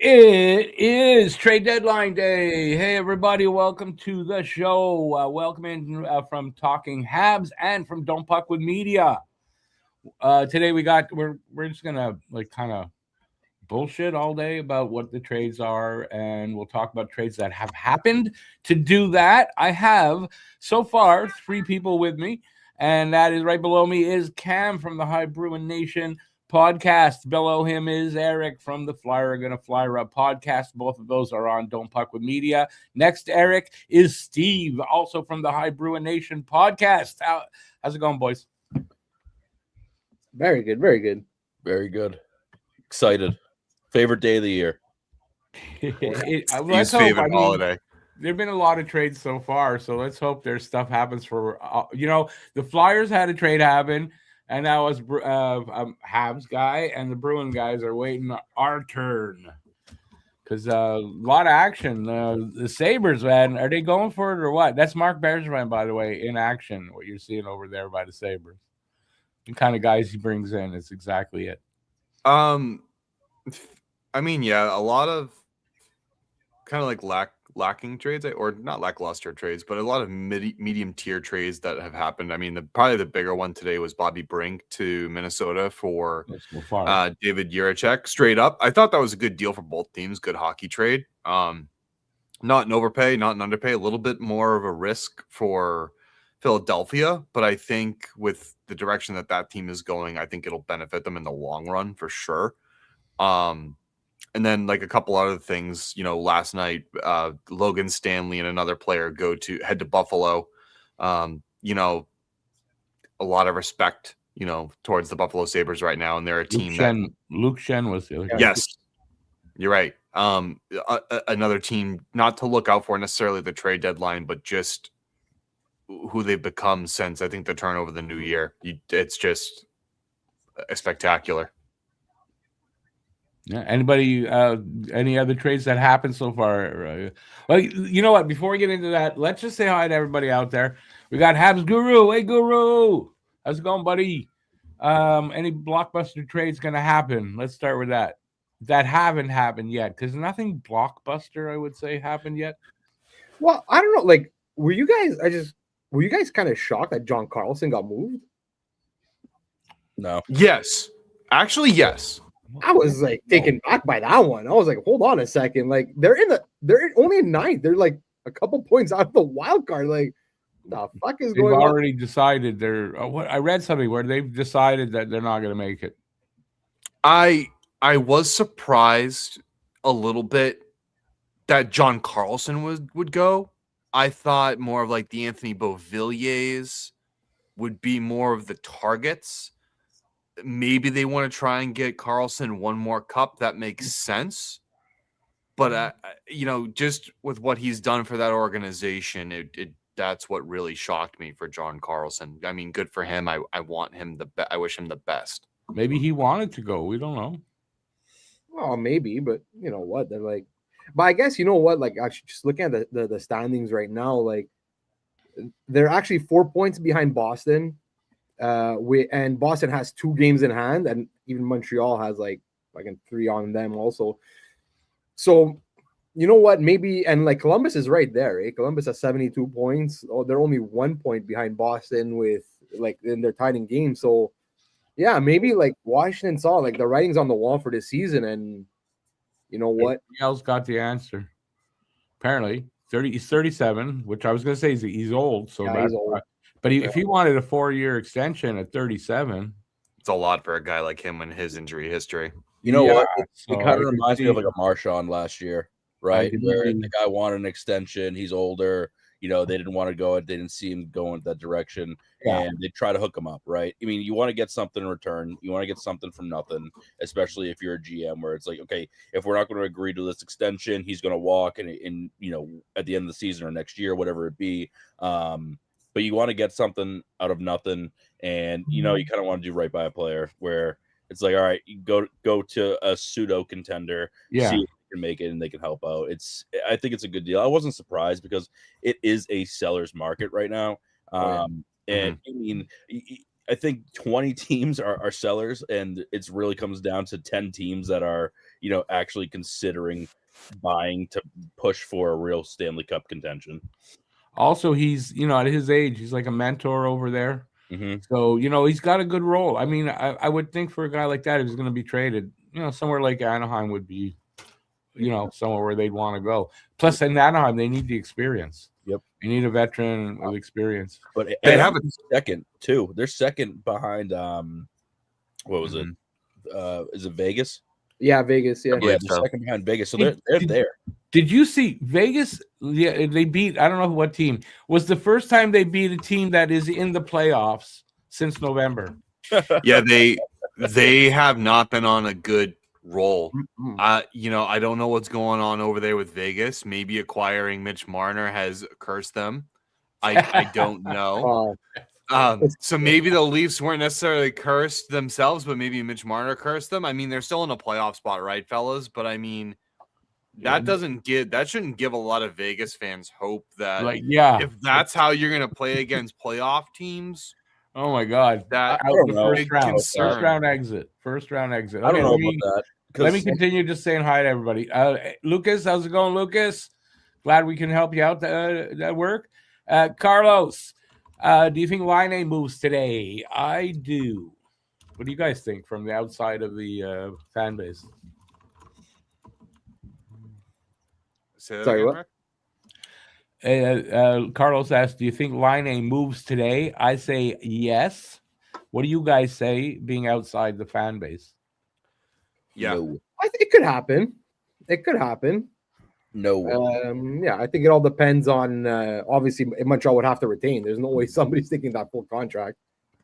It is trade deadline day. Hey, everybody, welcome to the show. Welcome in from Talking Habs and from Don't Puck with Media. Today we're just gonna kind of bullshit all day about what the trades are, and we'll talk about trades that have happened. To do that, I have so far 3 people with me, and that is right below me is Cam from the High Bruin Nation podcast. Below him is Eric from the Flyer Gonna Flyer Up podcast. Both of those are on Don't Puck with Media. Next to Eric is Steve, also from the High Bruin Nation podcast. How's it going, boys? Very good, very good. Very good. Excited. Favorite day of the year. Let's favorite hope. holiday. There have been a lot of trades so far, so let's hope their stuff happens for the Flyers had a trade happen, and that was Habs guy, and the Bruin guys are waiting our turn because a lot of action. The Sabres, man, are they going for it or what? That's Mark Bergevin, by the way, in action. What you're seeing over there by the Sabres, the kind of guys he brings in is exactly it. I mean, yeah, a lot of kind of like lacking trades, or not lackluster trades, but a lot of medium tier trades that have happened. I mean, probably the bigger one today was Bobby Brink to Minnesota for David Jiricek. Straight up, I thought that was a good deal for both teams. Good hockey trade. Not an overpay, not an underpay. A little bit more of a risk for Philadelphia, but I think with the direction that team is going, I think it'll benefit them in the long run for sure. And then like a couple other things, last night, Logan Stanley and another player head to Buffalo. A lot of respect, towards the Buffalo Sabres right now. And they're a team Luke Shen was the other guy. Yes, you're right. Another team not to look out for necessarily the trade deadline, but just who they've become since I think the turnover the new year. It's just spectacular. Yeah. Anybody? Any other trades that happened so far? Well, you know what? Before we get into that, let's just say hi to everybody out there. We got Habs Guru. Hey, Guru, how's it going, buddy? Any blockbuster trades gonna happen? Let's start with that. That haven't happened yet, because nothing blockbuster, I would say, happened yet. Well, I don't know. Like, were you guys kind of shocked that John Carlson got moved? No. Yes, actually, yes. I was like taken back by that one. I was like, hold on a second. Like they're only in 9th. They're like a couple points out of the wild card. Like the fuck is going on? They've already decided I read something where they've decided that they're not going to make it. I was surprised a little bit that John Carlson would go. I thought more of like the Anthony Beauvilliers would be more of the targets. Maybe they want to try and get Carlson one more cup. That makes sense. But, just with what he's done for that organization, that's what really shocked me for John Carlson. I mean, good for him. I want him I wish him the best. Maybe he wanted to go. We don't know. Well, maybe, but you know what? They're like, but I guess you know what? Like, actually, just looking at the standings right now, like they're actually 4 points behind Boston. And Boston has 2 games in hand, and even Montreal has like 3 on them also. So you know what? Maybe, and like Columbus is right there, right? Columbus has 72 points. Oh, they're only 1 point behind Boston and they're tied in games. So yeah, maybe like Washington saw like the writing's on the wall for this season, and you know what? Everybody else got the answer. Apparently, he's 37, which I was going to say he's old. So yeah, he's old. But if he wanted a 4-year extension at 37, it's a lot for a guy like him in his injury history. You know what? It kind of reminds me of like a Marchand last year, right? Where the guy wanted an extension. He's older. They didn't want to go. They didn't see him going that direction, and they try to hook him up, right? I mean, you want to get something in return. You want to get something from nothing, especially if you're a GM, where it's like, okay, if we're not going to agree to this extension, he's going to walk, and at the end of the season or next year, whatever it be. But you want to get something out of nothing, and you kind of want to do right by a player where it's like, all right, you go to a pseudo contender, see if they can make it and they can help out. I think it's a good deal. I wasn't surprised because it is a seller's market right now. And I mean, I think 20 teams are sellers, and it really comes down to 10 teams that are, actually considering buying to push for a real Stanley Cup contention. Also, he's, at his age, he's like a mentor over there. Mm-hmm. So, he's got a good role. I mean, I would think for a guy like that, if he's going to be traded, somewhere like Anaheim would be, somewhere where they'd want to go. Plus, in Anaheim, they need the experience. Yep. They need a veteran with experience. But they have a second, too. They're second behind, what was it? Is it Vegas? Yeah, Vegas. Yeah, they're second behind Vegas. So they're there. Did you see Vegas? Yeah, they beat, I don't know what team. Was the first time they beat a team that is in the playoffs since November. Yeah, they have not been on a good roll. I don't know what's going on over there with Vegas. Maybe acquiring Mitch Marner has cursed them. I don't know. So maybe the Leafs weren't necessarily cursed themselves, but maybe Mitch Marner cursed them. I mean, they're still in a playoff spot, right, fellas? But I mean, that shouldn't give a lot of Vegas fans hope that if that's how you're gonna play against playoff teams. Oh my God! That first round exit. Okay, I don't know about that. Let me continue just saying hi to everybody. Lucas, how's it going, Lucas? Glad we can help you out that work. Carlos, do you think Laine moves today? I do. What do you guys think from the outside of the fan base? Sorry, what? Carlos asked, do you think Laine moves today? I say yes. What do you guys say, being outside the fan base? Yeah. No. I think it could happen. It could happen. No. Yeah, I think it all depends on, obviously, Montreal would have to retain. There's no way somebody's taking that full contract.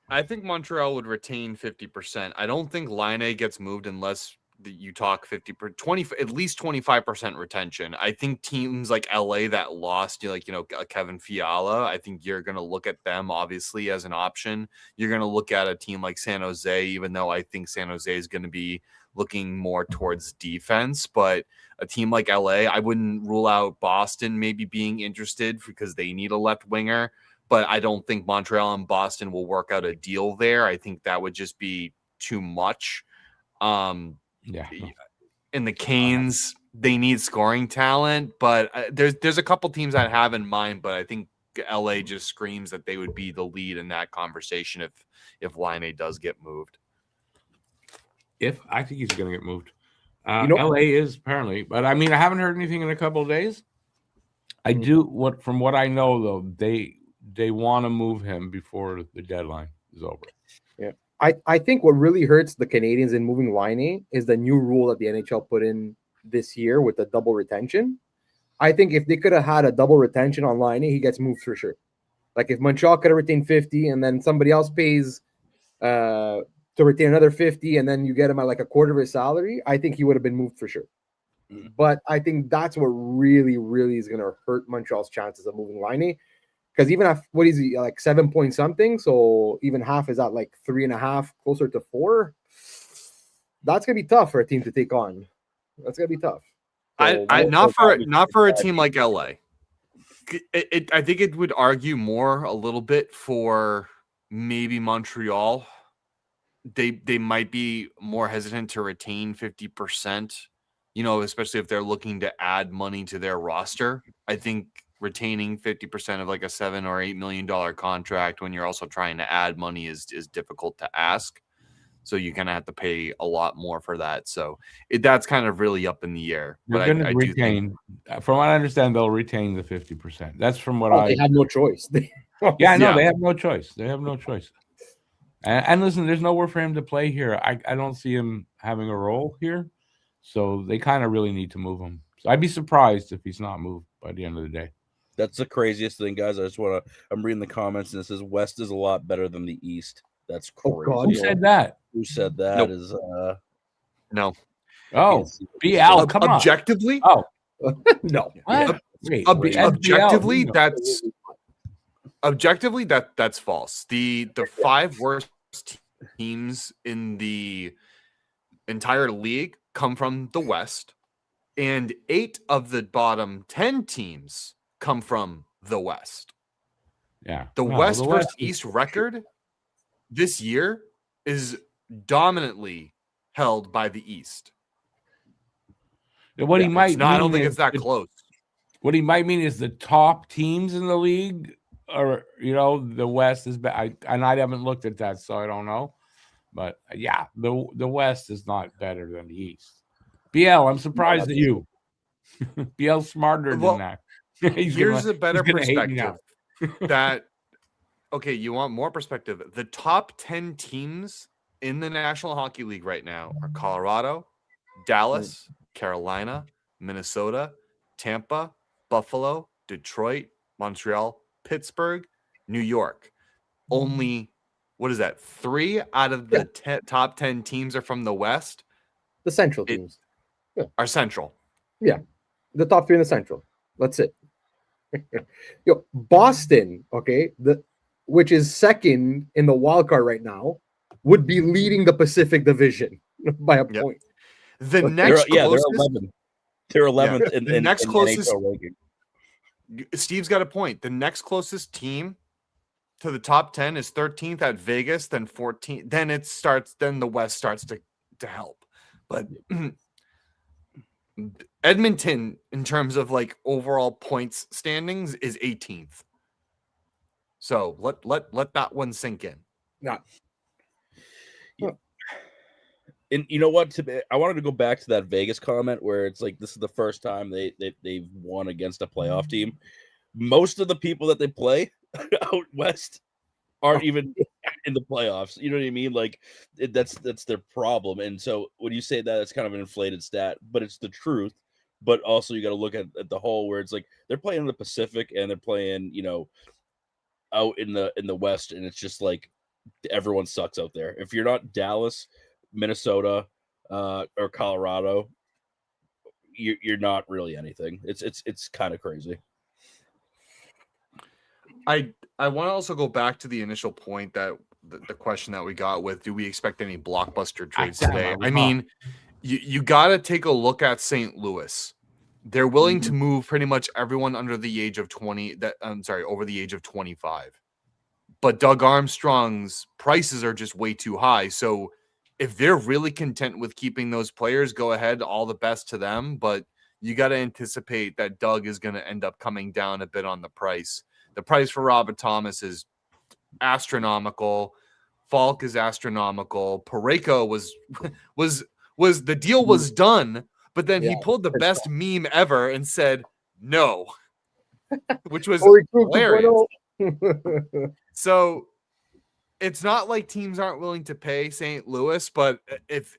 I think Montreal would retain 50%. I don't think Laine gets moved unless you talk 20, at least 25% retention. I think teams like LA that lost, Kevin Fiala, I think you're going to look at them obviously as an option. You're going to look at a team like San Jose, even though I think San Jose is going to be looking more towards defense, but a team like LA, I wouldn't rule out Boston maybe being interested because they need a left winger, but I don't think Montreal and Boston will work out a deal there. I think that would just be too much. Yeah. In the Canes, they need scoring talent, but there's a couple teams I have in mind, but I think LA just screams that they would be the lead in that conversation if Laine does get moved. I think he's going to get moved. LA is apparently, but I mean, I haven't heard anything in a couple of days. I do from what I know though, they want to move him before the deadline is over. Yeah. I think what really hurts the Canadians in moving Laine is the new rule that the NHL put in this year with the double retention. I think if they could have had a double retention on Laine, he gets moved for sure. Like if Montreal could have retained 50 and then somebody else pays to retain another 50 and then you get him at like a quarter of his salary, I think he would have been moved for sure. But I think that's what really, really is going to hurt Montreal's chances of moving Laine. Because even at, what is he, like 7 point something? So even half is at like 3.5, closer to 4. That's going to be tough for a team to take on. That's going to be tough. So not for a team like LA. I think it would argue more a little bit for maybe Montreal. They might be more hesitant to retain 50%, especially if they're looking to add money to their roster. I think retaining 50% of like a $7 or $8 million contract when you're also trying to add money is difficult to ask. So you're going to have to pay a lot more for that. So that's kind of really up in the air. They're going to retain, from what I understand, they'll retain the 50%. That's from what they have no choice. They have no choice. They have no choice. And listen, there's nowhere for him to play here. I don't see him having a role here. So they kind of really need to move him. So I'd be surprised if he's not moved by the end of the day. That's the craziest thing, guys. I'm reading the comments and it says West is a lot better than the East. That's crazy. Oh, God. Who said that? Who said that? Nope. Is no. Oh, BL, come objectively? on. Oh. No. What? Objectively, that's false. The 5 worst teams in the entire league come from the West, and 8 of the bottom 10 teams come from the West. Yeah. The West versus East record, this year is dominantly held by the East. What he might mean I don't think it's that close. What he might mean is the top teams in the league, or the West is bad. And I haven't looked at that, so I don't know. But yeah, the West is not better than the East. BL, I'm surprised at you. BL's smarter than that. Here's a better perspective. Okay, you want more perspective? The top 10 teams in the National Hockey League right now are Colorado, Dallas, Carolina, Minnesota, Tampa, Buffalo, Detroit, Montreal, Pittsburgh, New York. Only, what is that? 3 out of the top 10 teams are from the West. The Central teams are Central. Yeah, the top 3 in the Central. That's it. Boston, okay, which is second in the wild card right now, would be leading the Pacific Division by a point. The next closest, they're 11th in the next closest. NHL ranking. Steve's got a point. The next closest team to the top 10 is 13th at Vegas, then 14th. Then the West starts to help. But Edmonton, in terms of like overall points standings, is 18th. So let that one sink in. Yeah. And you know what? I wanted to go back to that Vegas comment where it's like this is the first time they've won against a playoff team. Most of the people that they play out west aren't even in the playoffs. You know what I mean? Like that's their problem. And so when you say that, it's kind of an inflated stat, but it's the truth. But also you got to look at the whole where it's like they're playing in the Pacific and they're playing, out in the West, and it's just like everyone sucks out there. If you're not Dallas, Minnesota, or Colorado, you're not really anything. It's kind of crazy. I want to also go back to the initial point that the question that we got with, do we expect any blockbuster trades today? I mean, you got to take a look at St. Louis. They're willing to move pretty much everyone under the age of 20. Over the age of 25. But Doug Armstrong's prices are just way too high. So if they're really content with keeping those players, go ahead. All the best to them. But you got to anticipate that Doug is going to end up coming down a bit on the price. The price for Robert Thomas is astronomical. Falk is astronomical. Parayko was the deal was done, but then he pulled the best meme ever and said no, which was hilarious. So it's not like teams aren't willing to pay St. Louis, but if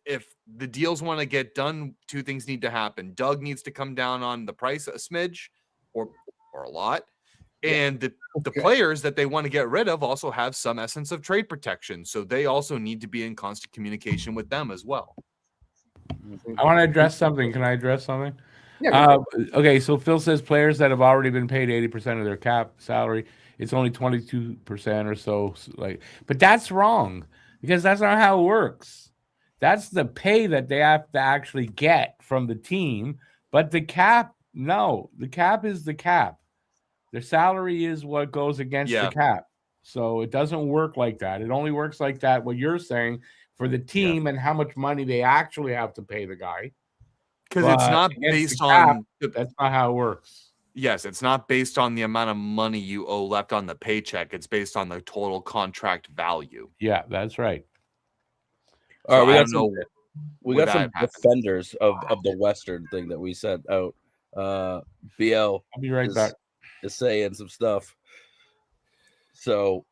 the deals want to get done, 2 things need to happen. Doug needs to come down on the price a smidge or a lot. And the players that they want to get rid of also have some essence of trade protection. So they also need to be in constant communication with them as well. I want to address something. Can I address something? Yeah. Okay, so Phil says players that have already been paid 80% of their cap salary, it's only 22% or so. But that's wrong because that's not how it works. That's the pay that they have to actually get from the team. But the cap, no, the cap is the cap. Their salary is what goes against the cap. So it doesn't work like that. It only works like that, what you're saying, for the team and how much money they actually have to pay the guy. Because it's not based on... That's not how it works. Yes, it's not based on the amount of money you owe left on the paycheck. It's based on the total contract value. Yeah, that's right. All right, we got some defenders of the Western thing that we sent out. BL, I'll be right back. Is saying some stuff. So,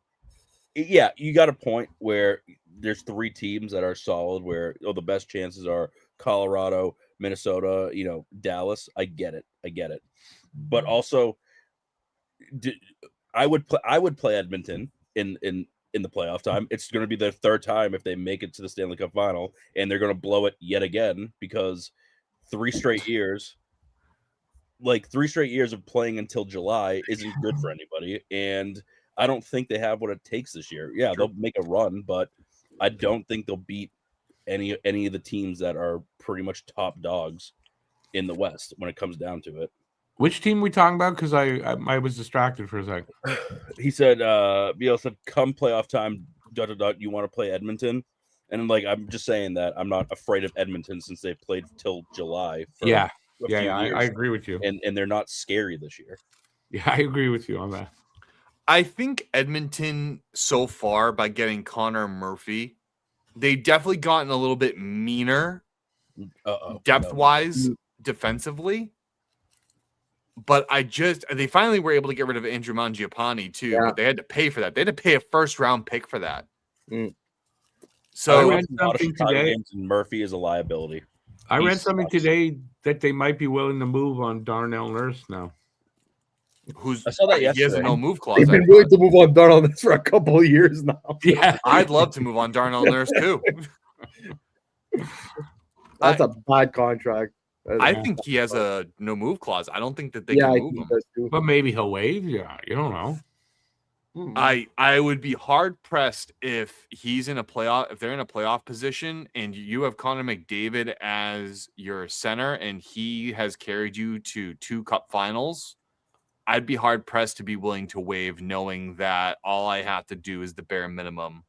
yeah, you got a point where there's 3 teams that are solid where the best chances are Colorado, Minnesota, Dallas. I get it. But also, I would play Edmonton in the playoff time. It's going to be their 3rd time if they make it to the Stanley Cup final, and they're going to blow it yet again because 3 straight years. Like 3 straight years of playing until July isn't good for anybody. And I don't think they have what it takes this year. Yeah, they'll make a run, but I don't think they'll beat any of the teams that are pretty much top dogs in the West when it comes down to it. Which team we talking about? Because I was distracted for a second. He said, BL said, come playoff time, You want to play Edmonton? And like, I'm just saying that I'm not afraid of Edmonton since they played till July. For a few years. I agree with you. And they're not scary this year. Yeah, I agree with you on that. I think Edmonton so far, by getting Connor Murphy, they definitely gotten a little bit meaner depth-wise defensively. But they finally were able to get rid of Andrew Mangiapane too, but they had to pay for that. They had to pay a first-round pick for that. So I read something today. And Murphy is a liability. I read something today that they might be willing to move on Darnell Nurse now. I saw that yesterday. He has a no-move clause. They've been willing to move on Darnell Nurse for a couple of years now. Yeah, I'd love to move on Darnell Nurse too. That's a bad contract. I think he has a no-move clause. I don't think that they can move him. But maybe he'll waive. Yeah, you don't know. I would be hard pressed if he's in a playoff, if they're in a playoff position and you have Connor McDavid as your center and he has carried you to 2 cup finals. I'd be hard pressed to be willing to waive, knowing that all I have to do is the bare minimum.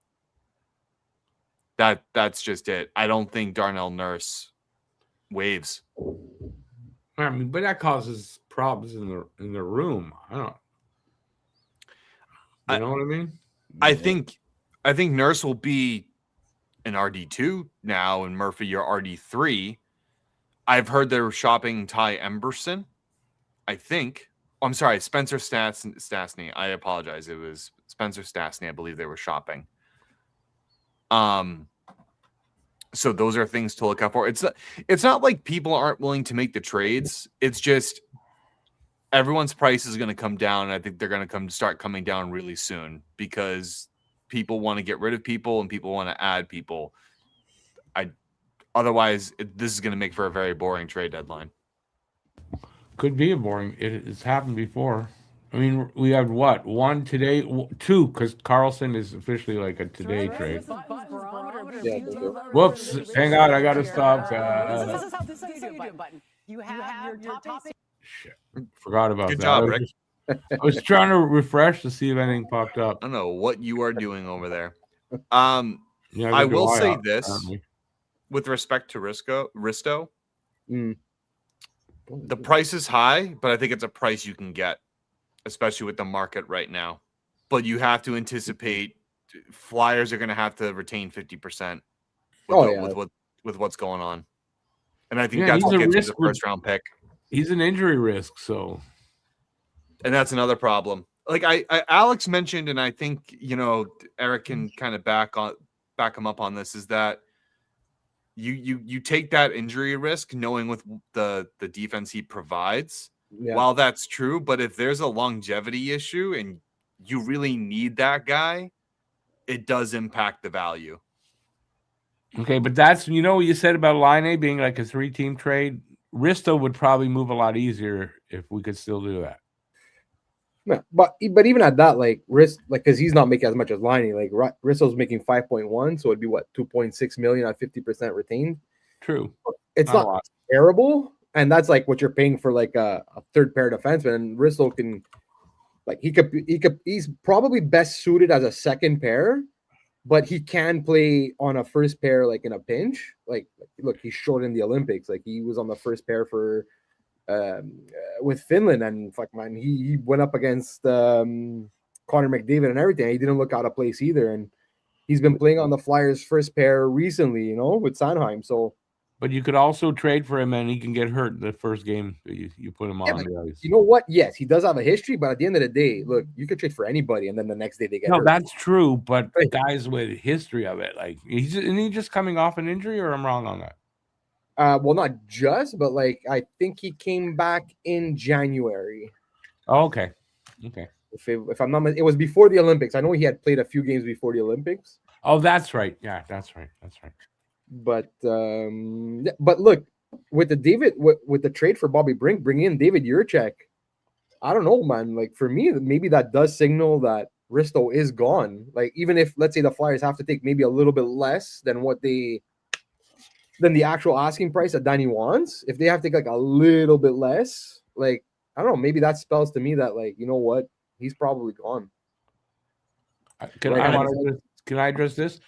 That's just it. I don't think Darnell Nurse waives. I mean, but that causes problems in the room. I don't. You know what I mean? I think Nurse will be an RD2 now, and Murphy your RD3. I've heard they're shopping Ty Emberson. I think. Oh, I'm sorry, Spencer Stastny. I apologize. It was Spencer Stastny. I believe they were shopping. So those are things to look out for. It's not like people aren't willing to make the trades. It's just everyone's price is going to come down. And I think they're going to start coming down really soon because people want to get rid of people and people want to add people. Otherwise, this is going to make for a very boring trade deadline. Could be a boring. It's happened before. I mean, we have what? 1 today, 2, because Carlson is officially like a today trade. Whoops! Hang on, I gotta stop. This is how you do a button. You have your topic. Shit, forgot about that. Good job, Rick. I was trying to refresh to see if anything popped up. I don't know what you are doing over there. I will say this with respect to Risto. The price is high, but I think it's a price you can get, especially with the market right now. But you have to anticipate Flyers are going to have to retain 50% with what's going on. And I think that's what gets you the first-round pick. He's an injury risk, so. And that's another problem. Like Alex mentioned, and I think, Eric can kind of back him up on this, is that you take that injury risk knowing with the defense he provides. Yeah. While that's true, but if there's a longevity issue and you really need that guy, it does impact the value. Okay, but that's, what you said about Laine being like a 3-team trade. Risto would probably move a lot easier if we could still do that. No, but even at that, because he's not making as much as Laine. Like Risto's making 5.1, so it'd be what, 2.6 million at 50% retained. True, it's not terrible, and that's like what you're paying for like a third pair defenseman. And Risto can, he's probably best suited as a second pair, but he can play on a first pair like in a pinch. Look, he's short in the Olympics. Like he was on the first pair for. With Finland, and he went up against Connor McDavid and everything. He didn't look out of place either, and he's been playing on the Flyers' first pair recently, with Sanheim. So, but you could also trade for him, and he can get hurt the first game you put him on the ice. You know what? Yes, he does have a history, but at the end of the day, look, you could trade for anybody, and then the next day they get hurt. No, that's true, but guys with history of it, isn't he just coming off an injury, or I'm wrong on that? Well, not just, but I think he came back in January. Oh, okay. If I'm not, it was before the Olympics. I know he had played a few games before the Olympics. Oh, that's right. Yeah, that's right. But look, with the trade for Bobby Brink, bring in David Juracek. I don't know, man. For me, maybe that does signal that Risto is gone. Even if, let's say, the Flyers have to take maybe a little bit less than than the actual asking price that Danny wants, if they have to take a little bit less, I don't know, maybe that spells to me that you know what, he's probably gone. I want to Can I address this?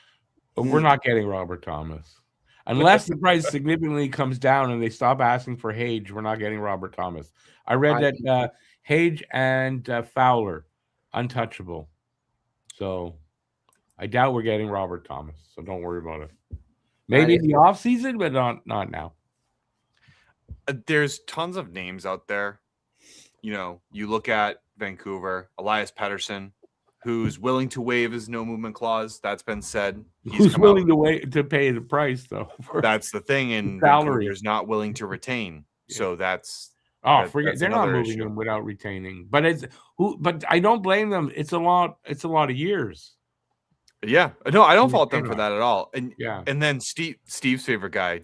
We're not getting Robert Thomas. Unless the price significantly comes down and they stop asking for Hage, we're not getting Robert Thomas. I read that Hage and Fowler, untouchable. So I doubt we're getting Robert Thomas. So don't worry about it. Maybe in the offseason, but not now. There's tons of names out there. You look at Vancouver, Elias Pettersson, who's willing to waive his no movement clause. That's been said. Who's willing to pay the price, though? That's the thing, and Vancouver's not willing to retain. Yeah. So that's they're not moving him without retaining. But but I don't blame them. It's a lot of years. Yeah, no, I don't fault them for that at all. And then Steve's favorite guy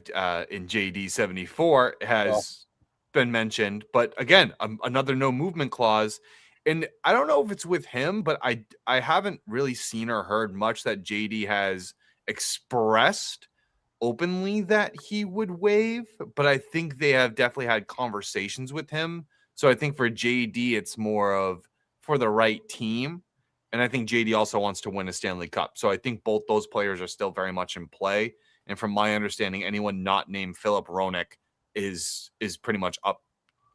in JD74 has been mentioned, but again, another no movement clause. And I don't know if it's with him, but I haven't really seen or heard much that JD has expressed openly that he would waive, but I think they have definitely had conversations with him. So I think for JD, it's more of for the right team. And I think JD also wants to win a Stanley Cup. So I think both those players are still very much in play. And from my understanding, anyone not named Philip Hronek is pretty much up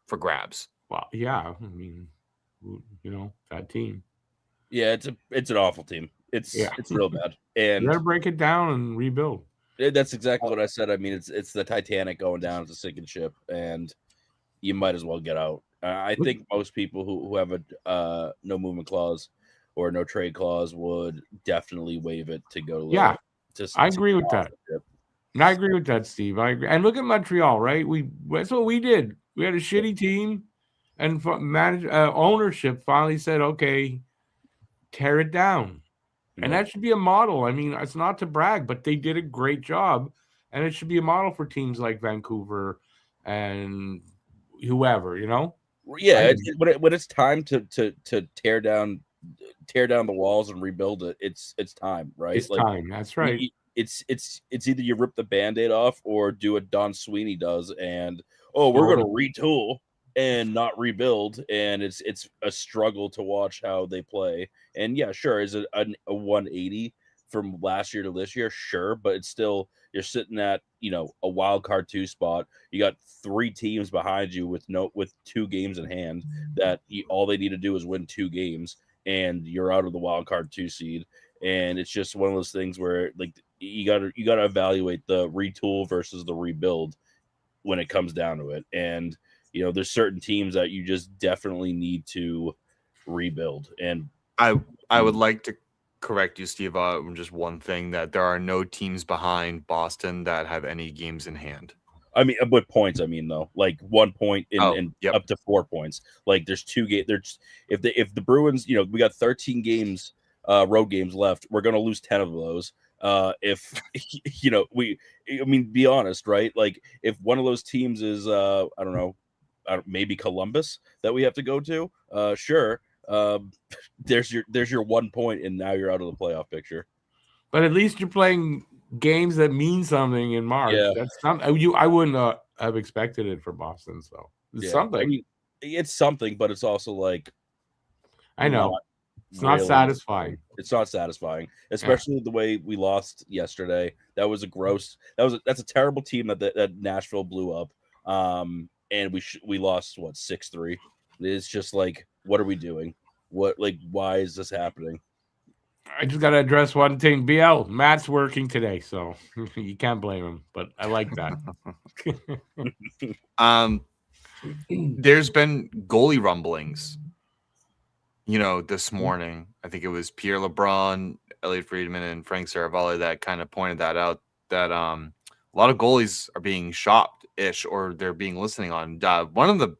for grabs. Well, yeah. I mean, that team. Yeah, it's an awful team. It's real bad. And you gotta break it down and rebuild. That's exactly what I said. I mean, it's the Titanic going down. It's a sinking ship, and you might as well get out. I think most people who have a no movement clause or no trade clause would definitely waive it to go. I agree with that. And I agree with that, Steve. I agree. And look at Montreal, right? That's what we did. We had a shitty team, and ownership finally said, "Okay, tear it down." And that should be a model. I mean, it's not to brag, but they did a great job, and it should be a model for teams like Vancouver and whoever. Yeah, when it's time to tear down the walls and rebuild it, it's time, right? It's time. That's right. It's either you rip the Band-Aid off or do what Don Sweeney does, and we're going to retool and not rebuild, and it's a struggle to watch how they play. And yeah, sure, is it a 180 from last year to this year? Sure, but it's still, you're sitting at a wild card 2 spot. You got 3 teams behind you with 2 games in hand that all they need to do is win 2 games, and you're out of the wild card 2 seed. And it's just one of those things where you gotta evaluate the retool versus the rebuild when it comes down to it. And there's certain teams that you just definitely need to rebuild. And I would like to correct you, Steve, on just one thing, that there are no teams behind Boston that have any games in hand. I mean, with points, though, like 1 point up to 4 points. Like there's 2 games. There's if the Bruins, we got 13 games, road games left. We're gonna lose 10 of those. If be honest, right? Like if one of those teams is I don't know, maybe Columbus that we have to go to, sure. There's your 1 point, and now you're out of the playoff picture. But at least you're playing games that mean something in March. Yeah. That's something I wouldn't have expected it for Boston. So it's something. I mean, it's something, but it's also like, I know it's not satisfying. It's not satisfying, especially the way we lost yesterday. That was that's a terrible team that Nashville blew up. And we lost 6-3. It's just like, what are we doing? Why is this happening? I just got to address one thing. BL, Matt's working today, so you can't blame him, but I like that. There's been goalie rumblings, this morning. I think it was Pierre LeBrun, Elliot Friedman, and Frank Saravalli that kind of pointed that out, that a lot of goalies are being shopped-ish, or they're being listening on. One of the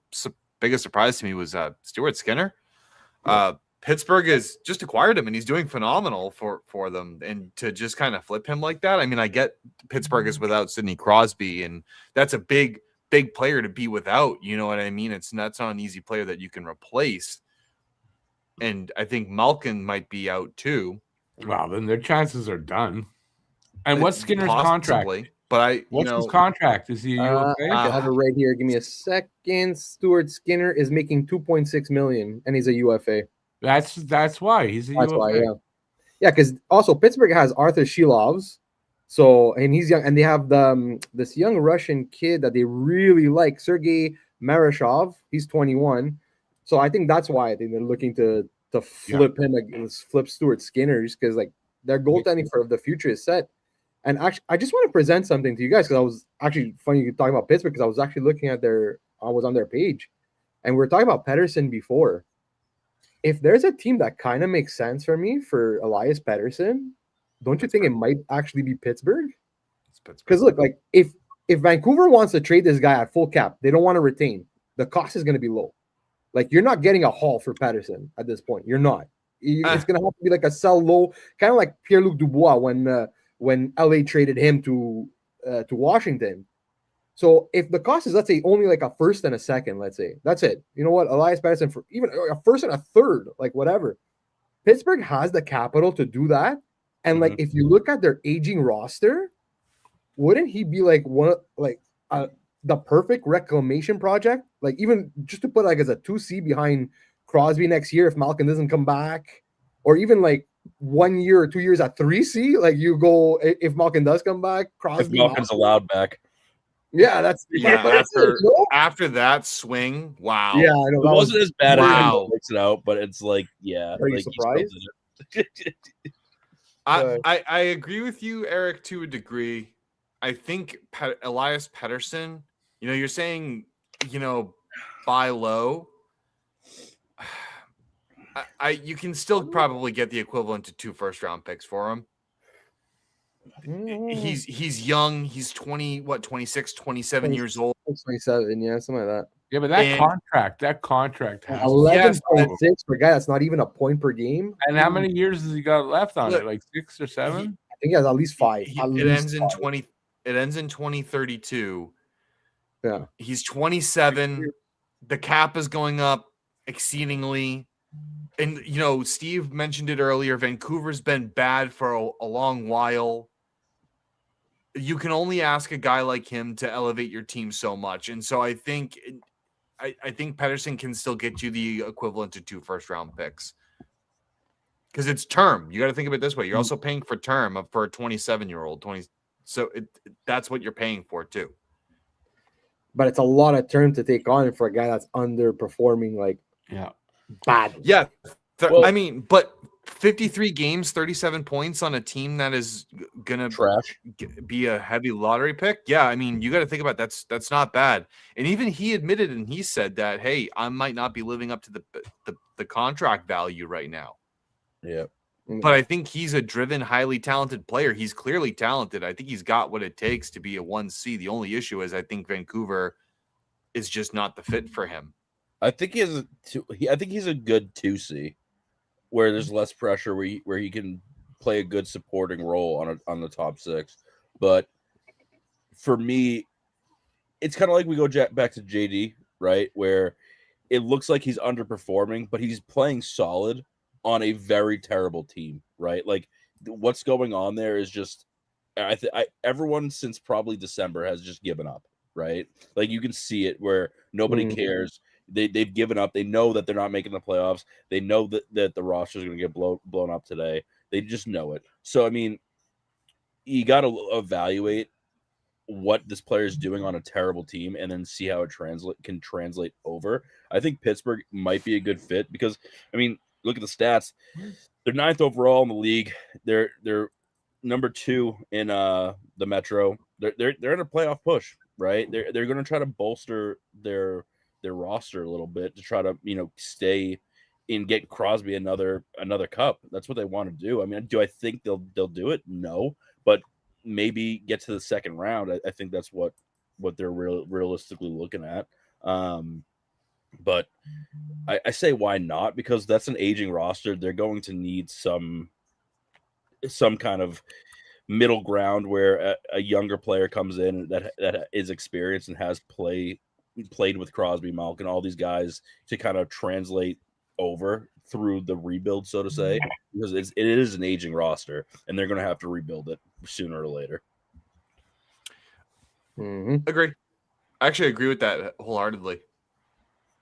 biggest surprise to me was Stuart Skinner. Pittsburgh has just acquired him, and he's doing phenomenal for them. And to just kind of flip him like that, I mean, I get Pittsburgh is without Sidney Crosby, and that's a big player to be without. You know what I mean? That's not an easy player that you can replace. And I think Malkin might be out too. Well, then their chances are done. And what's Skinner's contract? But what's his contract? Is he okay? I have it right here. Give me a second. Stuart Skinner is making $2.6 million, and he's a UFA. That's why he's a UFA. Why, Yeah, because also Pittsburgh has Arthur Shilovs, so and he's young, and they have this young Russian kid that they really like, Sergei Marashov. He's 21, so I think that's why I think they're looking to flip him, like flip Stuart Skinner, just because like their goaltending for the future is set. And actually, I just want to present something to you guys because I was actually funny you talking about Pittsburgh because I was actually looking at I was on their page, and we were talking about Pettersson before. If there's a team that kind of makes sense for me for Elias Pettersson, don't you think it might actually be Pittsburgh? Because look, like if Vancouver wants to trade this guy at full cap, they don't want to retain. The cost is going to be low. Like you're not getting a haul for Pettersson at this point. You're not. It's going to have to be like a sell low, kind of like Pierre-Luc Dubois when LA traded him to Washington. So if the cost is, let's say, only like a first and a second, let's say, that's it. You know what? Elias Pettersson for even a first and a third, like whatever. Pittsburgh has the capital to do that. And like, if you look at their aging roster, wouldn't he be like the perfect reclamation project? Like even just to put like as a 2C behind Crosby next year if Malkin doesn't come back, or even like 1 year or 2 years at 3C. Like you go if Malkin does come back, Crosby. If Malkin's allowed back. Yeah, that's after that swing. Wow. Yeah, I know. It wasn't as bad as wow. it makes it out, but it's like, yeah. Are you like, surprised? I agree with you, Eric, to a degree. I think Elias Pettersson, you're saying, buy low. You can still probably get the equivalent to 2 first-round picks for him. He's young. He's 26, 27 years old. 27, yeah, something like that. Yeah, but that contract has 11.6 for a guy that's not even a point per game. And how many years has he got left on it? Like 6 or 7? I think he has at least 5. It ends in 2032. Yeah. He's 27. The cap is going up exceedingly. And Steve mentioned it earlier. Vancouver's been bad for a long while. You can only ask a guy like him to elevate your team so much. And so I think Pettersson can still get you the equivalent to 2 first-round picks. Because it's term. You got to think of it this way. You're also paying for term for a 27-year-old. So that's what you're paying for too. But it's a lot of term to take on for a guy that's underperforming bad. Yeah. But 53 games, 37 points on a team that is going to be a heavy lottery pick. Yeah, you got to think about that's not bad. And even he admitted and he said that, hey, I might not be living up to the contract value right now. Yeah. But I think he's a driven, highly talented player. He's clearly talented. I think he's got what it takes to be a 1C. The only issue is I think Vancouver is just not the fit for him. I think he's a good 2C, where there's less pressure, where he can play a good supporting role on the top 6. But for me, it's kind of like we go back to JD, right? Where it looks like he's underperforming, but he's playing solid on a very terrible team, right? Like what's going on there is just, everyone since probably December has just given up, right? Like you can see it where nobody cares. They've given up. They know that they're not making the playoffs. They know that the roster is going to get blown up today. They just know it. So, you got to evaluate what this player is doing on a terrible team and then see how it can translate over. I think Pittsburgh might be a good fit because, look at the stats. They're 9th overall in the league. They're number 2 in the Metro. They're in a playoff push, right? They're going to try to bolster their roster a little bit to try to stay and get Crosby another cup. That's what they want to do. Do I think they'll do it? No, but maybe get to the second round. I think that's what they're realistically looking at. But I say why not, because that's an aging roster. They're going to need some kind of middle ground where a younger player comes in that is experienced and has played with Crosby, Malkin, all these guys to kind of translate over through the rebuild, so to say, because it is an aging roster and they're going to have to rebuild it sooner or later. Agree. I actually agree with that wholeheartedly.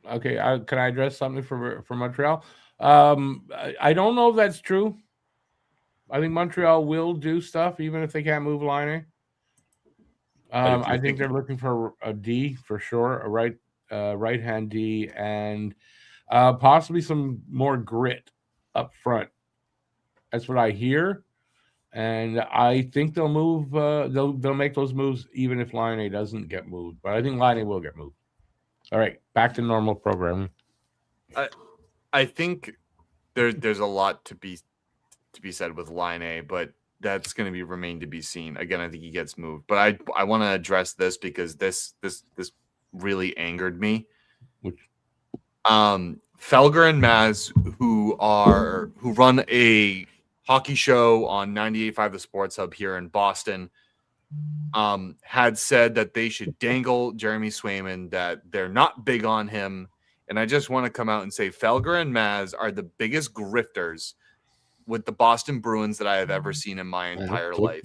Okay, can I address something for Montreal? I don't know if that's true. I think Montreal will do stuff even if they can't move Laine. I think they're looking for a D for sure, a right-hand D, and possibly some more grit up front. That's what I hear, and I think they'll move. They'll make those moves even if Laine doesn't get moved. But I think Laine will get moved. All right, back to normal programming. I think there's a lot to be said with Laine, but that's going to remain to be seen. Again, I think he gets moved, but I want to address this because this really angered me. Which Felger and Maz, who run a hockey show on 98.5 The Sports Hub here in Boston, had said that they should dangle Jeremy Swayman, that they're not big on him. And I just want to come out and say Felger and Maz are the biggest grifters with the Boston Bruins that I have ever seen in my entire life.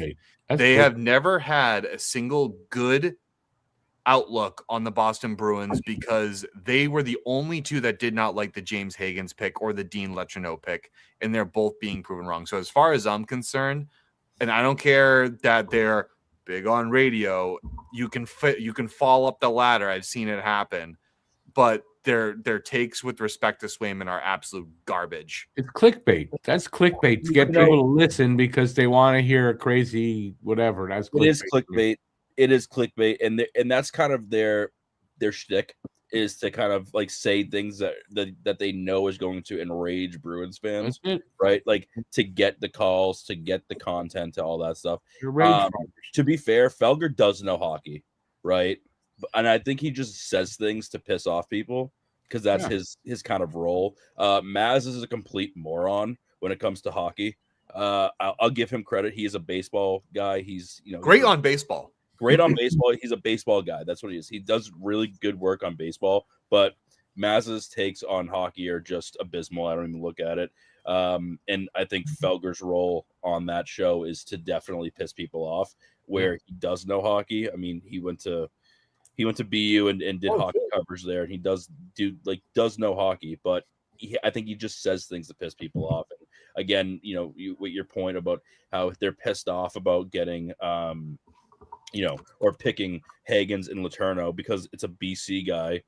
They have never had a single good outlook on the Boston Bruins because they were the only two that did not like the James Higgins pick or the Dean Letrineau pick, and they're both being proven wrong. So as far as I'm concerned, and I don't care that they're big on radio, you can fall up the ladder. I've seen it happen, but their takes with respect to Swayman are absolute garbage. It's clickbait. That's clickbait to get people to listen because they want to hear a crazy whatever. That's clickbait. It is clickbait. It is clickbait, and that's kind of their shtick, is to kind of like say things that they know is going to enrage Bruins fans, right? Like to get the calls, to get the content, to all that stuff. To be fair, Felger does know hockey, right? And I think he just says things to piss off people because that's his kind of role. Maz is a complete moron when it comes to hockey. I'll give him credit. He is a baseball guy. He's great on baseball. Great on baseball. He's a baseball guy. That's what he is. He does really good work on baseball, but Maz's takes on hockey are just abysmal. I don't even look at it. And I think Felger's role on that show is to definitely piss people off, where he does know hockey. I mean, he went to BU and did hockey coverage there, and he does know hockey, but I think he just says things to piss people off. And again, with your point about how they're pissed off about getting or picking Higgins and Letourneau because it's a BC guy.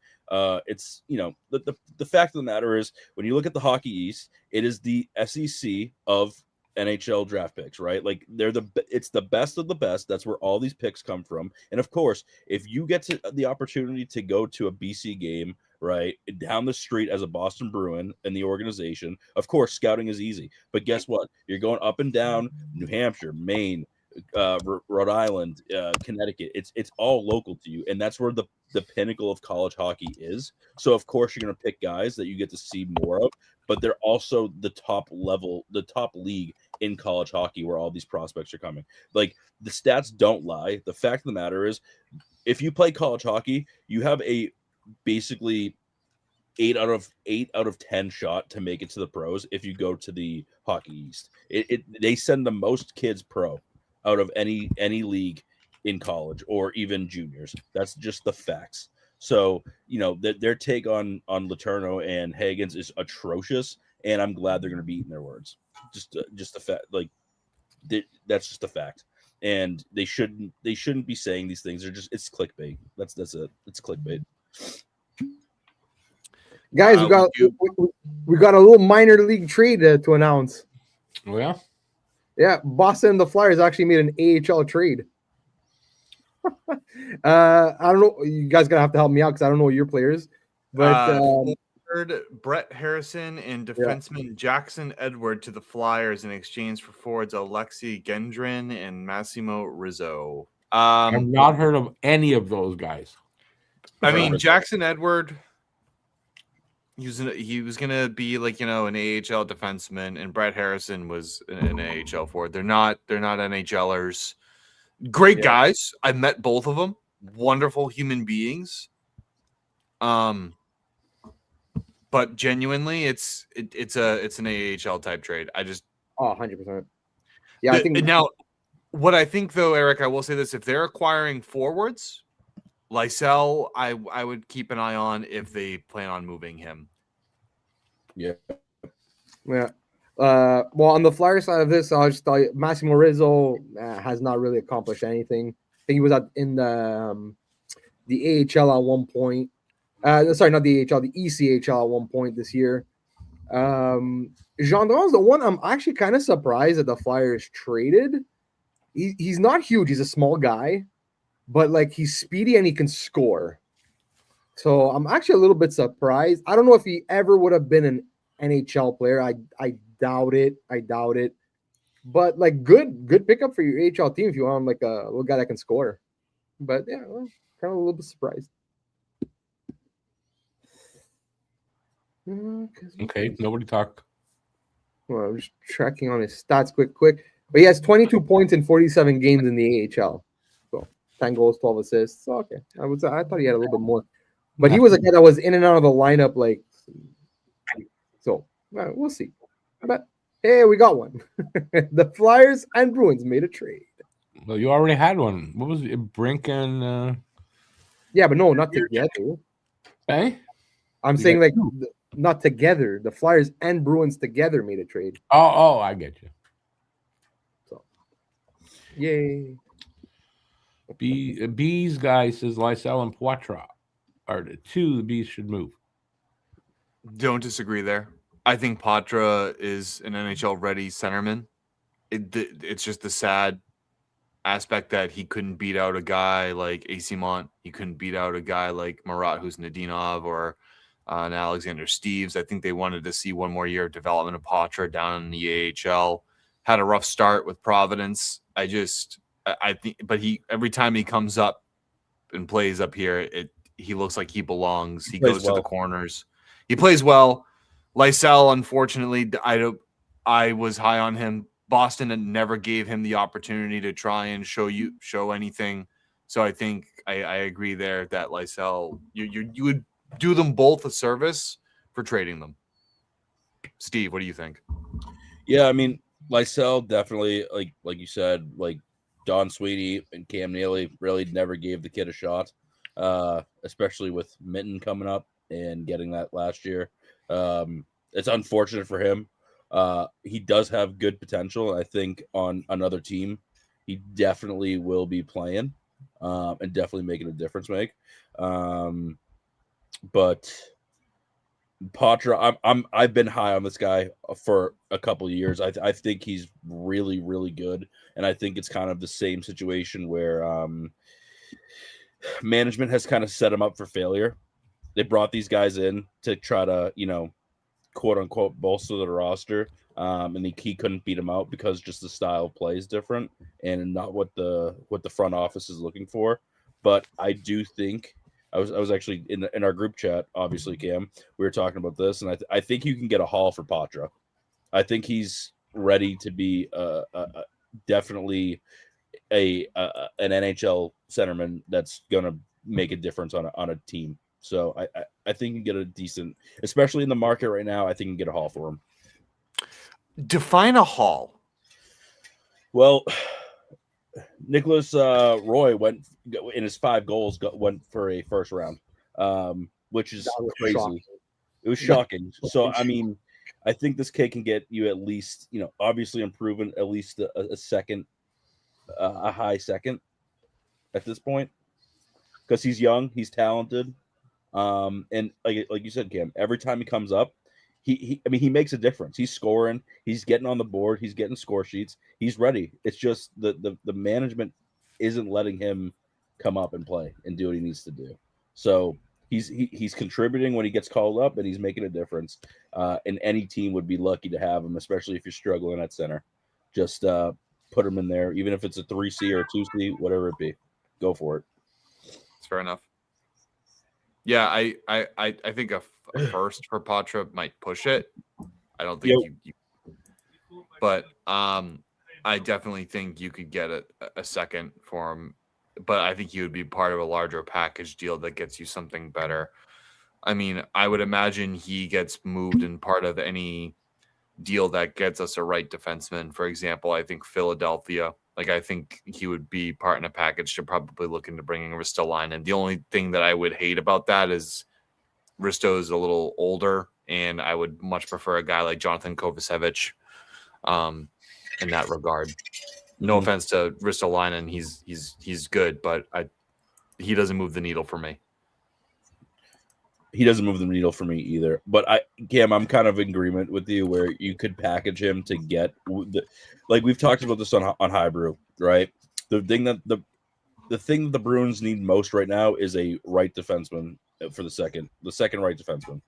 It's the fact of the matter is, when you look at the Hockey East, it is the SEC of NHL draft picks, right? Like it's the best of the best. That's where all these picks come from. And of course, if you get the opportunity to go to a BC game, right, down the street as a Boston Bruin in the organization, of course, scouting is easy. But guess what? You're going up and down New Hampshire, Maine, Rhode Island, Connecticut. It's all local to you, and that's where the pinnacle of college hockey is. So of course you're going to pick guys that you get to see more of, but they're also the top level, the top league in college hockey where all these prospects are coming. Like, the stats don't lie. The fact of the matter is, if you play college hockey, you have a basically 8 out of 10 shot to make it to the pros if you go to the Hockey East. They send the most kids pro out of any league in college or even juniors. That's just the facts. So, their take on Letourneau and Higgins is atrocious, and I'm glad they're going to be eating their words. Just the fact, that's just a fact. And they shouldn't be saying these things. It's clickbait. That's it. It's clickbait. Guys, we got a little minor league trade to announce. Oh, yeah? Yeah, Boston and the Flyers actually made an AHL trade. I don't know. You guys gotta have to help me out because I don't know your players. But Brett Harrison and defenseman Jackson Edward to the Flyers in exchange for forwards Alexei Gendrin and Massimo Rizzo. I've not heard of any of those guys. I mean, Jackson Edward, he was gonna be an AHL defenseman, and Brett Harrison was an AHL forward. They're not NHLers. Great guys. I met both of them. Wonderful human beings. But genuinely, it's an AHL type trade. 100%. Yeah, I think now. What I think, though, Eric, I will say this: if they're acquiring forwards, Lysell, I would keep an eye on if they plan on moving him. Yeah. Yeah. Well, on the Flyer side of this, I'll just tell you, Massimo Rizzo has not really accomplished anything. I think he was in the AHL at one point. Sorry, not the AHL, the ECHL at one point this year. Gendron's the one I'm actually kind of surprised that the Flyers traded. He's not huge. He's a small guy, but like he's speedy and he can score. So I'm actually a little bit surprised. I don't know if he ever would have been an NHL player. I doubt it. But like good pickup for your AHL team if you want like a little guy that can score. But yeah, well, kind of a little bit surprised. Okay, nobody talk. Well, I'm just tracking on his stats quick. But he has 22 points in 47 games in the AHL. So 10 goals, 12 assists. So, okay. I thought he had a little bit more. But he was a guy that was in and out of the lineup, like so. We'll see. But hey, we got one. The Flyers and Bruins made a trade. Well, you already had one. What was it? Brink and yeah, but no, not together. Hey? I'm saying like not together. The Flyers and Bruins together made a trade. Oh, I get you. So, yay. Bees guy says Lysell and Poitras are the two the Bees should move. Don't disagree there. I think Poitras is an NHL-ready centerman. It's just the sad aspect that he couldn't beat out a guy like Asimont. He couldn't beat out a guy like Marat, who's Nadinov, or an Alexander Steves. I think they wanted to see one more year of development of Poitras down in the AHL. Had a rough start with Providence. I think, but every time he comes up and plays up here, he looks like he belongs. He goes to the corners. He plays well. Lysell, unfortunately, I was high on him. Boston never gave him the opportunity to try and show anything. So I think I agree there that Lysell, you would do them both a service for trading them. Steve, what do you think? Yeah, I mean, Lysell definitely, like you said, like Don Sweeney and Cam Neely really never gave the kid a shot, especially with Minton coming up and getting that last year. It's unfortunate for him. He does have good potential. I think on another team, he definitely will be playing and definitely making a difference. But Poitras, I've been high on this guy for a couple of years. I think he's really, really good, and I think it's kind of the same situation where management has kind of set him up for failure. They brought these guys in to try to, quote unquote, bolster the roster, and he couldn't beat him out because just the style of play is different and not what the front office is looking for. But I do think I was actually in our group chat, obviously, Cam, we were talking about this, and I think you can get a haul for Poitras. I think he's ready to be definitely an NHL centerman that's going to make a difference on a team. So I think you can get a decent, especially in the market right now, I think you can get a haul for him. Define a haul. Well, Nicholas Roy went in his 5 goals, went for a first round, which is crazy. Shocking. It was shocking. So, I mean, I think this kid can get you at least, obviously improving at least a second, a high second at this point, because he's young, he's talented. And like you said, Cam, every time he comes up, he makes a difference. He's scoring, he's getting on the board, he's getting score sheets, he's ready. It's just the management isn't letting him come up and play and do what he needs to do. So he's contributing when he gets called up, and he's making a difference. And any team would be lucky to have him, especially if you're struggling at center. Just put him in there, even if it's a 3C or a 2C, whatever it be. Go for it. That's fair enough. Yeah, I think a first for Poitras might push it. I don't think you but I definitely think you could get a second for him. But I think he would be part of a larger package deal that gets you something better. I mean, I would imagine he gets moved in part of any deal that gets us a right defenseman. For example, I think Philadelphia. I think he would be part in a package to probably look into bringing Ristolainen. And the only thing that I would hate about that is Risto is a little older and I would much prefer a guy like Jonathan Kovacevic in that regard. No offense to Ristolainen, he's good, but he doesn't move the needle for me. He doesn't move the needle for me either. But Cam, I'm kind of in agreement with you where you could package him to get like we've talked about this on High Brew, right? The thing that the Bruins need most right now is a right defenseman for the second right defenseman.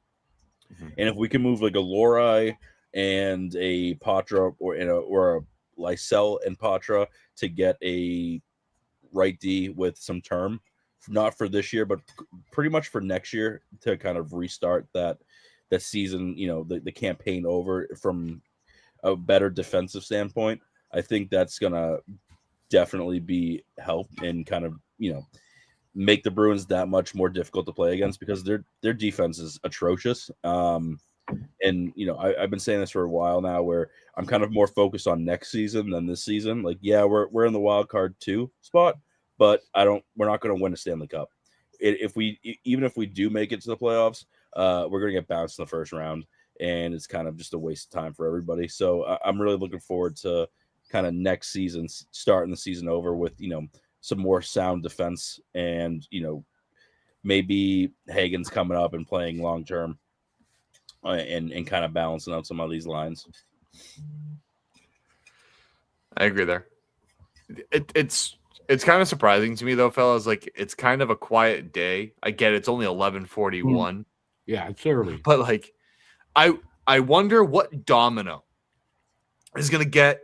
Mm-hmm. And if we can move like a Lori and a Patra or a Lysell and Patra to get a right D with some term, not for this year, but pretty much for next year to kind of restart that season, the campaign over from a better defensive standpoint. I think that's going to definitely be help and kind of, make the Bruins that much more difficult to play against because their defense is atrocious. And, I've been saying this for a while now where I'm kind of more focused on next season than this season. Like, yeah, we're in the wild card 2 spot, but we're not going to win a Stanley Cup. Even if we do make it to the playoffs, we're going to get bounced in the first round, and it's kind of just a waste of time for everybody. So I'm really looking forward to kind of next season, starting the season over with, some more sound defense and, maybe Hagen's coming up and playing long-term and kind of balancing out some of these lines. I agree there. It's kind of surprising to me though, fellas. Like it's kind of a quiet day. I get it's only 11:41. Yeah, it's early. But like, I wonder what domino is going to get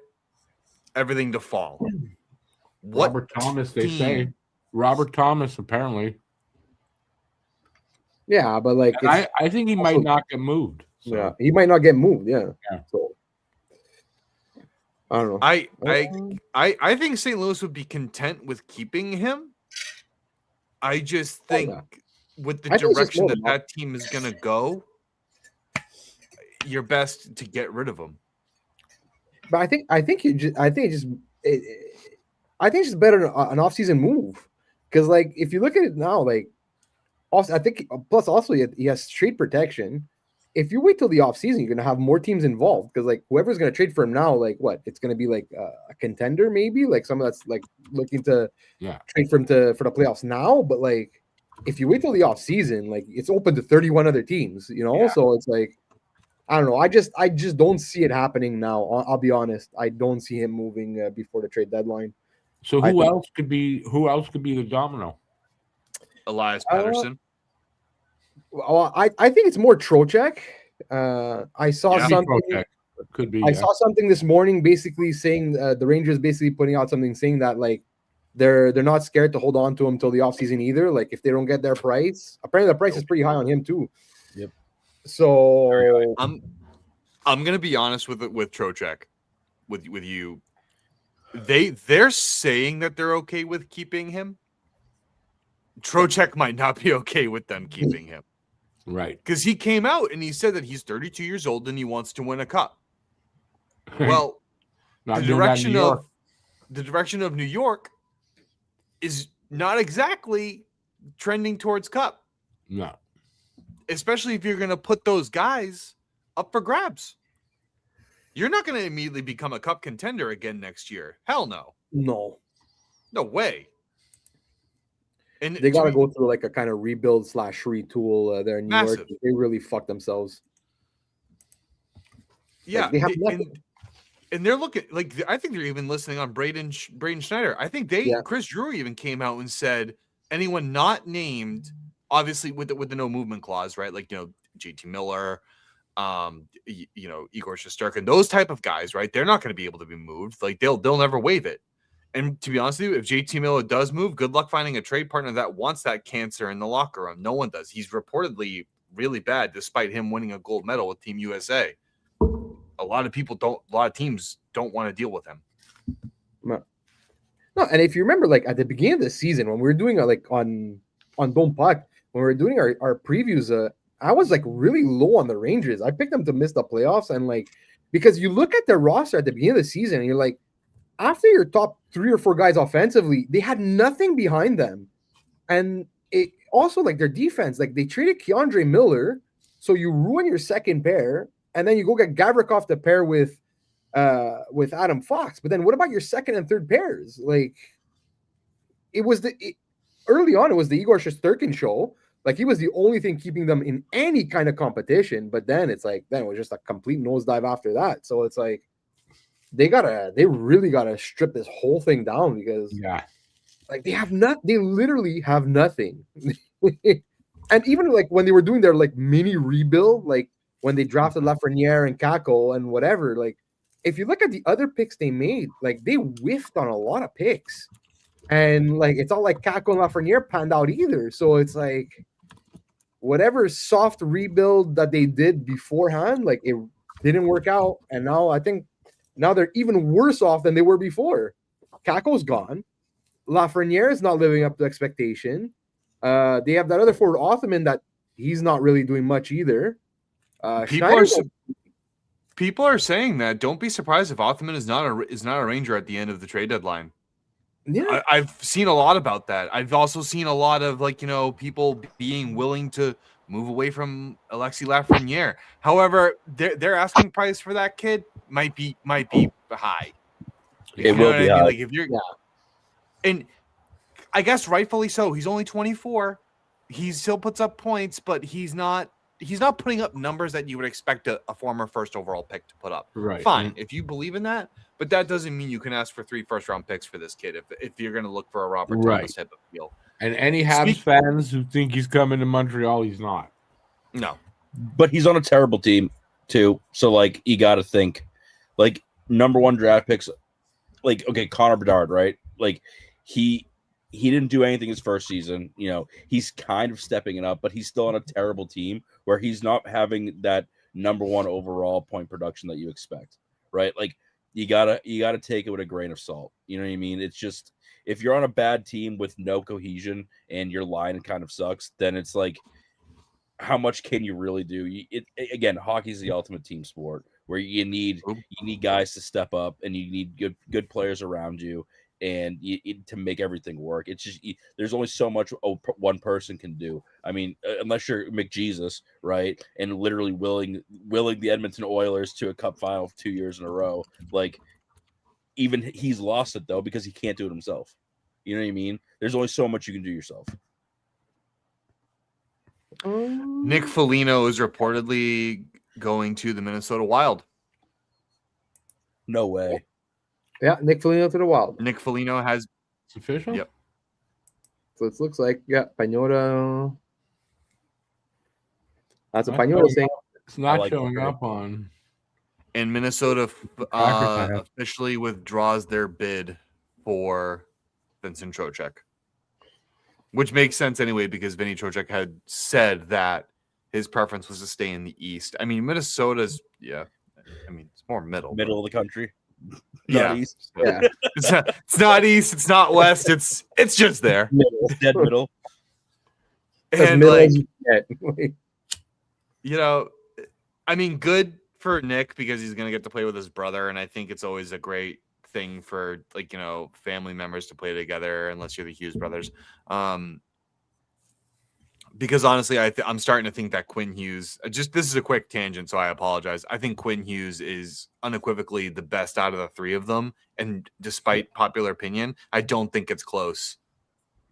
everything to fall. What Robert Thomas? They say Robert Thomas apparently. Yeah, but like I think he might not get moved. So. Yeah, he might not get moved. Yeah. So I don't know. I think St. Louis would be content with keeping him. I just think with the direction that team is going to go, you're best to get rid of him. But I think it's just better an off-season move because like if you look at it now, like also I think plus also he has trade protection. If you wait till the offseason, you're gonna have more teams involved because like whoever's gonna trade for him now, like what it's gonna be like a contender maybe, like someone that's like looking to trade for him for the playoffs now. But like if you wait till the offseason, like it's open to 31 other teams, So it's like I don't know. I just don't see it happening now. I'll be honest. I don't see him moving before the trade deadline. So who else could be the domino? Elias Pettersson. Well, I think it's more Trocheck. I saw something. Could be. I saw something this morning, basically saying the Rangers basically putting out something saying that like they're not scared to hold on to him until the offseason either. Like if they don't get their price, apparently the price is pretty high on him too. Yep. So I'm gonna be honest with Trocheck, with you. They're saying that they're okay with keeping him. Trocheck might not be okay with them keeping him. Right. Because he came out and he said that he's 32 years old and he wants to win a cup. Well, the direction of New York is not exactly trending towards cup. No. Especially if you're going to put those guys up for grabs. You're not going to immediately become a cup contender again next year. Hell no. No way. And they got to go through like a kind of rebuild / retool there in New York. They really fucked themselves. Yeah. Like, they have nothing. And they're looking like, I think they're even listening on Braden Schneider. I think Chris Drury even came out and said anyone not named, obviously with the no movement clause, right? Like, JT Miller, Igor Shesterkin, those type of guys, right? They're not going to be able to be moved. Like they'll never waive it. And to be honest with you, if JT Miller does move, good luck finding a trade partner that wants that cancer in the locker room. No one does. He's reportedly really bad, despite him winning a gold medal with Team USA. A lot of teams don't want to deal with him. No, and if you remember, like at the beginning of the season, when we were doing like on Don't Puck, when we were doing our previews, I was like really low on the Rangers. I picked them to miss the playoffs, and like because you look at their roster at the beginning of the season, and you're like, after your top 3 or 4 guys offensively, they had nothing behind them. And it also like their defense, like they traded Keandre Miller So you ruin your second pair, and then you go get Gavrikov to pair with Adam Fox. But then what about your second and third pairs? Like, early on, it was the Igor Shesterkin show. Like, he was the only thing keeping them in any kind of competition. But then it was just a complete nosedive after that. So it's like they really gotta strip this whole thing down, because like they literally have nothing. And even like when they were doing their like mini rebuild, like when they drafted Lafreniere and Kako and whatever, like if you look at the other picks they made, like they whiffed on a lot of picks. And like it's not like Kako and Lafreniere panned out either. So it's like whatever soft rebuild that they did beforehand, like it didn't work out. And now I think they're even worse off than they were before. Kako's gone. Lafreniere is not living up to expectation. They have that other forward, Othman, that he's not really doing much either. People are saying that. Don't be surprised if Othman is not a Ranger at the end of the trade deadline. Yeah, I've seen a lot about that. I've also seen a lot of people being willing to move away from Alexis Lafreniere. However, their asking price for that kid might be high. It will be high. Like if you're, and I guess rightfully so. He's only 24. He still puts up points, but he's not putting up numbers that you would expect a former first overall pick to put up. Right. Fine, if you believe in that, but that doesn't mean you can ask for 3 first-round picks for this kid if you're going to look for a Robert Thomas type of deal. And any Habs fans who think he's coming to Montreal, he's not. No. But he's on a terrible team too. So like you got to think like number 1 draft picks. Like okay, Connor Bedard, right? Like he didn't do anything his first season. You know, he's kind of stepping it up, but he's still on a terrible team where he's not having that number 1 overall point production that you expect, right? Like you gotta take it with a grain of salt. You know what I mean? It's just if you're on a bad team with no cohesion and your line kind of sucks, then it's like how much can you really do? Again, hockey's the ultimate team sport where you need guys to step up and you need good players around you. And to make everything work, it's just there's only so much one person can do. I mean, unless you're McJesus, right, and literally willing the Edmonton Oilers to a Cup final 2 years in a row. Like, even he's lost it though because he can't do it himself. You know what I mean? There's only so much you can do yourself. Nick Foligno is reportedly going to the Minnesota Wild. No way. Yeah, Nick Foligno to the Wild. Nick Foligno has It's official? Yep. So it looks like Pagnota. That's a Pagnota saying. It's not showing up on. And Minnesota officially withdraws their bid for Vincent Trocheck, which makes sense anyway because Vinny Trocheck had said that his preference was to stay in the East. I mean, Minnesota's it's more middle of the country. Not east. Yeah. It's not east. It's not west. It's just there. Dead middle. And good for Nick because he's gonna get to play with his brother, and I think it's always a great thing for family members to play together, unless you're the Hughes brothers. Because honestly, I'm starting to think that Quinn Hughes. This is a quick tangent, so I apologize. I think Quinn Hughes is unequivocally the best out of the 3 of them, and despite popular opinion, I don't think it's close.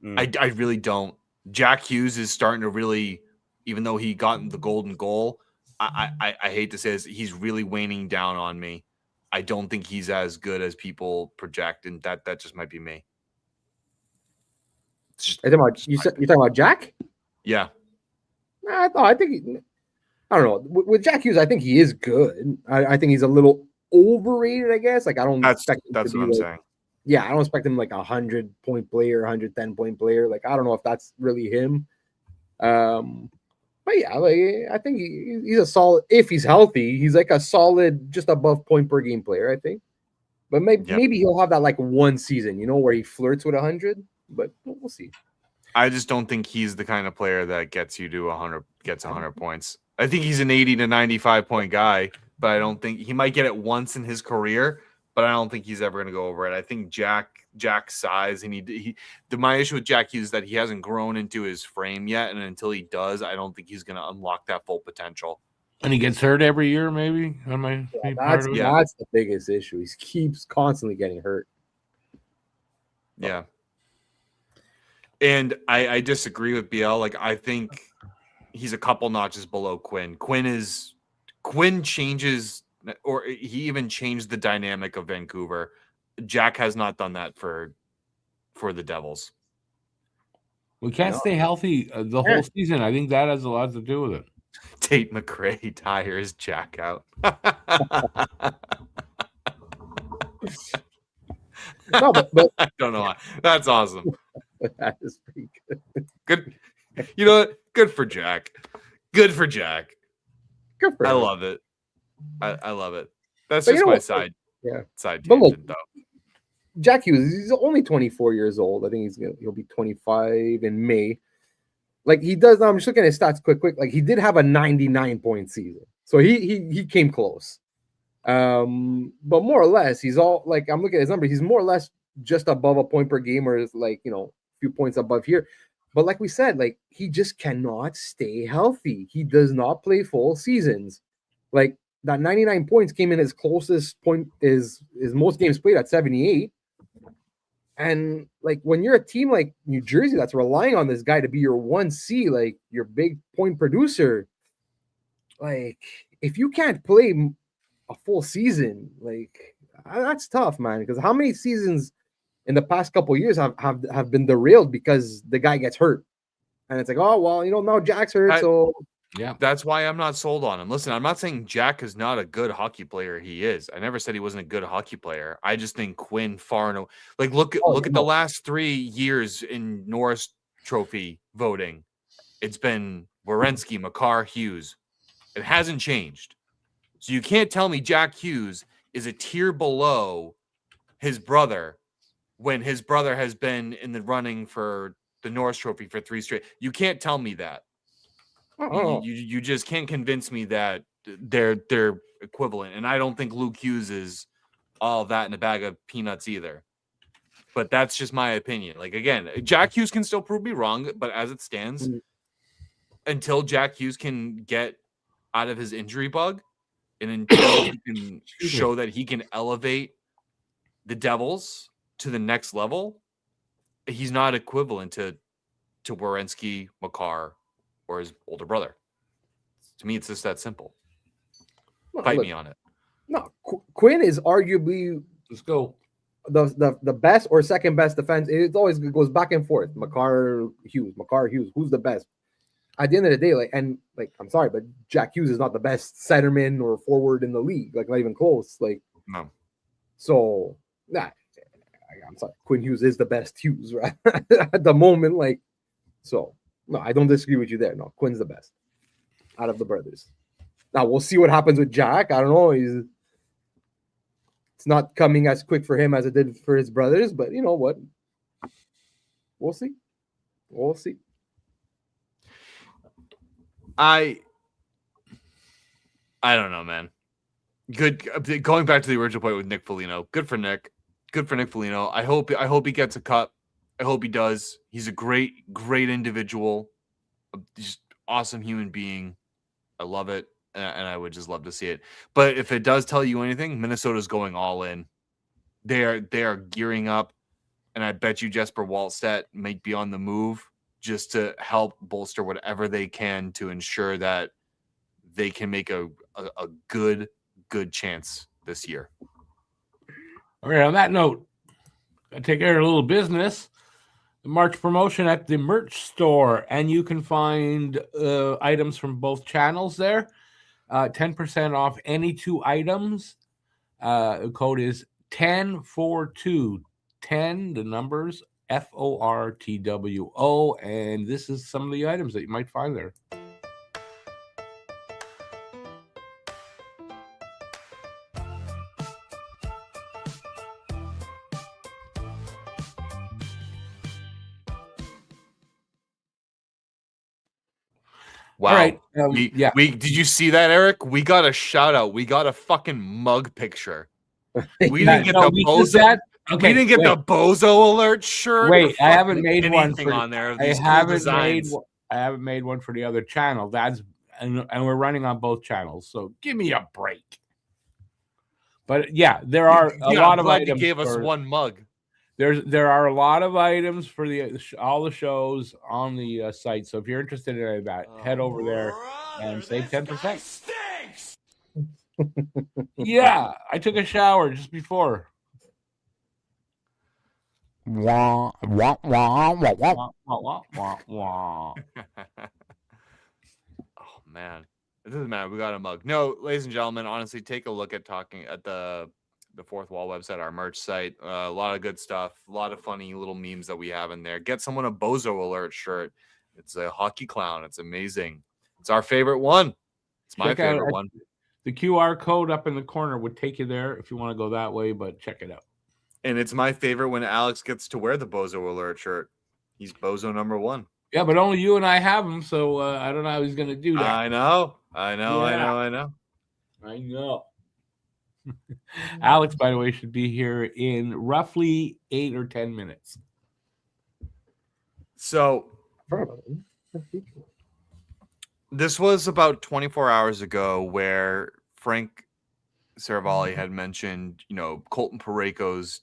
I really don't. Jack Hughes is starting to really, even though he got the golden goal, I hate to say this, he's really waning down on me. I don't think he's as good as people project, and that just might be me. You're talking about Jack? Yeah. I think I don't know. With Jack Hughes, I think he is good. I think he's a little overrated, I guess. Like I don't expect him that's to what be I'm like, saying. Yeah, I don't expect him like 100-point player, 110-point player. Like I don't know if that's really him. But yeah, like I think he's a solid. If he's healthy, he's like a solid, just above point per game player. I think. But maybe he'll have that like one season, where he flirts with 100. But we'll see. I just don't think he's the kind of player that gets you to 100 points. I think he's an 80 to 95 point guy, but I don't think he might get it once in his career. but I don't think he's ever going to go over it. I think Jack's size, my issue with Jack Hughes is that he hasn't grown into his frame yet, and until he does, I don't think he's going to unlock that full potential. And he gets hurt every year, maybe. That's the biggest issue. He keeps constantly getting hurt. Yeah. And I disagree with BL. Like, I think he's a couple notches below Quinn. Quinn changes, or he even changed the dynamic of Vancouver. Jack has not done that for the Devils. We can't stay healthy the whole season. I think that has a lot to do with it. Tate McRae tires Jack out. No, but I don't know why. That's awesome. That is pretty good. Good. You know what? Good for Jack. Good for Jack. Good for him. I love it. I love it. That's just my side tangent, look, though. Jack Hughes, he's only 24 years old. I think he'll be 25 in May. Like he does. I'm just looking at his stats quick. Like he did have a 99-point season, so he came close. But more or less, he's all like I'm looking at his numbers. He's more or less just above a point per game, or like a few points above here. But like we said, like he just cannot stay healthy. He does not play full seasons. Like that 99 points came in his closest point is most games played at 78. And like when you're a team like New Jersey that's relying on this guy to be your 1C, like your big point producer, like if you can't play a full season, like that's tough, man. Because how many seasons in the past couple of years have been derailed because the guy gets hurt, and it's like, oh well, now Jack's hurt, so yeah, that's why I'm not sold on him. Listen, I'm not saying Jack is not a good hockey player. He is. I never said he wasn't a good hockey player. I just think Quinn look at the last 3 years in Norris Trophy voting. It's been Werenski, Makar, Hughes. It hasn't changed. So you can't tell me Jack Hughes is a tier below his brother when his brother has been in the running for the Norris Trophy for 3 straight. You can't tell me that. You just can't convince me that they're equivalent. And I don't think Luke Hughes is all that in a bag of peanuts either. But that's just my opinion. Like, again, Jack Hughes can still prove me wrong, but as it stands, until Jack Hughes can get out of his injury bug and until he can show that he can elevate the Devils to the next level, he's not equivalent to Werenski, Makar, or his older brother. To me, it's just that simple. Fight me on it. No, Quinn is arguably the best or second best defense. It always goes back and forth. Makar Hughes. Who's the best? At the end of the day, I'm sorry, but Jack Hughes is not the best centerman or forward in the league. Like, not even close. Like, no. So, I'm sorry. Quinn Hughes is the best Hughes right at the moment. Like, so. No, I don't disagree with you there. No, Quinn's the best out of the brothers. Now, we'll see what happens with Jack. I don't know. It's not coming as quick for him as it did for his brothers, but you know what? We'll see. I don't know, man. Good. Going back to the original point with Nick Foligno. Good for Nick. Good for Nick Foligno. I hope he gets a cut. I hope he does. He's a great individual, just awesome human being. I love it, and I would just love to see it. But if it does tell you anything, Minnesota's going all in. They are gearing up, and I bet you Jesper Wallstedt might be on the move just to help bolster whatever they can to ensure that they can make a good chance this year. All right, on that note, I take care of a little business. March promotion at the merch store, and you can find items from both channels there. 10% off any 2 items. The code is 1042. 10, the numbers FORTWO, and this is some of the items that you might find there. Wow. All right. We did you see that, Eric? We got a shout out. We got a fucking mug picture. We didn't get the bozo. Okay, we didn't get the bozo alert shirt. Wait, I haven't made one for on there. I haven't made one for the other channel. And we're running on both channels, so give me a break. But yeah, there are a lot of items. You gave us one mug. There are a lot of items for all the shows on the site. So if you're interested in that, head over there and save 10%. Yeah, I took a shower just before. Wah, wah, wah, wah, wah, wah, wah, wah. Oh man, it doesn't matter. We got a mug. No, ladies and gentlemen, honestly, take a look at the Fourth Wall website, our merch site. A lot of good stuff. A lot of funny little memes that we have in there. Get someone a bozo alert shirt. It's a hockey clown. It's amazing. It's our favorite one. It's my favorite one. The QR code up in the corner would take you there if you want to go that way, but check it out. And it's my favorite when Alex gets to wear the bozo alert shirt. He's bozo number 1. Yeah, but only you and I have him, so I don't know how he's going to do that. I know. Alex, by the way, should be here in roughly 8 or 10 minutes. So this was about 24 hours ago where Frank Seravalli had mentioned, Colton Parayko's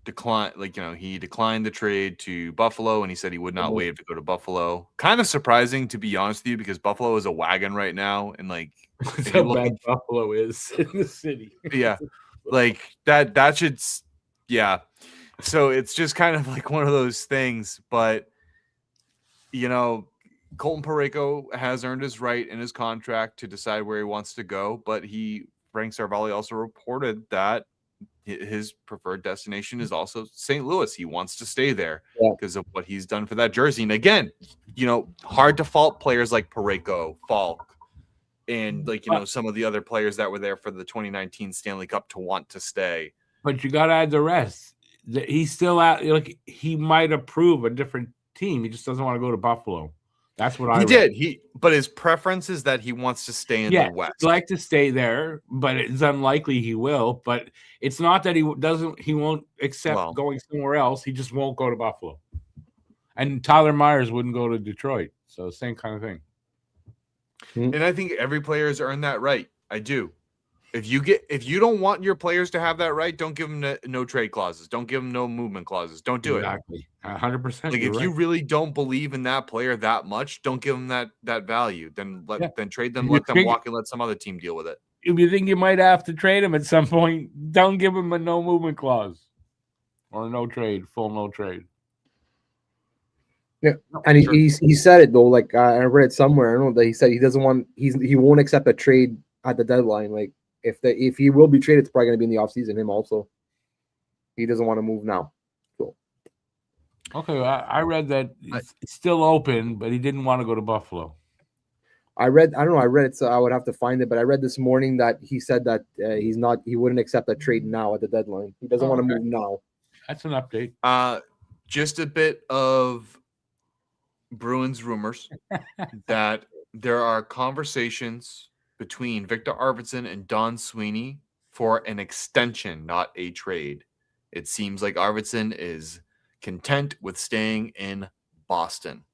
decline. He declined the trade to Buffalo, and he said he would not waive to go to Buffalo. Kind of surprising, to be honest with you, because Buffalo is a wagon right now, and that's how bad Buffalo is in the city. Yeah, that should, yeah. So it's just kind of like one of those things, but Colton Parayko has earned his right in his contract to decide where he wants to go, but Frank Seravalli also reported that his preferred destination is also St. Louis. He wants to stay there because of what he's done for that jersey. And again, hard to fault players like Parayko, Falk, and some of the other players that were there for the 2019 Stanley Cup to want to stay. But you got to add the rest. He's still out. He might approve a different team. He just doesn't want to go to Buffalo. That's what I read. But his preference is that he wants to stay in the West. He'd like to stay there, but it's unlikely he will. But it's not that he won't accept going somewhere else. He just won't go to Buffalo. And Tyler Myers wouldn't go to Detroit. So same kind of thing. And I think every player has earned that right. I do. If you don't want your players to have that right, don't give them no trade clauses. Don't give them no movement clauses. Don't do it. Exactly. 100%. If you really don't believe in that player that much, don't give them that value. Then trade them, let them walk, and let some other team deal with it. If you think you might have to trade him at some point, don't give him a no movement clause or no trade, full no trade. Yeah, and he said it though. I read it somewhere. I don't know that he said he won't accept a trade at the deadline. If he will be traded, it's probably going to be in the offseason. Him also, he doesn't want to move now. Cool. Okay, I read that it's still open, but he didn't want to go to Buffalo. I read it, so I would have to find it. But I read this morning that he said that he wouldn't accept a trade now at the deadline. He doesn't want to move now. That's an update. Just a bit of Bruins rumors that there are conversations between Victor Arvidsson and Don Sweeney for an extension, not a trade. It seems like Arvidsson is content with staying in Boston.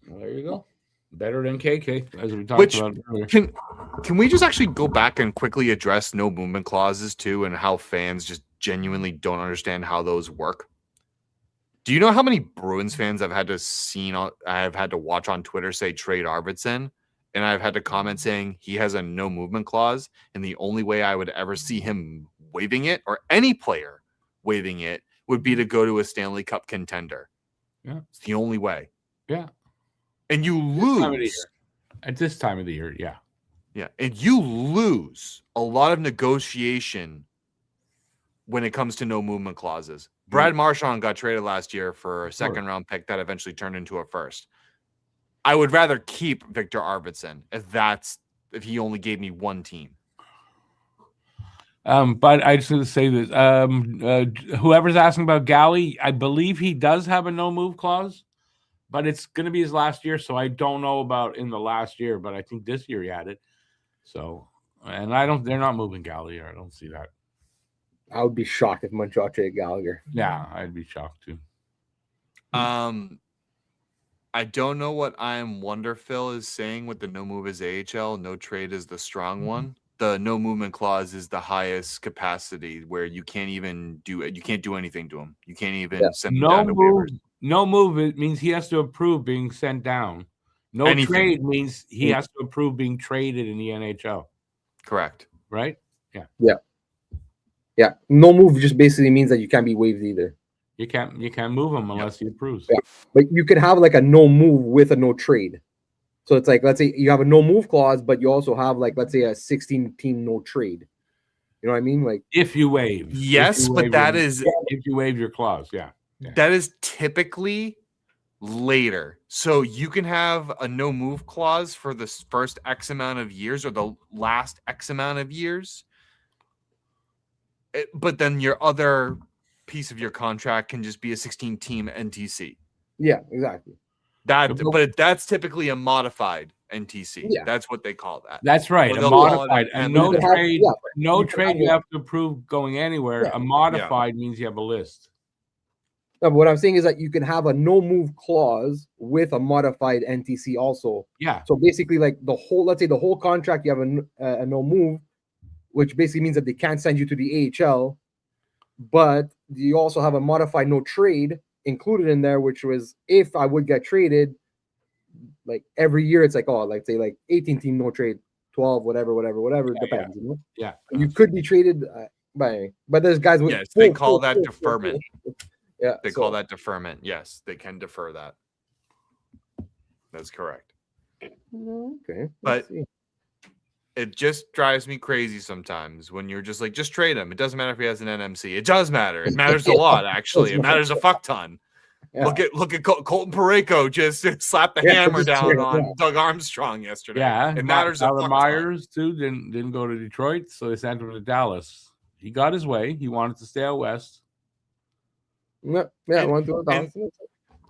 Well, there you go. Better than KK, as we talked about earlier. Can we just actually go back and quickly address no movement clauses too, and how fans just genuinely don't understand how those work? Do you know how many Bruins fans I have had to watch on Twitter say trade Arvidsson? And I've had to comment saying he has a no movement clause. And the only way I would ever see him waiving it, or any player waiving it, would be to go to a Stanley Cup contender. Yeah. It's the only way. Yeah. And you lose. At this time of the year, yeah. Yeah. And you lose a lot of negotiation when it comes to no movement clauses. Brad Marchand got traded last year for a second round pick that eventually turned into a first. I would rather keep Victor Arvidsson if he only gave me one team. But I just want to say this. Whoever's asking about Goalie, I believe he does have a no move clause, but it's going to be his last year. So I don't know about in the last year, but I think this year he had it. So And they're not moving Gallagher. I don't see that. I would be shocked if Montreal traded Gallagher. Yeah, I'd be shocked too. I don't know what I Am Wonderfil is saying with the no move is AHL, no trade is the strong one. The no movement clause is the highest capacity where you can't even do it. You can't do anything to him. You can't even send him down to waivers. No move. It means he has to approve being sent down. No trade means he has to approve being traded in the NHL. Correct. Right? Yeah. No move just basically means that you can't be waived either. You can't move him unless he approves. Yeah. But you could have like a no move with a no trade. So it's like, let's say you have a no move clause, but you also have like, let's say a 16-team no trade. You know what I mean? Like if you waive. Yes, but that is if you waive your clause, yeah. That is typically later. So you can have a no move clause for the first X amount of years or the last X amount of years. But then your other piece of your contract can just be a 16-team NTC. Yeah, exactly. But that's typically a modified NTC. Yeah. That's what they call that. That's right. A modified. And no trade. No trade. You have to approve going anywhere. Yeah. A modified means you have a list. No, but what I'm saying is that you can have a no move clause with a modified NTC also. Yeah. So basically, like let's say the whole contract, you have a no move, which basically means that they can't send you to the AHL, but you also have a modified no trade included in there, which was if I would get traded, like every year it's like, like say like 18-team no trade, 12, whatever, it depends. You know? Yeah. You could be traded but there's guys with they call that deferment. Yeah. They call that deferment. Yes, they can defer that. That's correct. Okay. But it just drives me crazy sometimes when you're just like, just trade him. It doesn't matter if he has an NMC. It does matter. It matters a lot, actually. It matters a fuck ton. Yeah. Look at Colton Parayko just slapped the hammer down on Doug Armstrong yesterday. Yeah, it matters a fuck Myers too didn't go to Detroit, so they sent him to Dallas. He got his way. He wanted to stay out west.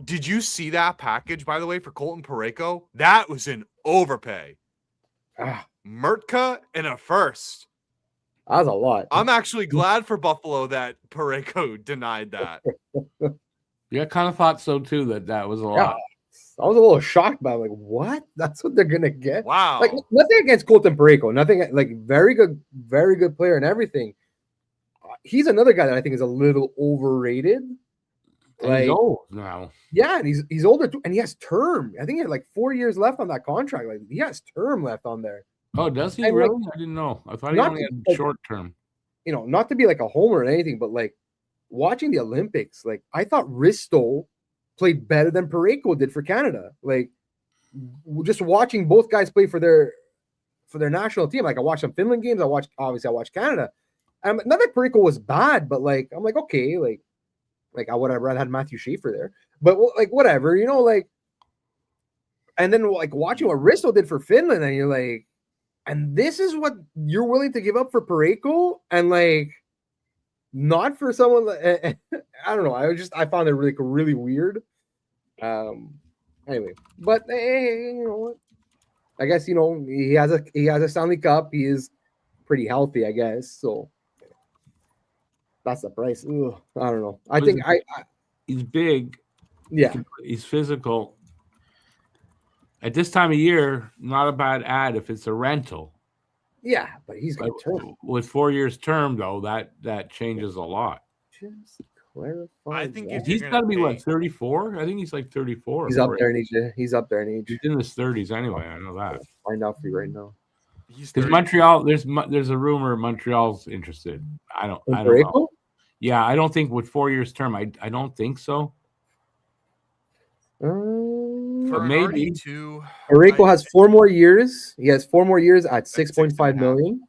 Did you see that package, by the way, for Colton Parayko? That was an overpay. Mertka and a first. That was a lot. I'm actually glad for Buffalo that Parayko denied that. Yeah, I kind of thought so too. That was a lot. I was a little shocked by like, what? That's what they're gonna get. Wow. Like nothing against Colton Parayko. Nothing like very good player and everything. He's another guy that I think is a little overrated. Like, he's old now. Yeah, and he's older too, and he has term. I think he had like 4 years left on that contract. Like he has term left on there. Oh, does he really? I didn't know. I thought he only had short term. You know, not to be like a homer or anything, but like watching the Olympics, like I thought Risto played better than Parayko did for Canada. Like just watching both guys play for their national team. Like I watched some Finland games. I watched Canada. And not that Parayko was bad, but like I'm like, okay, like I would have rather had Matthew Schaefer there, but like whatever, you know, like. And then like watching what Risto did for Finland, and you're like, and this is what you're willing to give up for Parayko, and like not for someone. I don't know. I found it really weird. Anyway, but hey, you know what? I guess he has a Stanley Cup. He is pretty healthy, I guess. So. That's the price. Ugh, I don't know. I think he's big. Yeah. He's physical. At this time of year, not a bad ad if it's a rental. Yeah, but he's got term. With 4 years term, though, that changes a lot. Just clarify. I think he's got to be what, 34? I think he's like 34. He's up there in age. He's up there in age. He's in his 30s anyway. I know that. I'll find out for you right now. Because Montreal, there's a rumor Montreal's interested. I don't know. Yeah, I don't think with 4 years term. I don't think so. For maybe Parayko has 4 more years. He has 4 more years at 6.5 million.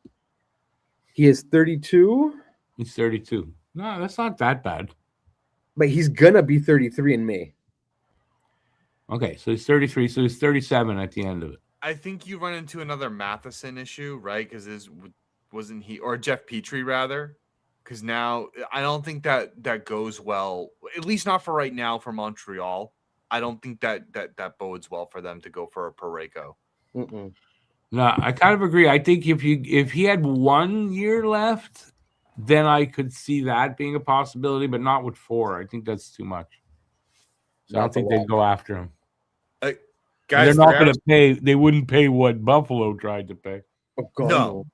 He is 32. He's 32. No, that's not that bad. But he's gonna be 33 in May. Okay, so he's 33. So he's 37 at the end of it. I think you run into another Matheson issue, right? Because wasn't he, or Jeff Petrie rather? Because now I don't think that goes well, at least not for right now for Montreal. I don't think that bodes well for them to go for a Parayko. No, I kind of agree. I think if he had 1 year left, then I could see that being a possibility, but not with 4. I think that's too much. So I don't think they'd go after him. Guys, they're not going to pay. They wouldn't pay what Buffalo tried to pay. Oh, God,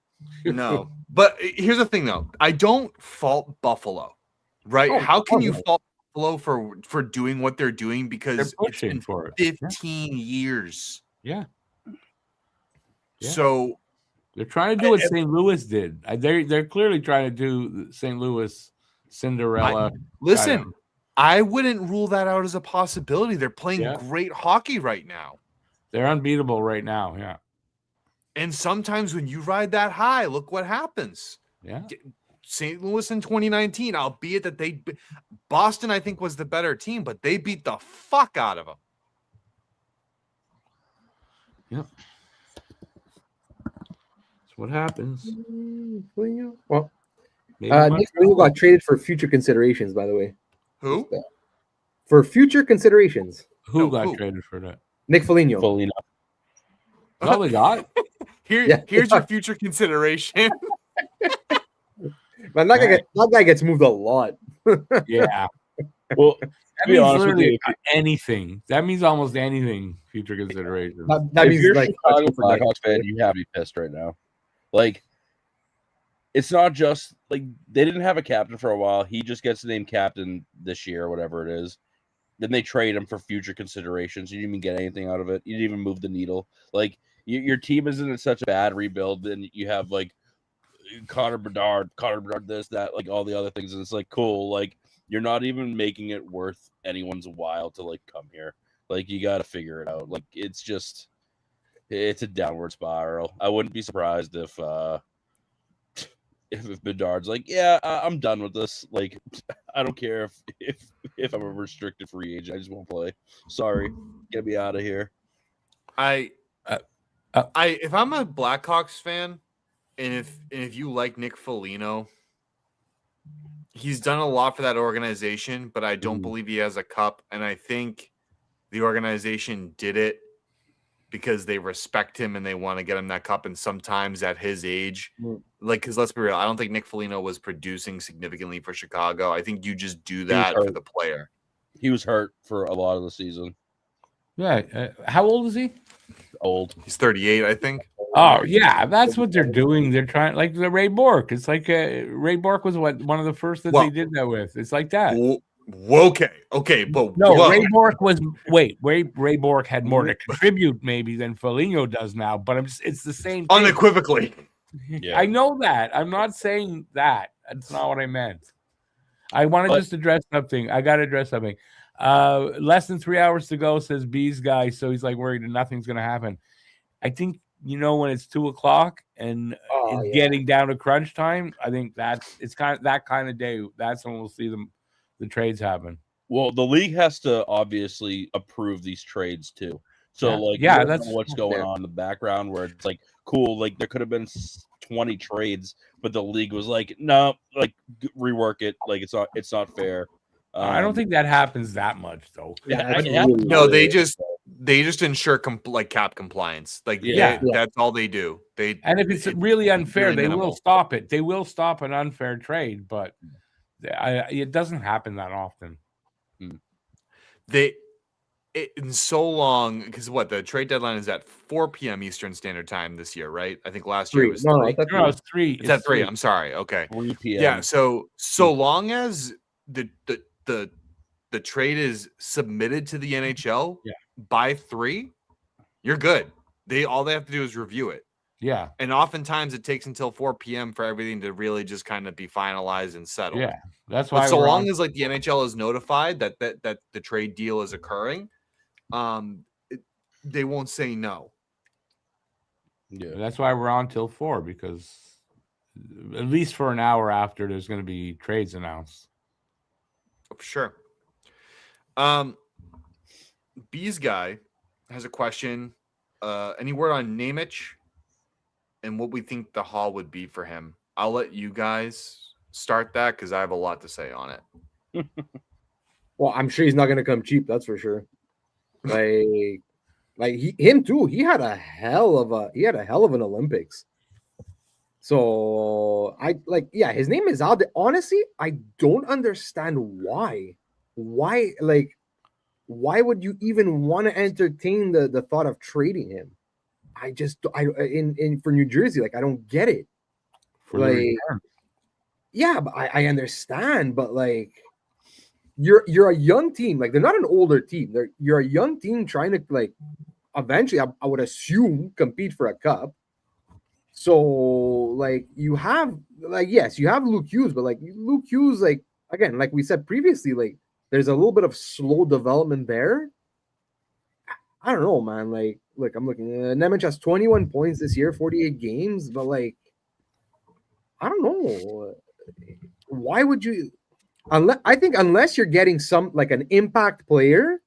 no. But here's the thing, though. I don't fault Buffalo, right? Oh, How can you fault Buffalo for doing what they're doing? Because They're it's been for it. 15 years. Yeah. So they're trying to do what St. Louis did. They're clearly trying to do St. Louis Cinderella. Listen, I wouldn't rule that out as a possibility. They're playing great hockey right now. They're unbeatable right now. Yeah. And sometimes when you ride that high, look what happens. Yeah. St. Louis in 2019, albeit that Boston, I think, was the better team, but they beat the fuck out of them. Yep. That's what happens. Well, Nick Foligno got traded for future considerations, by the way. Who? For future considerations. Who got traded for that? Nick Foligno. That's all they got? Here's your future consideration. Man, that guy gets moved a lot. Yeah. Well, that means literally anything. That means almost anything. Future consideration. That if means you're like a Chicago Blackhawks fan, you have to be pissed right now. Like, it's not just like they didn't have a captain for a while. He just gets named captain this year, whatever it is. Then they trade him for future considerations. You didn't even get anything out of it. You didn't even move the needle. Like, your team isn't in such a bad rebuild. Then you have like Connor Bedard, this, that, like all the other things. And it's like, cool. Like, you're not even making it worth anyone's while to like come here. Like, you got to figure it out. Like, it's a downward spiral. I wouldn't be surprised if Bedard's like, yeah, I'm done with this. Like, I don't care if I'm a restricted free agent. I just won't play. Sorry, get me out of here. If I'm a Blackhawks fan, and if you like Nick Foligno, he's done a lot for that organization, but I don't believe he has a cup. And I think the organization did it because they respect him and they want to get him that cup. And sometimes at his age, because let's be real, I don't think Nick Foligno was producing significantly for Chicago. I think you just do that for the player. He was hurt for a lot of the season. Yeah. How old is he? Old. He's 38, I think. Oh, yeah. That's what they're doing. They're trying, like the Ray Bourque. It's like Ray Bourque was one of the first that they did that with. It's like that. Okay, but no, Ray Bourque was Ray Bourque had more to contribute maybe than Foligno does now, but it's the same thing. Unequivocally. Yeah. I know that. I'm not saying that. That's not what I meant. I want to just address something. I got to address something. Less than 3 hours to go, says B's guy. So he's like worried that nothing's going to happen. I think, when it's 2:00 and it's getting down to crunch time, I think it's kind of that kind of day. That's when we'll see the trades happen. Well, the league has to obviously approve these trades too. So that's what's going on in the background where it's like, cool, like there could have been 20 trades, but the league was like, no, like rework it. Like it's not fair. I don't think that happens that much though. No, they just ensure cap compliance. Like that's all they do. And if it's really unfair, they will stop it. They will stop an unfair trade, but it doesn't happen that often. In so long, because the trade deadline is at 4 p.m. Eastern Standard Time this year, right? I think last year it was 3. No, it's 3. It's at 3. I'm sorry. Okay. 3 p.m. Yeah. So long as the trade is submitted to the NHL by 3, you're good. All they have to do is review it. Yeah. And oftentimes it takes until 4 p.m. for everything to really just kind of be finalized and settled. Yeah. That's why. But so long as the NHL is notified that the trade deal is occurring, they won't say no. Yeah. That's why we're on till 4, because at least for an hour after there's going to be trades announced. Sure. B's guy has a question. Any word on Nemec and what we think the haul would be for him? I'll let you guys start that because I have a lot to say on it. Well, I'm sure he's not going to come cheap. That's for sure. Like, Like him too. He had a hell of an Olympics. So his name is out there. Honestly, I don't understand why. Why would you even want to entertain the thought of trading him? For New Jersey, like I don't get it. Yeah, but I understand, but like you're a young team. Like they're not an older team. You're a young team trying to like eventually, I would assume, compete for a cup. So like you have Luke Hughes, but like Luke Hughes, like again, like we said previously, like there's a little bit of slow development there. I don't know, man. Like, look, I'm looking. Nemec has 21 points this year, 48 games, but like, I don't know. Why would you? Unless you're getting some like an impact player,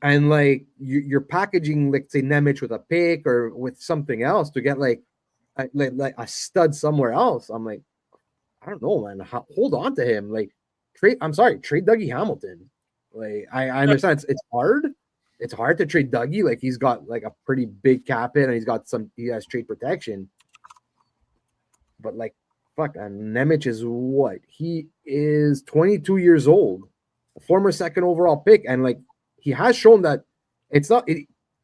and like you're packaging, like say Nemec with a pick or with something else to get like a stud somewhere else. I'm like, I don't know, man. Hold on to him. Like trade Dougie Hamilton. Like I understand it's hard. It's hard to trade Dougie. Like he's got like a pretty big cap hit and he has trade protection. But like, fuck, and Nemec is what? He is 22 years old, a former second overall pick, and like he has shown that it's not.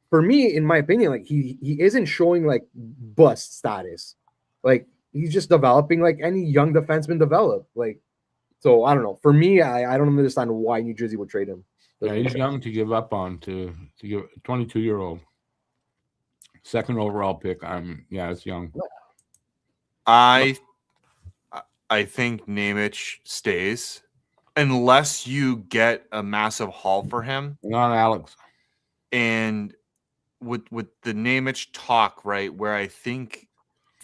For me, in my opinion, like he isn't showing like bust status. Like he's just developing like any young defenseman develop. Like, so I don't know. For me, I don't understand why New Jersey would trade him. Yeah, he's young to give up on to give 22-year-old second overall pick. It's young. I think Nemec stays unless you get a massive haul for him. Not Alex. And with the Nemec talk, right, where I think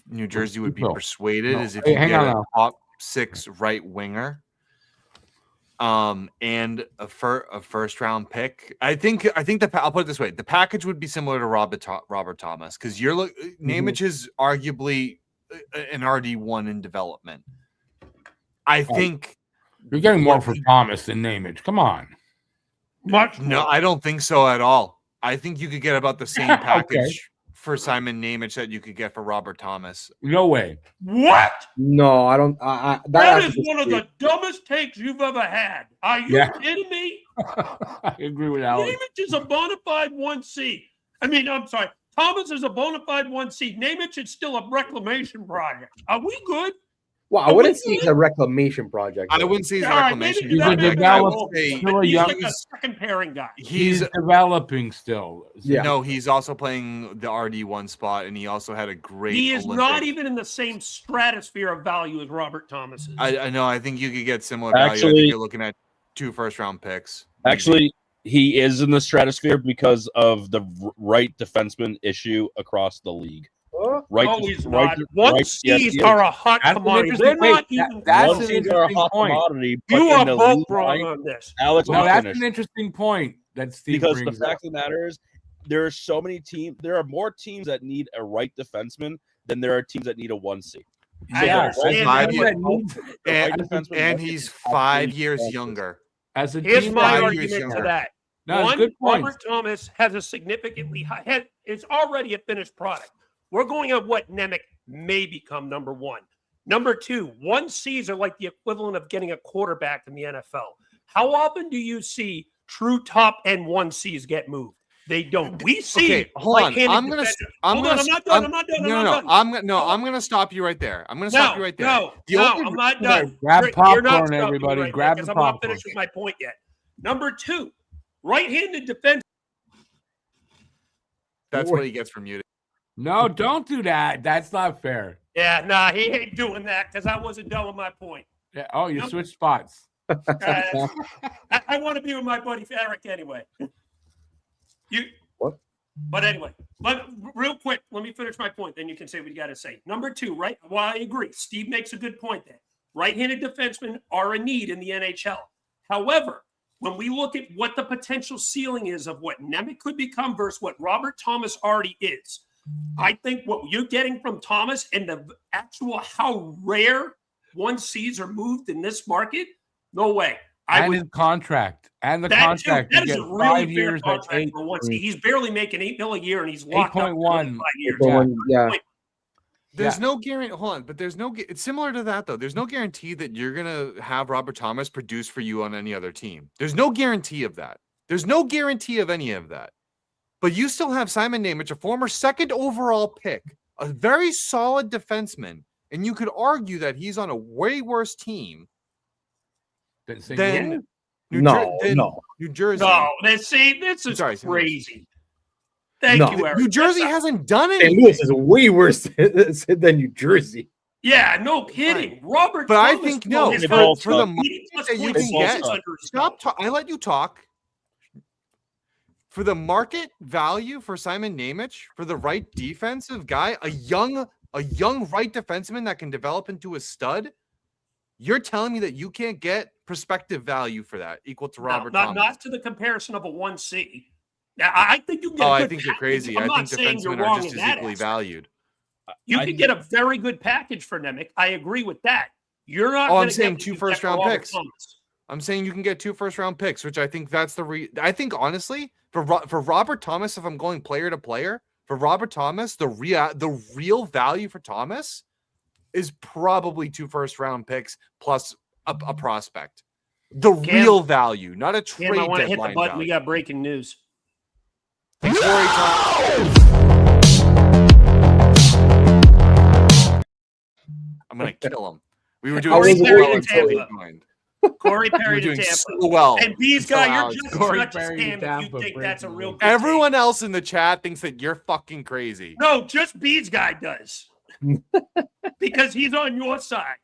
New Jersey would be persuaded is if you get a top 6 right winger. And a first round pick. I think I'll put it this way: the package would be similar to Robert Thomas because Nemec is arguably an RD1 in development. I think you're getting more for Thomas than Nemec. Come on, no, I don't think so at all. I think you could get about the same package for Simon Nemec that you could get for Robert Thomas. No way. What? No, I don't. That is one of the dumbest takes you've ever had. Are you kidding me? I agree with Alex. Nemec is a bona fide 1C. I'm sorry. Thomas is a bona fide 1C. Nemec is still a reclamation project. Are we good? Well, I wouldn't say it's a reclamation project. I wouldn't say it's a reclamation. He's like a second pairing guy. He's developing still. Yeah. No, he's also playing the RD1 spot, and he also had a great. He is not even in the same stratosphere of value as Robert Thomas is. I know. I think you could get similar value. I think you're looking at 2 first-round picks. Actually, he is in the stratosphere because of the right defenseman issue across the league. He's not. 1Cs are a hot commodity. They're not even. That's an interesting point. You are both wrong on this. Alex, that's an interesting point that Steve because brings the fact of the matter is, there are so many teams. There are more teams that need a right defenseman than there are teams that need a 1C. And he's 5 years younger. As a Here's team, my argument to that. No, One, Robert Thomas has a significantly high. It's already a finished product. We're going on what Nemec may become, number 1. Number 2, 1Cs are like the equivalent of getting a quarterback in the NFL. How often do you see true top end 1Cs get moved? They don't. We see. Okay, hold on. I'm not done. I'm gonna stop you right there. I'm gonna stop you right there. I'm not done. Grab popcorn, everybody. Grab the popcorn. I'm not finished with my point yet. Number 2, right-handed defense. That's what he gets from you. No, don't do that. That's not fair. Yeah, nah, he ain't doing that because I wasn't done with my point. Yeah. Oh, you switched spots. I want to be with my buddy Eric anyway. What? But anyway, real quick, let me finish my point. Then you can say what you got to say. Number 2, right? Well, I agree. Steve makes a good point there. Right-handed defensemen are a need in the NHL. However, when we look at what the potential ceiling is of what Nemec could become versus what Robert Thomas already is, I think what you're getting from Thomas and the actual how rare 1Cs are moved in this market, no way. his contract. And the that contract. that you is get a really 5 fair years at contract for once. He's barely making $8 million a year, and he's locked up for 8.1. 5 years. Yeah. There's no guarantee. Hold on, but there's no. It's similar to that though. There's no guarantee that you're gonna have Robert Thomas produce for you on any other team. There's no guarantee of that. There's no guarantee of any of that. But you still have Simon Nemec, a former second overall pick, a very solid defenseman, and you could argue that he's on a way worse team than New Jersey. No, this is crazy. Thank you, Eric. New Jersey hasn't done St. anything. Louis is way worse than New Jersey. Yeah, no kidding. Robert But Thomas I think no, is for the $80 money plus that you 26 can get. under his belt. I let you talk. For the market value for Simon Nemec, for the right defensive guy, a young right defenseman that can develop into a stud, you're telling me that you can't get prospective value for that equal to Robert Thomas? Not to the comparison of a 1C. Now, I think you can get I think you're crazy. I think defensemen are just as equally valued. You can get a very good package for Nemec. I agree with that. You're not. I'm saying 2 first-round picks. I'm saying you can get 2 first-round picks, which I think that's I think honestly, for Robert Thomas, if I'm going player to player, for Robert Thomas, the real value for Thomas is probably 2 first-round picks plus a prospect. The real value, not a trade I want to hit deadline the button. value. We got breaking news. I'm gonna kill him. We were doing Corey so Perry well to until he Tampa. joined. Corey We Perry were to doing Tampa. so well. And B's until guy, you're Alex. just Corey as much as Perry to Cam if you Tampa, think that's a breaking real news. good Everyone else in the chat thinks that you're fucking crazy. No, just B's guy does. Because he's on your side.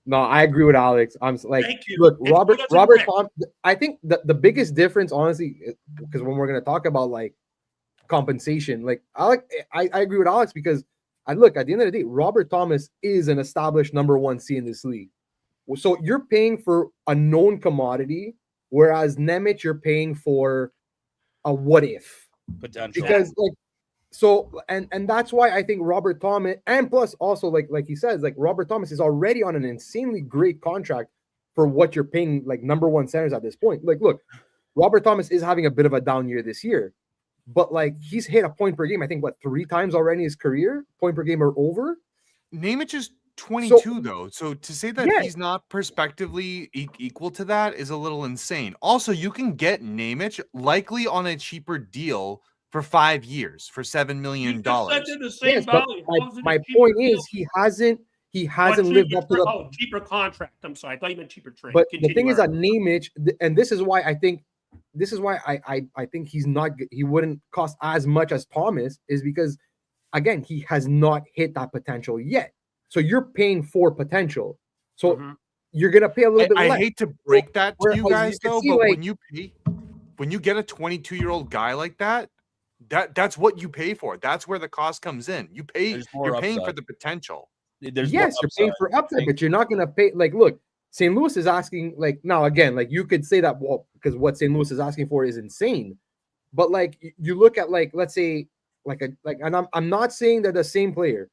No, I agree with Alex. I'm like, Thank you. look, It's Robert good as a brick. Thomas. I think the biggest difference, honestly, because when we're gonna talk about like compensation, like I agree with Alex because I look at the end of the day, Robert Thomas is an established number 1C in this league. So you're paying for a known commodity, whereas Nemec you're paying for a what if potential. because like. So and that's why I think Robert Thomas, and plus also like he says, like Robert Thomas is already on an insanely great contract for what you're paying like number 1 centers at this point. Like, look, Robert Thomas is having a bit of a down year this year, but like he's hit a point per game, I think 3 times already in his career, point per game or over. Nemec is 22 though, so to say that he's not prospectively equal to that is a little insane. Also, you can get Nemec likely on a cheaper deal for 5 years for $7 million. Yes, but my point is he hasn't lived up to the cheaper contract. I'm sorry, I thought you meant cheaper trade. But the thing is that Nemec, and this is why I think he wouldn't cost as much as Thomas, is because again he has not hit that potential yet. So you're paying for potential. So you're gonna pay a little bit less. I hate to break that to you guys though, but like, when you get a 22-year-old guy like that, that's what you pay for. That's where the cost comes in. You're paying for the potential. Yes, you're paying for upside, but you're not going to pay. Like, look, St. Louis is asking, like, now again, like you could say that, well, because what St. Louis is asking for is insane. But like, you look at like, let's say, and I'm not saying they're the same player,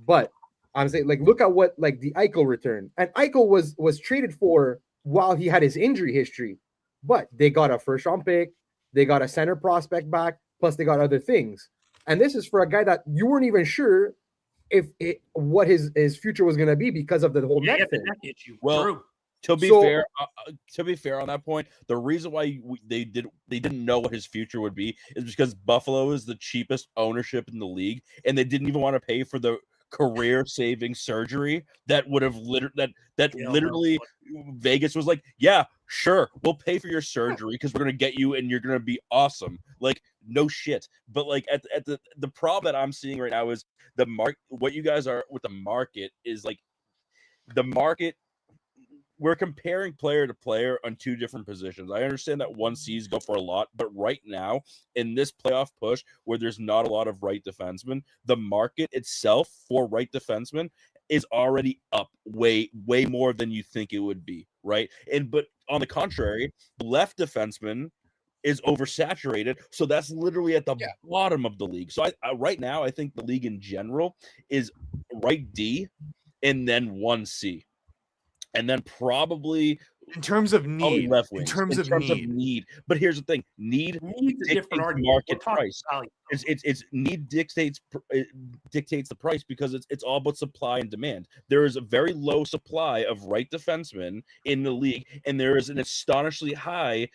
but I'm saying like, look at what like the Eichel return, and Eichel was traded for while he had his injury history, but they got a 1st-round pick, they got a center prospect back. Plus, they got other things, and this is for a guy that you weren't even sure what his future was going to be because of the whole neck thing. Well, to be fair on that point, the reason why they didn't know what his future would be is because Buffalo is the cheapest ownership in the league, and they didn't even want to pay for the career-saving surgery that would have literally Vegas was like, yeah, sure, we'll pay for your surgery because we're gonna get you and you're gonna be awesome. Like, no shit. But like at the problem that I'm seeing right now is what you guys are with the market is like the market. We're comparing player to player on 2 different positions. I understand that 1Cs go for a lot, but right now in this playoff push where there's not a lot of right defensemen, the market itself for right defensemen is already up way more than you think it would be, right? But on the contrary, left defenseman is oversaturated, so that's literally at the bottom of the league. So I right now I think the league in general is right D and then 1C. And then probably In terms of need, left in wings. terms of need. But here's the thing: need Needs a different dictates argument. market We're talking price. value. It's need dictates the price because it's all about supply and demand. There is a very low supply of right defensemen in the league, and there is an astonishingly high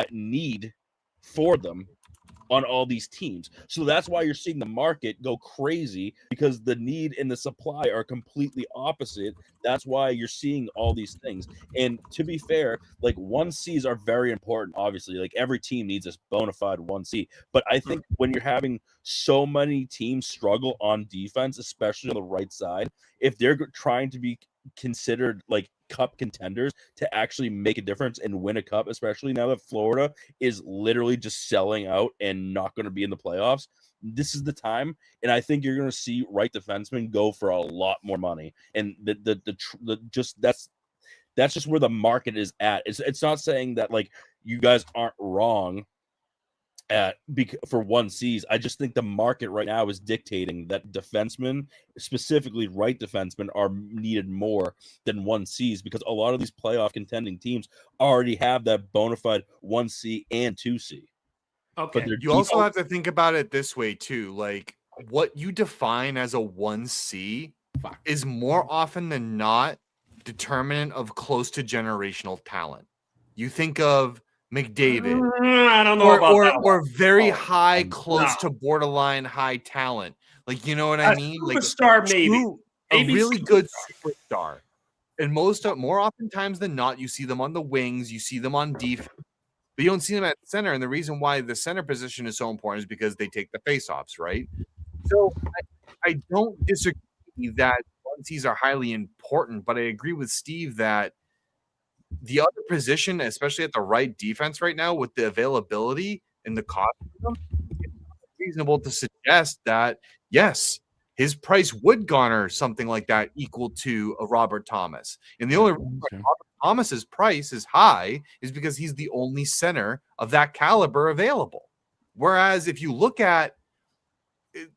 need for them on all these teams. So that's why you're seeing the market go crazy, because the need and the supply are completely opposite. That's why you're seeing all these things. And to be fair, like 1Cs are very important, obviously. Like every team needs a bona fide 1C. But I think when you're having so many teams struggle on defense, especially on the right side, if they're trying to be considered like cup contenders to actually make a difference and win a cup, especially now that Florida is literally just selling out and not going to be in the playoffs, this is the time. And I think you're going to see right defensemen go for a lot more money. And that's just where the market is at. It's not saying that like you guys aren't wrong for 1Cs. I just think the market right now is dictating that defensemen, specifically right defensemen, are needed more than 1Cs, because a lot of these playoff contending teams already have that bona fide 1C and 2C. Okay. You also have to think about it this way too. Like what you define as a 1C is more often than not determinant of close to generational talent. You think of McDavid, I don't know about that or very high, close to borderline high talent. Like, you know what I mean? Like superstar, maybe a really good superstar. And more oftentimes than not, you see them on the wings, you see them on defense, but you don't see them at center. And the reason why the center position is so important is because they take the faceoffs, right? So I don't disagree that 1Cs are highly important, but I agree with Steve that the other position, especially at the right defense right now, with the availability and the cost of them, it's reasonable to suggest that, yes, his price would garner something like that equal to a Robert Thomas. And the only reason Robert Thomas's price is high is because he's the only center of that caliber available. Whereas if you look at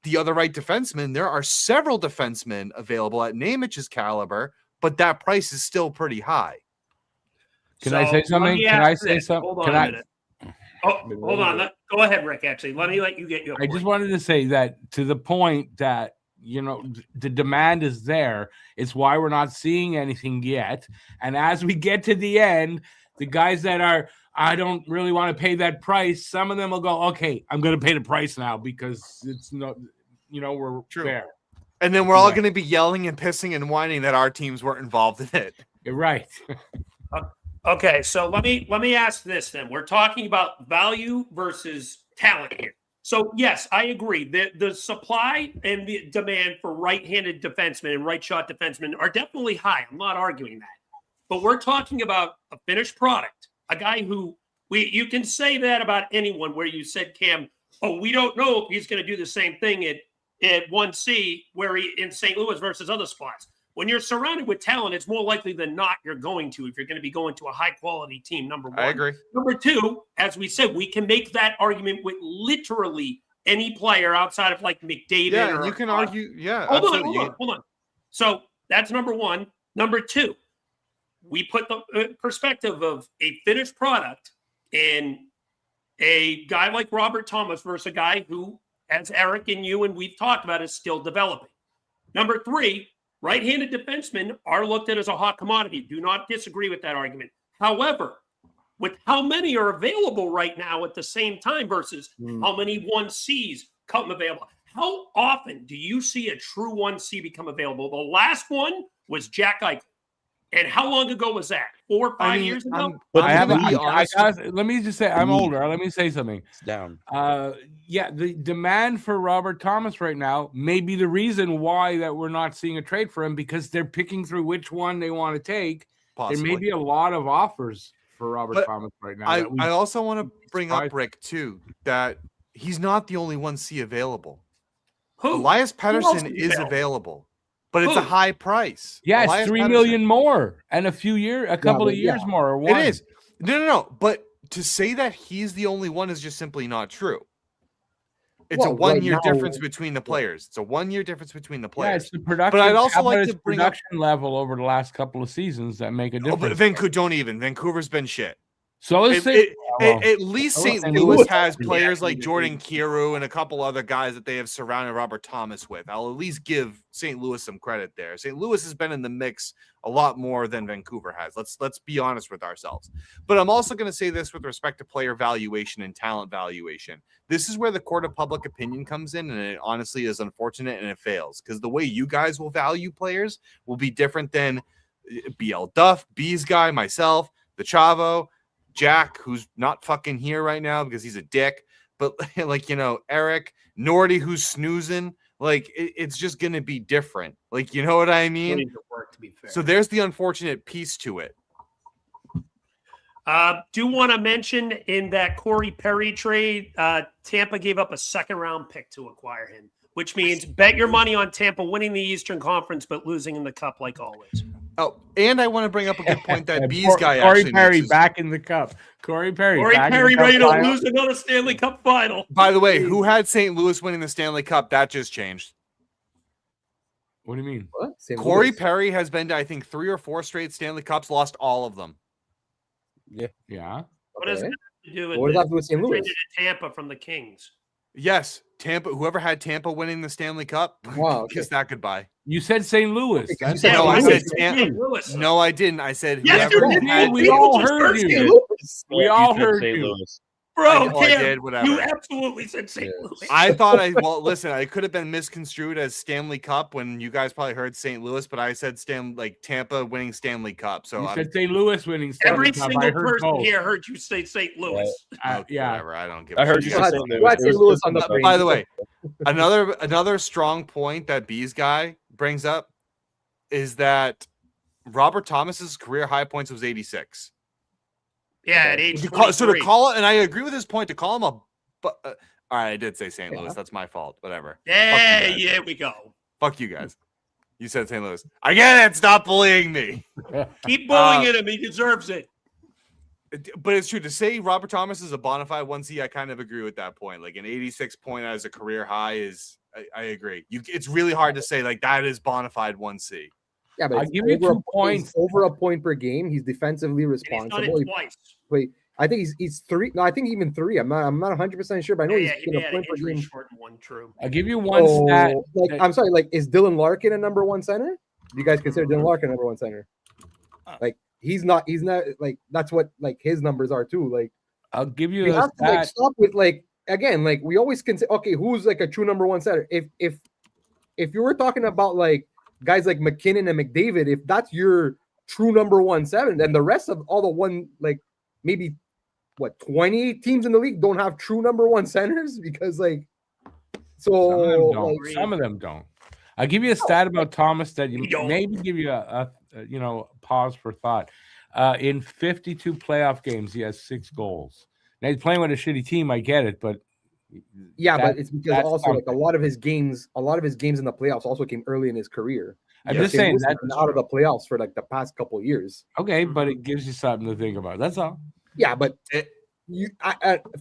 the other right defenseman, there are several defensemen available at Nemich's caliber, but that price is still pretty high. Can I say something? Can I say something? Hold on a minute. Oh, hold on. Go ahead, Rick. Actually, let me let you get your point. I just wanted to say that to the point that, you know, the demand is there. It's why we're not seeing anything yet. And as we get to the end, the guys that are, I don't really want to pay that price, some of them will go, okay, I'm going to pay the price now because it's not, you know, we're fair. And then we're all going to be yelling and pissing and whining that our teams weren't involved in it. You're right. Okay, so let me ask this then. We're talking about value versus talent here. So yes, I agree. The supply and the demand for right-handed defensemen and right-shot defensemen are definitely high. I'm not arguing that. But we're talking about a finished product, a guy who you can say that about anyone where you said, Cam, oh, we don't know if he's going to do the same thing at 1C where he in St. Louis versus other spots. When you're surrounded with talent, it's more likely than not you're going to, if you're going to be going to a high-quality team, number one. I agree. Number two, as we said, we can make that argument with literally any player outside of like McDavid. Yeah, or, you can argue. Yeah, hold on. So that's number one. Number two, we put the perspective of a finished product in a guy like Robert Thomas versus a guy who, as Eric and you and we've talked about, is still developing. Number three, right-handed defensemen are looked at as a hot commodity. Do not disagree with that argument. However, with how many are available right now at the same time versus how many 1Cs come available, how often do you see a true 1C become available? The last one was Jack Eichel. And how long ago was that? 4 or 5 years ago? Let me just say, I'm older. Let me say something. It's down. Yeah, the demand for Robert Thomas right now may be the reason why that we're not seeing a trade for him, because they're picking through which one they want to take. Possibly. There may be a lot of offers for Robert Thomas right now. I also want to bring up, Rick, too, that he's not the only 1C available. Who? Elias Pettersson is available. But it's a high price. Yeah, it's $3 million more and a couple of years more. Or one. It is. No. But to say that he's the only one is just simply not true. It's a Well, 1 right year now- difference between the players. It's a 1 year difference between the Yeah, players. it's the production. But I'd also how about like his to bring up production level over the last couple of seasons that make a Oh, but difference. don't even. Vancouver's been shit. So let's say At least well, St. St. Louis Louis has actually players like Jordan Kyrou and a couple other guys that they have surrounded Robert Thomas with. I'll at least give St. Louis some credit there. St. Louis has been in the mix a lot more than Vancouver has. Let's be honest with ourselves. But I'm also going to say this with respect to player valuation and talent valuation. This is where the court of public opinion comes in, and it honestly is unfortunate and it fails because the way you guys will value players will be different than BL Duff, B's guy, myself, the Chavo, Jack, who's not fucking here right now because he's a dick, but like, Eric, Nordy, who's snoozing, like it's just going to be different. Like, you know what I mean? Work, to be fair. So there's the unfortunate piece to it. Do want to mention in that Corey Perry trade, Tampa gave up a 2nd-round pick to acquire him, which means bet your money on Tampa winning the Eastern Conference but losing in the Cup like always. Oh, and I want to bring up a good point that B's guy Corey actually Perry makes back in the cup. Corey Perry ready to lose another Stanley Cup final. By the way, who had St. Louis winning the Stanley Cup? That just changed. What do you mean? What? St. Corey Louis. Perry has been to, I think, 3 or 4 straight Stanley Cups, lost all of them. Yeah. What does Okay. that have to do with What does that this? have to do with St. Louis? Traded to Tampa from the Kings. Yes, Tampa. Whoever had Tampa winning the Stanley Cup, Wow, okay. kiss that goodbye. You said St. Louis. Because That's you said No, I St. said Louis. Tampa. St. Louis. No, I didn't. I said Yes, whoever you did. had. we all People just heard heard St. you. Louis. We all heard St. you. Louis. Bro, I Cam, did, whatever. you absolutely said St. Yeah. Louis. I thought listen, I could have been misconstrued as Stanley Cup when you guys probably heard St. Louis, but I said Tampa winning Stanley Cup. So You I'm said St. Louis winning Every Stanley Cup. I single heard person both. here heard you say St. Louis. Yeah. whatever. I don't give. I a heard shit. you You say had- St. you Louis. had St. Louis on the But brain. by the way, another strong point that B's guy brings up is that Robert Thomas's career high points was 86. Yeah, at age So to 23. call it, and I agree with his point, to call him all right, I did say St. Louis. Yeah. That's my fault. Whatever. Yeah, Fuck you guys. yeah, we go. Fuck you guys. You said St. Louis. I get it. Stop bullying me. Keep bullying him. He deserves it. But it's true to say Robert Thomas is a bona fide 1C. I kind of agree with that point. Like an 86 point as a career high is. I agree. It's really hard to say like that is bona fide 1C. Yeah, but I'll it's give you over 2 points. Over a point per game. He's defensively And he's done responsible. it twice. I think he's 3. No, I think even 3. I'm not 100% sure, but I know Yeah, he's he getting a had an point per injury game. short one. True. I'll give you one stat. Like, that- I'm sorry, like, is Dylan Larkin a number 1 center? Do you guys consider Dylan Larkin a number 1 center? Like, he's not like that's what like his numbers are too. Like, I'll give you you a have to like stat. stop with like again, like we always consider okay, who's like a true number 1 center? If you were talking about like guys like McKinnon and McDavid, if that's your true number 1 center, then the rest of all the one like maybe 20 teams in the league don't have true number 1 centers because like Some of them so don't. like, Some of them don't. I'll give you a stat about Thomas that you We don't. maybe give you a pause for thought. In 52 playoff games, he has 6 goals. Now he's playing with a shitty team. I get it, but yeah, that- but it's because that's also like something. a lot of his games in the playoffs also came early in his career. I'm Yeah, just St. saying Louis has that. been out of the playoffs for like the past couple of years. Okay, but it gives you something to think about. That's all. Yeah, but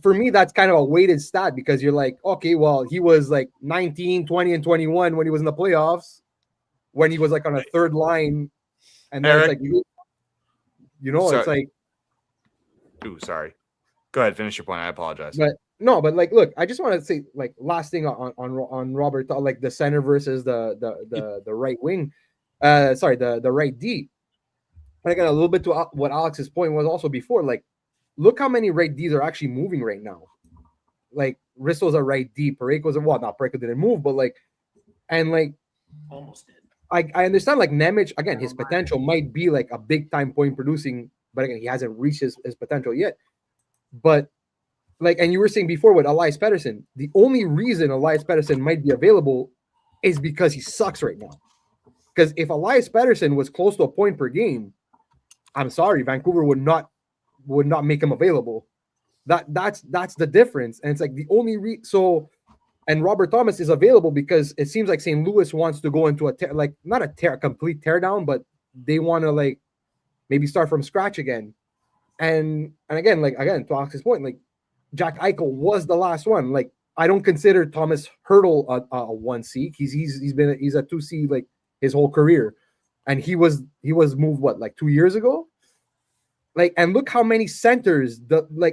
for me, that's kind of a weighted stat because you're like, okay, well, he was like 19, 20, and 21 when he was in the playoffs, when he was like on a third line, and then Eric, it's like, it's like, Ooh, sorry. Go ahead, finish your point. I apologize. but no, but like, look, I just want to say, like, last thing on Robert, like the center versus the right wing, the right D. I got a little bit to what Alex's point was also before, like. Look how many right Ds are actually moving right now. Like Ristola's a right D, Parayko's Parayko didn't move, but like, and like, Almost did. I understand like Nemec again, his potential might be like a big time point producing, but again, he hasn't reached his potential yet. But like, and you were saying before with Elias Pettersson, the only reason Elias Pettersson might be available is because he sucks right now. Because if Elias Pettersson was close to a point per game, I'm sorry, Vancouver would not make him available. That's the difference. And it's like the only and Robert Thomas is available because it seems like St. Louis wants to go into not a complete teardown, but they want to like maybe start from scratch again. And again, to Alex's point, like Jack Eichel was the last one. Like I don't consider Thomas Hurdle a 1C. He's been a 2C like his whole career, and he was moved like 2 years ago. Like, and look how many centers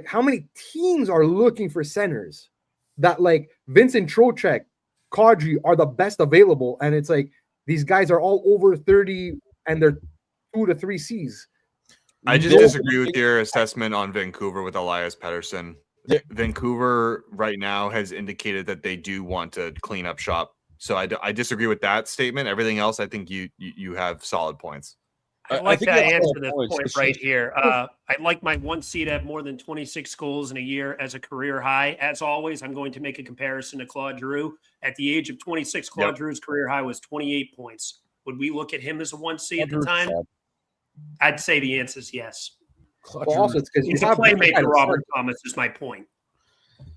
how many teams are looking for centers that like Vincent Trocheck, Kadri are the best available, and it's like these guys are all over 30 and they're 2 to 3 Cs. I just disagree with your assessment on Vancouver with Elias Pettersson. Vancouver right now has indicated that they do want to clean up shop. So I disagree with that statement. Everything else, I think you have solid points. I'd like to answer this point right here. I'd like my 1C to have more than 26 goals in a year as a career high. As always, I'm going to make a comparison to Claude Giroux. At the age of 26, Claude Giroux's career high was 28 points. Would we look at him as a 1C at the time? I'd say the answer is yes. Well, also, it's because he's a playmaker. Robert Thomas is my point.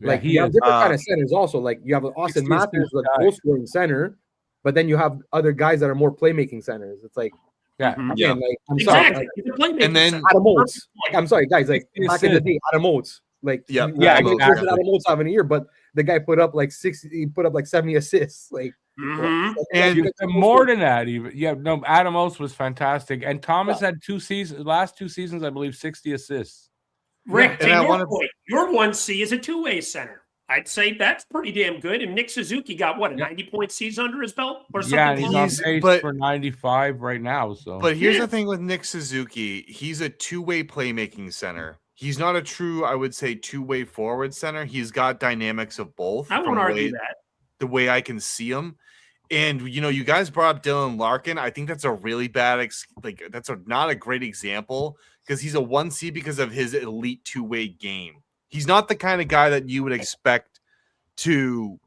Like you have different kind of centers. Also, like you have Austin Matthews, like goal scoring center, but then you have other guys that are more playmaking centers. It's like. Again, like, I'm exactly. sorry. And then Adam Oates. I'm sorry, guys. Like back in the day, Adam Oates. Like exactly. Adam Oates having a year, but the guy put up like 60. He put up like 70 assists. Like, and more than that, even Adam Oates was fantastic, and Thomas had last 2 seasons, I believe, 60 assists. Rick, to your 1C is a two-way center. I'd say that's pretty damn good. And Nick Suzuki got what, a 90-point season under his belt or something? Yeah, he's on pace for 95 right now. So, but here's the thing with Nick Suzuki: he's a two-way playmaking center. He's not a true, I would say, two-way forward center. He's got dynamics of both. I won't argue that. The way I can see him, and you guys brought up Dylan Larkin. I think that's a really bad, not a great example because he's a 1C because of his elite two-way game. He's not the kind of guy that you would expect to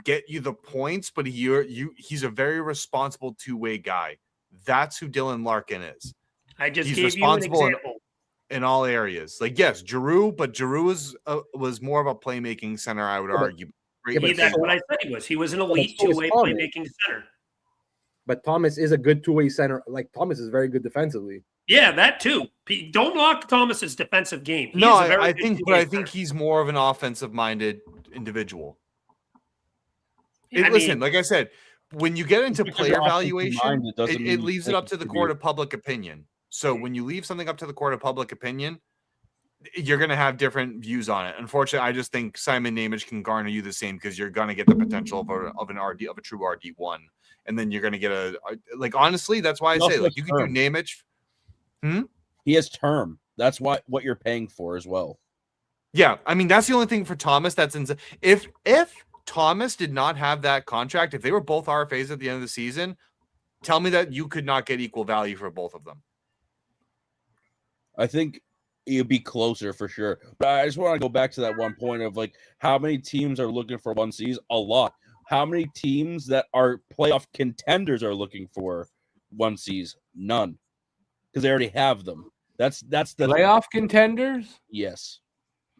get you the points, but he's a very responsible two-way guy. That's who Dylan Larkin is. I just gave you an example. In all areas. Like, yes, Giroux, but Giroux was more of a playmaking center, I would argue. That's what I said he was. He was an elite two-way playmaking center. But Thomas is a good two-way center. Like, Thomas is very good defensively. Yeah, that too. Don't knock Thomas's defensive game. I think he's more of an offensive-minded individual. Listen, like I said, when you get into player evaluation, it leaves it up to the court of public opinion. So when you leave something up to the court of public opinion, you're going to have different views on it. Unfortunately, I just think Simon Nemec can garner you the same because you're going to get the potential of a true RD1, and then you're going to get honestly, that's why I say you can do Nemec. He has term. That's what you're paying for as well. Yeah, I mean that's the only thing for Thomas that's if Thomas did not have that contract, if they were both RFAs at the end of the season, tell me that you could not get equal value for both of them. I think it'd be closer for sure. But I just want to go back to that one point of like how many teams are looking for 1Cs? A lot. How many teams that are playoff contenders are looking for 1Cs? None. Because they already have them. That's the playoff contenders? Yes.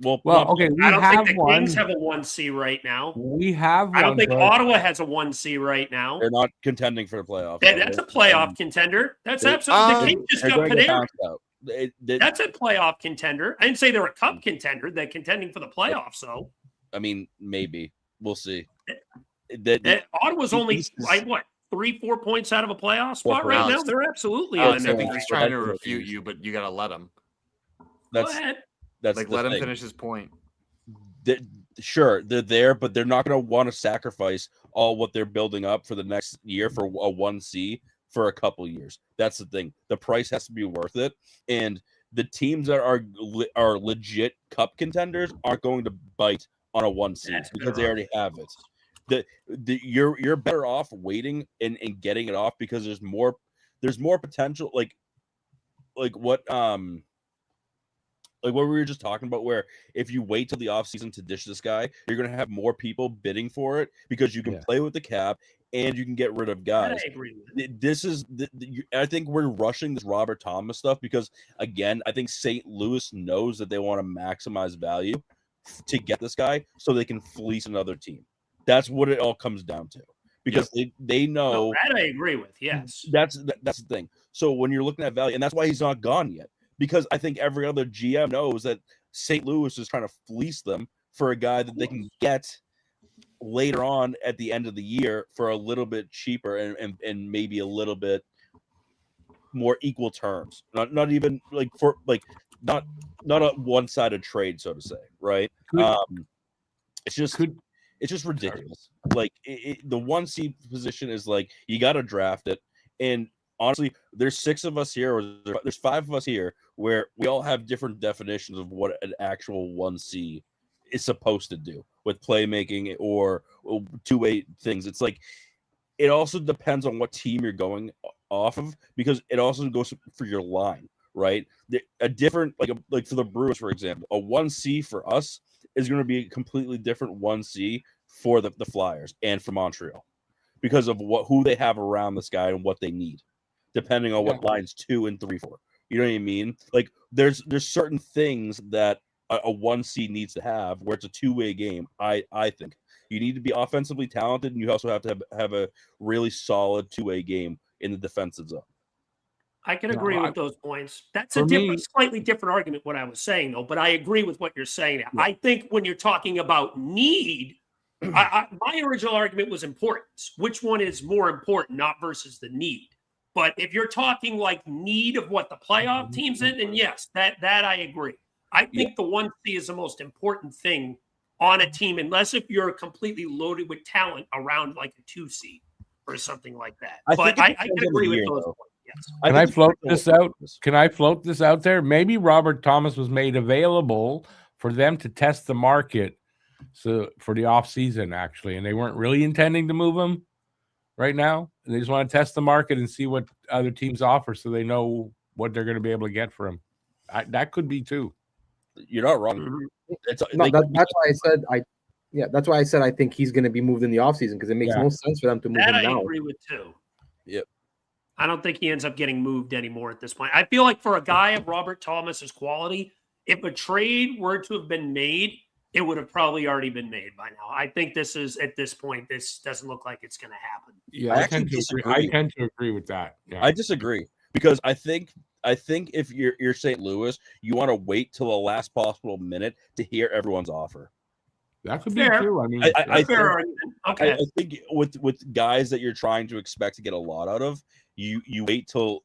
Well, okay. I don't think the Kings have a 1C right now. We have. I don't think Ottawa has a 1C right now. They're not contending for the playoffs. That's a playoff contender. That's absolutely. The Kings just got Panarin. That's a playoff contender. I didn't say they're a cup contender. They're contending for the playoffs, though. I mean, maybe we'll see. Ottawa's only 3-4 points out of a playoff spot right now. They're absolutely on there. I think he's trying to refute you, but you got to let him. Go ahead. Let him finish his point. Sure, they're there, but they're not going to want to sacrifice all what they're building up for the next year for a 1C for a couple years. That's the thing. The price has to be worth it, and the teams that are legit cup contenders aren't going to bite on a 1C because they already have it. You're better off waiting and getting it off because there's more potential. Like what we were just talking about, where if you wait till the offseason to dish this guy, you're going to have more people bidding for it because you can play with the cap and you can get rid of guys. I agree with that. This is I think we're rushing this Robert Thomas stuff because, again, I think St. Louis knows that they want to maximize value to get this guy so they can fleece another team. That's what it all comes down to because they know. That I agree with, yes. That's the thing. So when you're looking at value, and that's why he's not gone yet. Because I think every other GM knows that St. Louis is trying to fleece them for a guy that they can get later on at the end of the year for a little bit cheaper and maybe a little bit more equal terms. Not even like for like not a one-sided trade, so to say, right? It's just ridiculous. Like the 1C position is like you got to draft it, and honestly, there's 6 of us here, or there's 5 of us here, where we all have different definitions of what an actual 1C is supposed to do with playmaking or two-way things. It's like it also depends on what team you're going off of, because it also goes for your line, right? A different like for the Bruins, for example, a 1C for us is going to be a completely different 1C for the Flyers and for Montreal because of who they have around this guy and what they need, depending on what lines 2 and 3 for. You know what I mean? Like there's certain things that a 1C needs to have where it's a two-way game. I think you need to be offensively talented, and you also have to have a really solid two-way game in the defensive zone. I can agree with those points. That's a slightly different argument, what I was saying, though, but I agree with what you're saying. Yeah. I think when you're talking about need, my original argument was importance. Which one is more important, not versus the need? But if you're talking like need of what the playoff team's in, then yes, that I agree. I think the 1C is the most important thing on a team, unless if you're completely loaded with talent around like a 2C or something like that. I can agree with those points. Yes. Can I float this out? Can I float this out there? Maybe Robert Thomas was made available for them to test the market for the offseason, actually, and they weren't really intending to move him right now. And they just want to test the market and see what other teams offer so they know what they're going to be able to get for him. That could be too. You're not wrong. That's why I said that's why I said I think he's going to be moved in the offseason, because it makes no sense for them to move him now. I agree with too. Yep. I don't think he ends up getting moved anymore at this point. I feel like for a guy of Robert Thomas's quality, if a trade were to have been made, it would have probably already been made by now. I think this is, at this point, this doesn't look like it's going to happen. Yeah, I tend to agree with that. Yeah. I disagree, because I think if you're St. Louis, you want to wait till the last possible minute to hear everyone's offer. That could be true. I mean, I think with guys that you're trying to expect to get a lot out of, you wait till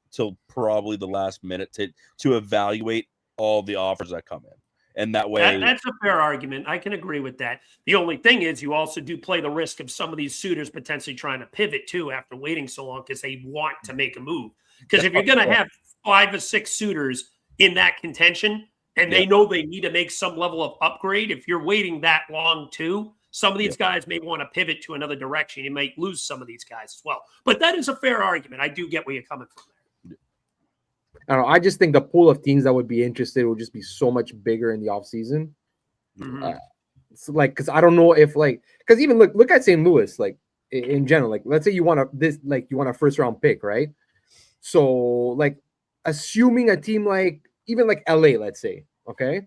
probably the last minute to evaluate all the offers that come in. And that way, that's a fair argument. I can agree with that. The only thing is, you also do play the risk of some of these suitors potentially trying to pivot too after waiting so long, because they want to make a move. Because if you're going to have 5 or 6 suitors in that contention, and they know they need to make some level of upgrade, if you're waiting that long too, some of these guys may want to pivot to another direction. You might lose some of these guys as well. But that is a fair argument. I do get where you're coming from there. I don't know. I just think the pool of teams that would be interested would just be so much bigger in the offseason. So because I don't know if because even look at St. Louis, like in general, let's say you want a first round pick, right? So assuming a team even LA, let's say, okay,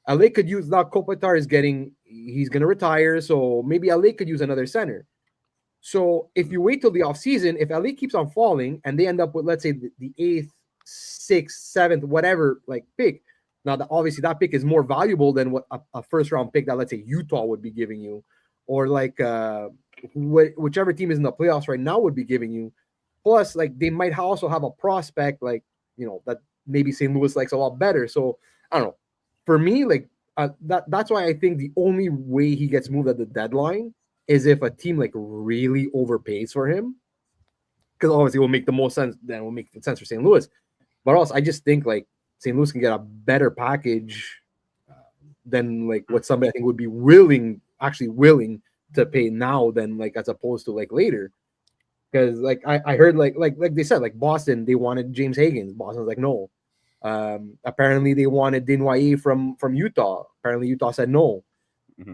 LA could use now. Kopitar he's going to retire, so maybe LA could use another center. So if you wait till the offseason, if LA keeps on falling and they end up with, let's say, the 8th, 6th, 7th, whatever pick, now obviously that pick is more valuable than what a first round pick that, let's say, Utah would be giving you, or whichever team is in the playoffs right now would be giving you. Plus, they might also have a prospect that maybe St. Louis likes a lot better. So I don't know. For me, that's why I think the only way he gets moved at the deadline is if a team really overpays for him, because obviously it will make the most sense. Then it will make sense for St. Louis. But also, I just think St. Louis can get a better package than what somebody I think would be willing to pay now than as opposed to later. Because I heard like they said, Boston, they wanted James Higgins. Boston's no. Apparently they wanted Desnoyers from Utah. Apparently Utah said no.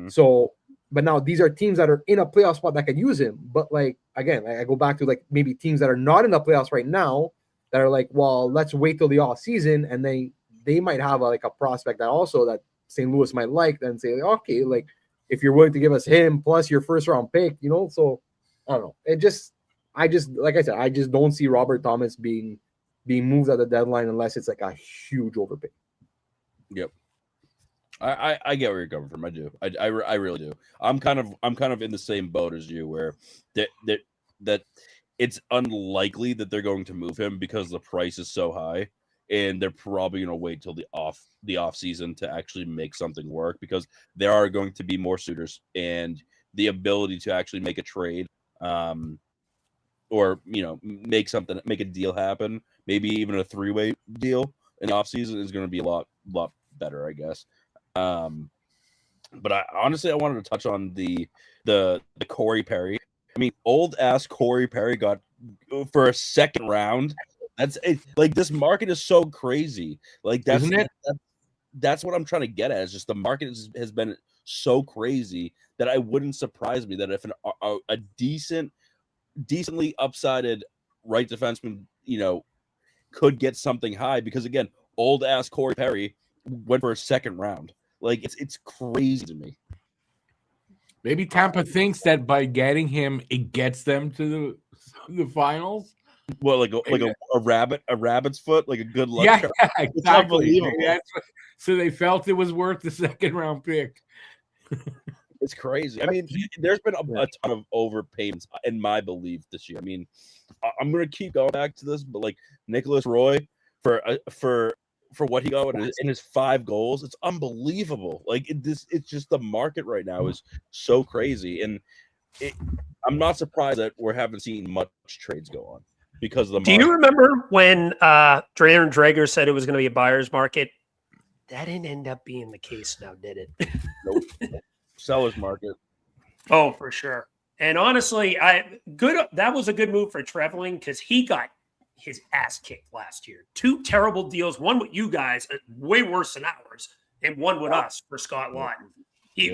So, but now these are teams that are in a playoff spot that can use him. But again, I go back to maybe teams that are not in the playoffs right now that are well, let's wait till the off season, and they might have a prospect that St. Louis might like, then say okay, if you're willing to give us him plus your first round pick, So I don't know. I just like I said, I just don't see Robert Thomas being moved at the deadline unless it's a huge overpay. Yep. I get where you're coming from. I do. I really do. I'm kind of in the same boat as you, where that it's unlikely that they're going to move him because the price is so high, and they're probably going to wait till the off season to actually make something work, because there are going to be more suitors, and the ability to actually make a trade, or make a deal happen, maybe even a 3-way deal in the off season, is going to be a lot better, I guess. But honestly, I wanted to touch on the Corey Perry. I mean, old ass Corey Perry got for a second round. That's it. Like, this market is so crazy. Like, that's Isn't it? That's what I'm trying to get at. Is just the market has been so crazy that I wouldn't surprise me that if a decently upsided right defenseman, could get something high, because again, old ass Corey Perry went for a second round. Like, it's crazy to me. Maybe Tampa thinks that by getting him, it gets them to the finals. Well, like a rabbit's foot, like a good luck. Yeah, charm. exactly. So they felt it was worth the second round pick. It's crazy. I mean, there's been a ton of overpayments in my belief this year. I mean, I'm going to keep going back to this, but like Nicholas Roy for what he got in his 5 goals, it's unbelievable. Like, it's just the market right now is so crazy, and I'm not surprised that we haven't seen much trades go on because of the market. Do you remember when Dreher and Drager said it was going to be a buyer's market? That didn't end up being the case now, did it? Nope. Seller's market. Oh, for sure. And honestly, that was a good move for Trevelin, because he got his ass kicked last year. 2 terrible deals, one with you guys, way worse than ours, and one with us for Scott Lawton.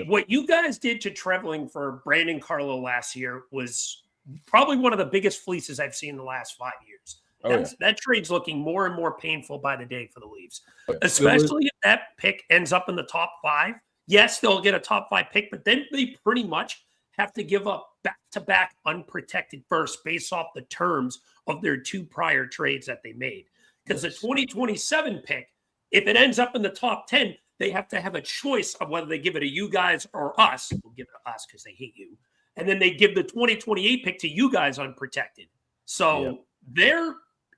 What you guys did to Trevelin for Brandon Carlo last year was probably one of the biggest fleeces I've seen in the last 5 years. That trade's looking more and more painful by the day for the Leafs, especially if that pick ends up in the top 5. Yes, they'll get a top 5 pick, but then they pretty much have to give up back-to-back unprotected first based off the terms of their 2 prior trades that they made. Because the 2027 pick, if it ends up in the top 10, they have to have a choice of whether they give it to you guys or us. We'll give it to us because they hate you. And then they give the 2028 pick to you guys unprotected. So they're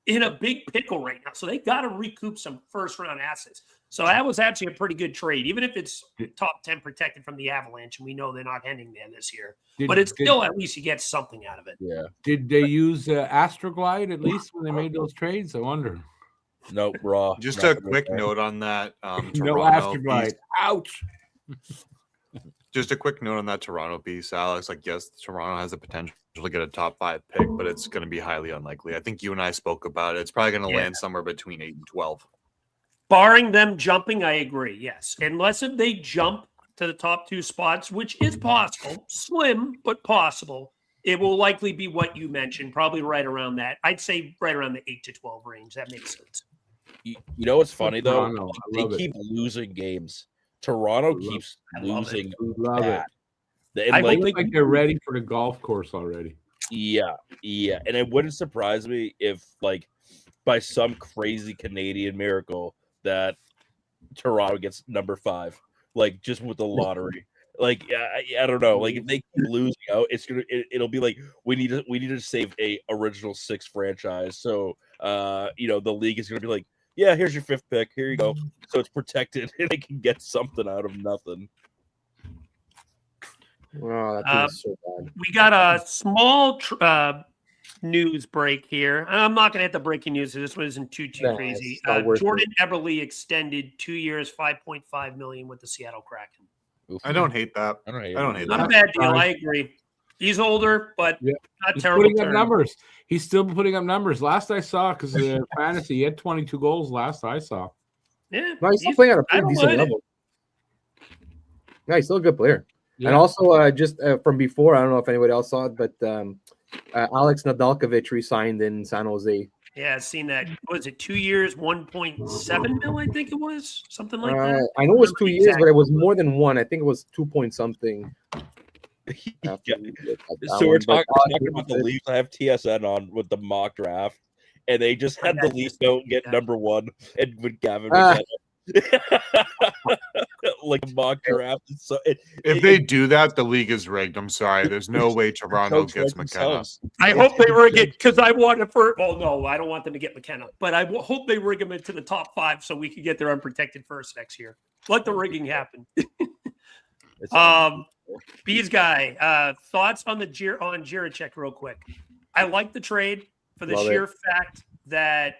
in a big pickle right now. So they got to recoup some first-round assets. So that was actually a pretty good trade, even if it's top 10 protected from the Avalanche, and we know they're not ending there this year. But it's still, at least you get something out of it. Yeah. Did they use Astroglide at least when they made those trades? I wonder. Nope, raw. Just a quick note on that. No Astroglide. Ouch. Just a quick note on that Toronto piece, Alex. Like, yes, Toronto has the potential to get a top 5 pick, but it's going to be highly unlikely. I think you and I spoke about it. It's probably going to land somewhere between 8 and 12. Barring them jumping, I agree, yes. Unless if they jump to the top 2 spots, which is possible, slim, but possible, it will likely be what you mentioned, probably right around that. I'd say right around the 8 to 12 range. That makes sense. You know what's funny, though? Toronto, They keep losing games. Toronto keeps losing. Love it. And I think they're ready for the golf course already. Yeah. And it wouldn't surprise me if, like, by some crazy Canadian miracle, that Toronto gets number 5, like, just with the lottery. Like, I don't know. Like, if they keep losing out, it'll be like we need to save a original 6 franchise. So the league is gonna be like, yeah, here's your 5th pick. Here you go. So it's protected, and they can get something out of nothing. Oh, that's so bad. We got a small news break here. I'm not going to hit the breaking news. This one isn't too crazy. Jordan Eberle extended 2 years, $5.5 million with the Seattle Kraken. I don't hate that. I don't hate that. Not a bad deal. I agree. He's older, but not He's terrible. Putting up numbers. He's still putting up numbers. Last I saw, because of fantasy, he had 22 goals last I saw. Yeah, no, he's still playing at a pretty decent level. Yeah, he's still a good player. Yeah. And also, just from before, I don't know if anybody else saw it, but Alex Nadalkovich re-signed in San Jose. Yeah, I've seen that. What was it, 2 years, 1.7 mil, I think it was? Something like that. I know it was 2 years, but it was more than 1. I think it was 2 point something. So we're talking about the Leafs. I have TSN on with the mock draft, and they just had the Leafs don't get number 1 and with Gavin McKenna. Like a mock draft. So if they do that, the league is rigged. I'm sorry. There's no way Toronto gets McKenna. I hope they rig it because I want it for. Well, no, I don't want them to get McKenna, but I hope they rig him into the top 5 so we can get their unprotected first next year. Let the rigging happen. Bees guy, thoughts on Jiricek real quick. I like the trade for the sheer fact that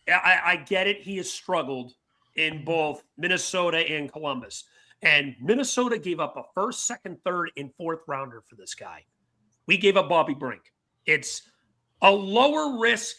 I get it. He has struggled in both Minnesota and Columbus. And Minnesota gave up a first, second, third, and fourth rounder for this guy. We gave up Bobby Brink. It's a lower risk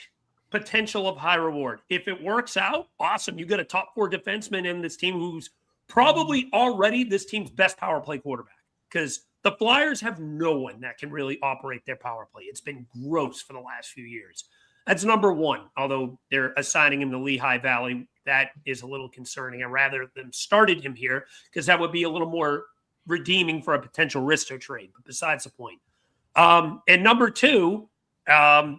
potential of high reward. If it works out, awesome. You got a top 4 defenseman in this team who's probably already this team's best power play quarterback, because the Flyers have no one that can really operate their power play. It's been gross for the last few years. That's number 1, although they're assigning him to Lehigh Valley. That is a little concerning. I'd rather them started him here because that would be a little more redeeming for a potential Risto trade. But besides the point. And number 2,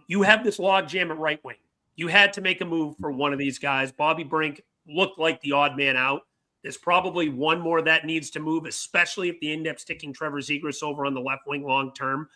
you have this log jam at right wing. You had to make a move for one of these guys. Bobby Brink looked like the odd man out. There's probably one more that needs to move, especially if they end up sticking Trevor Zegras over on the left wing long term.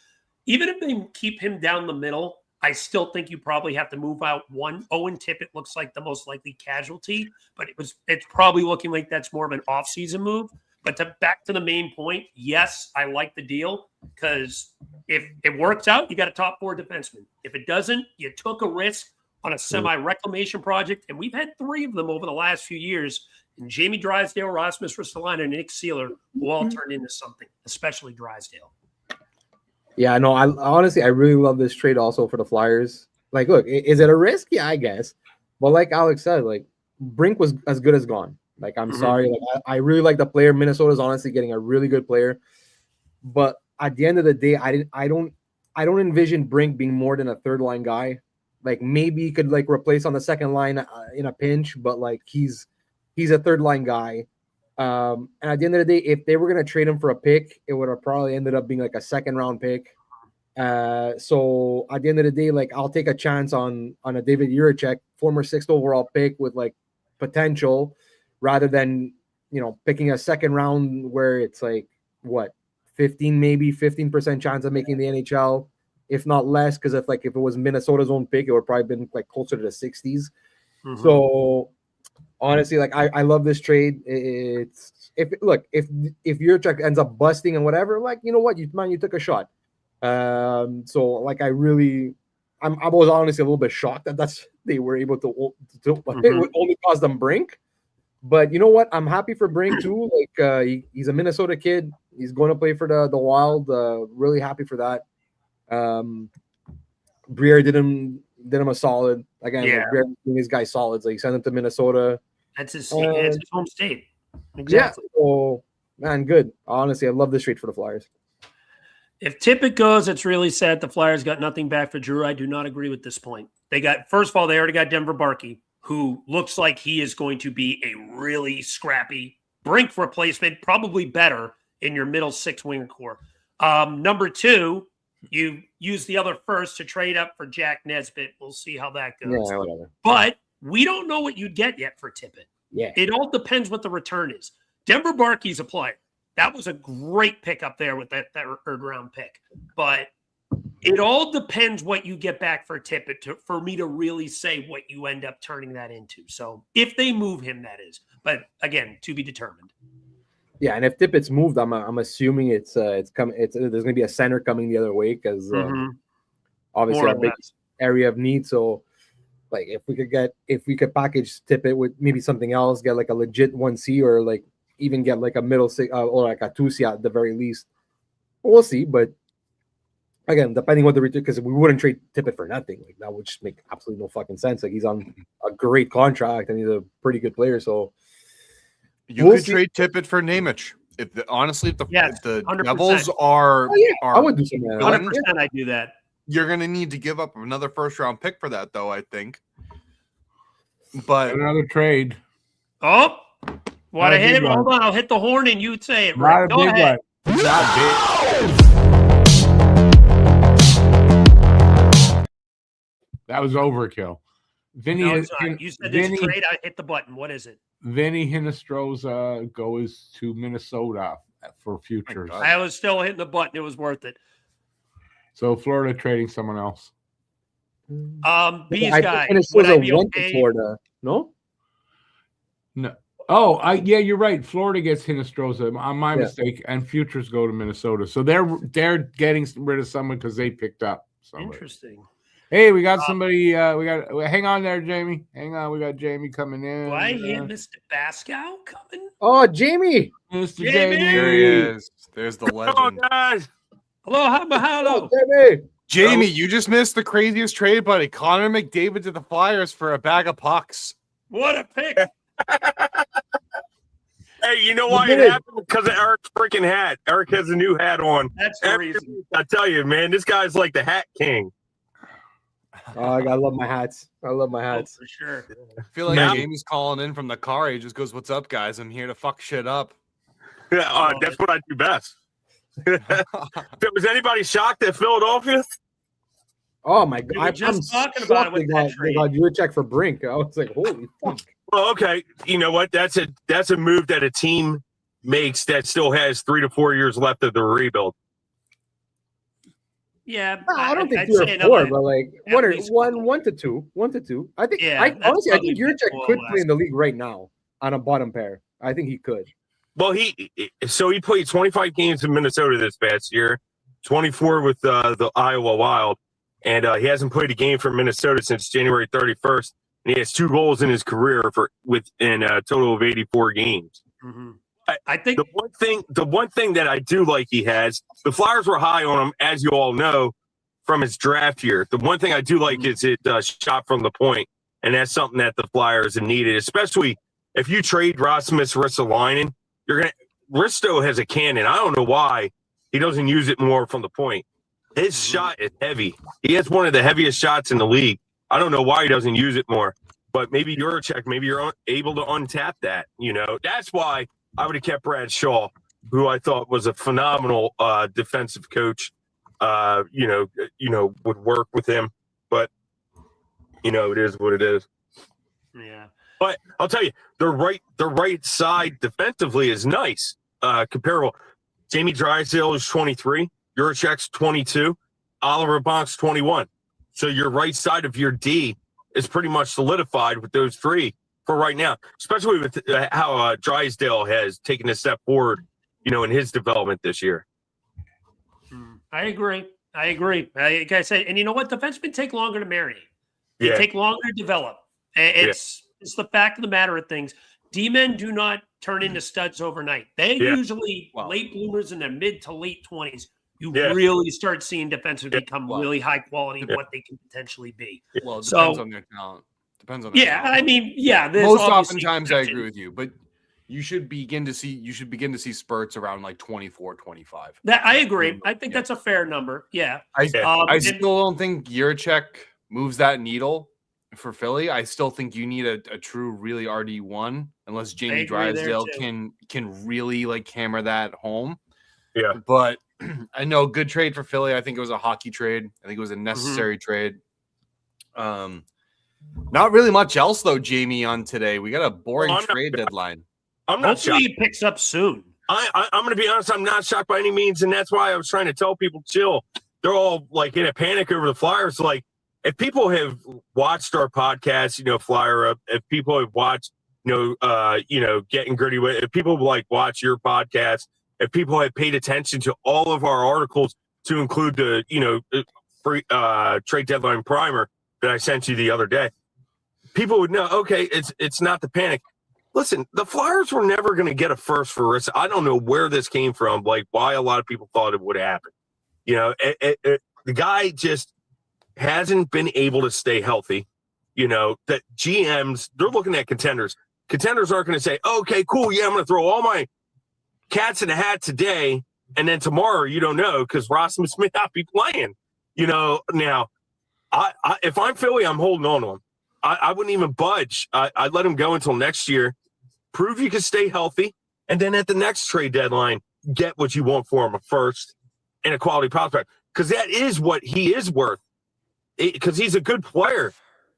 Even if they keep him down the middle, I still think you probably have to move out one. Owen Tippett looks like the most likely casualty, but it's probably looking like that's more of an off-season move. But back to the main point, yes, I like the deal because if it works out, you got a top 4 defenseman. If it doesn't, you took a risk on a semi-reclamation project, and we've had 3 of them over the last few years. And Jamie Drysdale, Rasmus Ristolainen, and Nick Seeler will all turn into something, especially Drysdale. Yeah, no, I honestly really love this trade also for the Flyers. Like, look, is it a risk? Yeah, I guess. But like Alex said, like Brink was as good as gone. Like, I'm sorry. Like, I really like the player. Minnesota's honestly getting a really good player. But at the end of the day, I don't envision Brink being more than a third line guy. Like, maybe he could like replace on the second line in a pinch, but like he's a third line guy. And at the end of the day, if they were going to trade him for a pick, it would have probably ended up being like a second round pick. So at the end of the day, like I'll take a chance on a David Jiricek, former 6th overall pick with like potential, rather than, you know, picking a second round where it's like what 15% chance of making the NHL, if not less. Because if it was Minnesota's own pick, it would probably been like closer to the 60s. So honestly, like I love this trade. It's if Jiricek ends up busting and whatever, like, you know what, you took a shot. So like I was honestly a little bit shocked that they were able to it would only cost them Brink. But you know what, I'm happy for Brink too. Like he's a Minnesota kid. He's going to play for the Wild. Really happy for that. Briere did him a solid again. Yeah. Like, doing these guys solids. Like, he sent him to Minnesota. That's his home state. Exactly. Yeah. So man, good. Honestly, I love this trade for the Flyers. If Tippett goes, it's really sad the Flyers got nothing back for Drew. I do not agree with this point. First of all, they already got Denver Barkey, who looks like he is going to be a really scrappy Brink replacement, probably better in your middle 6 winger core. Number 2, you use the other first to trade up for Jack Nesbitt. We'll see how that goes. Yeah, whatever. But we don't know what you'd get yet for Tippett. Yeah. It all depends what the return is. Denver Barkey's a player. That was a great pick up there with that 3rd round pick. But it all depends what you get back for Tippett for me to really say what you end up turning that into. So if they move him, that is. But again, to be determined. Yeah, and if Tippett's moved, I'm assuming there's going to be a center coming the other way because obviously our big area of need. So like if we could package Tippett with maybe something else, get like a legit 1C or like even get like a middle 6 or like a 2C at the very least. We'll see, but again, depending what the return, because we wouldn't trade Tippett for nothing. Like that would just make absolutely no fucking sense. Like he's on a great contract and he's a pretty good player. So you could trade Tippett for Nemec. If the Devils are, I would do something. 100%, I do that. You're going to need to give up another 1st round pick for that, though. I think. But another trade. Oh, want to hit him? Hold on, I'll hit the horn and you say it. Not Go ahead. That was overkill. Vinny, no, you said this trade. I hit the button. What is it? Vinny Hinostroza goes to Minnesota for futures. I was still hitting the button. It was worth it. So Florida trading someone else. These I guys. think Would I Minnesota be went to okay? Florida. No? No. Oh, yeah, you're right. Florida gets Hinostroza. My Yeah. mistake. And futures go to Minnesota. So they're getting rid of someone because they picked up somebody. Interesting. Hey, we got somebody. Hang on there, Jamie. Hang on. We got Jamie coming in. Do I hear Mr. Bascow coming? Oh, Jamie. Mr. Jamie! There he is. There's the legend. Hello, hello. Jamie. Jamie, you just missed the craziest trade, buddy. Connor McDavid to the Flyers for a bag of pucks. What a pick. Hey, you know why it happened? Because of Eric's freaking hat. Eric has a new hat on. That's the reason. I tell you, man, this guy's like the hat king. Oh, I love my hats. I love my Oh, hats. for sure. I feel like Now- Jamie's calling in from the car. He just goes, "What's up, guys? I'm here to fuck shit up." Yeah, that's what I do best. Was anybody shocked at Philadelphia? Oh my We were god! just I'm talking about it shocked with they that got trade. Juracek for Brink. I was like, holy fuck! Well, okay. You know what? That's a move that a team makes that still has 3 to 4 years left of the rebuild. Yeah. No, I don't think I'd 3 say or 4, another- but like at one or least one to two. I think. Yeah, I that's honestly, I probably think Juracek below could last. play in the league right now on a bottom pair. I think he could. Well, he played 25 games in Minnesota this past year, 24 with the Iowa Wild, and he hasn't played a game for Minnesota since January 31st. And he has 2 goals in his career in a total of 84 games. Mhm. I think The one thing that I do like he has, the Flyers were high on him, as you all know, from his draft year. The one thing I do like is it shot from the point, and that's something that the Flyers have needed, especially if you trade Rasmus Ristolainen. Risto has a cannon. I don't know why he doesn't use it more from the point. His shot is heavy. He has one of the heaviest shots in the league. I don't know why he doesn't use it more, but maybe Juracek, maybe you're able to untap that. You know, that's why I would have kept Brad Shaw, who I thought was a phenomenal defensive coach. Would work with him, but it is what it is. yeah. But I'll tell you, the right side defensively is nice, comparable. Jamie Drysdale is 23, Juracek's 22, Oliver Bonk's 21. So your right side of your D is pretty much solidified with those 3 for right now, especially with how Drysdale has taken a step forward, in his development this year. I agree. Like I said, and you know what? Defensemen take longer to marinate. They Yeah. take longer to develop. It's the fact of the matter of things. D-men do not turn into studs overnight. They're usually late bloomers in their mid to late 20s. You really start seeing defensemen become really high quality of what they can potentially be. Well, it So- depends on their talent. Depends on their talent. I mean, there's Most obviously oftentimes I exceptions. agree with you, but you should begin to see spurts around like 24, 25. That I agree. I think that's a fair number. Yeah. I and- still don't think Juracek moves that needle for Philly. I still think you need a true, really RD1, unless Jamie agree there, Drysdale too. can really like hammer that home. Yeah. But I know good trade for Philly. I think it was a hockey trade. I think it was a necessary trade. Not really much else though, Jamie, on today. We got a boring Well, I'm not- trade deadline. I'm not Hopefully shocked. he picks up soon. I'm going to be honest. I'm not shocked by any means, and that's why I was trying to tell people chill. They're all like in a panic over the Flyers. Like, if people have watched our podcast, Flyer Up. If people have watched, Getting Gritty with. If people like watch your podcast, if people have paid attention to all of our articles, to include the free trade deadline primer that I sent you the other day, people would know. Okay, it's not the panic. Listen, the Flyers were never going to get a first for Rissa. I don't know where this came from, like why a lot of people thought it would happen. The guy just hasn't been able to stay healthy. That GMs, they're looking at contenders. Contenders aren't going to say, okay, cool, yeah, I'm going to throw all my cats in a hat today, and then tomorrow you don't know because Rasmus may not be playing. Now, if I'm Philly, I'm holding on to him. I wouldn't even budge. I'd let him go until next year. Prove you can stay healthy, and then at the next trade deadline, get what you want for him, a first and a quality prospect, because that is what he is worth. Because he's a good player.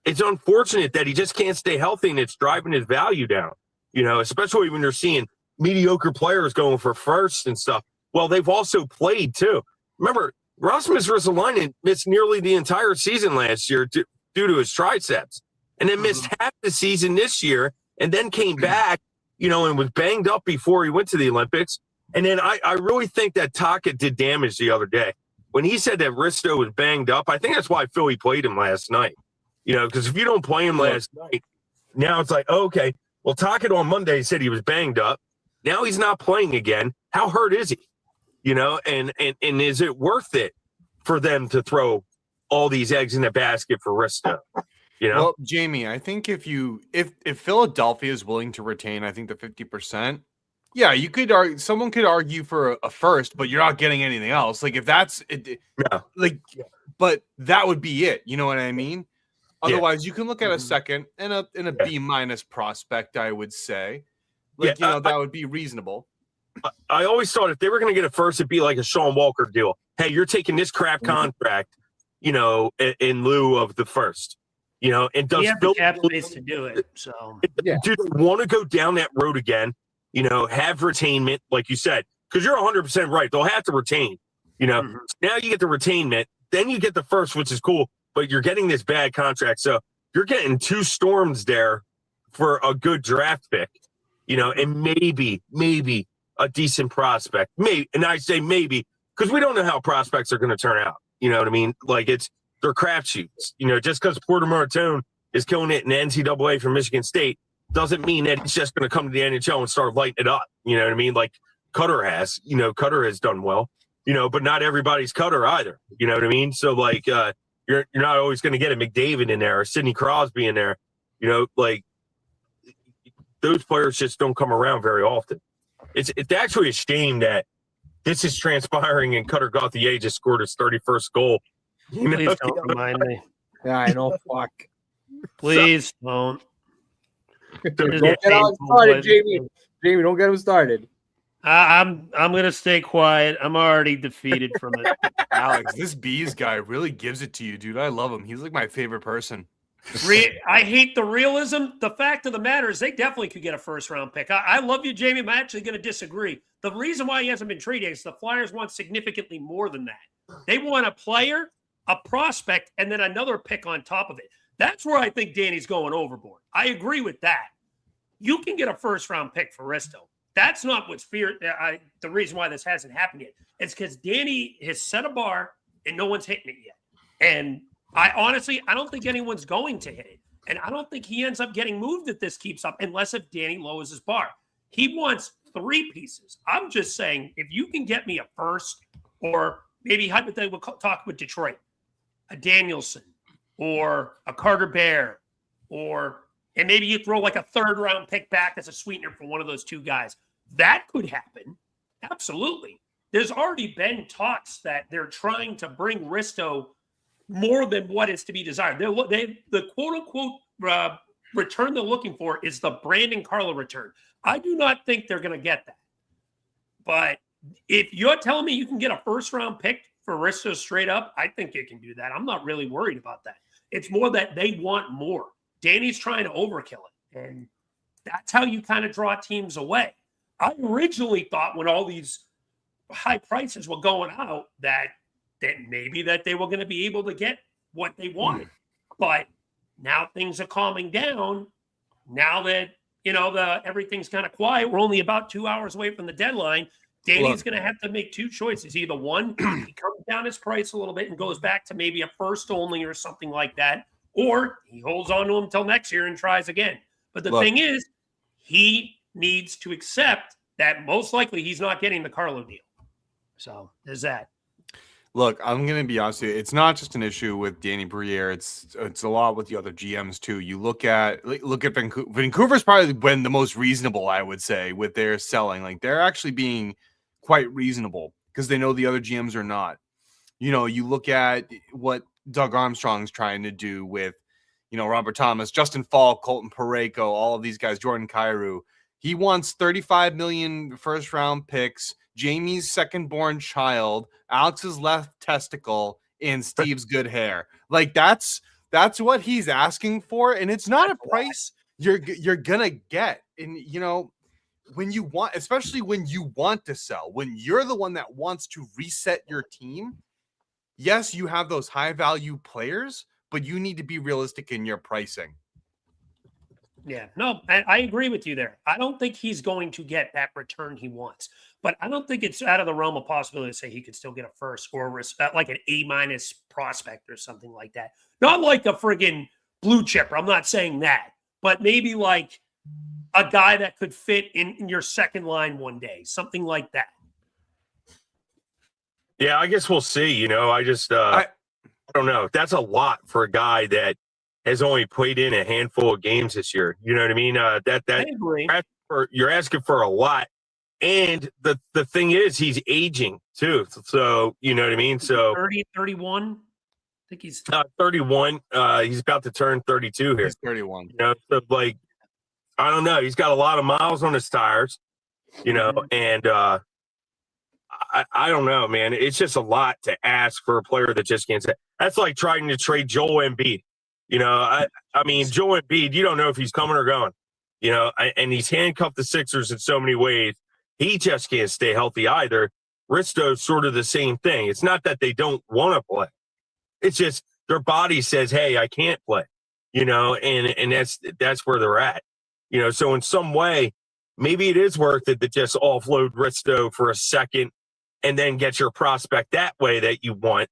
It's unfortunate that he just can't stay healthy, and it's driving his value down. especially when you're seeing mediocre players going for first and stuff. Well, they've also played too. Remember, Rasmus Ristolainen missed nearly the entire season last year due to his triceps, and then missed half the season this year, and then came back, and was banged up before he went to the Olympics. And then I really think that Taka did damage the other day. When he said that Risto was banged up, I think that's why Philly played him last night. Because if you don't play him last night, now it's like, okay, well, Taka on Monday said he was banged up. Now he's not playing again. How hurt is he? And is it worth it for them to throw all these eggs in the basket for Risto? Well, Jamie, I think if Philadelphia is willing to retain, I think the 50%, yeah, you could argue. Someone could argue for a first, but you're not getting anything else. Like if that's it, but that would be it. You know what I mean? Otherwise, you can look at a second and a B- prospect. I would say, that would be reasonable. I always thought if they were going to get a first, it'd be like a Sean Walker deal. Hey, you're taking this crap contract, in lieu of the first. And does the cap space to do it? So, do they want to go down that road again? Have retainment, like you said, because you're 100% right. They'll have to retain. Now you get the retainment, then you get the first, which is cool. But you're getting this bad contract, so you're getting 2 storms there for a good draft pick. And maybe a decent prospect. Maybe, and I say maybe because we don't know how prospects are going to turn out. You know what I mean? Like they're crapshoots. Just because Porter Martone is killing it in the NCAA from Michigan State doesn't mean that he's just going to come to the NHL and start lighting it up. You know what I mean? Like Cutter has. Cutter has done well. But not everybody's Cutter either. You know what I mean? So like you're not always going to get a McDavid in there or Sidney Crosby in there. Like those players just don't come around very often. It's actually a shame that this is transpiring and Cutter Gauthier just scored his 31st goal. Please don't remind me. Yeah, I know. Fuck. Please don't. Don't get him started, Jamie. Jamie, don't get him started. I'm gonna stay quiet. I'm already defeated from it. Alex, this Bees guy really gives it to you, dude. I love him. He's like my favorite person. I hate the realism. The fact of the matter is they definitely could get a first-round pick. I love you, Jamie. I'm actually going to disagree. The reason why he hasn't been traded is the Flyers want significantly more than that. They want a player, a prospect, and then another pick on top of it. That's where I think Danny's going overboard. I agree with that. You can get a first-round pick for Risto. That's not what's the reason why this hasn't happened yet. It's because Danny has set a bar and no one's hitting it yet. And I don't think anyone's going to hit it. And I don't think he ends up getting moved if this keeps up, unless if Danny lowers his bar. He wants 3 pieces. I'm just saying, if you can get me a first, or maybe hypothetically we'll talk with Detroit, a Danielson, or a Carter Bear, and maybe you throw like a 3rd-round pick back as a sweetener for one of those 2 guys. That could happen. Absolutely. There's already been talks that they're trying to bring Risto more than what is to be desired. The quote-unquote return they're looking for is the Brandon Carlo return. I do not think they're going to get that. But if you're telling me you can get a first-round pick for Risto straight up, I think you can do that. I'm not really worried about that. It's more that they want more. Danny's trying to overkill it, and that's how you kind of draw teams away. I originally thought when all these high prices were going out that maybe that they were going to be able to get what they wanted. But now things are calming down. Now that, everything's kind of quiet, we're only about 2 hours away from the deadline. Danny's going to have to make 2 choices. Either one, he comes down his price a little bit and goes back to maybe a first only or something like that, or he holds on to him until next year and tries again. But the thing is, he needs to accept that most likely he's not getting the Carlo deal. So there's that. Look, I'm going to be honest with you. It's not just an issue with Danny Briere. It's a lot with the other GMs too. You look at Vancouver. Vancouver's probably been the most reasonable, I would say, with their selling. Like they're actually being quite reasonable because they know the other GMs are not. You look at what Doug Armstrong's trying to do with, Robert Thomas, Justin Falk, Colton Parayko, all of these guys, Jordan Kyrou. He wants 35 million first-round picks, Jamie's second-born child, Alex's left testicle, and Steve's good hair. Like that's what he's asking for, and it's not a price you're gonna get. And, when you want, especially when you want to sell, when you're the one that wants to reset your team, yes, you have those high value players, but you need to be realistic in your pricing. Yeah, no, I agree with you there. I don't think he's going to get that return he wants, but I don't think it's out of the realm of possibility to say he could still get a first or like an A- prospect or something like that. Not like a friggin' blue chipper. I'm not saying that, but maybe like a guy that could fit in your second line one day, something like that. Yeah, I guess we'll see. I don't know. That's a lot for a guy that has only played in a handful of games this year. You know what I mean? I agree. You're asking for a lot. And the thing is, he's aging too. So, you know what I mean? So 30, 31. I think he's 31. He's about to turn 32 here. He's 31. So like, I don't know. He's got a lot of miles on his tires, and I don't know, man. It's just a lot to ask for a player that just can't say. That's like trying to trade Joel Embiid. I mean, Joel Embiid, you don't know if he's coming or going, and he's handcuffed the Sixers in so many ways. He just can't stay healthy either. Risto's sort of the same thing. It's not that they don't want to play. It's just their body says, hey, I can't play, and that's where they're at. So in some way, maybe it is worth it to just offload Risto for a second and then get your prospect that way that you want.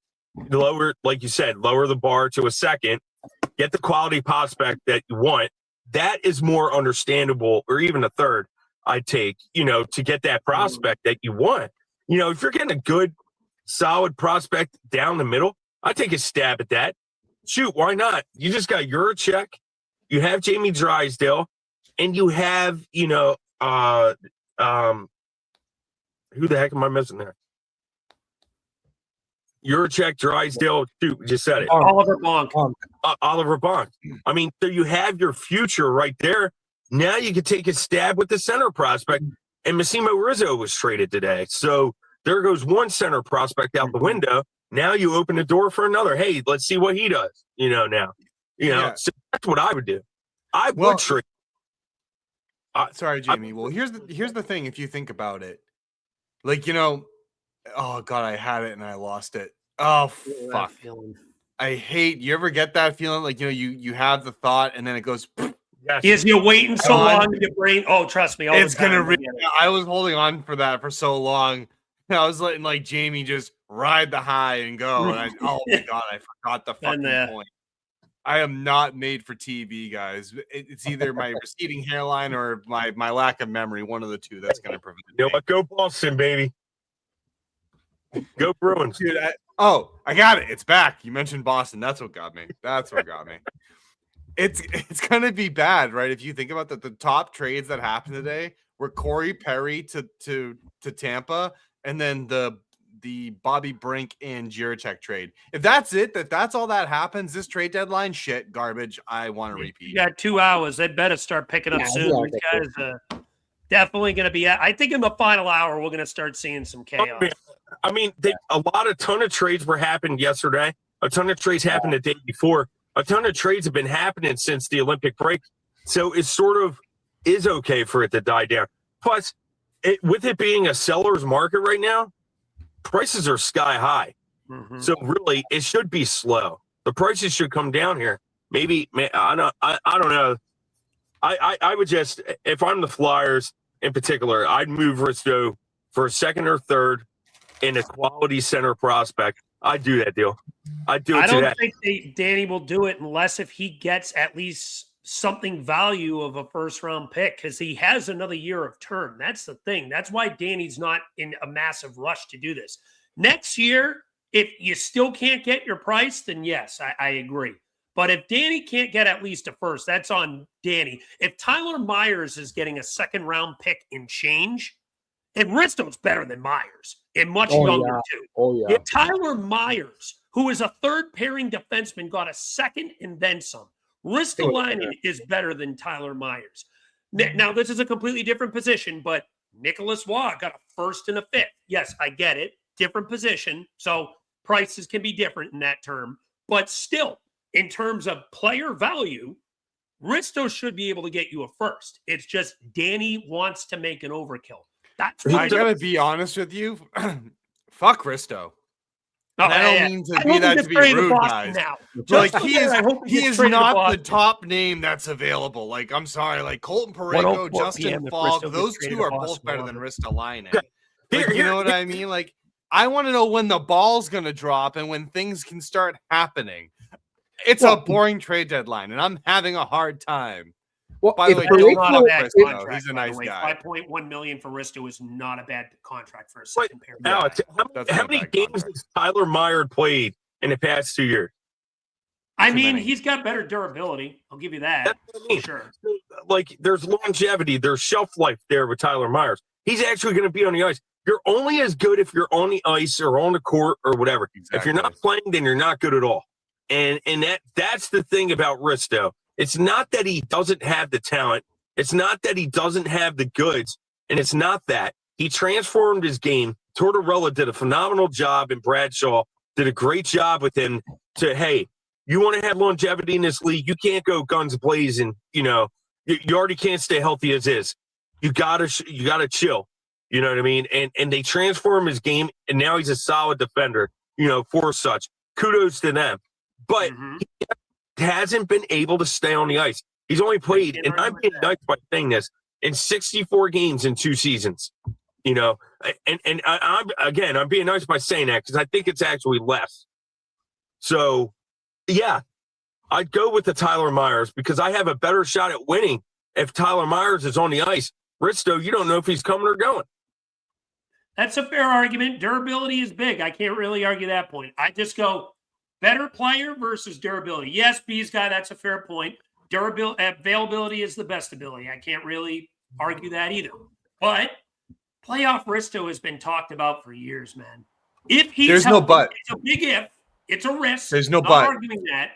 Lower, like you said, lower the bar to a second, get the quality prospect that you want. That is more understandable, or even a third, I'd take, to get that prospect that you want. If you're getting a good, solid prospect down the middle, I'd take a stab at that. Shoot, why not? You just got Juracek, you have Jamie Drysdale, and you have, who the heck am I missing there? Juracek, Drysdale, shoot, we just said it. Oliver Bonk. Oliver Bonk. I mean, so you have your future right there. Now you can take a stab with the center prospect. And Massimo Rizzo was traded today. So there goes one center prospect out the window. Now you open the door for another. Hey, let's see what he does, now. So that's what I would do. I would trade. Sorry, Jamie. Well, here's the thing. If you think about it, like, oh God, I had it and I lost it. Oh fuck! I hate. You ever get that feeling? Like, you have the thought and then it goes. Yes. You're waiting so long in your brain. Oh, trust me. It's gonna. I was holding on for that for so long. I was letting like Jamie just ride the high and go. And oh my God, I forgot the fucking point. I am not made for TV, guys. It's either my receding hairline or my lack of memory. One of the two that's going to prevent it. You know what? Go Boston, baby. Go Bruins. Dude, I got it. It's back. You mentioned Boston. That's what got me. It's going to be bad, right? If you think about the top trades that happened today were Corey Perry to Tampa, and then the Bobby Brink and Juracek trade. If that's it, that's all that happens, this trade deadline, shit, garbage. I want to repeat. You got 2 hours. They better start picking up soon. These guys are definitely going to be. I think in the final hour, we're going to start seeing some chaos. I mean, a ton of trades were happened yesterday. A ton of trades happened the day before. A ton of trades have been happening since the Olympic break. So it sort of is okay for it to die down. Plus, with it being a seller's market right now, prices are sky high. Mm-hmm. So really, it should be slow. The prices should come down here. Maybe I don't know. I would just, if I'm the Flyers in particular, I'd move Risto for a second or third in a quality center prospect. I'd do that deal. I'd do it. I don't think Danny will do it unless if he gets at least something value of a first round pick, because he has another year of term. That's the thing. That's why Danny's not in a massive rush to do this. Next year, if you still can't get your price, then yes, I agree. But if Danny can't get at least a first, that's on Danny. If Tyler Myers is getting a second round pick in change, and Risto's better than Myers and much younger too. Oh yeah. If Tyler Myers, who is a third pairing defenseman, got a second and then some, Ristolainen is better than Tyler Myers. Now, this is a completely different position, but Nicholas Waugh got a first and a fifth. Yes, I get it. Different position. So prices can be different in that term. But still, in terms of player value, Risto should be able to get you a first. It's just Danny wants to make an overkill. That's I gotta be honest with you. Fuck Risto. And I don't mean to be that to be rude, guys. Like he is not the top name that's available. Like I'm sorry, like Colton Parayko, Justin Fogg, those two are both better than Ristolainen. Like, you know what I mean? Like I want to know when the ball's gonna drop and when things can start happening. It's a boring trade deadline, and I'm having a hard time. Well, by the way, don't not a bad contract, he's a nice guy. 5.1 million for Risto is not a bad contract for a second pair. Alex, how many games has Tyler Meyer played in the past 2 years? I mean, he's got better durability. I'll give you that. That's what I mean. Sure. Like, there's longevity, there's shelf life there with Tyler Myers. He's actually going to be on the ice. You're only as good if you're on the ice or on the court or whatever. Exactly. If you're not playing, then you're not good at all. And that's the thing about Risto. It's not that he doesn't have the talent. It's not that he doesn't have the goods. And it's not that. He transformed his game. Tortorella did a phenomenal job, and Bradshaw did a great job with him to, hey, you want to have longevity in this league, you can't go guns blazing. You know, you already can't stay healthy as is. You gotta chill. You know what I mean? And they transform his game, and now he's a solid defender, you know, for such. Kudos to them. But he hasn't been able to stay on the ice. He's only played, and I'm being nice by saying this, in 64 games in 2 seasons. You know, and I'm being nice by saying that because I think it's actually less. So, yeah, I'd go with the Tyler Myers because I have a better shot at winning if Tyler Myers is on the ice. Risto, you don't know if he's coming or going. That's a fair argument. Durability is big. I can't really argue that point. I just go better player versus durability. Yes, B's guy, that's a fair point. Availability is the best ability. I can't really argue that either. But playoff Risto has been talked about for years, man. If he's There's healthy, no but. It's a big if. It's a risk. There's no not but. arguing that.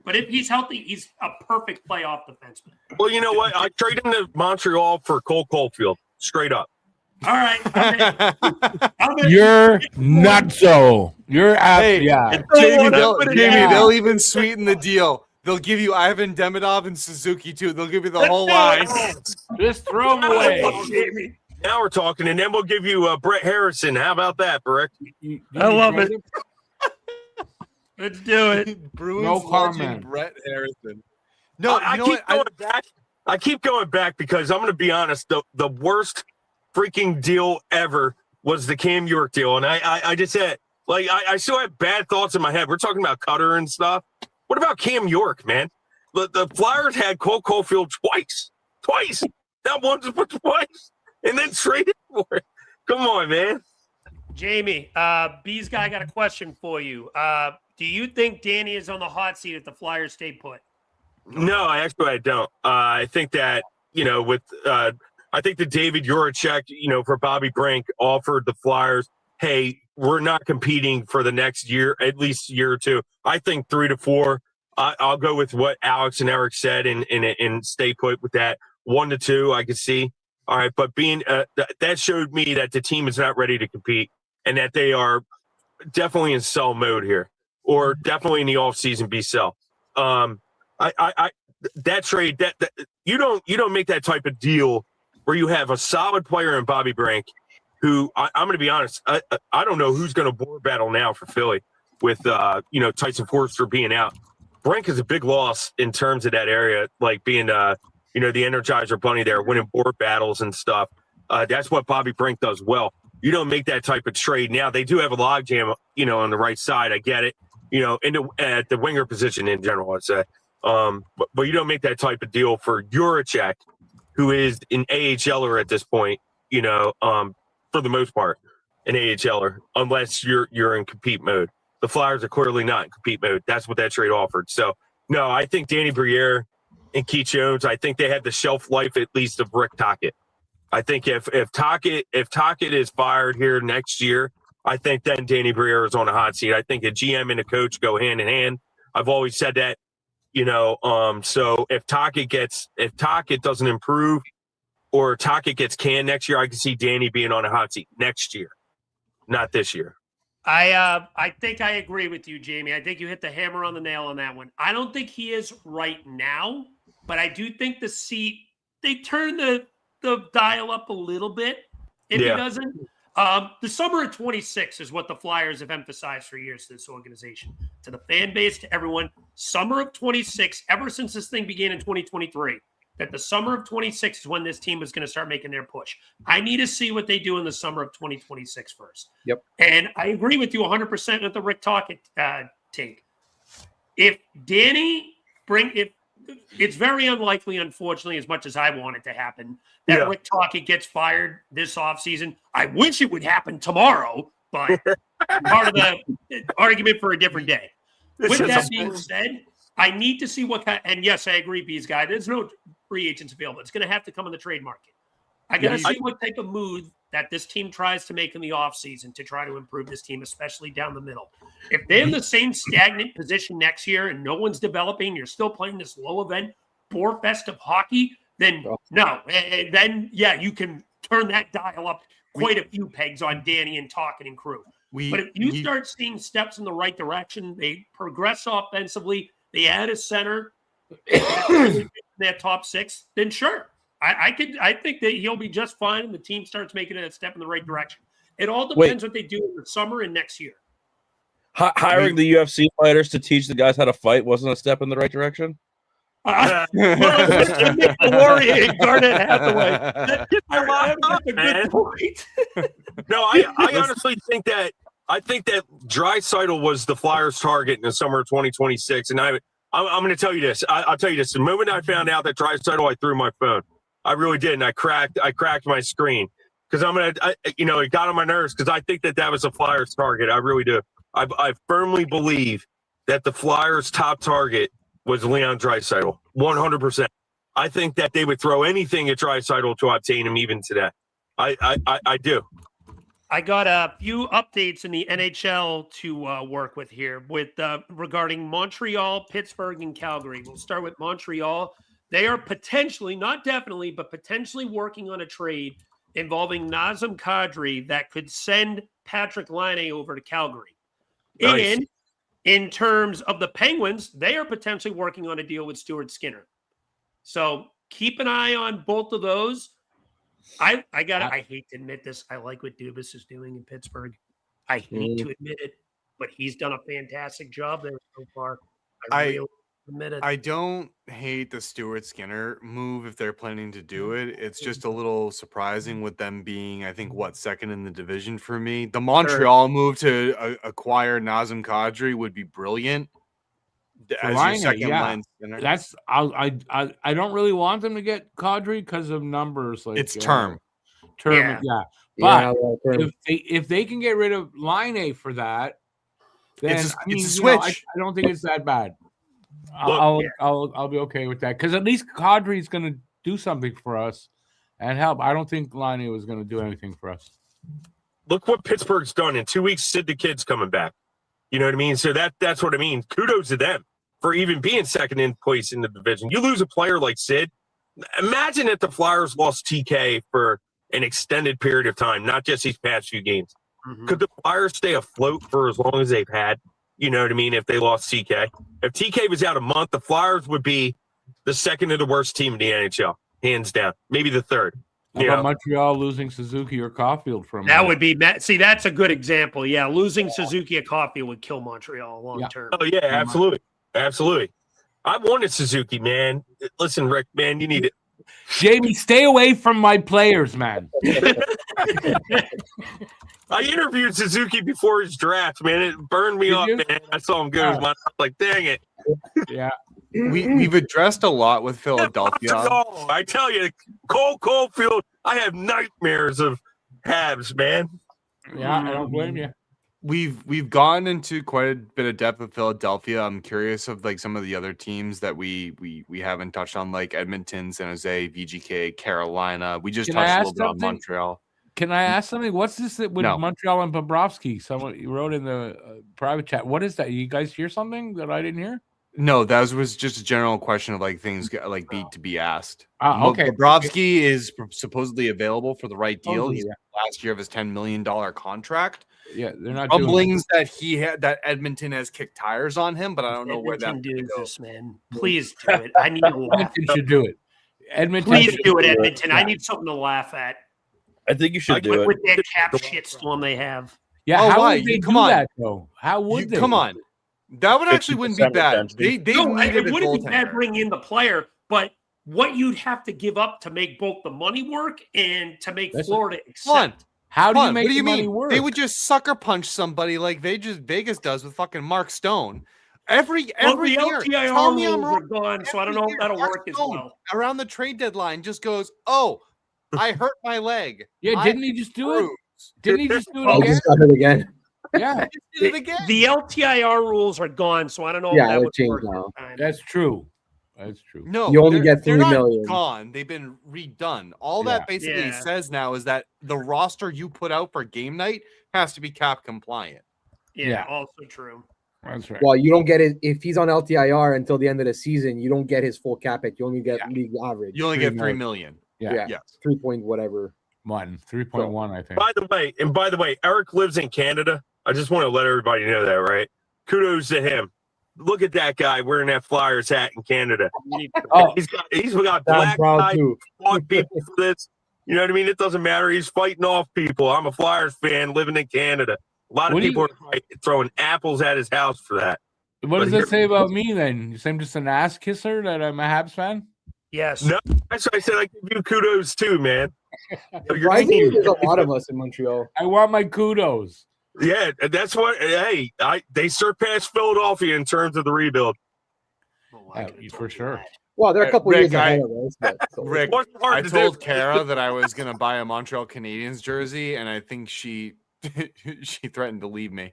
But if he's healthy, he's a perfect playoff defenseman. Well, you know what? I traded him to Montreal for Cole Caulfield. Straight up. All right. You're not so. You're out. Hey, yeah. Jamie, they'll even sweeten the deal. They'll give you Ivan Demidov and Suzuki too. They'll give you the whole line. Just throw them away. Now we're talking, and then we'll give you Brett Harrison. How about that, Brick? I love it. Let's do it. Bruins No comment. Brett Harrison. No, I keep going back because I'm going to be honest. The worst freaking deal ever was the Cam York deal, and I just said, like, I still have bad thoughts in my head. We're talking about Cutter and stuff. What about Cam York, man? The Flyers had Cole Caulfield twice, not once but twice, and then traded for it. Come on, man. Jamie, B's guy got a question for you. Do you think Danny is on the hot seat if the Flyers stay put? No, actually, I don't. I think that, you know, I think that David Juracek, you know, for Bobby Brink offered the Flyers, hey, we're not competing for the next year, at least a year or two. I think 3 to 4. I'll go with what Alex and Eric said and stay put with that. 1 to 2, I could see. All right, but being that showed me that the team is not ready to compete and that they are definitely in sell mode here, or definitely in the offseason be sell. That trade that you don't make that type of deal where you have a solid player in Bobby Brink, who I'm going to be honest, I don't know who's going to board battle now for Philly with you know, Tyson Forster being out. Brink is a big loss in terms of that area, like being you know, the Energizer Bunny there, winning board battles and stuff. That's what Bobby Brink does well. You don't make that type of trade. Now they do have a logjam, you know, on the right side. I get it. You know, at the winger position in general, I'd say. But you don't make that type of deal for Juracek, who is an AHLer at this point, you know, for the most part, an AHLer, unless you're in compete mode. The Flyers are clearly not in compete mode. That's what that trade offered. So, no, I think Danny Briere and Keith Jones, I think they have the shelf life at least of Rick Tocchet. I think if Tocchet is fired here next year, I think then Danny Briere is on the hot seat. I think a GM and a coach go hand in hand. I've always said that, you know. So if Tocchet doesn't improve, or Tocchet gets canned next year, I can see Danny being on a hot seat next year, not this year. I think I agree with you, Jamie. I think you hit the hammer on the nail on that one. I don't think he is right now, but I do think they turn the dial up a little bit if he doesn't. The summer of 26 is what the Flyers have emphasized for years to this organization, to the fan base, to everyone. Summer of 26, ever since this thing began in 2023, that the summer of 26 is when this team is going to start making their push. I need to see what they do in the summer of 2026 first. Yep. And I agree with you 100% with the Rick Tocchet take. If it's very unlikely, unfortunately, as much as I want it to happen, that Rick Tocchet gets fired this offseason. I wish it would happen tomorrow, but part of the argument for a different day. With that being said, I need to see what kind, and yes, I agree, B's guy. There's no free agents available. It's going to have to come in the trade market. I got to see what type of move that this team tries to make in the offseason to try to improve this team, especially down the middle. If they're in the same stagnant position next year and no one's developing, you're still playing this low event, bore fest of hockey, then no. Then, you can turn that dial up quite a few pegs on Danny and Tocchet and crew. But if you start seeing steps in the right direction, they progress offensively, they add a center, that top six, then sure. I think that he'll be just fine and the team starts making a step in the right direction. It all depends what they do in the summer and next year. Hiring the UFC fighters to teach the guys how to fight wasn't a step in the right direction? Well, Nick the Warrior and Garnet Hathaway. That's a good point. No, I honestly think that Draisaitl was the Flyers' target in the summer of 2026, and I'm going to tell you this. I'll tell you this. The moment I found out that Draisaitl, I threw my phone. I really did, and I cracked my screen because it got on my nerves because I think that was a Flyers' target. I really do. I firmly believe that the Flyers' top target was Leon Draisaitl, 100%. I think that they would throw anything at Draisaitl to obtain him even today. I do. I got a few updates in the NHL to work with here regarding Montreal, Pittsburgh, and Calgary. We'll start with Montreal. They are potentially, not definitely, but potentially working on a trade involving Nazem Kadri that could send Patrick Laine over to Calgary. Nice. And in terms of the Penguins, they are potentially working on a deal with Stuart Skinner. So keep an eye on both of those. I hate to admit this. I like what Dubas is doing in Pittsburgh. I hate to admit it, but he's done a fantastic job there so far. I really admit it. I don't hate the Stuart Skinner move if they're planning to do it. It's just a little surprising with them being, I think, second in the division for me. The Montreal move to acquire Nazem Kadri would be brilliant. As your second line center. That's I don't really want them to get Kadri because of numbers. Like it's term. But if they can get rid of Laine for that, then it's a switch. I don't think it's that bad. I'll be okay with that because at least Kadri is going to do something for us and help. I don't think Laine was going to do anything for us. Look what Pittsburgh's done in 2 weeks. Sid the Kid's coming back. You know what I mean? So that's what I mean. Kudos to them for even being second in place in the division. You lose a player like Sid. Imagine if the Flyers lost TK for an extended period of time, not just these past few games. Mm-hmm. Could the Flyers stay afloat for as long as they've had? You know what I mean? If they lost TK. If TK was out a month, the Flyers would be the second to the worst team in the NHL, hands down. Maybe the third. How about Montreal losing Suzuki or Caulfield from that would be – see, that's a good example. Yeah, losing Suzuki or Caulfield would kill Montreal long term. Oh, yeah, absolutely. Absolutely. I wanted Suzuki, man. Listen, Rick, man, you need it. Jamie, stay away from my players, man. I interviewed Suzuki before his draft, man. It burned me up, man. I saw him go. Like, dang it. Yeah. We've addressed a lot with Philadelphia. Oh, I tell you, Cole Caulfield, I have nightmares of Habs, man. Yeah, I don't blame you. We've gone into quite a bit of depth with Philadelphia. I'm curious of like some of the other teams that we haven't touched on, like Edmonton, San Jose, VGK, Carolina. We just touched a little bit on Montreal. Can I ask something? What's this with Montreal and Bobrovsky? Someone you wrote in the private chat. What is that? You guys hear something that I didn't hear? No, that was just a general question of like things like to be asked. Okay. Bobrovsky is supposedly available for the right deal. He's last year of his $10 million contract. Yeah, they're not doing rumblings that Edmonton has kicked tires on him, but I don't know where that Edmonton do goes. this, man. Please do it. I need to laugh. Edmonton should do it. Edmonton Please should do it, Edmonton. Yeah. I need something to laugh at. I think you should do it. With that cap shitstorm they have. Yeah, Oh, how why? would they Come do on. that though? How would they? Come on. That would actually wouldn't be 50% bad. retention. They No, needed it a wouldn't be bad goaltender. bringing in the player, but what you'd have to give up to make both the money work and to make Florida Come on. accept. How do you What make do you the money mean? work? They would just sucker punch somebody like Vegas does with fucking Mark Stone. Every Well, the year. LTIR Tell me I'm rules wrong. are gone, so I don't Every know if year, that'll Mark work as Stone, well. around the trade deadline just goes, "Oh, I hurt my leg." Yeah, didn't he just do it? Bruise. Didn't he just do I it again? just got it again. Yeah, I just did it again. The LTIR rules are gone, so I don't know Yeah, if that they're would changed work. now. this time. that's true. That's true. No, You only get they're $3 not million. gone. They've been redone. All Yeah. that basically Yeah. says now is that the roster you put out for game night has to be cap compliant. Yeah, Yeah. also true. That's right. Well, you don't get it if he's on LTIR until the end of the season. You don't get his full cap hit. You only get league average. You only 3 get 3 million. Yeah, Yes. 3 point whatever. 3.1, I think. By the way, Eric lives in Canada. I just want to let everybody know that, right? Kudos to him. Look at that guy wearing that Flyers hat in Canada. Oh, He's got I'm black proud guys too. fought people for this. You know what I mean? It doesn't matter. He's fighting off people. I'm a Flyers fan living in Canada. A lot of What do people are throwing apples at his house for that. what does But that say about me then? You say I'm just an ass kisser that I'm a Habs fan? Yes. No, that's why I said I give you kudos too, man. Your Surprisingly, team- there's a lot of us in Montreal. I want my kudos. Yeah, that's what. Hey, they surpassed Philadelphia in terms of the rebuild. For sure. Well, they're a couple Rick, years ahead of us. But so- Rick, What's hard I to told do? Kara that I was gonna buy a Montreal Canadiens jersey, and I think she she threatened to leave me.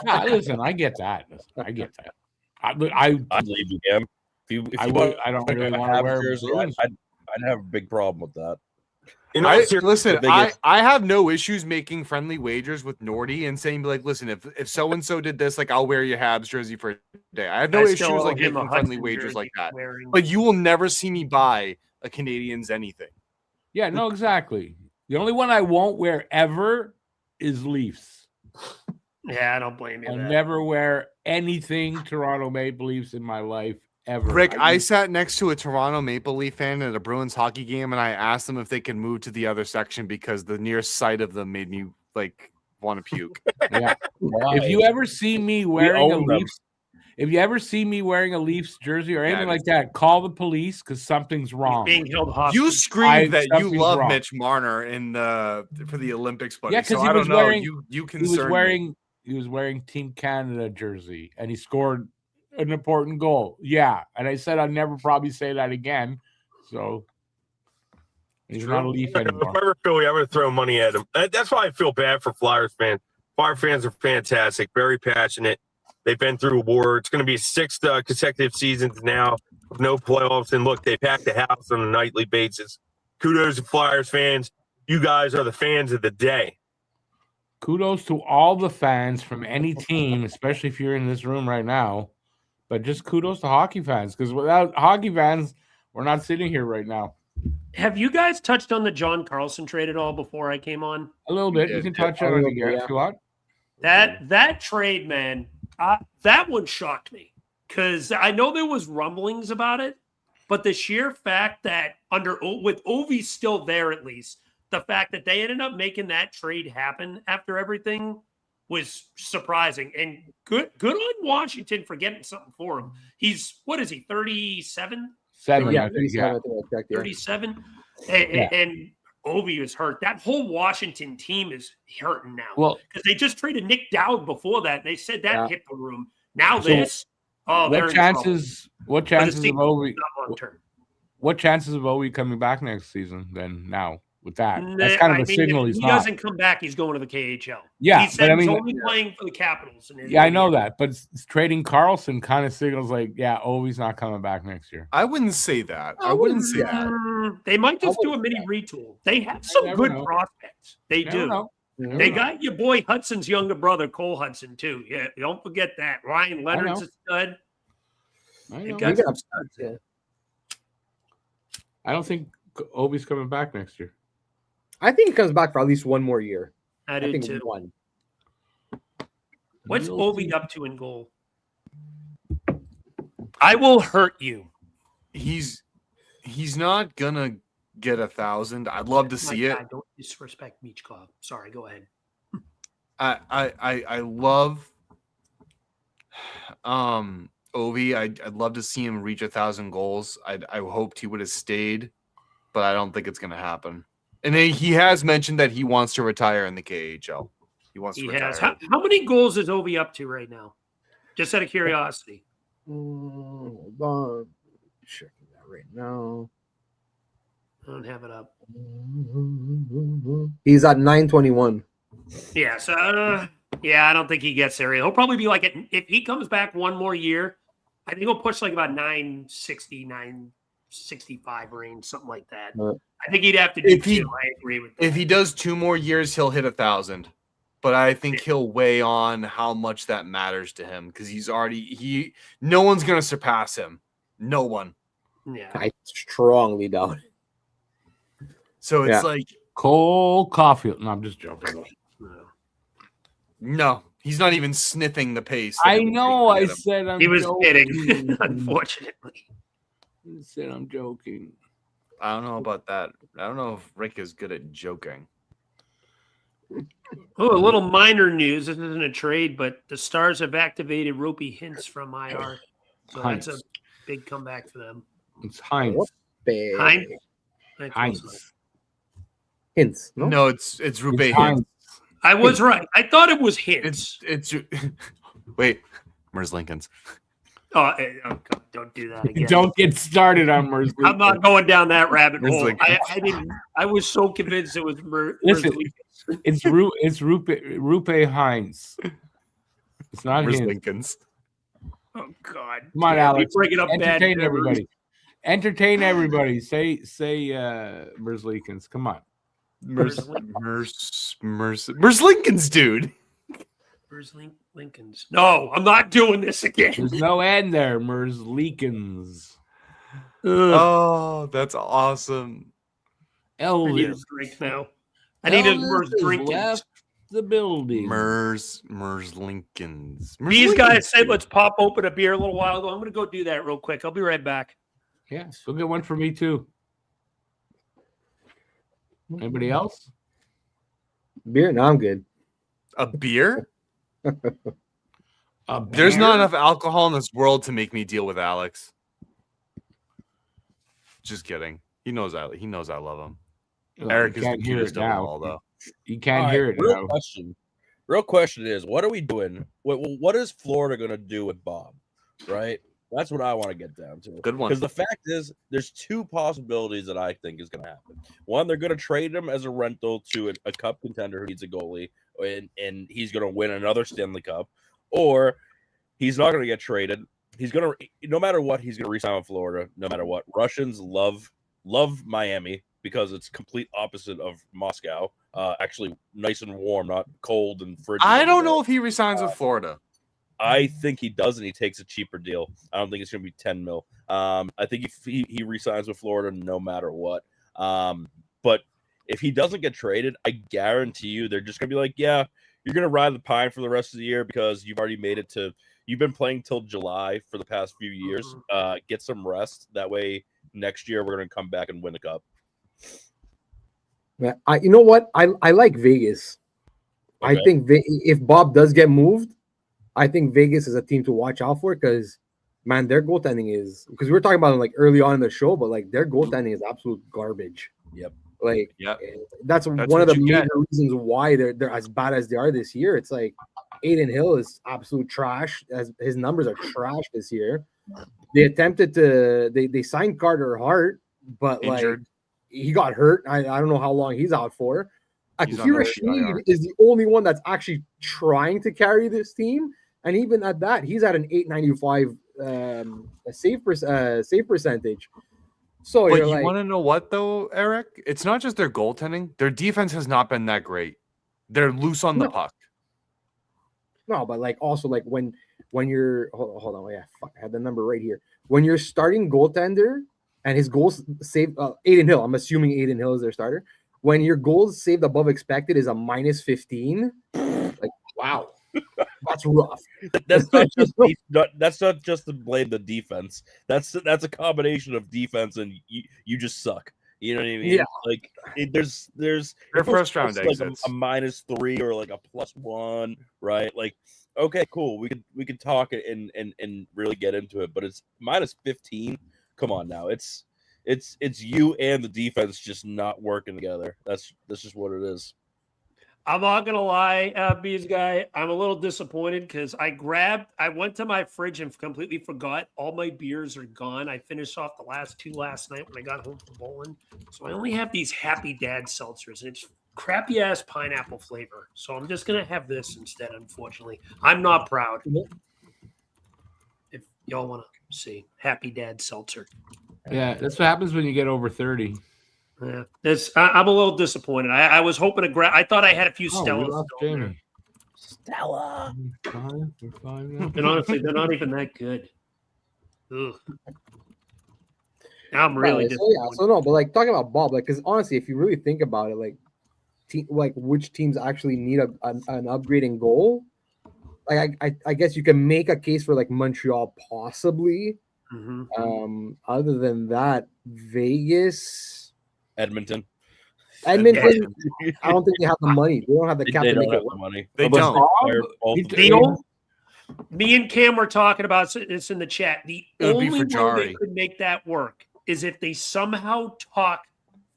Nah, listen, I get that. I get that. I I'd leave you, Cam. If I you would- bought I don't a really want to Habs wear jersey, Bruins. I'd have a big problem with that. You know, Listen, the biggest- I have no issues making friendly wagers with Nordy and saying like, listen, if so and so did this, like I'll wear your Habs jersey for a day. I have no I issues still owe like him a making friendly Hudson wagers jersey like that. wearing- But you will never see me buy a Canadians anything. yeah, no, exactly. The only one I won't wear ever is Leafs. Yeah, I don't blame you. I'll That. never wear anything Toronto Maple Leafs in my life ever. Rick, I sat next to a Toronto Maple Leaf fan at a Bruins hockey game, and I asked them if they could move to the other section because the nearest sight of them made me like want to puke. yeah. Why? If you ever see me wearing a own them. Leafs, if you ever see me wearing a Leafs jersey or anything Yeah, like that, call the police because something's wrong. Being held hostage. You screamed that you something's love wrong. Mitch Marner for the Olympics, buddy. Yeah, 'cause so he I was don't know. wearing- You He was concern me. wearing Team Canada jersey and he scored an important goal. Yeah, and I said I'd never probably say that again. So he's not a Leaf If anymore. I ever Philly, I'm going to throw money at him. That's why I feel bad for Flyers fans. Flyer fans are fantastic, very passionate. They've been through a war. It's going to be 6 consecutive seasons now with no playoffs. And look, they pack the house on a nightly basis. Kudos to Flyers fans. You guys are the fans of the day. Kudos to all the fans from any team, especially if you're in this room right now. But just kudos to hockey fans because without hockey fans, we're not sitting here right now. Have you guys touched on the John Carlson trade at all before I came on? A little bit. Yeah, You can yeah, touch on a it little again bit, if yeah. you want. That trade, man, that one shocked me because I know there was rumblings about it, but the sheer fact that with Ovi still there, at least the fact that they ended up making that trade happen after everything was surprising and good on Washington for getting something for him. He's what is he 37? 7. Yeah, I think, yeah. 37, I think I checked, yeah. 37, Yeah. and Ovi is hurt. That whole Washington team is hurting now. Well, Because they just traded Nick Dowd before that. They said that Yeah. hit the room. Now So, this. Oh, they're what in trouble. chances? What But chances it's of Ovi? not long term. What chances of Ovi coming back next season? Then now with that, that's kind of I a mean, signal if he's he not. doesn't come back, he's going to the KHL. Yeah, he said but I he's mean- only playing for the Capitals. Yeah, I know that, but trading Carlson kind of signals like, yeah, Ovi's not coming back next year. I wouldn't say that. I I wouldn't wouldn't say that. They might just I do a wouldn't mini retool. They have some never good know. prospects. They Never do. know. They got your boy Hudson's younger brother, Cole Hudson, too. Yeah, don't forget that. Ryan Leonard's know. a stud. I They know. got We some got- studs. yeah. I don't think Ovi's coming back next year. I think he comes back for at least one more year. I do think too. 1. What's Ovi up to in goal? I will hurt you. He's not gonna get 1,000. I'd love to see it. Don't disrespect Michkov. Sorry, go ahead. I love Ovi. I'd love to see him reach 1,000 goals. I hoped he would have stayed, but I don't think it's gonna happen. And he has mentioned that he wants to retire in the KHL. He wants to retire. How many goals is Ovi up to right now? Just out of curiosity. Hold on. Checking that right now. I don't have it up. He's at 921. Yeah, so I don't think he gets there. He'll probably be like if he comes back one more year, I think he'll push like about 960, 965 range, something like that. I think he'd have to do two. I agree with that. If he does 2 more years, he'll hit 1,000. But I think he'll weigh on how much that matters to him because no one's gonna surpass him. No one. Yeah. I strongly doubt it. So it's like Cole Caulfield. No, I'm just joking. No, he's not even sniffing the pace. I know. I said he was kidding. Unfortunately, he said I'm joking. I don't know about that. I don't know if Rick is good at joking. Oh, a little minor news. This isn't a trade, but the Stars have activated Ropey Hintz from IR. So that's a big comeback for them. It's Heinz. Heinz. Hintz. No, it's Rupe Hintz. I was right. I thought it was Hintz. It's wait, Merz Lincoln's. Oh, God, don't do that again. Don't get started on Merz. I'm not going down that rabbit hole. I didn't. I was so convinced it was Listen, it's Rupe Heinz. It's not Merz Hintz. Lincoln's. Oh God! Come on, Alex. Breaking up Entertain bad everybody. Entertain everybody. Say Merz Lincoln's. Come on. Merz Lincoln's, dude. Merz Lincoln's. No, I'm not doing this again. There's no end there. Merz Lincoln's. Oh, that's awesome. I need a drink now. I need a Merz drink. Left the building. Merz Lincoln's. These guys said let's pop open a beer a little while ago. I'm going to go do that real quick. I'll be right back. Yeah, go get one for me too. Anybody else? Beer? No, I'm good. A beer? There's not enough alcohol in this world to make me deal with Alex. Just kidding. He knows I love him. Well, Eric is the cutest of them all, though. You can't hear it now. Real question is, what are we doing? What is Florida going to do with Bob? Right? That's what I want to get down to. Good one. Because the fact is, there's 2 possibilities that I think is going to happen. One, they're going to trade him as a rental to a cup contender who needs a goalie, and he's going to win another Stanley Cup. Or he's not going to get traded. He's going to, no matter what, he's going to resign with Florida, no matter what. Russians love Miami because it's complete opposite of Moscow. Actually, nice and warm, not cold and frigid. I don't know if he resigns with Florida. I think he does, and he takes a cheaper deal. I don't think it's going to be 10 mil. I think if he resigns with Florida no matter what. But if he doesn't get traded, I guarantee you they're just going to be like, yeah, you're going to ride the pine for the rest of the year because you've already made it to – you've been playing till July for the past few years. Get some rest. That way next year we're going to come back and win the cup. You know what? I like Vegas. Okay. I think if Bob does get moved, I think Vegas is a team to watch out for because, man, their goaltending is – because we were talking about it like early on in the show, but like their goaltending is absolute garbage. Yep. Like that's one of the major reasons why they're as bad as they are this year. It's like Aiden Hill is absolute trash. As his numbers are trash this year. They attempted to they signed Carter Hart, but injured. Like he got hurt. I don't know how long he's out for. Akira Schmid is the only one that's actually trying to carry this team, and even at that, he's at an 895 save percentage. So but you want to know what though, Eric? It's not just their goaltending; their defense has not been that great. They're loose on the puck. No, but like also like when you're hold on, I had the number right here. When you're starting goaltender and his goals save Aiden Hill, I'm assuming Aiden Hill is their starter. when your goals saved above expected is a -15, like wow, that's rough. That's not just to blame the defense. That's a combination of defense and you just suck. You know what I mean? Yeah. Like there's Their first round like exits. a -3 or like a +1, right? Like, okay, cool. We could talk and really get into it, but it's -15. Come on now. It's you and the defense just not working together. That's just what it is. I'm not gonna lie, Bees guy. I'm a little disappointed because I went to my fridge and completely forgot all my beers are gone. I finished off the last 2 last night when I got home from bowling, so I only have these Happy Dad seltzers, and it's crappy ass pineapple flavor. So I'm just gonna have this instead. Unfortunately, I'm not proud. If y'all want to see Happy Dad seltzer, Yeah, that's what happens when you get over 30. yeah, I'm a little disappointed. I was hoping to grab. I thought I had a few Oh, we Stellas. lost still in there. Jamie. Stella. We're fine now. And honestly, they're not even that good. Ugh. I'm really so disappointed. so no, but like talking about Bob, like because honestly, if you really think about it, like which teams actually need an upgrading goal, like I guess you can make a case for like Montreal possibly. Mhm. Other than that, Vegas, Edmonton. I don't think they have the money. They don't have the cap They to don't make have it the work. money. They But don't. Me and Cam were talking about this in the chat. The It would be only for way Jari. they could make that work is if they somehow talk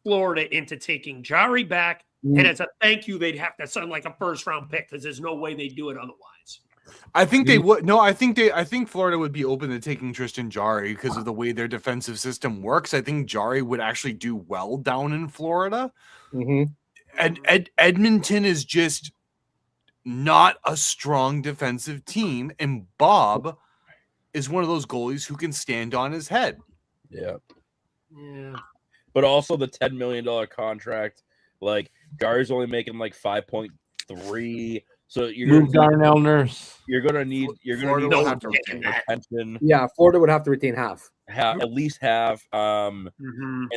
Florida into taking Jari back, and as a thank you, they'd have to send like a first round pick because there's no way they'd do it otherwise. I think they would. No, I think Florida would be open to taking Tristan Jari because of the way their defensive system works. I think Jari would actually do well down in Florida. And Edmonton is just not a strong defensive team, and Bob is one of those goalies who can stand on his head. Yeah. Yeah. But also the $10 million contract, like Jari's only making like 5.3. So you're Move Darnell Nurse. You're gonna need Florida will have to retain retention. Yeah, Florida would have to retain half. At least half. And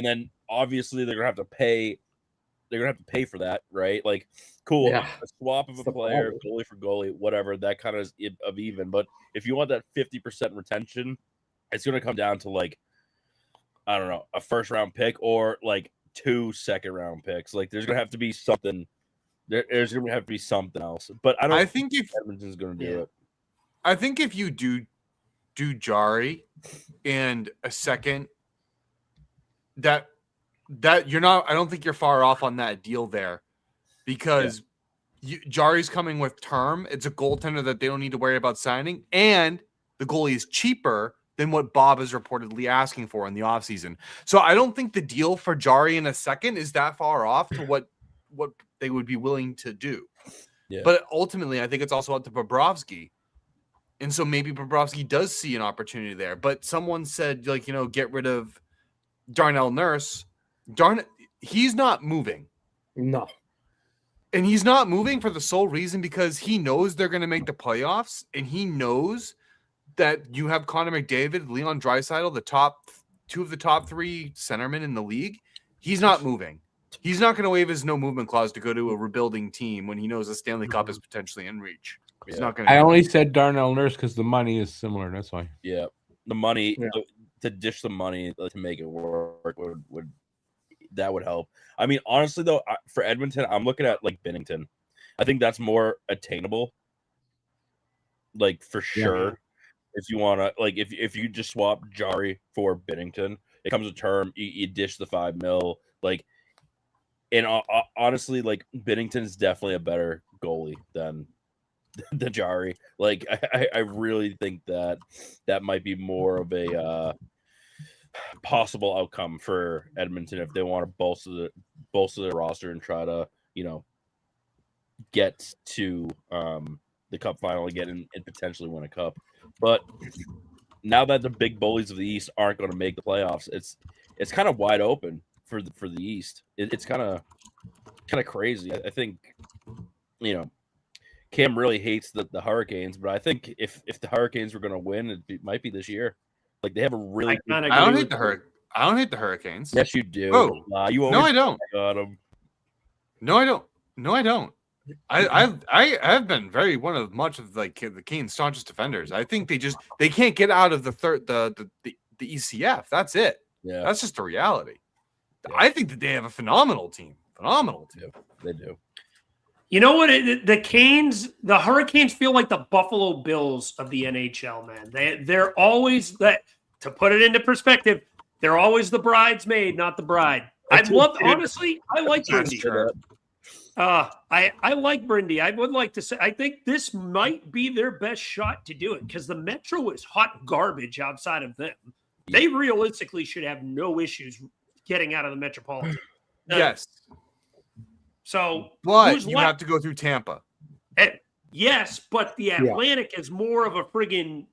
then obviously they're gonna have to pay. They're gonna have to pay for that, right? Like, cool, Yeah. a swap of a player, goalie for goalie, whatever. That kind of is of even. But if you want that 50% retention, it's gonna come down to like, I don't know, a first round pick or like 2 second-round picks. Like, there's gonna have to be something. There's gonna have to be something else. But I think if Edmonton's gonna do it. I think if you do Jari and a second, that you're not. I don't think you're far off on that deal there, because Jari's coming with term. It's a goaltender that they don't need to worry about signing, and the goalie is cheaper than what Bob is reportedly asking for in the offseason. So I don't think the deal for Jari in a second is that far off to what they would be willing to do. Yeah. But ultimately, I think it's also up to Bobrovsky. And so maybe Bobrovsky does see an opportunity there. But someone said, like, get rid of Darnell Nurse. He's not moving. No. And he's not moving for the sole reason because he knows they're going to make the playoffs, and he knows that you have Connor McDavid, Leon Draisaitl, two of the top 3 centermen in the league. He's not moving. He's not going to waive his no movement clause to go to a rebuilding team when he knows the Stanley Cup is potentially in reach. He's not going to. I only said Darnell Nurse because the money is similar. That's why. Yeah, the money to dish the money to make it work would help. I mean, honestly though, for Edmonton, I'm looking at like Binnington. I think that's more attainable. Like for sure, if you want to, like if you just swap Jari for Binnington, it comes with term. You dish the $5 million, like. And honestly, like Binnington's definitely a better goalie than Jari. Like I really think that might be more of a possible outcome for Edmonton if they want to bolster the roster and try to get to the Cup final again and potentially win a cup. But now that the big bullies of the East aren't going to make the playoffs, it's kind of wide open for the East. It's kind of crazy. I think Cam really hates the Hurricanes, but I think if the Hurricanes were going to win, it might be this year. Like they have a really. I don't hate the Hurricanes. Yes, you do. Oh, you no, I don't. Got them. No, I don't. No, I don't. I have been very one of much of like the Canes' staunchest defenders. I think they can't get out of the ECF. That's it. Yeah, that's just the reality. Yeah. I think that they have a phenomenal team. Phenomenal team. Yeah, they do. You know what? The Hurricanes feel like the Buffalo Bills of the NHL, man. They're always that. To put it into perspective, they're always the bridesmaid, not the bride. I like Brindy. I like Brindy. I would like to say I think this might be their best shot to do it because the Metro is hot garbage outside of them. They realistically should have no issues getting out of the Metropolitan. Yes. So, but you have to go through Tampa. Yes, but the Atlantic is more of a friggin'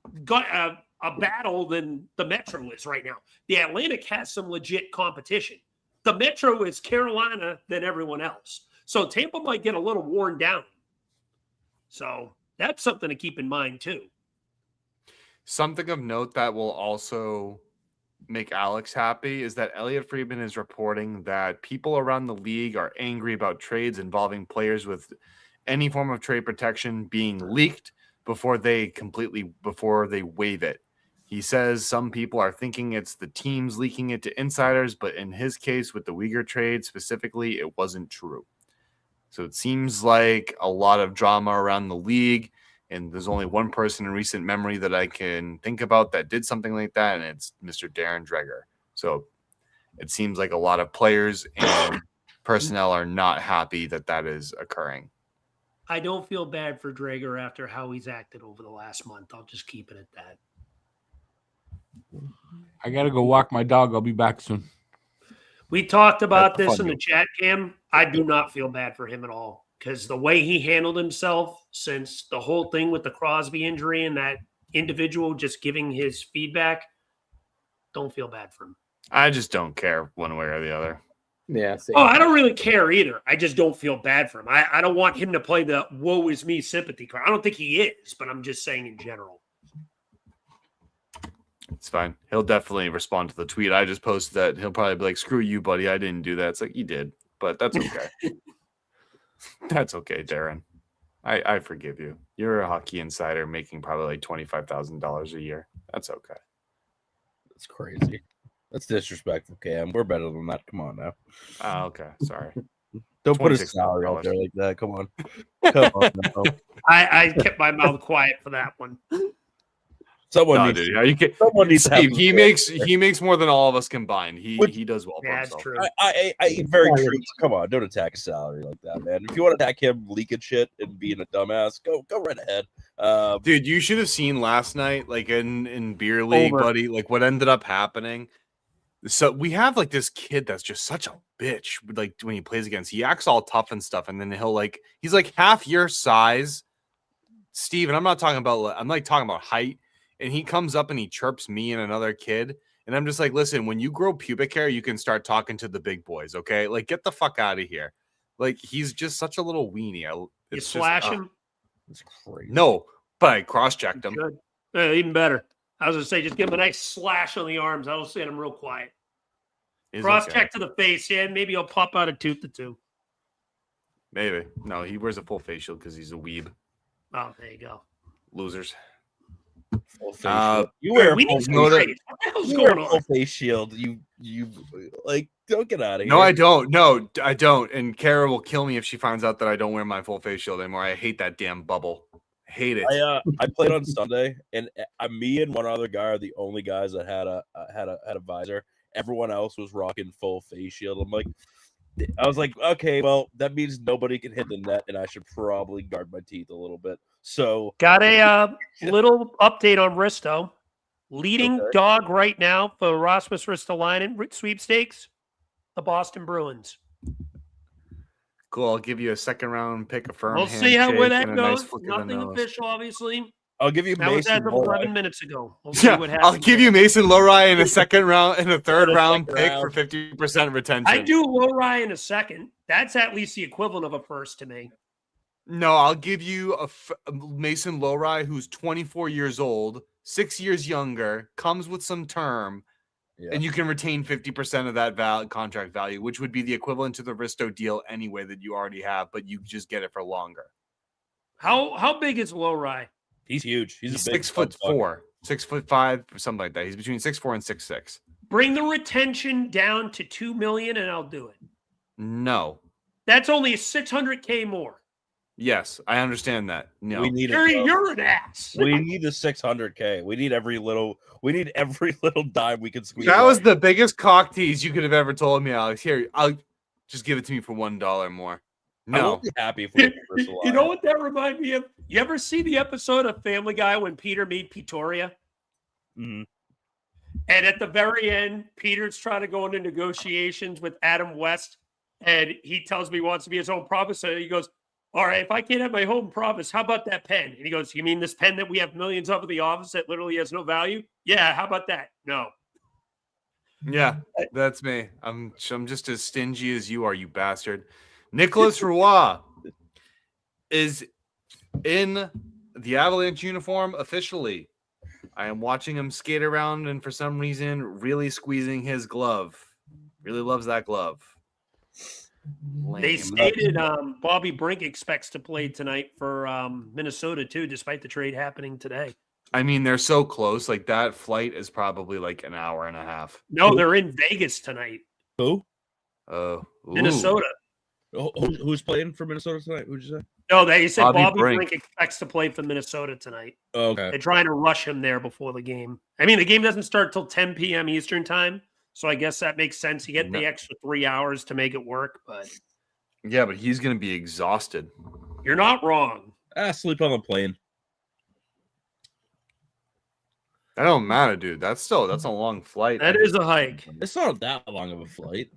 a battle than the Metro is right now. The Atlantic has some legit competition. The Metro is Carolina than everyone else. So Tampa might get a little worn down. So that's something to keep in mind too. Something of note that will also make Alex happy is that Elliot Friedman is reporting that people around the league are angry about trades involving players with any form of trade protection being leaked before they waive it. He says some people are thinking it's the teams leaking it to insiders, but in his case with the Uyghur trade specifically, it wasn't true. So it seems like a lot of drama around the league, and there's only one person in recent memory that I can think about that did something like that, and it's Mr. Darren Dreger. So it seems like a lot of players and personnel are not happy that is occurring. I don't feel bad for Dreger after how he's acted over the last month. I'll just keep it at that. I got to go walk my dog. I'll be back soon. We talked about this in the chat, Cam. I do not feel bad for him at all because the way he handled himself since the whole thing with the Crosby injury and that individual just giving his feedback, don't feel bad for him. I just don't care one way or the other. Yeah. Same. Oh, I don't really care either. I just don't feel bad for him. I don't want him to play the woe is me sympathy card. I don't think he is, but I'm just saying in general. It's fine. He'll definitely respond to the tweet I just posted. That he'll probably be like, "Screw you, buddy. I didn't do that." It's like you did, but that's okay. That's okay, Darren. I forgive you. You're a hockey insider making probably like $25,000 a year. That's okay. That's crazy. That's disrespectful, Cam. We're better than that. Come on now. Okay. Sorry. Don't put a salary out there like that. Come on. Come on. No. I kept my mouth quiet for that one. Someone needs Steve, he makes more than all of us combined. He does well for himself. True. I very true. Come on, don't attack a salary like that, man. If you want to attack him leaking shit and being a dumbass, go right ahead. Dude, you should have seen last night, like in beer league, buddy, like what ended up happening. So we have like this kid that's just such a bitch. Like when he plays against, he acts all tough and stuff, and then he's like half your size, Steve. And I'm talking about height. And he comes up and he chirps me and another kid. And I'm just like, listen, when you grow pubic hair, you can start talking to the big boys, okay? Like, get the fuck out of here. Like, he's just such a little weenie. You slash him? It's crazy. No, but I cross-checked him. Even better. I was going to say, just give him a nice slash on the arms. That'll set him real quiet. Cross-check to the face. Yeah, maybe he'll pop out a tooth or two. Maybe. No, he wears a full face shield because he's a weeb. Oh, there you go. Losers. You wear a full face shield. You like don't get out of here. No, I don't. No, I don't. And Kara will kill me if she finds out that I don't wear my full face shield anymore. I hate that damn bubble. I hate it. I played on Sunday, and me and one other guy are the only guys that had a visor. Everyone else was rocking full face shield. I was like, okay, well, that means nobody can hit the net, and I should probably guard my teeth a little bit. So, got a little update on Risto. Leading dog right now for Rasmus Ristolainen sweepstakes, the Boston Bruins. Cool. I'll give you a second round pick, a firm. We'll see where that goes. Nothing official, obviously. I'll give you. That was as of 11 minutes ago. We'll see what happens. I'll give you Mason Lowry in a second round and a third round pick for 50% retention. I do Lowry in a second. That's at least the equivalent of a first to me. No, I'll give you a Mason Lowry who's 24 years old, 6 years younger, comes with some term, And you can retain 50% of that contract value, which would be the equivalent to the Risto deal anyway that you already have, but you just get it for longer. How big is Lowry? He's huge. He's a big 6'4", 6'5", or something like that. He's between 6'4" and 6'6". Bring the retention down to $2 million, and I'll do it. No, that's only $600K more. Yes, I understand that. No, we need you're an ass. We need the $600K. We need every little dime we can squeeze. That was the biggest cock tease you could have ever told me, Alex. Here, I'll just give it to me for $1 more. No, I won't be happy if we get the first You know what that reminds me of? You ever see the episode of Family Guy when Peter meet Pretoria? Mm-hmm. And at the very end, Peter's trying to go into negotiations with Adam West, and he tells me he wants to be his own province. So he goes, all right, if I can't have my home province, how about that pen? And he goes, you mean this pen that we have millions of in the office that literally has no value? Yeah, how about that? No. Yeah, that's me. I'm just as stingy as you are, you bastard. Nicholas Roy is in the Avalanche uniform officially. I am watching him skate around and for some reason really squeezing his glove. Really loves that glove. They stated Bobby Brink expects to play tonight for Minnesota too, despite the trade happening today. I mean, they're so close. Like that flight is probably like an hour and a half. No, they're in Vegas tonight. Who? Minnesota. Who's playing for Minnesota tonight? Who'd you say? No, they said Bobby Brink expects to play for Minnesota tonight. Okay. They're trying to rush him there before the game. I mean, the game doesn't start till 10 p.m. Eastern time, so I guess that makes sense. You get the extra 3 hours to make it work, but yeah, but he's going to be exhausted. You're not wrong. Sleep on the plane. That don't matter, dude. That's a long flight. That is a hike. It's not that long of a flight.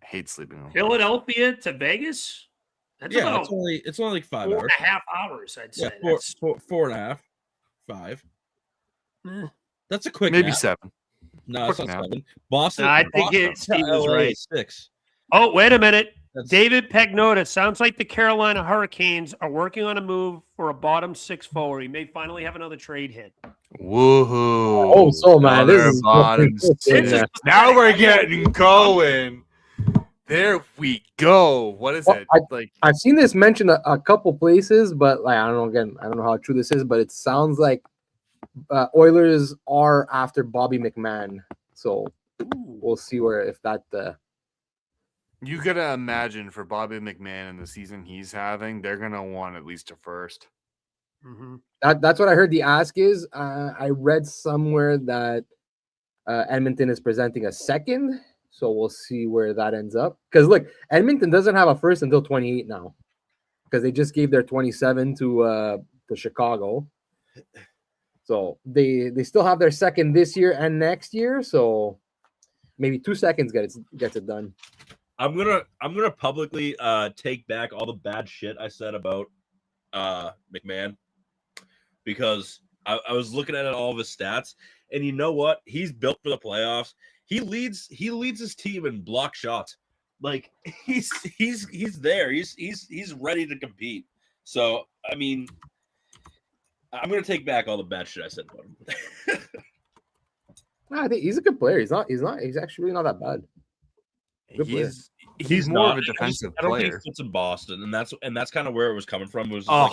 I hate sleeping on Philadelphia to Vegas? That's about it's only like 5 hours. 4.5 hours, I'd say. Yeah, 4.5, 5. That's a quick maybe nap. 7. No, it's not 7. Boston. No, I think Steve was right. 6. Oh, wait a minute. David Pagnotta, sounds like the Carolina Hurricanes are working on a move for a bottom 6 forward. He may finally have another trade hit. Woohoo. Oh, so man, this is now we're getting going. There we go. What is that? I've seen this mentioned a couple places, but like I don't know how true this is, but it sounds like Oilers are after Bobby McMahon. So we'll see if that. You gotta imagine for Bobby McMahon and the season he's having, they're gonna want at least a first. Mm-hmm. That's what I heard. The ask is. I read somewhere that Edmonton is presenting a second. So we'll see where that ends up. Because look, Edmonton doesn't have a first until 28 now, because they just gave their 27 to Chicago. So they still have their second this year and next year. So maybe 2 seconds gets it done. I'm gonna publicly take back all the bad shit I said about McMahon, because I was looking at all of his stats, and you know what? He's built for the playoffs. He leads his team in block shots. Like he's there. He's ready to compete. So I mean, I'm gonna take back all the bad shit I said about him. I think he's a good player. He's actually really not that bad. He's more of a defensive I don't player. think he fits in Boston, and that's kind of where it was coming from. Was like,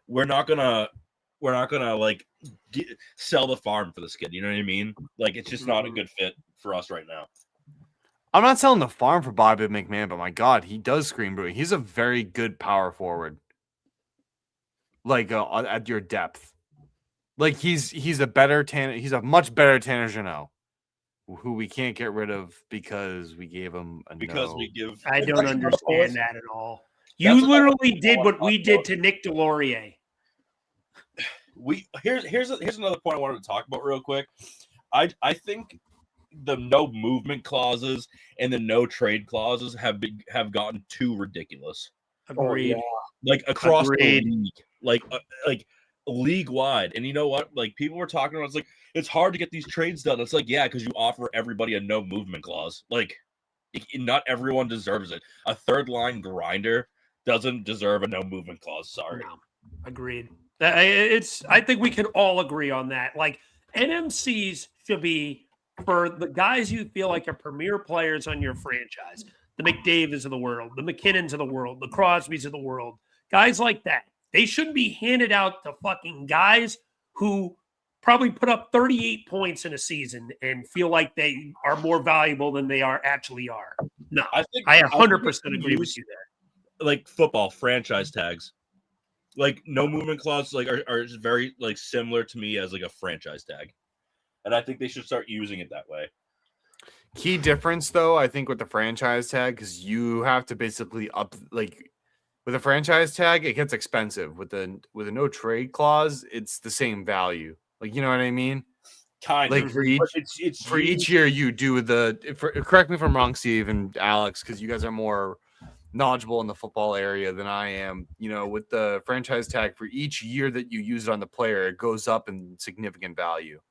we're not gonna like sell the farm for this kid. You know what I mean? Like it's just not a good fit for us right now. I'm not selling the farm for Bobby McMahon, but my God, he does scream brewing. He's a very good power forward. Like at your depth, like he's a much better Tanner Jeannot, who we can't get rid of because we gave him a no. I don't understand that at all. You literally did what we did to Nick Delorier. Here's another point I wanted to talk about real quick. I think the no movement clauses and the no trade clauses have gotten too ridiculous. Agreed. Oh, yeah. Like across the league, like league wide. And you know what? Like people were talking about, it's hard to get these trades done. It's like, yeah, because you offer everybody a no movement clause. Like not everyone deserves it. A third line grinder doesn't deserve a no movement clause. Sorry. No. Agreed. I think we can all agree on that. Like NMCs should be for the guys you feel like are premier players on your franchise, the McDavids of the world, the McKinnons of the world, the Crosbys of the world, guys like that, they shouldn't be handed out to fucking guys who probably put up 38 points in a season and feel like they are more valuable than they actually are. No, I 100% agree with you there. Like football franchise tags, like no movement clause, like are very like similar to me as like a franchise tag, and I think they should start using it that way. Key difference, though, I think with the franchise tag, because you have to basically with a franchise tag, it gets expensive. With a no trade clause, it's the same value. Like, you know what I mean? Kind like of. for each year you do correct me if I'm wrong, Steve and Alex, because you guys are more knowledgeable in the football area than I am. You know, with the franchise tag, for each year that you use it on the player, it goes up in significant value.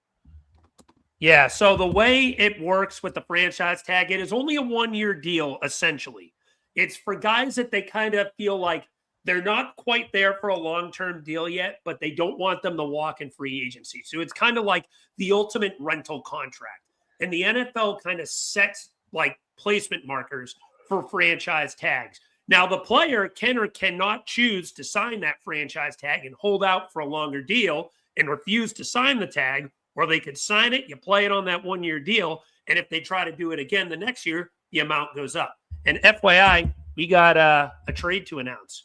Yeah, so the way it works with the franchise tag, it is only a 1-year deal, essentially. It's for guys that they kind of feel like they're not quite there for a long-term deal yet, but they don't want them to walk in free agency. So it's kind of like the ultimate rental contract. And the NFL kind of sets like placement markers for franchise tags. Now, the player can or cannot choose to sign that franchise tag and hold out for a longer deal and refuse to sign the tag, or they could sign it, you play it on that 1-year deal, and if they try to do it again the next year, the amount goes up. And FYI, we got a trade to announce.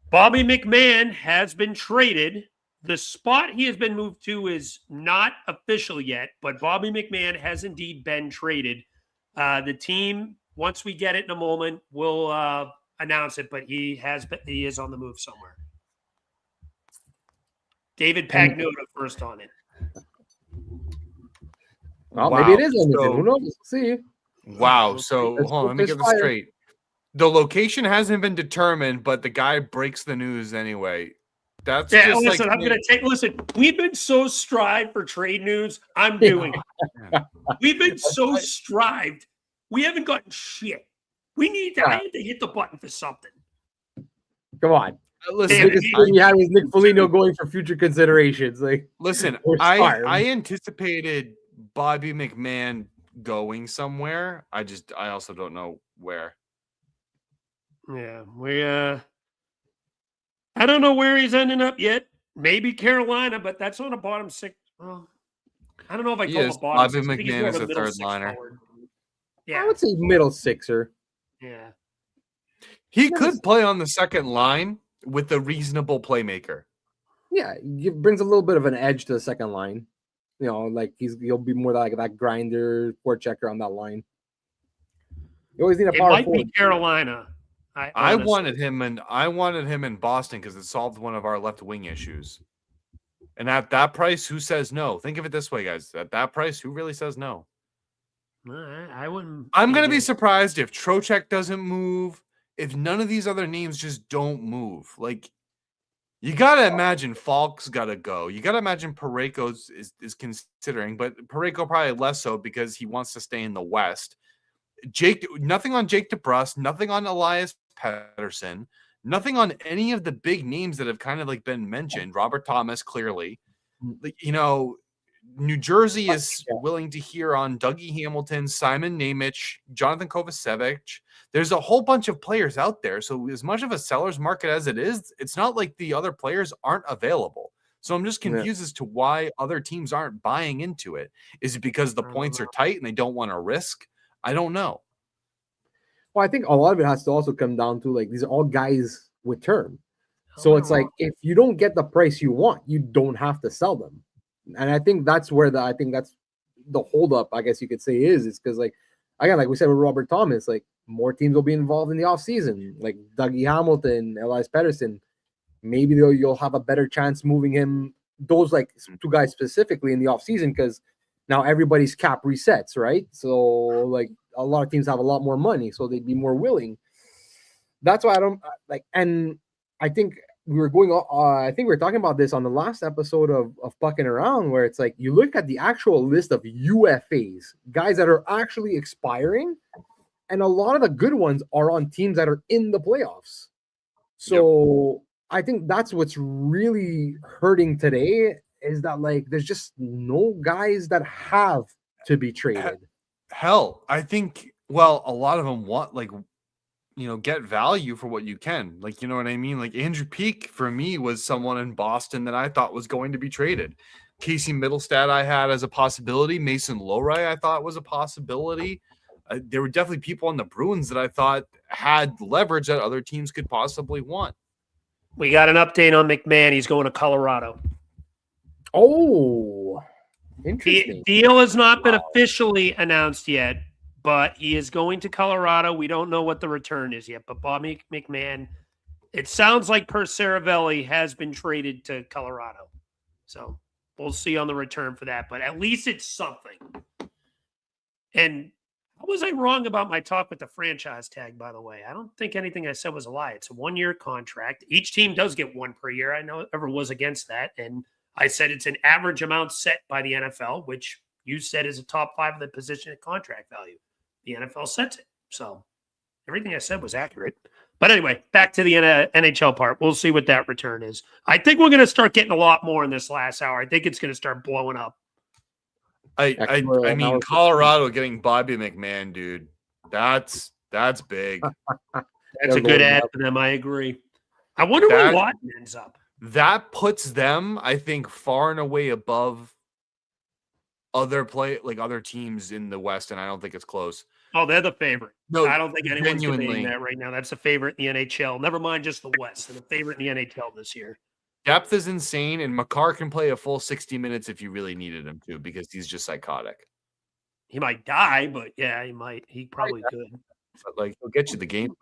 Bobby McMahon has been traded. The spot he has been moved to is not official yet, but Bobby McMahon has indeed been traded. The team, once we get it in a moment, will announce it, but he is on the move somewhere. David Pagnotta first on it. Well, maybe it is limited. Who knows? We'll see. Wow. So hold on, let me get this straight. The location hasn't been determined, but the guy breaks the news anyway. That's just listen, like I'm going to take. Listen, we've been so strived for trade news. I'm doing it. We've been so strived. We haven't gotten shit. We need to. I had to hit the button for something. Come on. Listen, you had with Nick Foligno going for future considerations. Like, listen, I anticipated Bobby McMahon going somewhere. I also don't know where. Yeah, I don't know where he's ending up yet. Maybe Carolina, but that's on a bottom six. Well, I don't know if I call him a bottom Bobby six. McMahon is a third liner. Yeah, I would say middle sixer. Yeah, he could play on the second line with a reasonable playmaker. Yeah, it brings a little bit of an edge to the second line. You know, like he'll be more like that grinder, forechecker on that line. You always need a power forward. It might be Carolina. I wanted him in Boston because it solved one of our left wing issues. And at that price, who says no? Think of it this way, guys. At that price, who really says no? I wouldn't. I'm going to be surprised if Trocheck doesn't move, if none of these other names just don't move. Like, you got to imagine Falk's got to go. You got to imagine Parayko is considering, but Parayko probably less so because he wants to stay in the West. Nothing on Jake DeBrusk, nothing on Elias Pettersson, nothing on any of the big names that have kind of like been mentioned. Robert Thomas, clearly. You know, New Jersey is willing to hear on Dougie Hamilton, Simon Nemec, Jonathan Kovacevic. There's a whole bunch of players out there. So as much of a seller's market as it is, it's not like the other players aren't available. So I'm just confused as to why other teams aren't buying into it. Is it because the points are tight and they don't want to risk? I don't know. Well, I think a lot of it has to also come down to like these are all guys with term. So it's like if you don't get the price you want, you don't have to sell them. And I think that's where that's the holdup, I guess you could say, is because like again, like we said with Robert Thomas, like more teams will be involved in the offseason. Like Dougie Hamilton, Elias Pettersson, maybe you'll have a better chance moving him, those like two guys specifically in the offseason because now everybody's cap resets, right? So like a lot of teams have a lot more money, so they'd be more willing. That's why I don't like, and I think we were going. I think we were talking about this on the last episode of Pucking Around, where it's like you look at the actual list of UFAs, guys that are actually expiring, and a lot of the good ones are on teams that are in the playoffs. So I think that's what's really hurting today is that like there's just no guys that have to be traded. Hell, I think a lot of them want get value for what you can. Like, you know what I mean? Like Andrew Peak for me was someone in Boston that I thought was going to be traded. Casey Middlestad I had as a possibility. Mason Lohrei I thought was a possibility. There were definitely people on the Bruins that I thought had leverage that other teams could possibly want. We got an update on McMahon. He's going to Colorado. Oh, interesting. The deal has not been officially announced yet, but he is going to Colorado. We don't know what the return is yet, but Bobby McMahon, it sounds like per Saravelli has been traded to Colorado. So we'll see on the return for that, but at least it's something. And how was I wrong about my talk with the franchise tag, by the way? I don't think anything I said was a lie. It's a 1-year contract. Each team does get one per year. I know ever was against that. And I said it's an average amount set by the NFL, which you said is a top 5 of the position at contract value. The NFL sets it. So everything I said was accurate. But anyway, back to the NHL part. We'll see what that return is. I think we're going to start getting a lot more in this last hour. I think it's going to start blowing up. I mean, Colorado getting Bobby McMahon, dude. That's big. That's a good ad for them. I agree. I wonder where Lawton ends up. That puts them, I think, far and away above other teams in the West, and I don't think it's close. Oh, they're the favorite. No, I don't think anyone's genuinely debating that right now. That's the favorite in the NHL. Never mind just the West. They're the favorite in the NHL this year. Depth is insane, and Makar can play a full 60 minutes if you really needed him to, because he's just psychotic. He might die, but yeah, he might. He probably could. But he'll get you the game.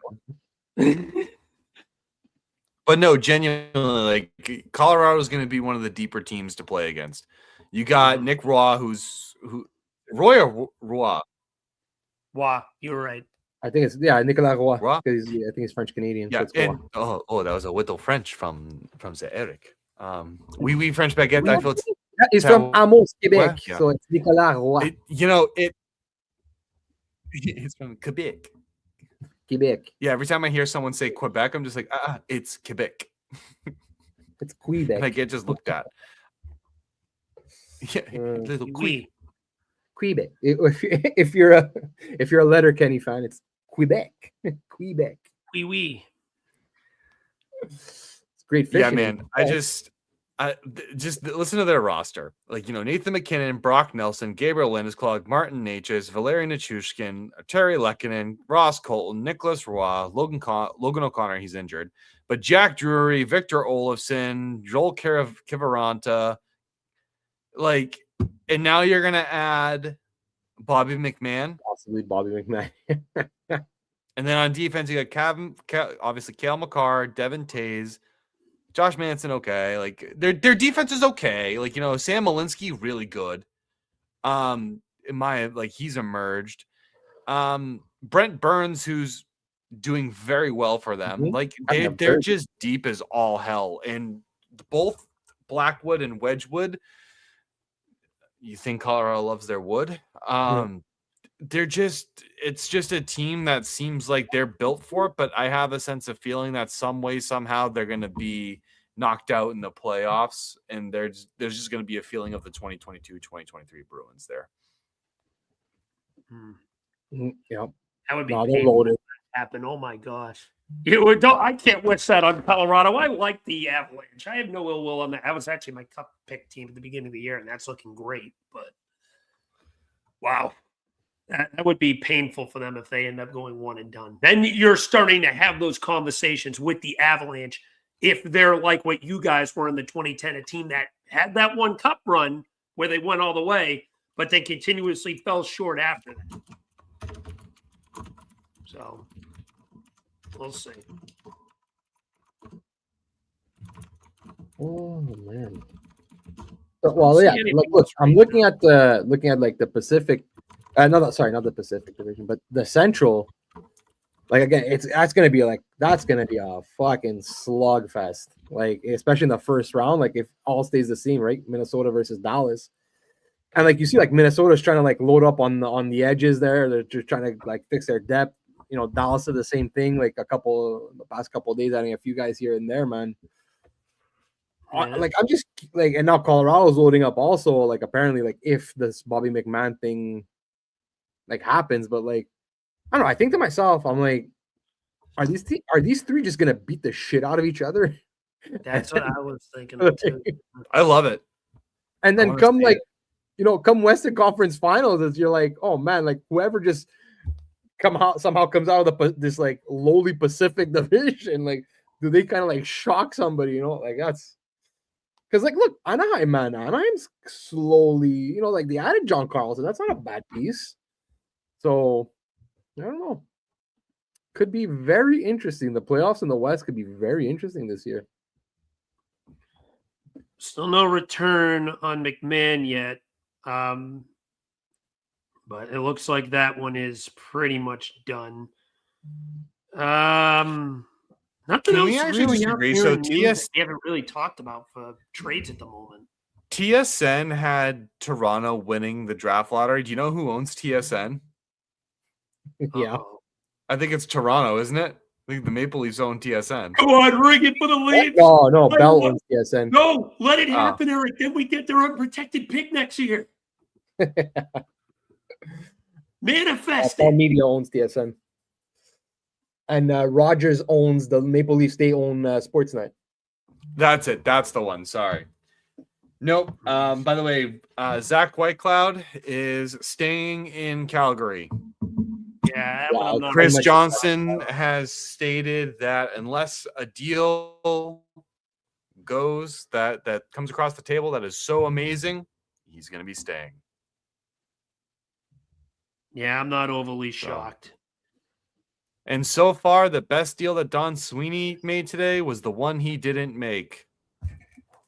But no, genuinely, Colorado is going to be one of the deeper teams to play against. You got Nick Roy, Roy or Roy? Wow, you were right. I think it's Nicolas Roy. I think he's French Canadian. Yeah, so that was a little French from Eric. Oui, French baguette. I feel he's from Amos, Quebec, so it's Nicolas Roy. It's from Quebec. Quebec. Yeah, every time I hear someone say Quebec, I'm just like, it's Quebec. It's Quebec. And I get just looked at. Yeah, little Quebec. Quebec. If you're a Letterkenny fan, it's Quebec. Quebec. Oui. It's great fishing. Yeah, man. I just listen to their roster. Nathan McKinnon, Brock Nelson, Gabriel Landeskog, Martin Necas, Valeri Nichushkin, Terry Lehkonen, Ross Colton, Nicholas Roy, Logan O'Connor, he's injured. But Jack Drury, Victor Olofsson, Joel Kiviranta, and now you're going to add Bobby McMahon. Possibly Bobby McMahon. And then on defense, you got obviously Cale Makar, Devin Tays, Josh Manson, okay. Their defense is okay. Sam Malinsky, really good. He's emerged. Brent Burns, who's doing very well for them. Mm-hmm. They're just deep as all hell. And both Blackwood and Wedgwood, you think Colorado loves their wood? It's just a team that seems like they're built for it, but I have a sense of feeling that some way, somehow they're going to be knocked out in the playoffs, and there's just going to be a feeling of the 2022-2023 Bruins there. Yep. That would be painful if that happened. Oh my gosh. I can't wish that on Colorado. I like the Avalanche. I have no ill will on that. That was actually my cup pick team at the beginning of the year, and that's looking great. But wow, that would be painful for them if they end up going one and done. Then you're starting to have those conversations with the Avalanche if they're like what you guys were in the 2010, a team that had that one cup run where they went all the way, but then continuously fell short after that. So we'll see. Oh man. Well, yeah. Look, I'm looking at the Pacific. Not the Pacific Division, but the Central. That's gonna be a fucking slugfest. Especially in the first round. If all stays the same, right? Minnesota versus Dallas. And you see, Minnesota's trying to load up on the edges there. They're just trying to fix their depth. Dallas did the same thing. The past couple of days, adding a few guys here and there, man. like I'm just like, and now Colorado's loading up also. Like apparently, like if this Bobby McMahon thing like happens, but like I don't know. I think to myself, I'm like, are these three just gonna beat the shit out of each other? That's what I was thinking of too. I love it. And then come like, come Western Conference Finals, as you're like, oh man, like whoever just somehow comes out of this like lowly Pacific division, like do they kind of like shock somebody? Like that's because like look, Anaheim, man, Anaheim's slowly, like they added John Carlson. That's not a bad piece. So I don't know. Could be very interesting. The playoffs in the West could be very interesting this year. Still no return on McMahon yet. But it looks like that one is pretty much done. Nothing else really disagree? So we haven't really talked about for trades at the moment. TSN had Toronto winning the draft lottery. Do you know who owns TSN? Yeah. I think it's Toronto, isn't it? I think the Maple Leafs own TSN. Come on, ring it for the Leafs. No, Bell owns TSN. No, let it happen, Eric. Then we get their unprotected pick next year. Manifest All Media owns TSN. And Rogers owns the Maple Leafs. They own Sportsnet. That's it. That's the one. Sorry. Nope. By the way, Zach Whitecloud is staying in Calgary. Yeah. Chris Johnson has stated that unless a deal goes that comes across the table that is so amazing, he's going to be staying. Yeah, I'm not overly shocked. And so far, the best deal that Don Sweeney made today was the one he didn't make.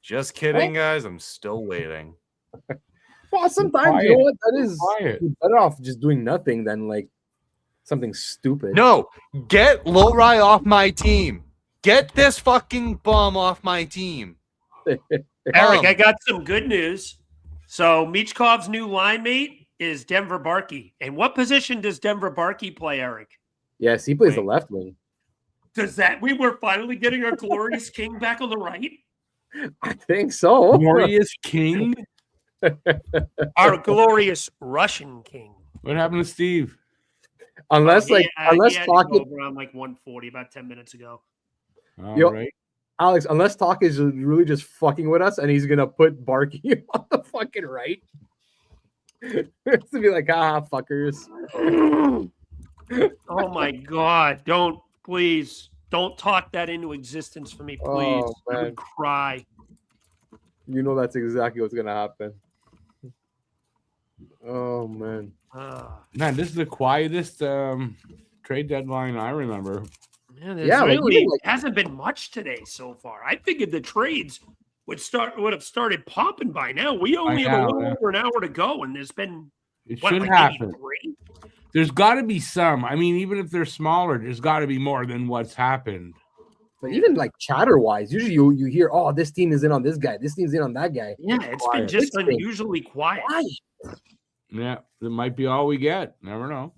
Just kidding, guys. I'm still waiting. Well, sometimes, you know what? That is better off just doing nothing than like something stupid. No, get Lowry off my team. Get this fucking bum off my team. Eric, I got some good news. So Michkov's new line mate is Denver Barkey. And what position does Denver Barkey play, Eric? Yes, he plays the left wing. Does that mean we're finally getting our glorious king back on the right? I think so. Glorious king? Our glorious Russian king. What happened to Steve? Unless he talk is around like 140 about 10 minutes ago. Right. Alex, unless Talk is really just fucking with us and he's gonna put Barkey on the fucking right. It's to be like, fuckers. Oh my God. Please don't talk that into existence for me, please. I would cry. You know that's exactly what's gonna happen. Oh man. Man, this is the quietest trade deadline I remember. Man, really hasn't been much today so far. I figured the trades would have started popping by now. We only have a little over an hour to go, and there's been should happen. There's got to be some. I mean, even if they're smaller, there's got to be more than what's happened. But even like chatter-wise, usually you hear, oh, this team is in on this guy, this team's in on that guy. Yeah, it's been just unusually quiet. Yeah, that might be all we get. Never know.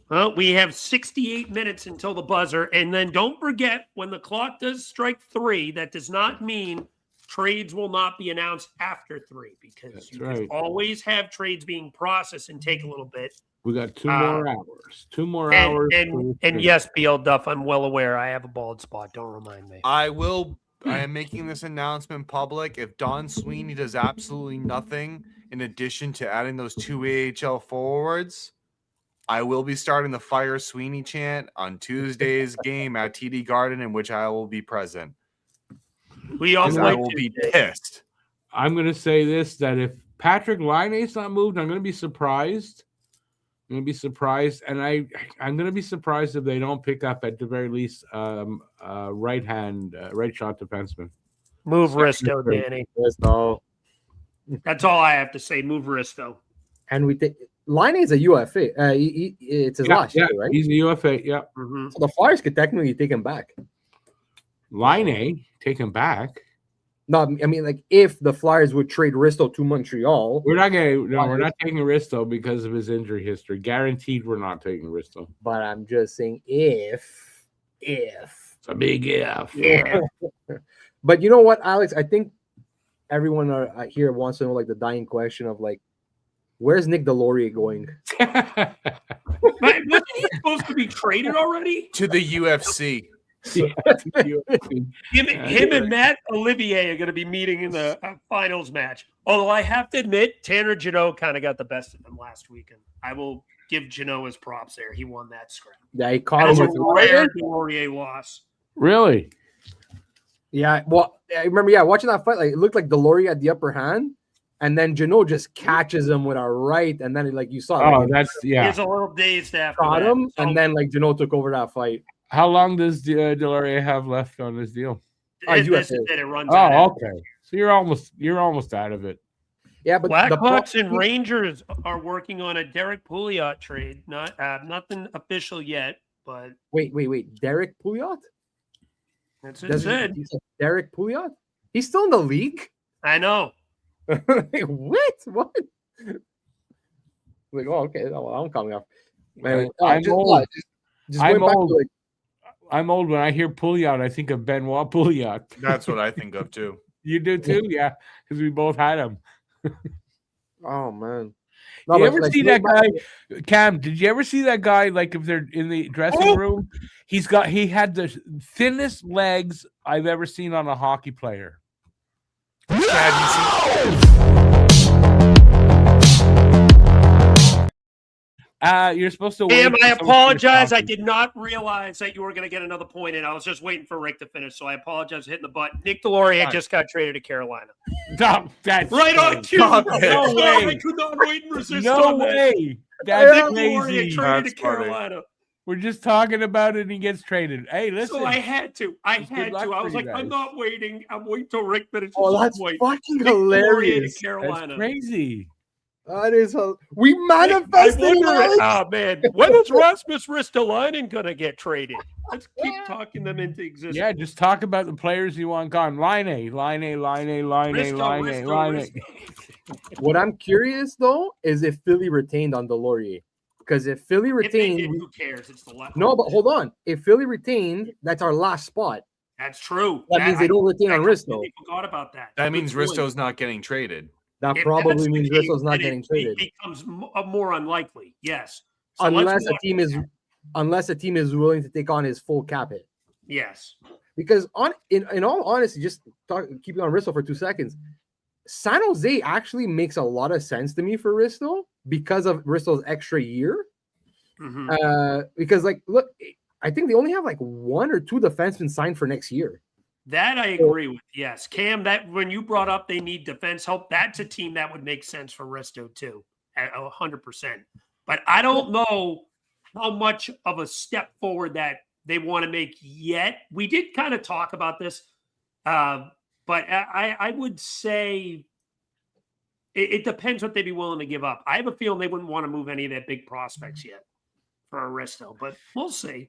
Well, we have 68 minutes until the buzzer. And then don't forget, when the clock does strike 3, that does not mean trades will not be announced after 3, because can always have trades being processed and take a little bit. We got 2 more hours. 2 more hours. And yes, BL Duff, I'm well aware I have a bald spot. Don't remind me. I am making this announcement public. If Don Sweeney does absolutely nothing in addition to adding those 2 AHL forwards, I will be starting the Fire Sweeney chant on Tuesday's game at TD Garden, in which I will be present. I will be pissed. I'm going to say this, that if Patrick Laine's not moved, I'm going to be surprised. I'm going to be surprised, and I'm going to be surprised if they don't pick up at the very least right shot defenseman. Move Risto, Danny. Risto. That's all I have to say. Move Risto. And we think Laine is a UFA. It's his last year, right? He's a UFA. Yeah. Mm-hmm. So the Flyers could technically take him back. Laine take him back. No, I mean, like if the Flyers would trade Risto to Montreal, we're not taking Risto because of his injury history. Guaranteed, we're not taking Risto. But I'm just saying, if it's a big if. Yeah. But you know what, Alex? I think everyone here wants to know like the dying question of like, where's Nick Deslauriers going? Wasn't he supposed to be traded already? To the UFC. Him and Matt Olivier are going to be meeting in the finals match. Although I have to admit, Tanner Jeannot kind of got the best of him last weekend. I will give Jeannot his props there. He won that scrap. Yeah, he caught That him was with a rare Deslauriers loss. Really? Yeah, well, I remember, watching that fight, like it looked like Deslauriers had the upper hand, and then Jeannot just catches him with a right, and then like you saw, Oh, that's He was a little dazed after caught that. him, So and then like Jeannot took over that fight. How long does Deslauriers have left on this deal? this is it. It runs out. Oh, okay. So you're almost out of it. Yeah, but Blackhawks and Rangers are working on a Derek Pouliot trade. Not nothing official yet, but wait, Derek Pouliot? that's what it said. He said Derek Pouliot? He's still in the league? I know. Like, what? Like, oh, okay. Well, I'm coming up. Man, I'm old. Just going back to like, I'm old. When I hear Pouliot, I think of Benoit Pouliot. That's what I think of too. You do too, yeah, because we both had him. oh man. You but, ever like, see going that back guy, Cam? Did you ever see that guy? Like, if they're in the dressing room, he had the thinnest legs I've ever seen on a hockey player. You're supposed to. Cam, I apologize. I did not realize that you were going to get another point in. I was just waiting for Rick to finish, so I apologize for hitting the button. Nick Deslauriers just got traded to Carolina. No, that's right on cue. No I way. could not wait and resist. No on that. way. That's Nick crazy. Deslauriers traded to Carolina. We're just talking about it and he gets traded. Hey, listen. So I had to. I was like, I'm not waiting. I'm waiting till Rick finishes. Oh, that's fucking hilarious. To Carolina. That's crazy. That is we manifested it. Oh man, when is Rasmus Ristolainen gonna get traded? Let's keep talking them into existence. Yeah, just talk about the players you want gone. Laine. What I'm curious though is if Philly retained on Deslauriers. Because if Philly retained, who cares? It's the left. No, but hold on. If Philly retained, that's our last spot. That's true. That means they don't retain on Risto. I forgot about that. That means Risto's not getting traded. That probably means Risto's not getting traded. It becomes more unlikely. Yes. So unless a team is willing to take on his full cap hit. Yes. Because in all honesty, just keeping on Risto for 2 seconds, San Jose actually makes a lot of sense to me for Risto because of Risto's extra year. Mm-hmm. Because like, look, I think they only have like 1 or 2 defensemen signed for next year. That I agree with. Yes, Cam. That when you brought up they need defense help, that's a team that would make sense for Risto too, at 100%. But I don't know how much of a step forward that they want to make yet. We did kind of talk about this, but I would say it depends what they'd be willing to give up. I have a feeling they wouldn't want to move any of their big prospects yet for Risto, but we'll see.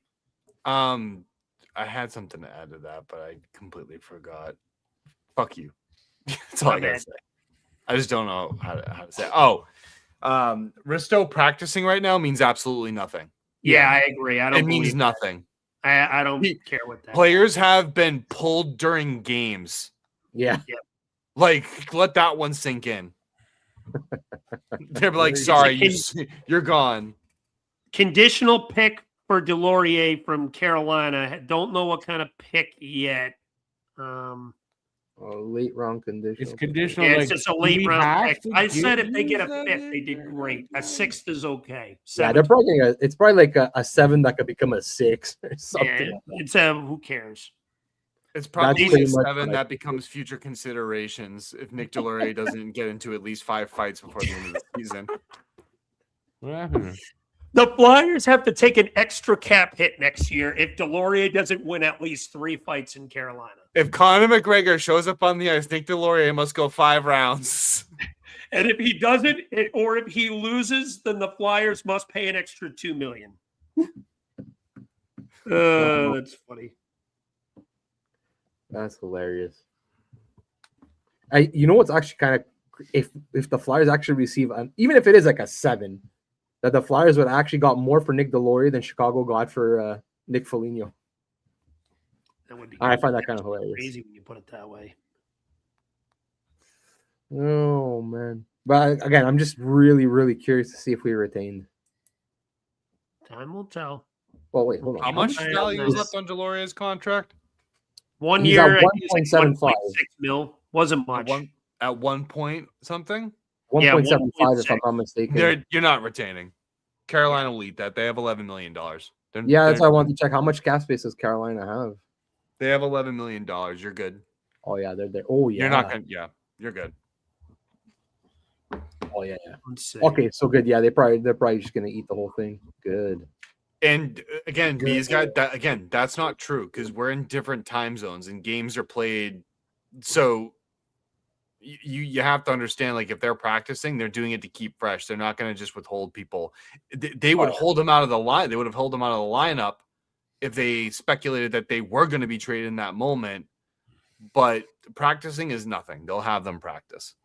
I had something to add to that, but I completely forgot. Fuck you. That's all I gotta say. I just don't know how to say it. Oh, Risto practicing right now means absolutely nothing. Yeah, I agree. It means nothing. I don't care what that. Players have been pulled during games. Yeah. Like, let that one sink in. They're like, sorry, you're gone. Conditional pick for Deslauriers from Carolina. Don't know what kind of pick yet. Late round conditional. It's conditional. Yeah, like, it's just a late round pick. I said if they get a 5th, they did great. A 6th is okay. 7th. Yeah, they're probably it's probably like a 7 that could become a 6 or something. Yeah, it's a who cares. It's probably a 7 that becomes future considerations if Nick Deslauriers doesn't get into at least 5 fights before the end of the season. What happened? The Flyers have to take an extra cap hit next year if Deslauriers doesn't win at least 3 fights in Carolina. If Conor McGregor shows up on the ice, Nick Deslauriers must go 5 rounds. And if he doesn't, or if he loses, then the Flyers must pay an extra $2 million. That's funny. That's hilarious. You know what's actually kind of if the Flyers actually receive even if it is like a 7. That the Flyers would actually got more for Nick Deslauriers than Chicago got for Nick Foligno. That would be. I find that kind of hilarious. Crazy when you put it that way. Oh man! But again, I'm just really, really curious to see if we retained. Time will tell. Well, wait, hold on. How much I value have is this. left on Deloria's contract? 1 He's year, at I think it's like 1.75. 1.6 mil. Wasn't much. At 1 point something? 1.75 if I'm 1.6. not mistaken. You're not retaining. Carolina will eat that. They have $11 million. Yeah, that's why I wanted to check. How much cap space does Carolina have? They have $11 million. You're good. Oh yeah, they're there. Oh yeah. You're not gonna. Yeah, you're good. Oh yeah. Let's see. Okay, so good. Yeah, they're probably just gonna eat the whole thing. Good. And again, these guys. That's not true because we're in different time zones and games are played. So you have to understand, like, if they're practicing, they're doing it to keep fresh. They're not going to just withhold people. They would hold them out of the line. They would have held them out of the lineup if they speculated that they were going to be traded in that moment. But practicing is nothing. They'll have them practice.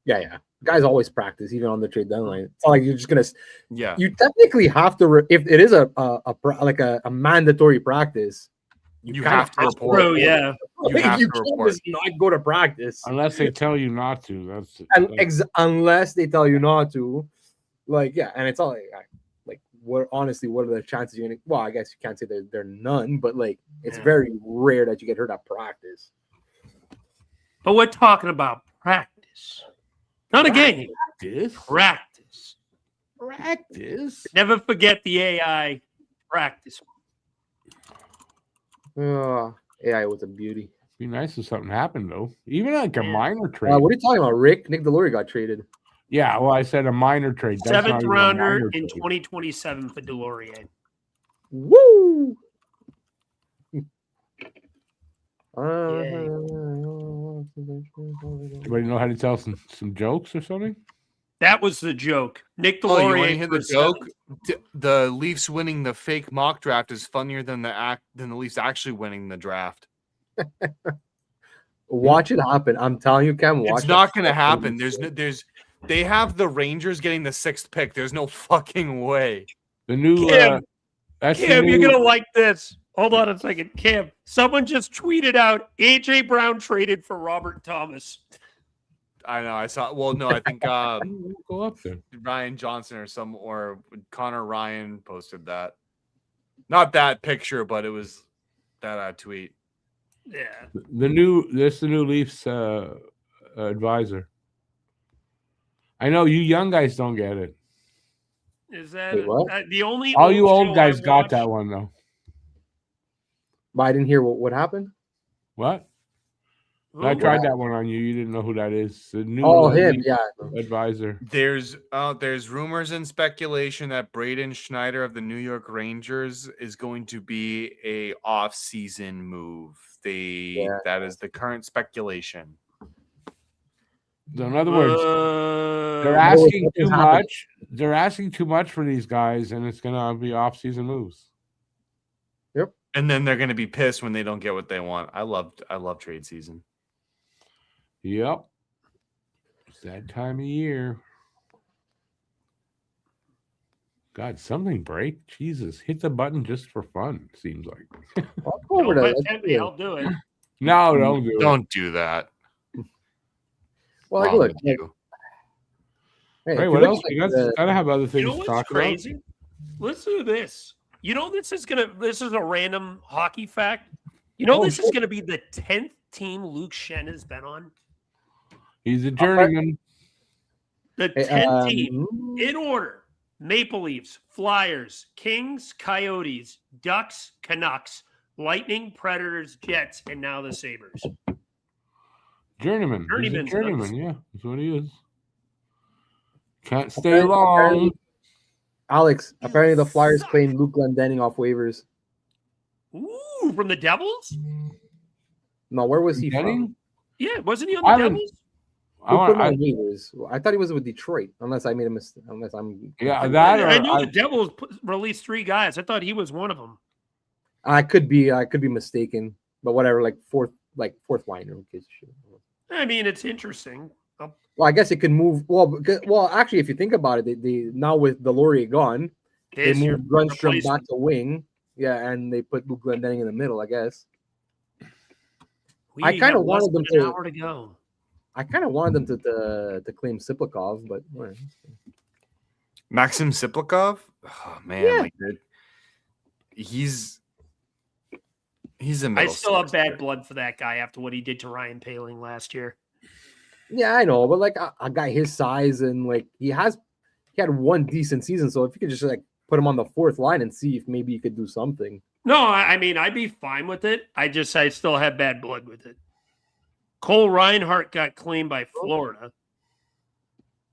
Yeah. Guys always practice, even on the trade deadline. It's not like you're just gonna. Yeah. You technically have to. If it is a mandatory practice, you have to report. True, yeah. You have you to can't report. just not go to practice Unless they tell you not to. That's unless they tell you not to. Like, yeah, and it's all like what? Honestly, what are the chances you're gonna? Well, I guess you can't say that they're none, but like it's very rare that you get hurt at practice. But we're talking about practice. Not a game. Practice. Practice. Never forget the AI practice. AI was a beauty. Be nice if something happened though. Even like a minor trade. What are you talking about, Rick? Nick Delory got traded. Yeah, well, I said a minor trade. That's not Seventh even a rounder minor in trade. 2027 for DeLorean. Woo! Anybody know how to tell some jokes or something? That was the joke. Nick Oh, you DeLorean. want to hear the joke? The Leafs winning the fake mock draft is funnier than the Leafs actually winning the draft. Watch it happen. I'm telling you, Cam. Watch It's not going to happen. They have the Rangers getting the 6th pick. There's no fucking way. The new Cam, you're you're gonna like this. Hold on a second, Cam. Someone just tweeted out AJ Brown traded for Robert Thomas. I know. I saw. Well, no, I think go up there. Ryan Johnson or Connor Ryan posted that. Not that picture, but it was that tweet. Yeah. The new Leafs advisor. I know you young guys don't get it. Is that Wait, what? The only? All you old show guys I got watched- that one though. But I didn't hear what happened. What? I tried that one on you. You didn't know who that is. The new him, Leafs yeah. advisor. There's rumors and speculation that Braden Schneider of the New York Rangers is going to be a off-season move. That is the current speculation. So in other words, they're asking too much. They're asking too much for these guys, and it's gonna be off-season moves. Yep. And then they're going to be pissed when they don't get what they want. I love trade season. Yep. It's that time of year. God, something break. Jesus, hit the button just for fun, seems like. Over Don't there. let Tempe, I'll do it. No, don't do it. Don't do that. Well, like, Wrong look. with you. Hey, Hey, if what you else? look You at gotta have other You things know to what's talk crazy? Listen to this. You know this is a random hockey fact. You know this is gonna be the 10th team Luke Shen has been on. about. He's a journeyman. The 10th team in order: Maple Leafs, Flyers, Kings, Coyotes, Ducks, Canucks, Lightning, Predators, Jets, and now the Sabres. Journeyman. He's a Journeyman's journeyman, nice. yeah. That's what he is. Can't stay long. Alex, apparently the Flyers claimed Luke Glendening off waivers. Ooh, from the Devils? No, where was he Denning? from? Yeah, wasn't he on the Devils? Who put him on waivers? I thought he was with Detroit, unless I made a mistake. Unless I'm I knew the Devils released 3 guys. I thought he was one of them. I could be mistaken, but whatever. Like fourth liner. Who gives a shit? I mean, it's interesting. Well, I guess it can move. Well, actually, if you think about it, they now with Delory gone, they There's your moved Grunstrom replacement. back to wing. Yeah, and they put Luke Glendening in the middle, I guess. I kind of wanted them an to. hour to go. I kind of wanted them to claim Siplikov, but well, Maxim Siplikov. Oh man, Yeah. like he's a middle. I still have six. bad blood for that guy after what he did to Ryan Poehling last year. yeah, I know, but like a guy his size and like he had one decent season, so if you could just like put him on the fourth line and see if maybe you could do something. No, I mean, I'd be fine with it. I still have bad blood with it. Cole Reinhardt got claimed by Florida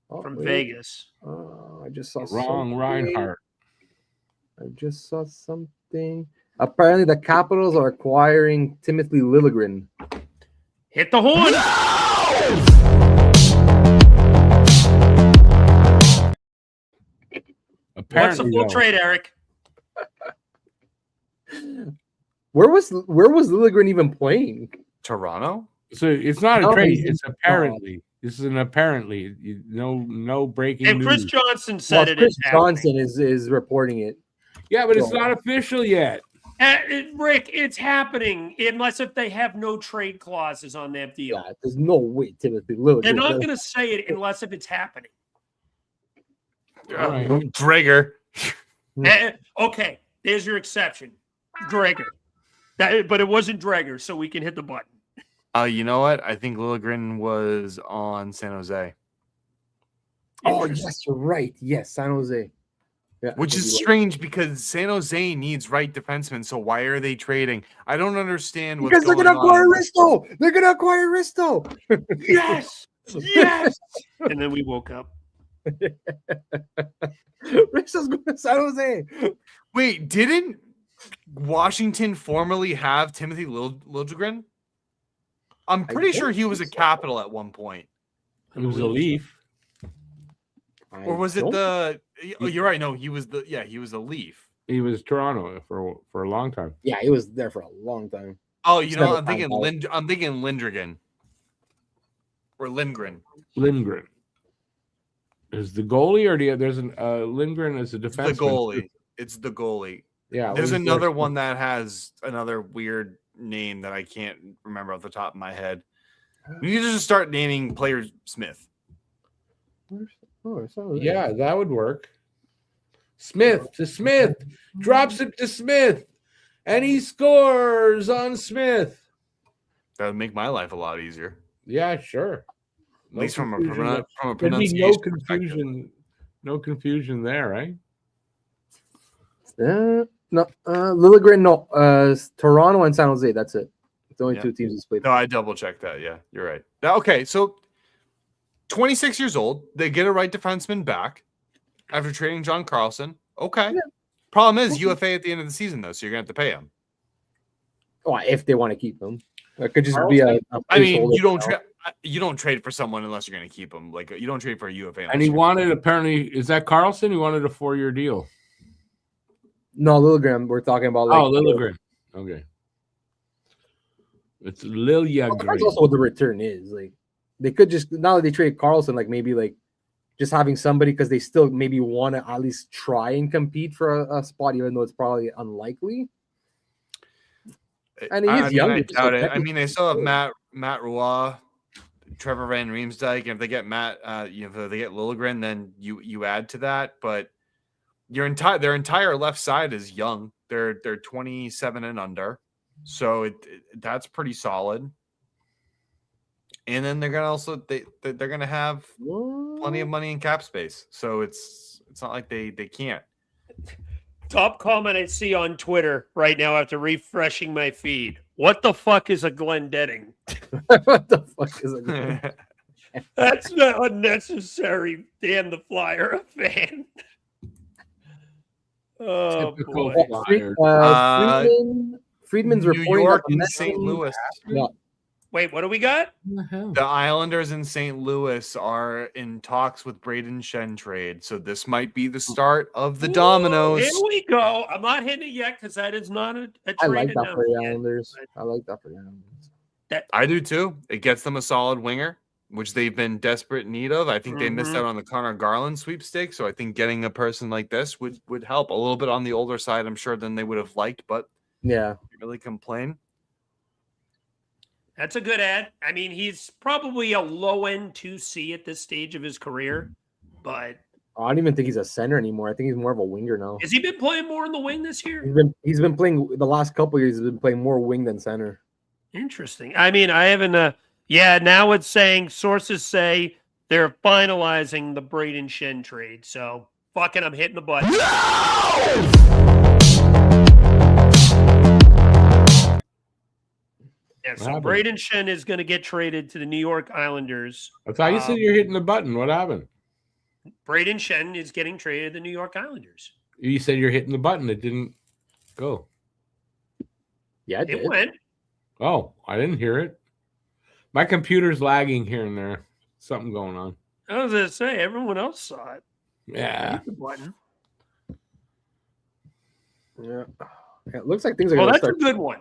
from Vegas. I just saw Wrong, something. Reinhardt. I just saw something. Apparently, the Capitals are acquiring Timothy Liljegren. Hit the horn. What's the full trade, Eric? Where was Liljegren even playing? Toronto. So it's not a No, trade. he's It's apparently. This is an apparently. No breaking And Chris news. Johnson said it Chris is happening. Johnson is reporting it. Yeah, but it's not official yet. Rick, it's happening unless if they have no trade clauses on that deal. Yeah, there's no way Timothy Liljegren. They're not going to say it unless if it's happening. All right. Drager. Okay, there's your exception, Drager. But it wasn't Drager, so we can hit the button. You know what? I think Liljegren was on San Jose. Oh, yes, you're right. Yes, San Jose. Yeah, Which is strange because San Jose needs right defensemen. So why are they trading? I don't understand what's because they're going gonna acquire on. Risto. They're gonna acquire Risto. Yes, yes. And then we woke up. Risto's going to San Jose. Wait, didn't Washington formerly have Timothy Liljegren? I'm pretty sure he was a Capital at one point. It was a Leaf. Or was it the? Oh, you're right. No, he was the. Yeah, he was a Leaf. He was Toronto for a long time. Yeah, he was there for a long time. Oh, you know, I'm thinking Lindgren or Lindgren. Lindgren is the goalie, or there's an Lindgren as a defenseman. The goalie. It's the goalie. Yeah, there's another one that has another weird name that I can't remember off the top of my head. We need to just start naming players Smith. Yeah, that would work. Smith to Smith, drops it to Smith, and he scores on Smith. That would make my life a lot easier. Yeah, sure. At least from a There'd be pronunciation no confusion there, right? No, Liljegren, no. Toronto and San Jose. That's it. The only two teams that's played. No, I double checked that. Yeah, you're right. Now, okay, so 26 years old, they get a right defenseman back after trading John Carlson. Okay. Yeah. Problem is UFA at the end of the season, though, so you're gonna have to pay him. Oh, if they want to keep him, it could just be a I mean, you don't trade for someone unless you're gonna keep him. Like you don't trade for a UFA. And he wanted apparently is that Carlson? He wanted a 4-year deal. No, Liljegren. We're talking about. Like, Liljegren. Okay. It's Liljegren. That's also what the return is. Like they could just now that they trade Carlson, like maybe like just having somebody because they still maybe want to at least try and compete for a spot, even though it's probably unlikely. And he's young. I doubt it. I mean, they still have Matt Roy, Trevor Van Riemsdyk, and if they get if they get Liljegren, then you add to that. But their entire left side is young. They're 27 and under, so that's pretty solid. And then they're gonna they're gonna have plenty of money in cap space, so it's not like they can't. Top comment I see on Twitter right now after refreshing my feed. What the fuck is a Glendetting? What the fuck is a That's not unnecessary. Damn the Flyer a fan. Oh boy. Friedman's New reporting York and St. Louis. Yeah. Wait, what do we got? The Islanders in St. Louis are in talks with Braden Shen trade, so this might be the start of the dominoes. Here we go. I'm not hitting it yet because that is not a trade. I like that for the Islanders. I like that for the Islanders. I do too. It gets them a solid winger, which they've been desperate in need of. I think they missed out on the Connor Garland sweepstakes, so I think getting a person like this would help a little bit on the older side, I'm sure, than they would have liked, but yeah, can't really complain. That's a good ad. I mean, he's probably a low-end 2C at this stage of his career, but I don't even think he's a center anymore. I think he's more of a winger now. has he been playing more in the wing this year? He's been playing the last couple of years. He's been playing more wing than center. Interesting. I mean, I haven't. Now it's saying sources say they're finalizing the Braden Shen trade. So fucking, I'm hitting the button. Yeah, so Braden Shen is going to get traded to the New York Islanders. I thought you said you're hitting the button. What happened? Braden Shen is getting traded to the New York Islanders. You said you're hitting the button. It didn't go. Yeah, it went. Oh, I didn't hear it. My computer's lagging here and there. Something going on. I was going to say, everyone else saw it. Yeah. Hit the button. Yeah. It looks like things are Well, going to that's start. a good one.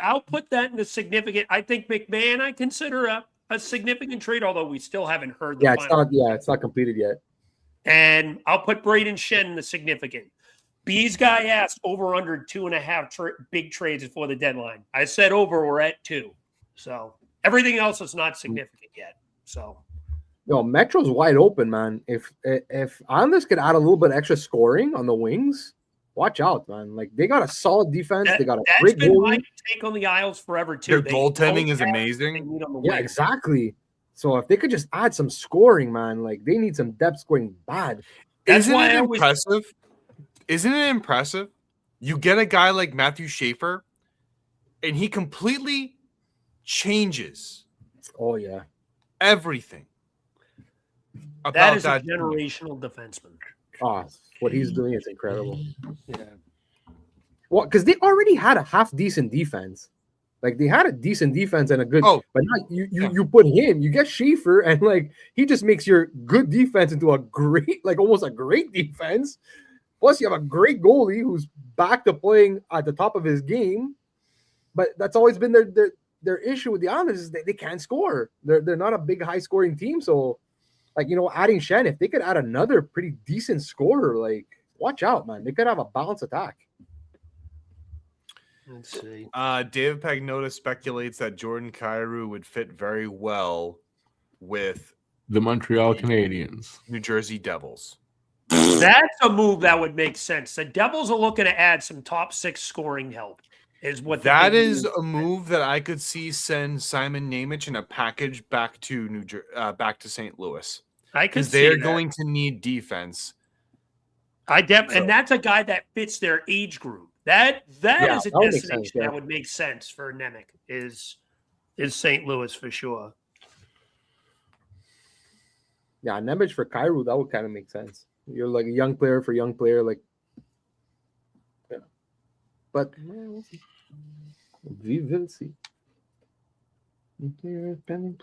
I'll put that in a significant. I think McMahon, I consider a significant trade, although we still haven't heard the final. It's not completed yet. And I'll put Braden Shen in the significant. B's guy asked over under 2.5 big trades before the deadline. I said over, we're at 2. So everything else is not significant yet. So no, Metro's wide open, man. If Islanders could add a little bit extra scoring on the wings, watch out, man. Like they got a solid defense. They got a great been goalie. my take on the Isles forever too. Their goaltending is amazing. Yeah, exactly. So if they could just add some scoring, man, like they need some depth scoring bad. Isn't it impressive? Isn't it impressive? You get a guy like Matthew Schaefer, and he completely changes. Oh yeah, everything. That is a generational defenseman. Oh, what he's doing is incredible. Yeah. Well, because they already had a half decent defense. Like they had a decent defense and a good. Oh, but now you put him, you get Schaefer, and like he just makes your good defense into a great, like almost a great defense. Plus, you have a great goalie who's back to playing at the top of his game. But that's always been their issue with the Islanders is that they can't score. They're not a big high scoring team. So, like adding Shen, if they could add another pretty decent scorer, like watch out, man. They could have a balanced attack. Let's see. David Pagnotta speculates that Jordan Kyrou would fit very well with the Montreal Canadiens, New Jersey Devils. That's a move that would make sense. The Devils are looking to add some top 6 scoring help. Is what that is a move that I could see send Simon Nemec in a package back to back to St. Louis. I could see they're that. going to need defense. And that's a guy that fits their age group. That is a destination that would make sense for Nemec is St. Louis for sure. Yeah, Nemec for Kyrou, that would kind of make sense. You're like a young player for young player, like yeah. But we'll see. We will see. Nothing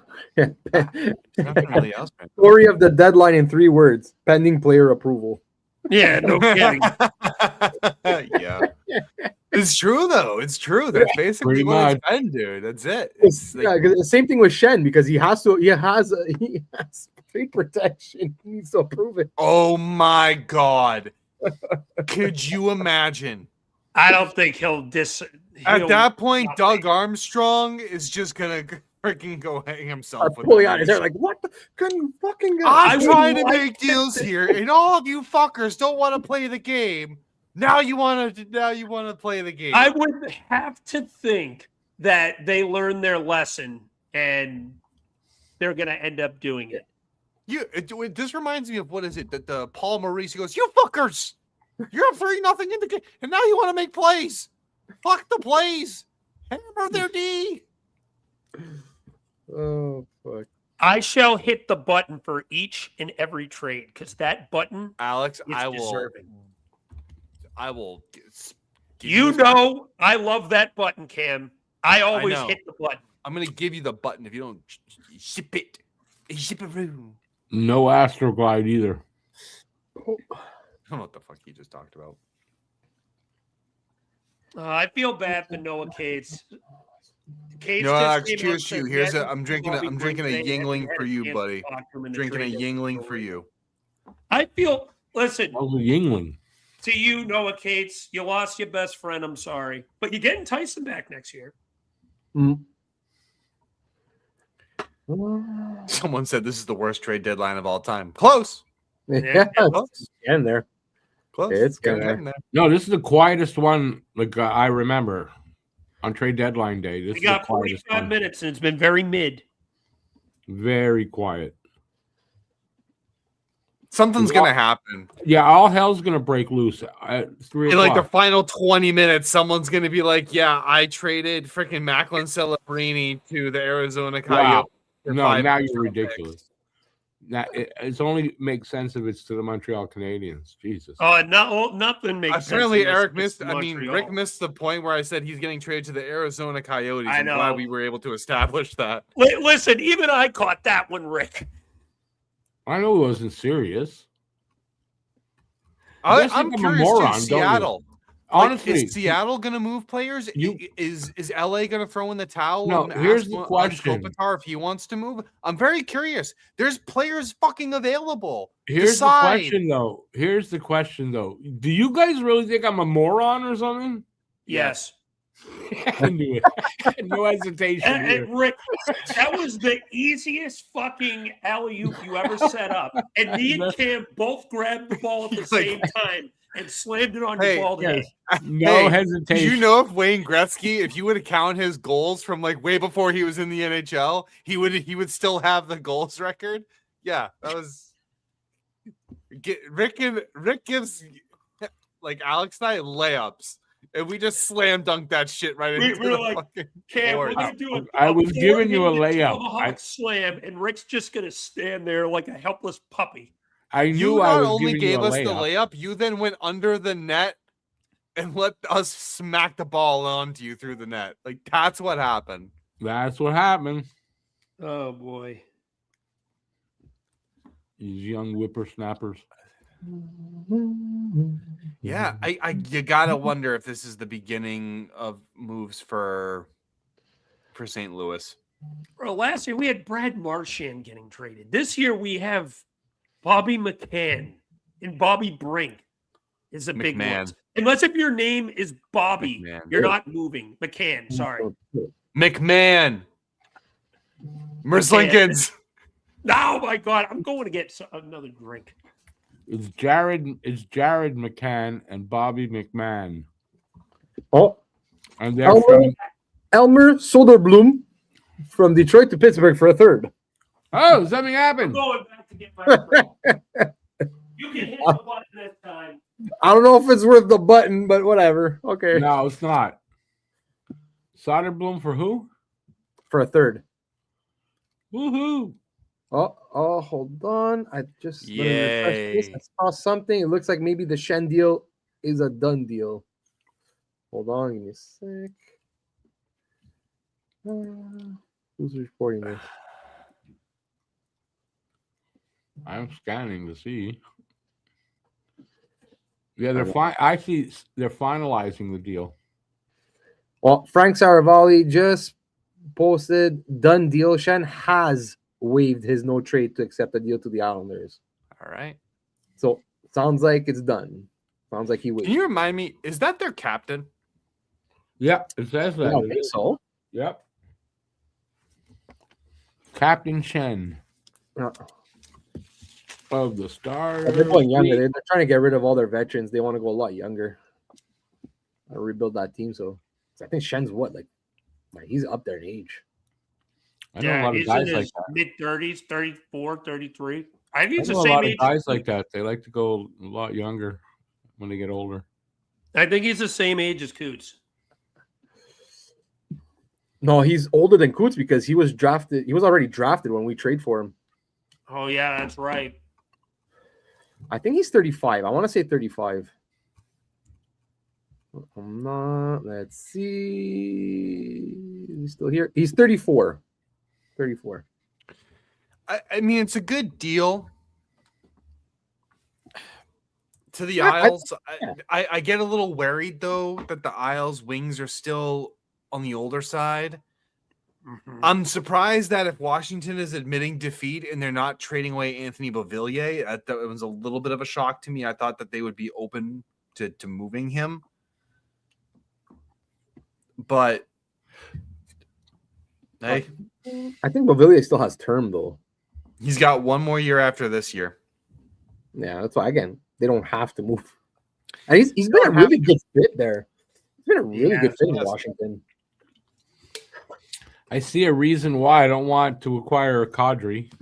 really else, man. Story of the deadline in 3 words: pending player approval. Yeah, no kidding. Yeah, it's true though. It's true. That's basically what it's been, dude. That's it. It's like, the same thing with Shen because he has trade protection. He needs to approve it. Oh my god! Could you imagine? I don't think he'll At that point, Doug Armstrong is just gonna freaking go hang himself. They're like, what? Can you fucking go? I'm trying to make deals here, and all of you fuckers don't want to play the game. Now you want to play the game. I would have to think that they learned their lesson and they're going to end up doing it. This reminds me of what is it that the Paul Maurice goes, you fuckers, you're up 3-0 in the game, and now you want to make plays. Fuck the plays. Hammer their D. Oh fuck. I shall hit the button for each and every trade because that button, Alex, is deserving. I will. I love that button, Cam. I always hit the button. I'm gonna give you the button if you don't ship it. Ship it. No Astroglide either. I don't know what the fuck he just talked about. I feel bad for Noah Cates. No, Alex, cheers to you. Here's I'm drinking a Yingling for you, buddy. Drinking a Yingling for you. I feel. Listen. Oh, Yingling. To you, Noah Cates, you lost your best friend. I'm sorry, but you're getting Tyson back next year. Mm-hmm. Someone said this is the worst trade deadline of all time. Close. Yeah, Close. it's getting there. Close. It's getting there. No, this is the quietest one. Like I remember on trade deadline day. This We is got the quietest 45 one. minutes, and it's been very mid. Very quiet. Something's gonna happen. Yeah, all hell's gonna break loose at 3 In o'clock. like the final 20 minutes, someone's gonna be like, "Yeah, I traded freaking Macklin Celebrini to the Arizona Coyotes." for No, 5 now first you're round ridiculous. picks." Now it's only makes sense if it's to the Montreal Canadiens. Jesus. Oh, nothing makes Apparently, sense. Eric missed. Rick missed the point where I said he's getting traded to the Arizona Coyotes. I I'm glad know. we were able to establish that. Listen, even I caught that one, Rick. I know it wasn't serious. You guys I'm think I'm a curious moron, to don't you? Seattle. Honestly, is Seattle going to move players? Is LA going to throw in the towel? No, and here's ask the on question. Kopitar if he wants to move. I'm very curious. There's players fucking available. Here's Decide. the question though. Do you guys really think I'm a moron or something? Yes. I knew it. No hesitation. And Rick, that was the easiest fucking alley-oop you ever set up. And me and Cam both grabbed the ball at the same time and slammed it on your ball head. No hesitation. Do you know if Wayne Gretzky, if you would count his goals from like way before he was in the NHL, he would still have the goals record? Yeah, that was Rick gives like Alex and I layups. And we just slam dunked that shit right into We're the like, fucking Cam, board. we're gonna do I was giving you a layup. Tomahawk slam, and Rick's just gonna stand there like a helpless puppy. I knew You I not was only giving gave you a us the layup. layup, you then went under the net and let us smack the ball onto you through the net. Like that's what happened. That's what happened. Oh boy. These young whippersnappers. Yeah, you gotta wonder if this is the beginning of moves for St. Louis. Bro, last year we had Brad Marchand getting traded. This year we have Bobby McCann and Bobby Brink is a big one. Unless if your name is Bobby, you're not moving. McCann, sorry. McMahon. Merzlikins. Oh my God, I'm going to get another drink. It's Jared McCann and Bobby McMahon. Oh, and they're from Elmer Soderblom from Detroit to Pittsburgh for a third. Oh, something happened. I'm going back to get my drink. You can hit the button this time. I don't know if it's worth the button, but whatever. Okay. No, it's not. Soderblom for who? For a third. Woohoo! Oh, hold on. I just let me refresh this. I saw something. It looks like maybe the Shen deal is a done deal. Hold on, give me a sec. Who's reporting this? I'm scanning to see. Yeah, they're fine. Actually, they're finalizing the deal. Well, Frank Saravalli just posted done deal. Shen has waived his no trade to accept a deal to the Islanders. All right. So sounds like it's done. Sounds like he waived. Can you remind me, is that their captain? Yep, it says that. I think so. Yep. Captain Shen of the Stars. They're going younger. They're trying to get rid of all their veterans. They want to go a lot younger. I rebuild that team. So I think Shen's what? Like he's up there in age. I know a lot of guys like that. Mid-30s, 34, 33. I think it's I the know same a lot age. of guys like that. They like to go a lot younger when they get older. I think he's the same age as Coots. No, he's older than Coots because he was drafted. He was already drafted when we trade for him. Oh, yeah, that's right. I think he's 35. I want to say 35. I'm not. Let's see. He's still here. He's 34. 34. I mean, it's a good deal. To the Isles, I get a little worried, though, that the Isles' wings are still on the older side. Mm-hmm. I'm surprised that if Washington is admitting defeat and they're not trading away Anthony Beauvillier, it was a little bit of a shock to me. I thought that they would be open to moving him. But Hey, I think Beauvillier still has term though. he's got one more year after this year. Yeah, that's why again they don't have to move. And he's been a really good fit there. He's been a really good fit in Washington. I see a reason why I don't want to acquire a Kadri.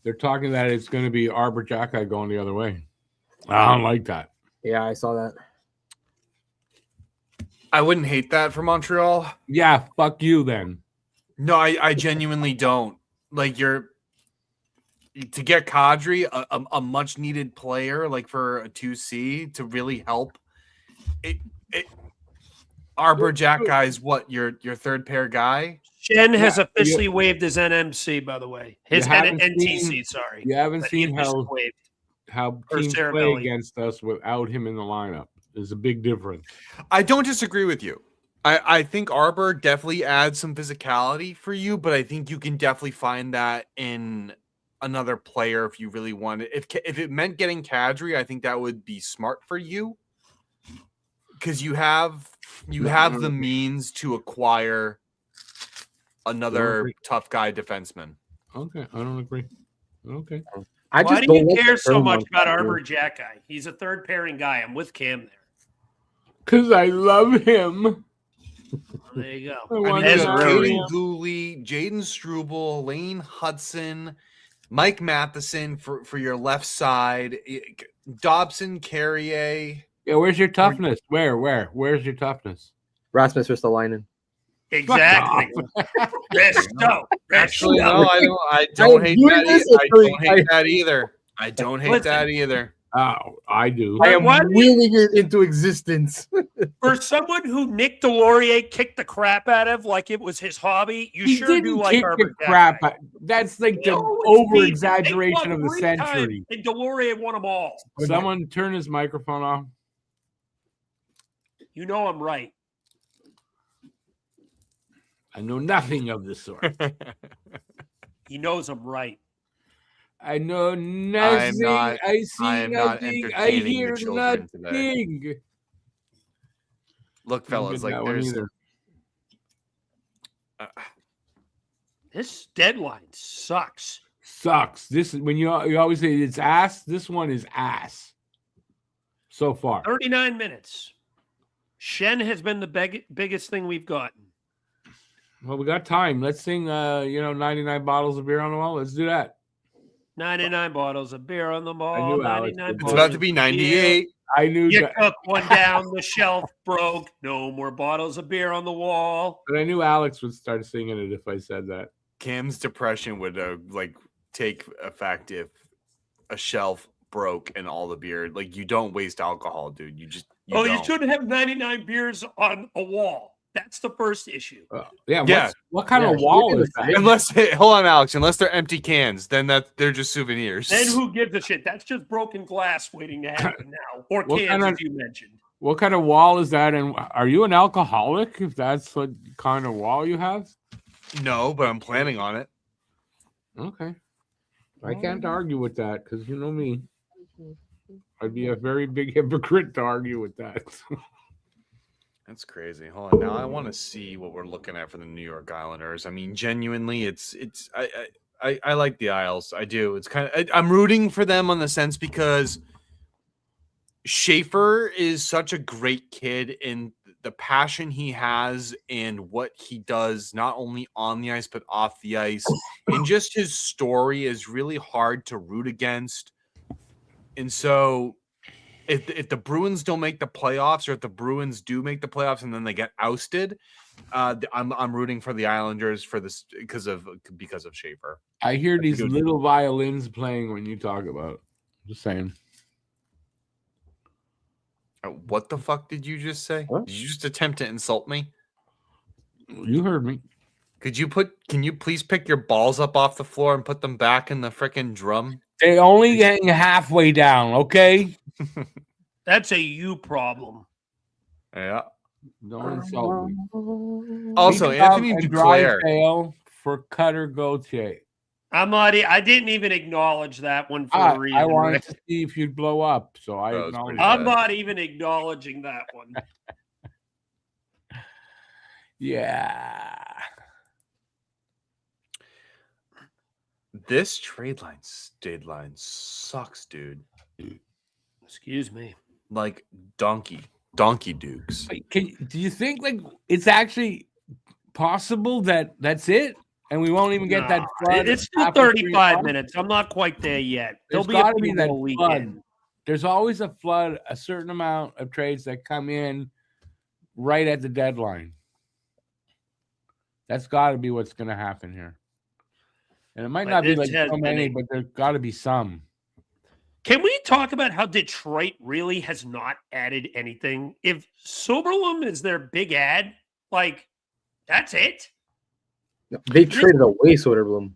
They're talking that it's going to be Arbor Jacki going the other way. I don't like that. Yeah, I saw that. I wouldn't hate that for Montreal. Yeah, fuck you then. No, I genuinely don't. Like to get Kadri, a much needed player, like for a 2C to really help. Arbor Jacki is what your third pair guy. Shen has officially waived his NMC, by the way. His NTC, sorry. You haven't seen how teams play Belly. against us without him in the lineup. There's a big difference. I don't disagree with you. I think Arbor definitely adds some physicality for you, but I think you can definitely find that in another player if you really want it. If it meant getting Kadri, I think that would be smart for you because you have the means to acquire another tough guy defenseman. Okay, I don't agree. Okay. Why do you care so much about Arbor Jacki? He's a third pairing guy. I'm with Cam there. Because I love him. There you go. Jaden Goalie, Jaden Struble, Laine Hudson, Mike Matheson for your left side, Dobson, Carrier. Yeah, where's your toughness? Where's your toughness? Rasmus Ristolainen. Exactly. Actually, no, I don't hate that either. I don't hate that either. Oh, I do. I am willing it into existence. For someone who Nick Delorier kicked the crap out of like it was his hobby, you he sure do like Arbor Jacki. crap. That's like the over-exaggeration of the century. And Delorier won them all. Someone turn his microphone off. You know I'm right. I know nothing of the sort. He knows I'm right. I know nothing. I see nothing. I hear nothing. Today. Look, fellas, like there's this deadline sucks. This is when you always say it's ass. This one is ass. So far, 39 minutes. Shen has been the biggest thing we've gotten. Well, we got time. Let's sing 99 bottles of beer on the wall. Let's do that. 99 bottles of beer on the wall. 99 it's about to be 98. I knew you took one down the shelf, broke. No more bottles of beer on the wall. But I knew Alex would start singing it if I said that. Cam's depression would take effect if a shelf broke and all the beer. Like, you don't waste alcohol, dude. You shouldn't have 99 beers on a wall. That's the first issue. What kind of wall is that? Hold on, Alex. Unless they're empty cans, then they're just souvenirs. Then who gives a shit? That's just broken glass waiting to happen now, or cans, as you mentioned. What kind of wall is that? And are you an alcoholic? If that's what kind of wall you have? No, but I'm planning on it. Okay, I can't argue with that because you know me. I'd be a very big hypocrite to argue with that. That's crazy. Hold on. Now I want to see what we're looking at for the New York Islanders. I mean, genuinely, I like the Isles. I do. It's I'm rooting for them on the sense because Schaefer is such a great kid in the passion he has and what he does, not only on the ice, but off the ice. And just his story is really hard to root against. And so if the Bruins don't make the playoffs, or if the Bruins do make the playoffs and then they get ousted, I'm rooting for the Islanders for this because of Schaefer. I hear these little violins playing when you talk about it. Just saying. What the fuck did you just say? What? Did you just attempt to insult me? You heard me. Can you please pick your balls up off the floor and put them back in the frickin' drum? They only hang halfway down, okay? That's a you problem. Yeah. Don't insult me. Also, Anthony Duclair for Cutter Gauthier. I didn't even acknowledge that one for a reason. I wanted to see if you'd blow up, so I'm not even acknowledging that one. Yeah. This trade line sucks, dude. Excuse me. Like donkey dukes. Wait, do you think like it's actually possible that that's it, and we won't even get that flood? It's still 35 minutes. I'm not quite there yet. There's got to be that flood. There's always a flood, a certain amount of trades that come in right at the deadline. That's got to be what's going to happen here. And it might not be like so many, but there's got to be some. Can we talk about how Detroit really has not added anything? If Soberlum is their big ad, like, that's it. They traded away Soderblom.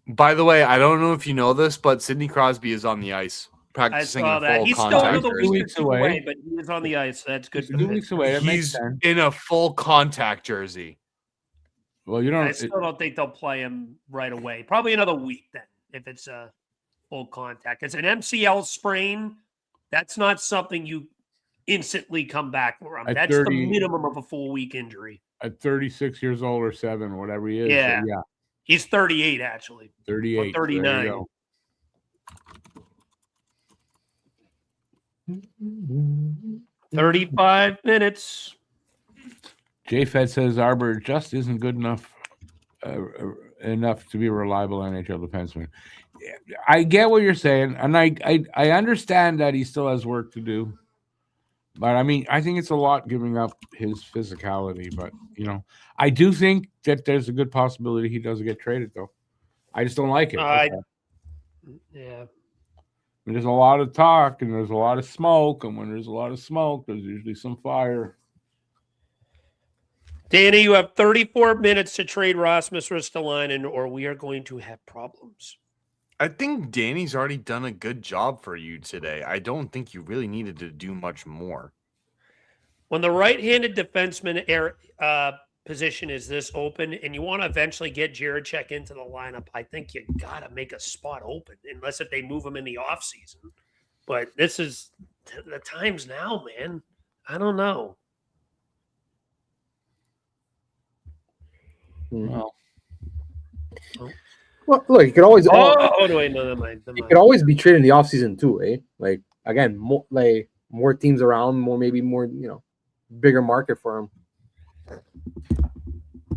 By the way, I don't know if you know this, but Sidney Crosby is on the ice practicing in full He's contact still jersey. weeks away, but he is on the ice. That's good. 2 weeks away. That makes He's sense. in a full contact jersey. Well, you don't. I still don't think they'll play him right away. Probably another week then, if it's a full contact. It's an MCL sprain. That's not something you instantly come back from. That's 30, the minimum of a full week injury. At 36 years old or 7, whatever he is. Yeah. So, yeah. He's 38, actually. 38. Or 39. 35 minutes. JFed says Arbor just isn't good enough to be a reliable NHL defenseman. I get what you're saying, and I understand that he still has work to do. But I mean, I think it's a lot giving up his physicality. But I do think that there's a good possibility he doesn't get traded, though. I just don't like it. Yeah. There's a lot of talk and there's a lot of smoke, and when there's a lot of smoke, there's usually some fire. Danny, you have 34 minutes to trade Rasmus Ristolainen, or we are going to have problems. I think Danny's already done a good job for you today. I don't think you really needed to do much more. When the right-handed defenseman position is this open, and you want to eventually get Jiricek into the lineup, I think you got to make a spot open, unless if they move him in the offseason. But this is the times now, man. I don't know. Well, look, you could always. Wait, no, never mind. You could always be traded in the offseason too, eh? Like again, more teams around, maybe more, bigger market for him.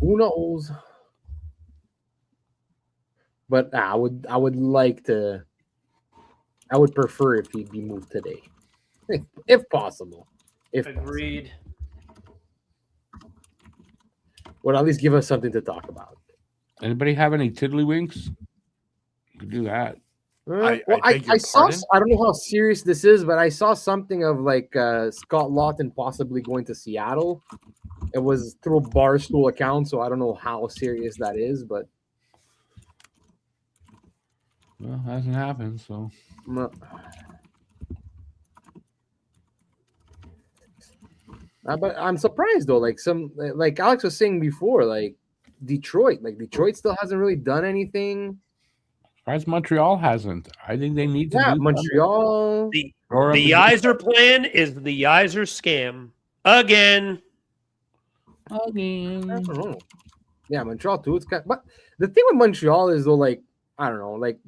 Who knows? But I would prefer if he'd be moved today, if possible. Agreed. Would at least give us something to talk about. Anybody have any tiddlywinks? You could do that. I saw. I don't know how serious this is, but I saw something of like Scott Lawton possibly going to Seattle. It was through a Barstool account, so I don't know how serious that is, but well, it hasn't happened. So, but I'm surprised though. Like Alex was saying before, like Detroit still hasn't really done anything. Surprised Montreal hasn't. I think they need to. Yeah, do Montreal. The Yzer plan is the Yzer scam again. I don't know. Yeah, Montreal too. It's but the thing with Montreal is though, like I don't know, like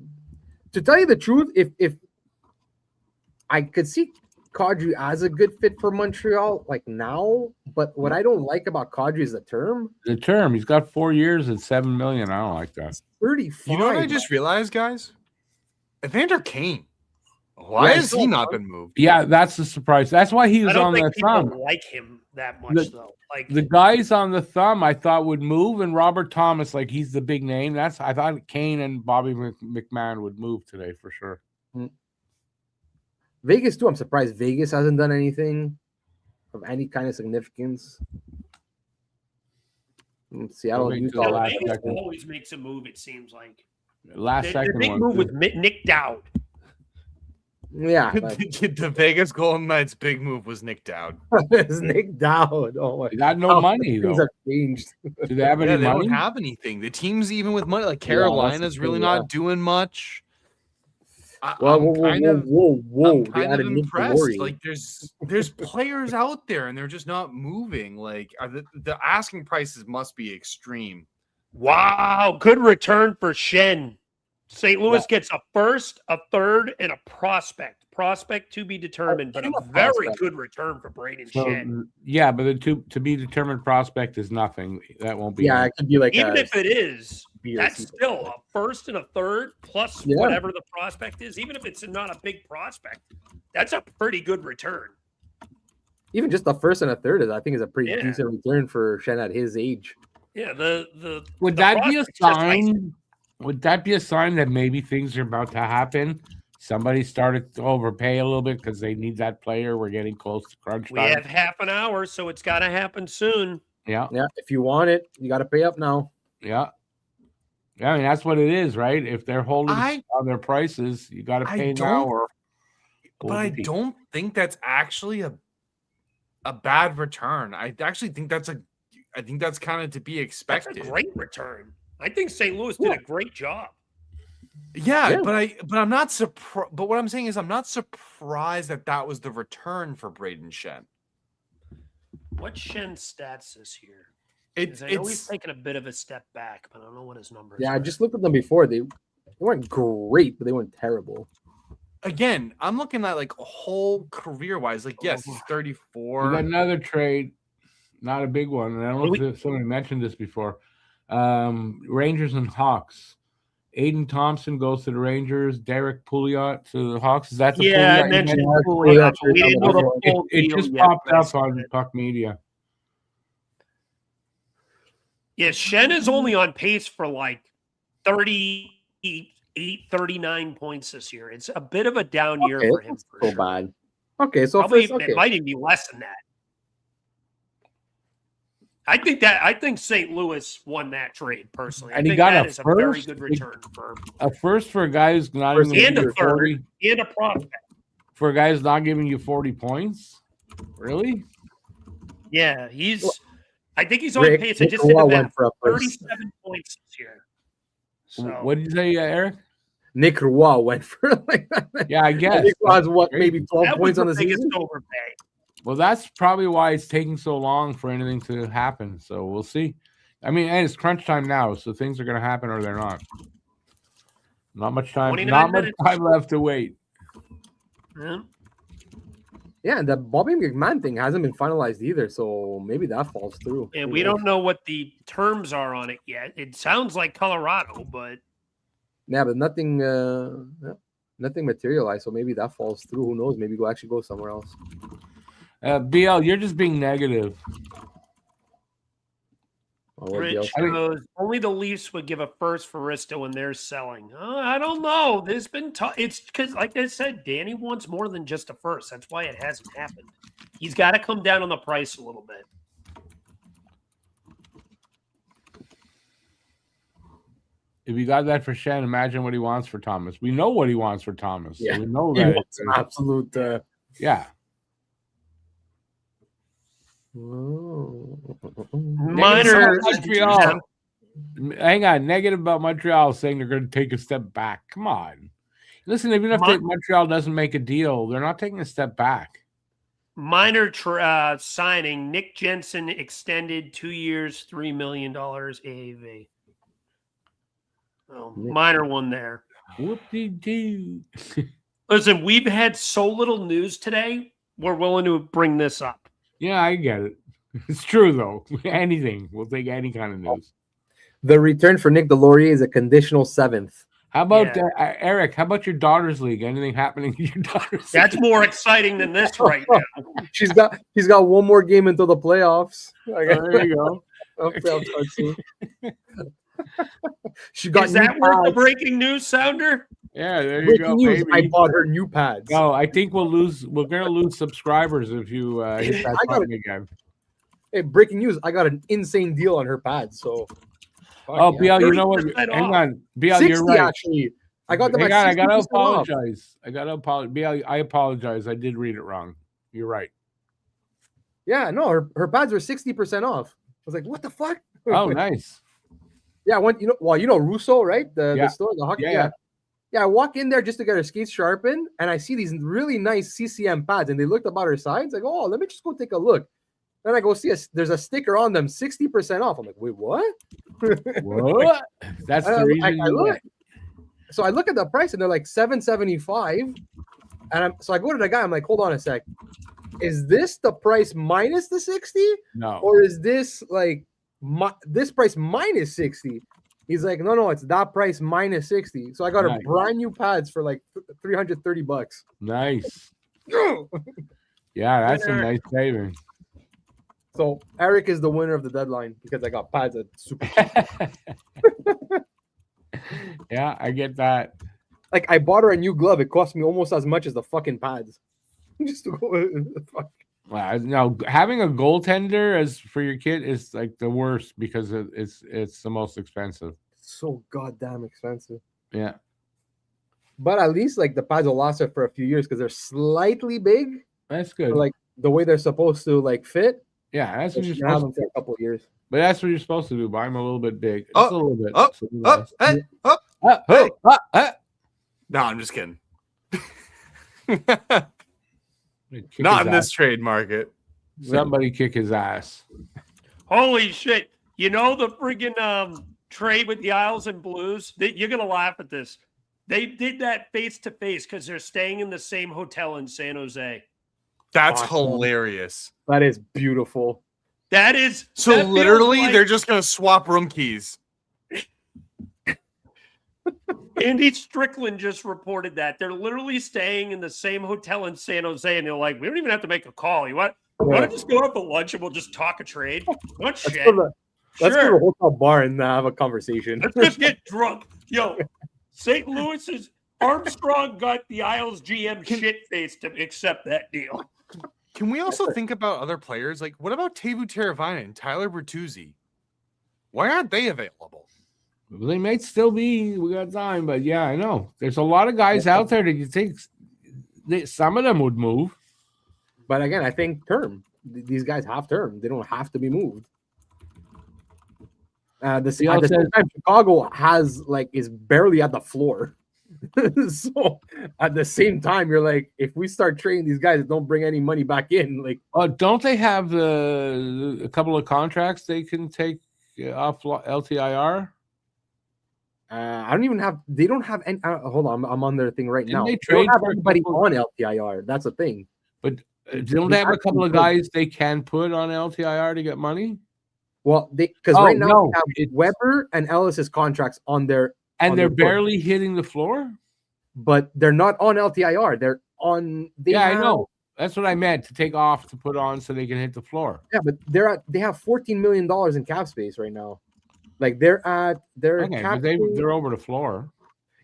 to tell you the truth, if I could see Kadri as a good fit for Montreal, like now, but what I don't like about Kadri is the term. The term. He's got 4 years at $7 million. I don't like that. 35. You know what I just realized, guys? Evander Kane. Why has he not been moved? Yeah, that's the surprise. That's why he was on the thumb. Don't like him that much though. Like the guys on the thumb, I thought would move, and Robert Thomas, like he's the big name. I thought Kane and Bobby McMahon would move today for sure. Vegas too. I'm surprised Vegas hasn't done anything of any kind of significance. Seattle, Utah. Vegas always makes a move. It seems like second big move with Nick Dowd. Yeah, the Vegas Golden Knights' big move was Nick Dowd. It's Nick Dowd. Oh, they got no money though. Things have changed. Do they have any money? They don't have anything. The teams, even with money, like Carolina's really not doing much. I'm kind of impressed. Like there's players out there and they're just not moving. Like the asking prices must be extreme. Wow, good return for Shen. St. Louis gets a first, a third, and a prospect. Prospect to be determined, but a very good return for Braden Shen. Yeah, but the to be determined prospect is nothing. That won't be. Yeah, it could be like even if it is, that's still a first and a third plus whatever the prospect is. Even if it's not a big prospect, that's a pretty good return. Even just the first and a third I think is a pretty decent return for Shen at his age. Yeah, would that be a sign? Would that be a sign that maybe things are about to happen? Somebody started to overpay a little bit because they need that player. We're getting close to crunch time. We have half an hour, so it's got to happen soon. Yeah. Yeah. If you want it, you got to pay up now. Yeah. Yeah. I mean, that's what it is, right? If they're holding on their prices, you got to pay now. But I don't think that's actually a bad return. I actually think that's kind of to be expected. That's a great return. I think St. Louis did a great job. Yeah, but I'm not surprised. But what I'm saying is, I'm not surprised that was the return for Braden Shen. What's Shen's stats this year? I know he's taken a bit of a step back, but I don't know what his numbers. Yeah, I just looked at them before. They weren't great, but they weren't terrible. Again, I'm looking at like a whole career-wise. Like, yes, he's 34. We got another trade, not a big one. And I don't know if somebody mentioned this before. Rangers and Hawks. Aiden Thompson goes to the Rangers. Derek Pouliot to the Hawks. Is that the I mentioned Pouliot. It just popped up on Puck Media. Yeah, Shen is only on pace for like 38, 39 points this year. It's a bit of a down year for him. So bad. Okay, so it might even be less than that. I think St. Louis won that trade personally. And I he think got that a is first, a very good return for a first for a guy who's not even and a third 40, and a prospect. For a guy who's not giving you 40 points? Really? Yeah, I think he's on pace. I just said about 37 points this year. So what did you say, Eric? Nick Roy went for like that. Yeah, I guess. Nick Roy's maybe 12 points on the season? Overpay. Well, that's probably why it's taking so long for anything to happen. So we'll see. I mean, and it's crunch time now, so things are going to happen or they're not. Not much time. Not much time left to wait. Yeah, and the Bobby McMahon thing hasn't been finalized either, so maybe that falls through. And we don't know what the terms are on it yet. It sounds like Colorado, but but nothing materialized, so maybe that falls through. Who knows? Maybe we'll actually go somewhere else. BL, you're just being negative. Rich goes, only the Leafs would give a first for Risto when they're selling. I don't know. There's been it's because, like I said, Danny wants more than just a first. That's why it hasn't happened. He's got to come down on the price a little bit. If you got that for Shen, imagine what he wants for Thomas. We know what he wants for Thomas. Yeah, so we know that it's an absolute. Yeah. Minor Montreal. Hang on, negative about Montreal saying they're going to take a step back. Come on, listen. Even if Montreal doesn't make a deal, they're not taking a step back. Minor signing: Nick Jensen extended 2 years, $3 million AAV. Oh, minor one there. Whoop-de-doo. Listen, we've had so little news today. We're willing to bring this up. Yeah, I get it. It's true, though. Anything. We'll take any kind of news. The return for Nick Delorier is a conditional 7th. How about Eric? How about your daughter's league? Anything happening in your daughter's league? That's more exciting than this right now. She's got one more game until the playoffs. There you go. She got Is that worth the breaking news sounder? Yeah, there you go. News, I bought her new pads. No, I think we'll lose. We're gonna lose subscribers if you hit that button again. Hey, breaking news! I got an insane deal on her pads. So, BL, you know what? Hang on, BL, 60 you're right. Actually, I got them. Hang on, I gotta apologize. BL, I apologize. I did read it wrong. You're right. Yeah, no, her pads were 60% off. I was like, what the fuck? Oh, nice. Yeah, you know Russo, right? The store, the hockey. Yeah, I walk in there just to get her skates sharpened, and I see these really nice CCM pads, and they looked about her sides. Like, oh, let me just go take a look. Then I go see there's a sticker on them, 60% off. I'm like, wait, what? What? That's the reason. So I look at the price and they're like $775. And so I go to the guy. I'm like, hold on a sec. Is this the price minus the 60? No. Or is this like this price minus 60? He's like, no, it's that price minus 60. So I got a brand new pads for like $330. Nice. Yeah, that's a nice saving. So Eric is the winner of the deadline because I got pads at super cheap. Yeah, I get that. Like I bought her a new glove. It cost me almost as much as the fucking pads. Just to go. Wow, no, having a goaltender as for your kid is like the worst because it's the most expensive. So goddamn expensive. Yeah. But at least like the pads will last it for a few years because they're slightly big. That's good. Like the way they're supposed to like fit. Yeah, that's what you're have supposed them for a couple of years. But that's what you're supposed to do. Buy them a little bit big. Just Up, a little bit. up, So up, hey, up. hey. No, I'm just kidding. Kick Not his in this ass. trade market. Somebody kick his ass. Holy shit. You know the friggin' trade with the Isles and Blues? You're going to laugh at this. They did that face-to-face because they're staying in the same hotel in San Jose. That's Awesome. hilarious. That is beautiful. That is... So that feels literally, like they're just going to swap room keys. Andy Strickland just reported that. They're literally staying in the same hotel in San Jose, and they're like, we don't even have to make a call. You want to just go out for lunch and we'll just talk a trade? What shit? Let's go to a hotel bar and have a conversation. Let's just get drunk. Yo, St. Louis's Armstrong got the Isles GM shit face to accept that deal. Can we also think about other players? Like, what about Teuvo Teravainen and Tyler Bertuzzi? Why aren't they available? They might still be. We got time, but yeah, I know. There's a lot of guys out there that you think some of them would move. But again, I think term. These guys have term. They don't have to be moved. At the same time, Chicago is barely at the floor. So at the same time, you're like, if we start trading these guys that don't bring any money back in, like, don't they have a couple of contracts they can take off LTIR? I don't even have. They don't have any. Hold on, I'm on their thing right now. They don't have for anybody on LTIR. That's the thing. But don't they have a couple of guys they can put on LTIR to get money? Well, because right now they have Weber and Ellis's contracts on their. And they're barely hitting the floor? But they're not on LTIR. They're on... I know. That's what I meant, to take off to put on so they can hit the floor. Yeah, but they have $14 million in cap space right now. Like, they're cap but they're over the floor.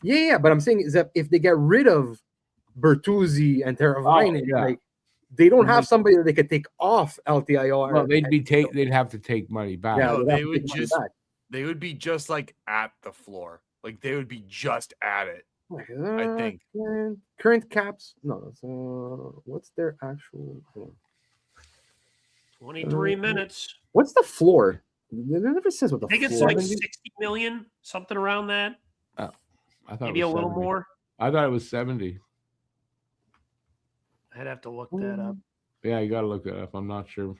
Yeah, but I'm saying is that if they get rid of Bertuzzi and Teravainen, like, they don't have somebody that they could take off LTIR. Well, they'd have to take money back. Yeah, they would be just like at the floor. Like they would be just at it. I think current caps. No, so what's their actual? 23 minutes. What's the floor? It never says what the. I think it's like 60 million, something around that. Oh, I thought maybe a little more. I thought it was 70. I'd have to look that up. Yeah, you got to look that up. I'm not sure if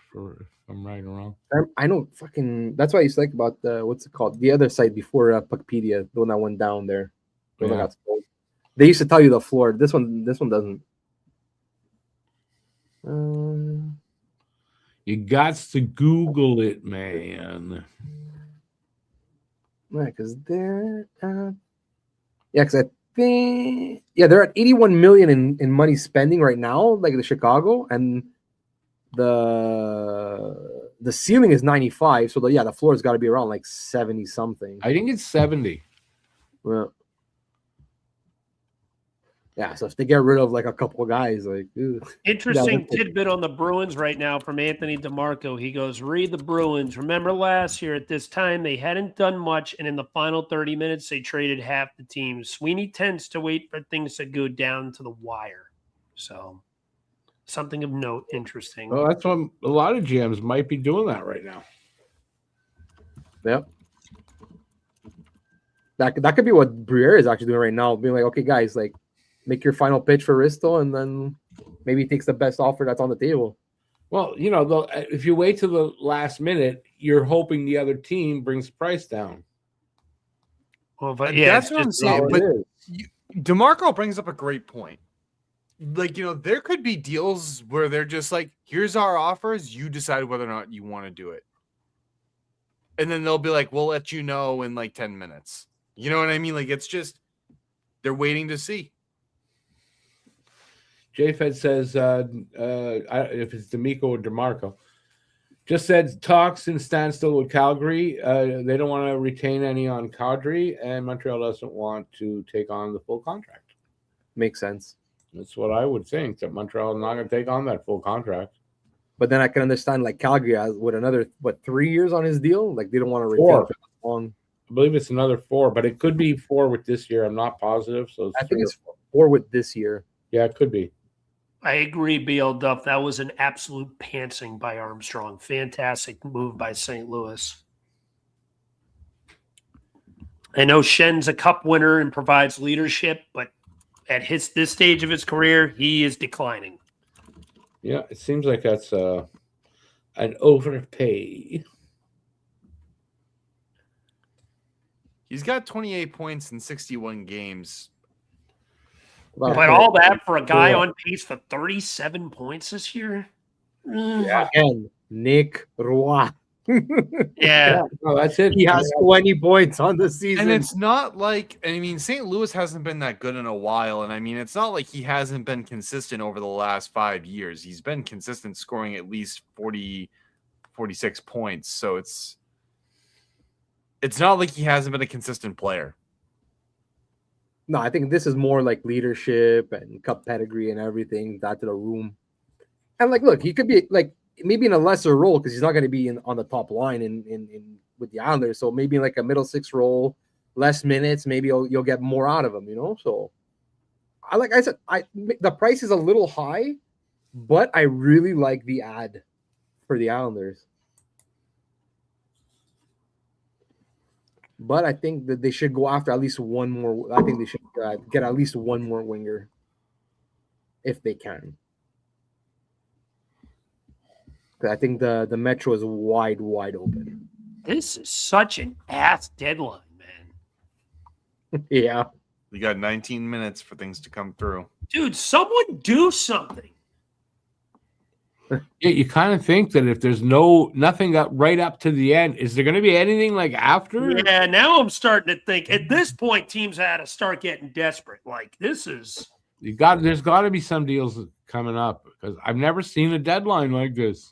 I'm right or wrong. I know fucking. That's why I used to like about what's it called? The other site before Puckpedia, the one that went down there. The one that got sold. They used to tell you the floor. This one doesn't. You got to Google it, man. Yeah, because they're. Because I think they're at 81 million in money spending right now, like the Chicago, and the ceiling is 95. So the floor has got to be around like 70 something. I think it's 70. Well, yeah. So if they get rid of like a couple of guys, like interesting tidbit on the Bruins right now from Anthony DeMarco. He goes, read the Bruins. Remember last year at this time, they hadn't done much. And in the final 30 minutes, they traded half the team. Sweeney tends to wait for things to go down to the wire. So something of note. Interesting. Well, that's what a lot of GMs might be doing that right now. Yep. That could be what Briere is actually doing right now. Being like, okay, guys, like, make your final pitch for Risto, and then maybe he takes the best offer that's on the table. Well, if you wait till the last minute, you're hoping the other team brings the price down. Well, but that's what I'm saying. DeMarco brings up a great point. Like, there could be deals where they're just like, here's our offers. You decide whether or not you want to do it. And then they'll be like, we'll let you know in like 10 minutes. You know what I mean? Like, it's just, they're waiting to see. JFed says, if it's D'Amico or DeMarco, just said talks in standstill with Calgary. They don't want to retain any on Kadri, and Montreal doesn't want to take on the full contract. Makes sense. That's what I would think, that Montreal is not going to take on that full contract. But then I can understand, like, Calgary has, with another, 3 years on his deal? Like, they don't want to retain 4. for that long. I believe it's another 4, but it could be 4 with this year. I'm not positive. So I think it's 4 with this year. Yeah, it could be. I agree, BL Duff. That was an absolute pantsing by Armstrong. Fantastic move by St. Louis. I know Schen's a cup winner and provides leadership, but at this stage of his career, he is declining. Yeah, it seems like that's an overpay. He's got 28 points in 61 games. But all that for a guy on pace for 37 points this year? Yeah. And Nick Roy. Yeah. No, that's it. He has 20 points on the season. And it's not like, I mean, St. Louis hasn't been that good in a while. And I mean, it's not like he hasn't been consistent over the last 5 years. He's been consistent scoring at least 40, 46 points. So it's not like he hasn't been a consistent player. No, I think this is more like leadership and cup pedigree and everything, that to the room. And like, look, he could be like maybe in a lesser role because he's not going to be on the top line in with the Islanders. So maybe in like a middle 6 role, less minutes, maybe you'll get more out of him, So I said, the price is a little high, but I really like the ad for the Islanders. But I think that they should go after at least one more. I think they should get at least one more winger if they can. I think the Metro is wide open. This is such an ass deadline, man. Yeah. We got 19 minutes for things to come through. Dude, someone do something. Yeah, you kind of think that if there's nothing right up to the end, is there going to be anything like after? Yeah, now I'm starting to think at this point teams had to start getting desperate. Like this is there's got to be some deals coming up because I've never seen a deadline like this.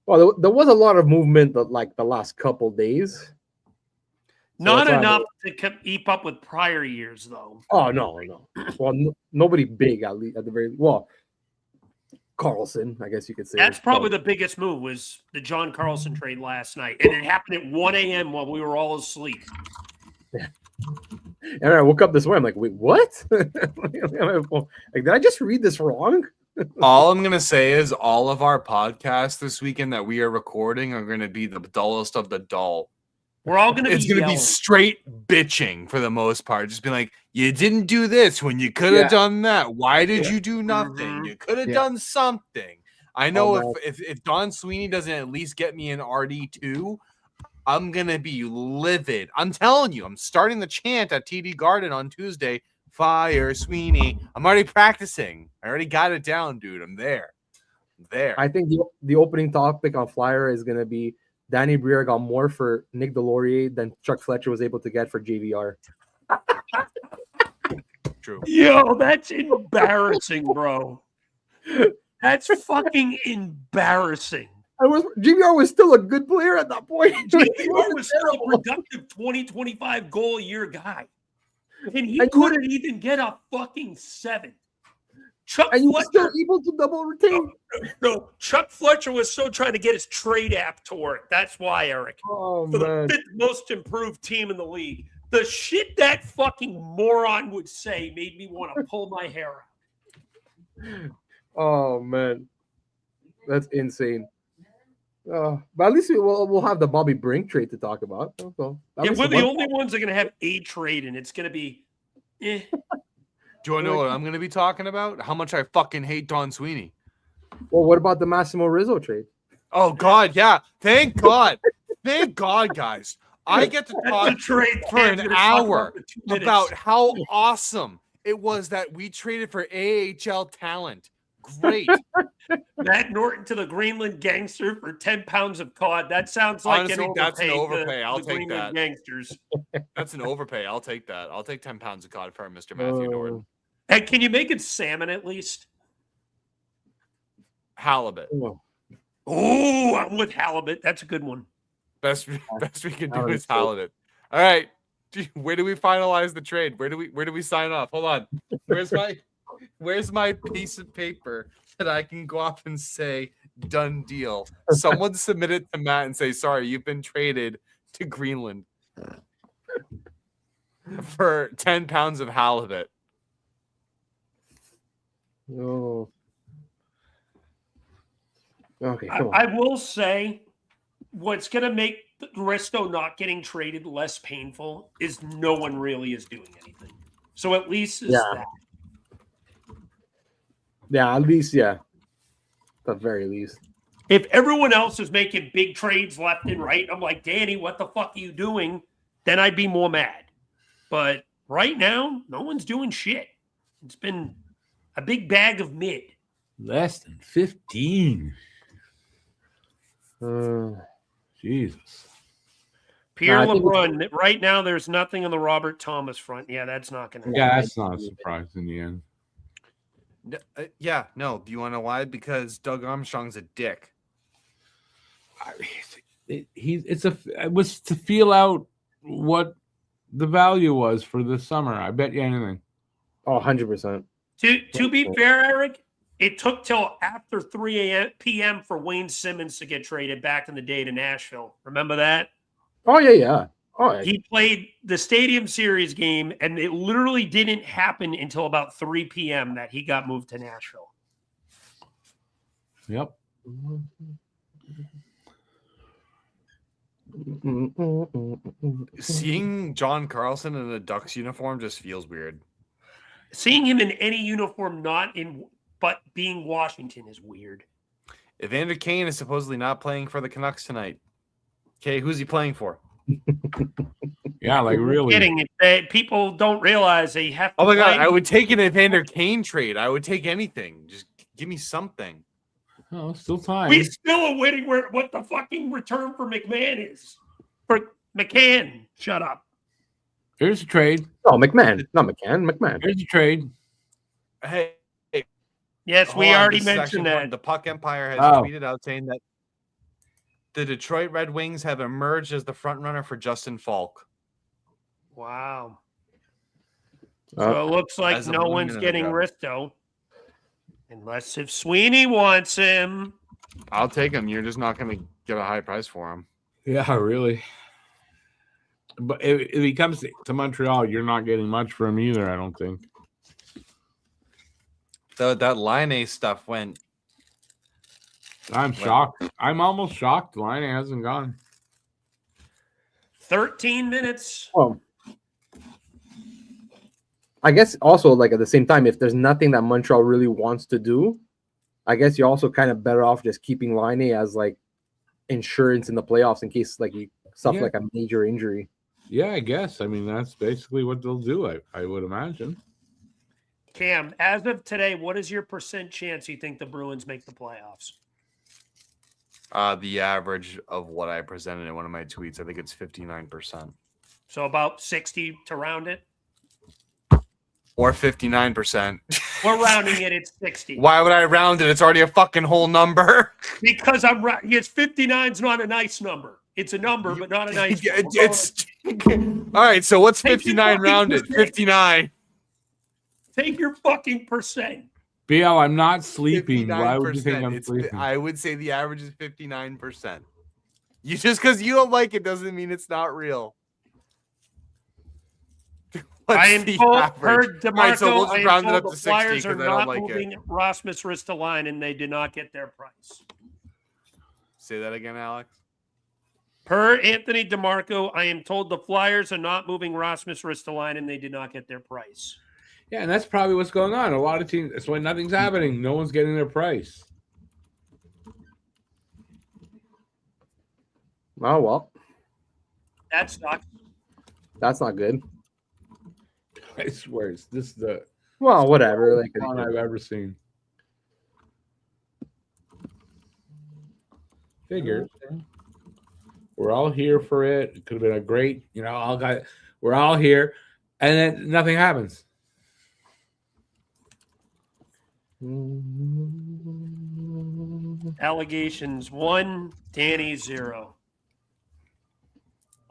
Well, there was a lot of movement like the last couple days. Not enough to keep up with prior years, though. Oh no. Well, nobody big at the very well. Carlson, I guess you could say. That's probably the biggest move was the John Carlson trade last night. And it happened at 1 a.m. while we were all asleep. Yeah. And I woke up this morning. I'm like, wait, what? Like, did I just read this wrong? All I'm going to say is all of our podcasts this weekend that we are recording are going to be the dullest of the dull. We're all going to be It's going to be straight bitching for the most part. Just being like, you didn't do this when you could have done that. Why did you do nothing? You could have done something. I know if Don Sweeney doesn't at least get me an RD2, I'm going to be livid. I'm telling you, I'm starting the chant at TD Garden on Tuesday. Fire Sweeney. I'm already practicing. I already got it down, dude. I'm there. I think the opening topic on Flyer is going to be Danny Briere got more for Nick Delorier than Chuck Fletcher was able to get for JVR. True. Yo, that's embarrassing, bro. That's fucking embarrassing. JVR was still a good player at that point. JVR was still a productive 20-25 goal a year guy. And he couldn't even get a fucking 7. Chuck and you were Fletcher, still able to double retain. No, Chuck Fletcher was still trying to get his trade app to work. That's why, Eric. Oh, for man. the 5th most improved team in the league. The shit that fucking moron would say made me want to pull my hair out. Oh, man. That's insane. But at least we'll have the Bobby Brink trade to talk about. So yeah, we're the only ones that are going to have a trade, and it's going to be Do you want to know what I'm going to be talking about? How much I fucking hate Don Sweeney. Well, what about the Massimo Rizzo trade? Oh, God, yeah. Thank God. Thank God, guys. I get to talk for an hour about how awesome it was that we traded for AHL talent. Great. Matt Norton to the Greenland Gangster for 10 pounds of cod. That sounds like Honestly, that's an overpay. I'll take Greenland that. Gangsters. That's an overpay. I'll take that. I'll take 10 pounds of cod for Mr. Matthew Norton. Hey, can you make it salmon at least? Halibut. Oh, I'm with halibut. That's a good one. Best we can do is halibut. All right. Where do we finalize the trade? Where do we sign off? Hold on. Where's my piece of paper that I can go up and say done deal? Someone submit it to Matt and say, sorry, you've been traded to Greenland for 10 pounds of halibut. Oh. Okay. I will say what's going to make Risto not getting traded less painful is no one really is doing anything. So at least is that. Yeah, at least, yeah. At the very least. If everyone else is making big trades left and right, I'm like, Danny, what the fuck are you doing? Then I'd be more mad. But right now, no one's doing shit. It's been a big bag of mid. Less than 15. Jesus. Pierre LeBrun, right now there's nothing on the Robert Thomas front. Yeah, that's not going to happen. Yeah, that's not a surprise in the end. Yeah, no. Do you want to know why? Because Doug Armstrong's a dick. It was to feel out what the value was for this summer. I bet you anything. Oh, 100%. To be fair, Eric, it took till after 3 p.m. for Wayne Simmons to get traded back in the day to Nashville. Remember that? Oh, yeah. Oh, yeah. He played the Stadium Series game, and it literally didn't happen until about 3 p.m. that he got moved to Nashville. Yep. Seeing John Carlson in a Ducks uniform just feels weird. Seeing him in any uniform but being Washington is weird. Evander Kane is supposedly not playing for the Canucks tonight. Okay, who's he playing for? Yeah, like really. Kidding. People don't realize they have to. Oh my God, I would take an Evander Kane trade. I would take anything. Just give me something. Oh, still time. We still are waiting what the fucking return for McMahon is. For McCann. Shut up. Here's a trade. Oh, McMahon. Not McCann. McMahon. Here's a trade. Hey. Yes, we already mentioned that. The Puck Empire has tweeted out saying that the Detroit Red Wings have emerged as the front runner for Justin Falk. Wow. So it looks like no one's getting Risto. Unless if Sweeney wants him. I'll take him. You're just not going to get a high price for him. Yeah, really. But if he comes to Montreal, you're not getting much for him either, I don't think. That Laine stuff went. I'm shocked. I'm almost shocked Laine hasn't gone. 13 minutes. Well, I guess also, like, at the same time, if there's nothing that Montreal really wants to do, I guess you're also kind of better off just keeping Laine as, like, insurance in the playoffs in case, like, you suffer like a major injury. Yeah, I guess. I mean, that's basically what they'll do, I would imagine. Cam, as of today, what is your % chance you think the Bruins make the playoffs? The average of what I presented in one of my tweets, I think it's 59%. So about 60 to round it? Or 59%. We're rounding it at 60. Why would I round it? It's already a fucking whole number. Because yes, 59 is not a nice number. It's a number, but not a nice number. It's all right, so what's 59 rounded? 59. Take your fucking %. BL, I'm not sleeping. Why would you think I'm sleeping? I would say the average is 59%. Just because you don't like it doesn't mean it's not real. I am heard DeMarco. Right, so we'll just round it up to 60 Flyers are because I don't not like moving it. Rasmus Ristolainen, and they did not get their price. Say that again, Alex. Per Anthony DeMarco, I am told the Flyers are not moving Rasmus Ristolainen, and they did not get their price. Yeah, and that's probably what's going on. A lot of teams, that's why nothing's happening. No one's getting their price. Oh, well. That sucks. That's not good. I swear, this is the whatever. Like one I've ever seen. Figures. We're all here for it. It could have been a great, we're all here, and then nothing happens. Allegations 1, Danny 0.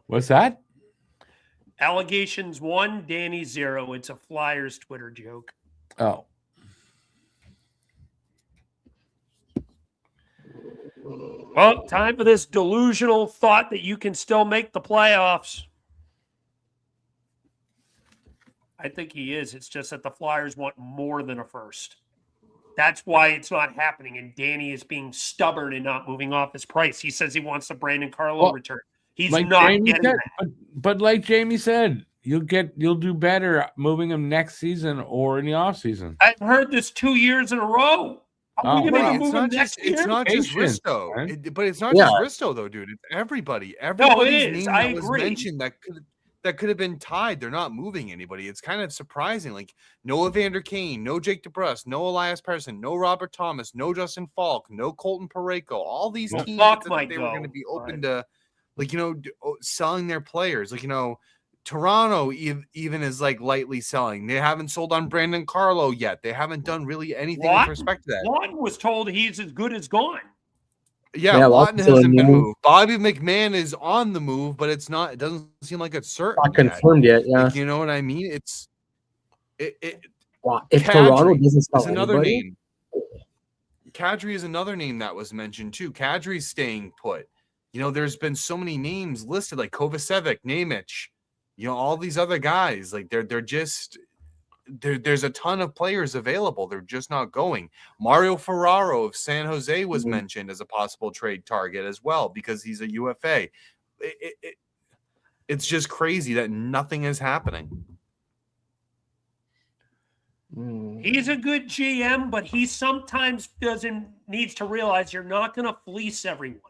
What's that? Allegations 1, Danny 0. It's a Flyers Twitter joke. Oh. Well, time for this delusional thought that you can still make the playoffs. I think he is. It's just that the Flyers want more than a first. That's why it's not happening. And Danny is being stubborn and not moving off his price. He says he wants the Brandon Carlo return. He's like not Jamie getting said, that. But like Jamie said, you'll do better moving him next season or in the offseason. I've heard this 2 years in a row. Are we going to move him next year? It's not just Risto, right? but it's not just Risto though, dude. It's everybody. Everybody's name that was mentioned that could have been tied. They're not moving anybody. It's kind of surprising. Like no Evander Kane, no Jake DeBrusk, no Elias Persson, no Robert Thomas, no Justin Falk, no Colton Parayko. All these teams that they were going to be open to, like, selling their players. Like, Toronto even is like lightly selling. They haven't sold on Brandon Carlo yet. They haven't done really anything with respect to that. Lawton was told he's as good as gone. Yeah, Lawton hasn't been moved. Bobby McMahon is on the move, but it doesn't seem like it's certain. Not confirmed yet. Yeah, like, you know what I mean? If Kadri Toronto doesn't sell another name. Kadri is another name that was mentioned too. Kadri's staying put. There's been so many names listed, like Kovacevic, Nemec, all these other guys. Like they're just there's a ton of players available. They're just not going. Mario Ferraro of San Jose was mentioned as a possible trade target as well because he's a UFA. It's just crazy that nothing is happening. He's a good GM, but he sometimes needs to realize you're not going to fleece everyone.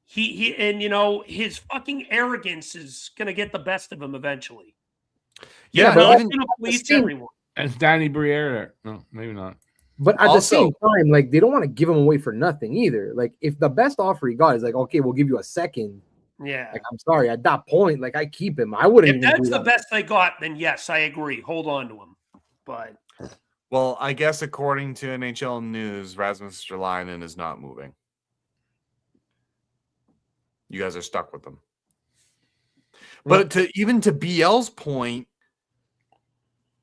His fucking arrogance is going to get the best of him eventually. Yeah, but he's going to fleece everyone. It's Danny Briere there. No, maybe not. But at the same time, like, they don't want to give him away for nothing either. Like, if the best offer he got is like, okay, we'll give you a second. Yeah. Like, I'm sorry. At that point, like, I keep him. I wouldn't. If that's the best they got, then yes, I agree. Hold on to him. But well, I guess according to NHL News, Rasmus Ristolainen is not moving. You guys are stuck with them. But to BL's point,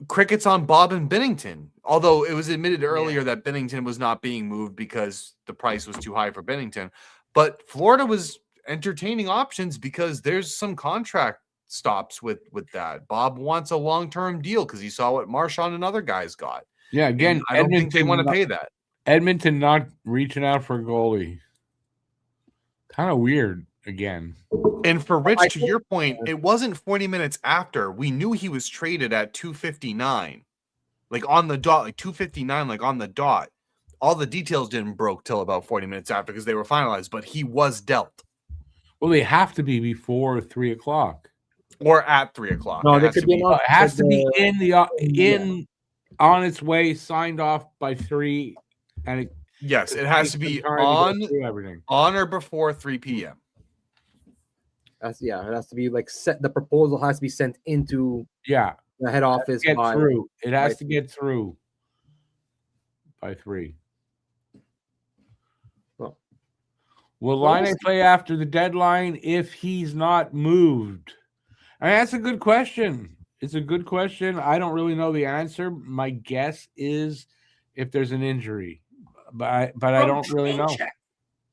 cricket's on Bob and Binnington. Although it was admitted earlier that Binnington was not being moved because the price was too high for Binnington. But Florida was entertaining options because there's some contract stops with that. Bob wants a long-term deal because he saw what Marchand and other guys got. Yeah, again, I don't think they want to pay that. Edmonton not reaching out for a goalie. Kind of weird again. And for Rich, to your point, it wasn't 40 minutes after. We knew he was traded at 2:59. Like on the dot, like 2:59, like on the dot. All the details didn't broke till about 40 minutes after because they were finalized, but he was dealt. Well, they have to be before 3 o'clock. Or at 3 o'clock. No, they could be. It has to be in on its way, signed off by 3, and it has to be on or before 3 p.m. It has to be like set. The proposal has to be sent into the head office. It has to get through by 3. Will Laine play after the deadline if he's not moved? I mean, that's a good question. It's a good question. I don't really know the answer. My guess is if there's an injury, but I don't really know.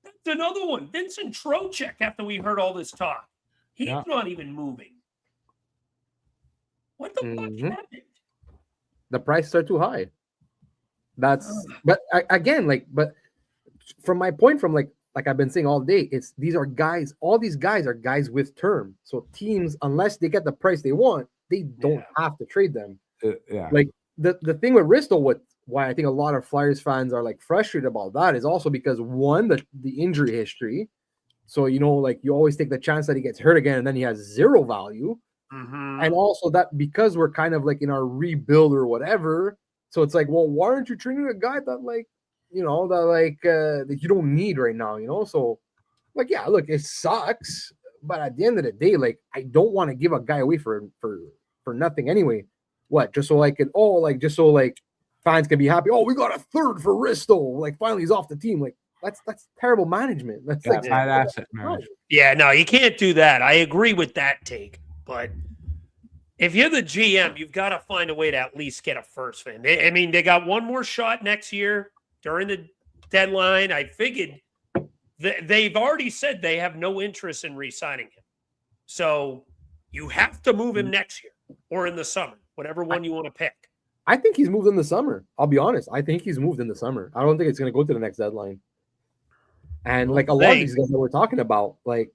That's another one. Vincent Trocheck, after we heard all this talk, he's not even moving. What the fuck happened? The prices are too high. But from my point, from like I've been saying all day, all these guys are guys with term. So teams, unless they get the price they want, they don't have to trade them. Like the thing with Risto, why I think a lot of Flyers fans are like frustrated about that is also because one, the injury history. So, you know, like you always take the chance that he gets hurt again and then he has zero value. And also that because we're kind of like in our rebuild or whatever. So it's like, well, why aren't you training a guy that like, you know, that you don't need right now, you know? So like, yeah, look, it sucks. But at the end of the day, like, I don't want to give a guy away for nothing anyway. What? Just so like just so like fans can be happy. Oh, we got a third for Risto. Like finally he's off the team. Like that's terrible management. That's like bad asset management. Yeah, no, you can't do that. I agree with that take. But if you're the GM, you've got to find a way to at least get a first for him. I mean, they got one more shot next year during the deadline. I figured they've already said they have no interest in re-signing him. So you have to move him next year or in the summer, whatever one you want to pick. I think he's moved in the summer. I'll be honest. I think he's moved in the summer. I don't think it's going to go to the next deadline. And like a lot of these guys that we're talking about, like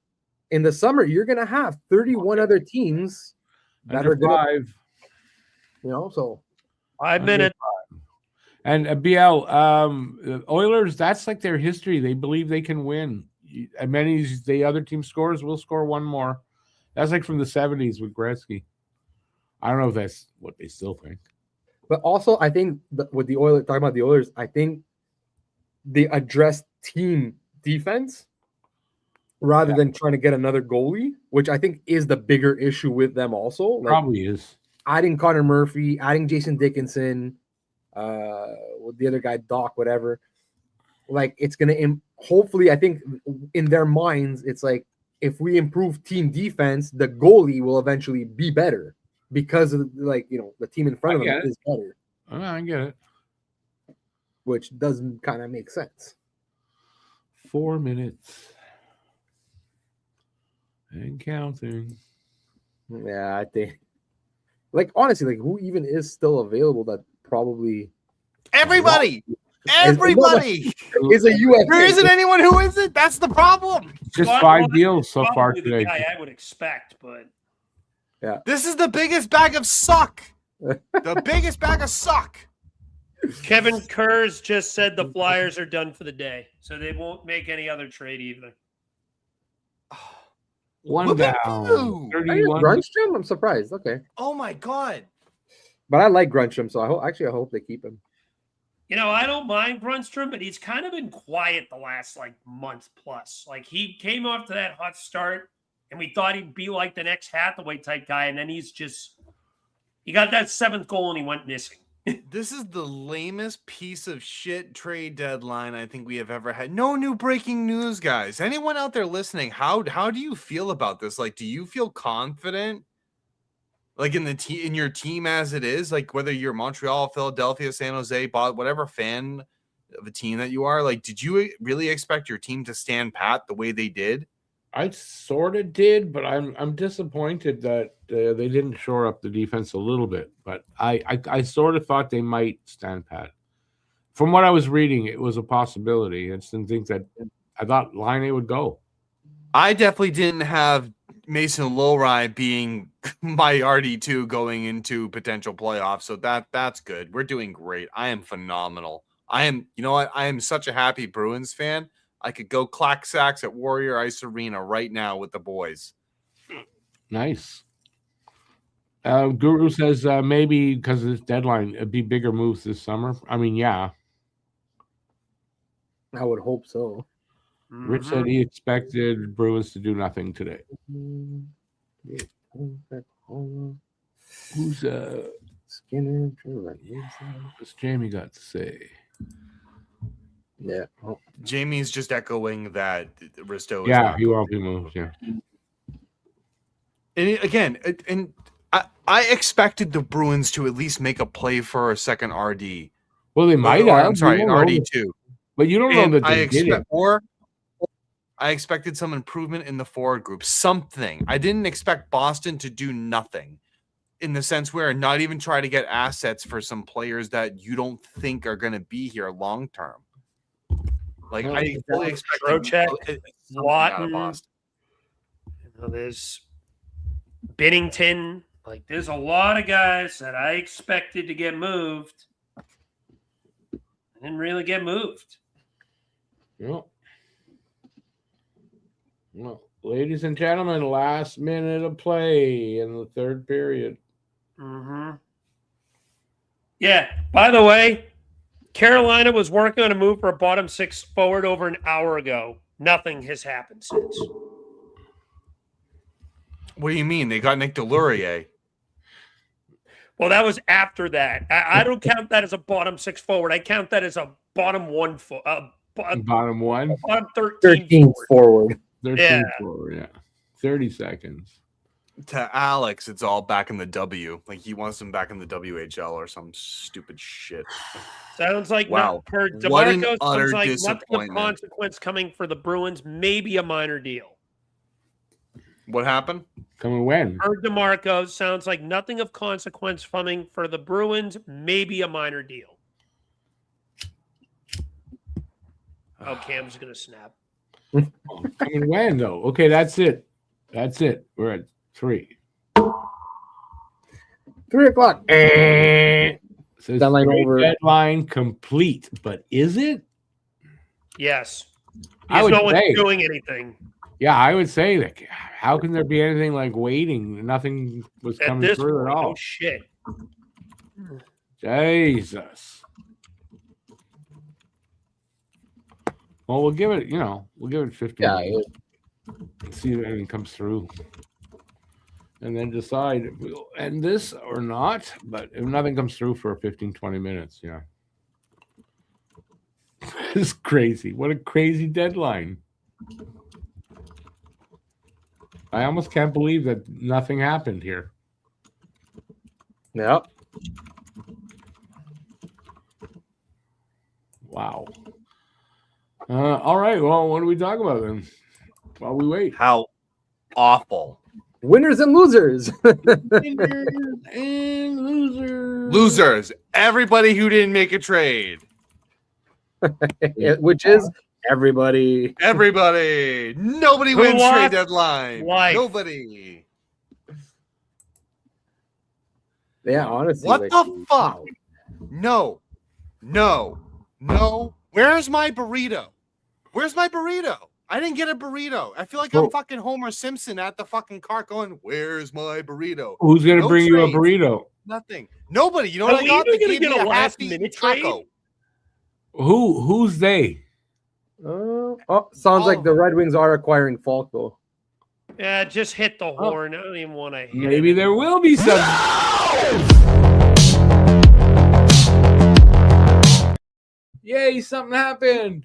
in the summer, you're going to have 31 other teams that are going to, you know, so 5 minutes. And BL, Oilers, that's like their history. They believe they can win. As many as the other team scores, we'll score one more. That's like from the 70s with Gretzky. I don't know if that's what they still think. But also, I think with the Oilers, talking about the Oilers, I think they address team defense rather than trying to get another goalie, which I think is the bigger issue with them also. Like probably is. Adding Connor Murphy, adding Jason Dickinson, with the other guy, Doc, whatever. Like, it's going to hopefully, I think in their minds, it's like if we improve team defense, the goalie will eventually be better because of, like, you know, the team in front of them is better. I get it. Which doesn't kind of make sense. 4 minutes. And counting. Yeah, I think. Like, honestly, like, who even is still available that probably. Everybody! Everybody! Is a UFA. There isn't anyone who isn't. That's the problem. Just 5 deals so far today. The guy I would expect, but. Yeah. This is the biggest bag of suck. The biggest bag of suck. Kevin Kurz just said the Flyers are done for the day, so they won't make any other trade either. One down. 31. Grunstrom? I'm surprised. Okay. Oh my god. But I like Grunstrom, so I hope they keep him. You know, I don't mind Grunstrom, but he's kind of been quiet the last like month plus. Like he came off to that hot start, and we thought he'd be like the next Hathaway type guy, and then he got that 7th goal and he went missing. This is the lamest piece of shit trade deadline I think we have ever had. No new breaking news, guys. Anyone out there listening, how do you feel about this? Like, do you feel confident, like in your team as it is? Like, whether you're Montreal, Philadelphia, San Jose, whatever fan of a team that you are, like, did you really expect your team to stand pat the way they did? I sort of did, but I'm disappointed that they didn't shore up the defense a little bit. But I sort of thought they might stand pat. From what I was reading, it was a possibility. I just didn't think that. I thought Laine would go. I definitely didn't have Mason Lowry being my RD2 going into potential playoffs. So that's good. We're doing great. I am phenomenal. You know what? I am such a happy Bruins fan. I could go clack sacks at Warrior Ice Arena right now with the boys. Nice. Guru says maybe because of this deadline, it'd be bigger moves this summer. I mean, yeah. I would hope so. Rich said he expected Bruins to do nothing today. Who's Skinner? What's Jamie got to say? Yeah. Oh. Jamie's just echoing that Risto is he won't be moved. Yeah. And again, I expected the Bruins to at least make a play for a second RD. Well, they might have. I'm sorry, an RD2. But you don't know that they did it. I expected some improvement in the forward group. Something. I didn't expect Boston to do nothing. In the sense where not even try to get assets for some players that you don't think are going to be here long term. Like, I fully expect Trocheck, Lawton, Boston. You know, there's Binnington. Like, there's a lot of guys that I expected to get moved. Didn't really get moved. Yeah. Well, ladies and gentlemen, last minute of play in the third period. Mm-hmm. Yeah. By the way, Carolina was working on a move for a bottom six forward over an hour ago. Nothing has happened since. What do you mean? They got Nick Delurier. Well, that was after that. I don't count that as a bottom six forward. I count that as a bottom one Bottom one? Bottom 13 forward. 13 forward, yeah. 30 seconds. To Alex, it's all back in the W. Like he wants them back in the WHL or some stupid shit. Sounds like wow. Per What an DeMarco, utter sounds like nothing of disappointment. consequence coming for the Bruins. Maybe a minor deal. What happened? Coming when? Per DeMarco, sounds like nothing of consequence coming for the Bruins. Maybe a minor deal. Oh, Cam's going to snap. Coming when, though? Okay, that's it. That's it. We're at 3. 3 o'clock. Says Deadline over. Deadline complete, but is it? Yes. I Because would no one's say. doing anything. Yeah, I would say that. How can there be anything like waiting? Nothing was At coming this through point, at all. no shit. Jesus. Well, we'll give it, we'll give it 15 Yeah, minutes. See if anything comes through. And then decide if we'll end this or not. But if nothing comes through for 15, 20 minutes, yeah. It's crazy. What a crazy deadline. I almost can't believe that nothing happened here. Yep. Wow. All right. Well, what do we talk about then? While we wait. How awful. Winners and losers. Winners and losers. Losers. Everybody who didn't make a trade. Which is everybody. Everybody. Nobody Who wins lost? trade deadline. Life. Nobody. Yeah, honestly. What like, the fuck? No. Where's my burrito? Where's my burrito? I didn't get a burrito. I feel like I'm fucking Homer Simpson at the fucking cart going, where's my burrito? Who's going to No bring trades. you a burrito? Nothing. Nobody. You know what Are I we got? even They gonna gave get me a last half-eaten minute taco. trade? Who's they? Sounds like the Red Wings are acquiring Falk, though. Yeah, just hit the horn. I don't even want to hit Maybe it. there will be some. Yay, something happened.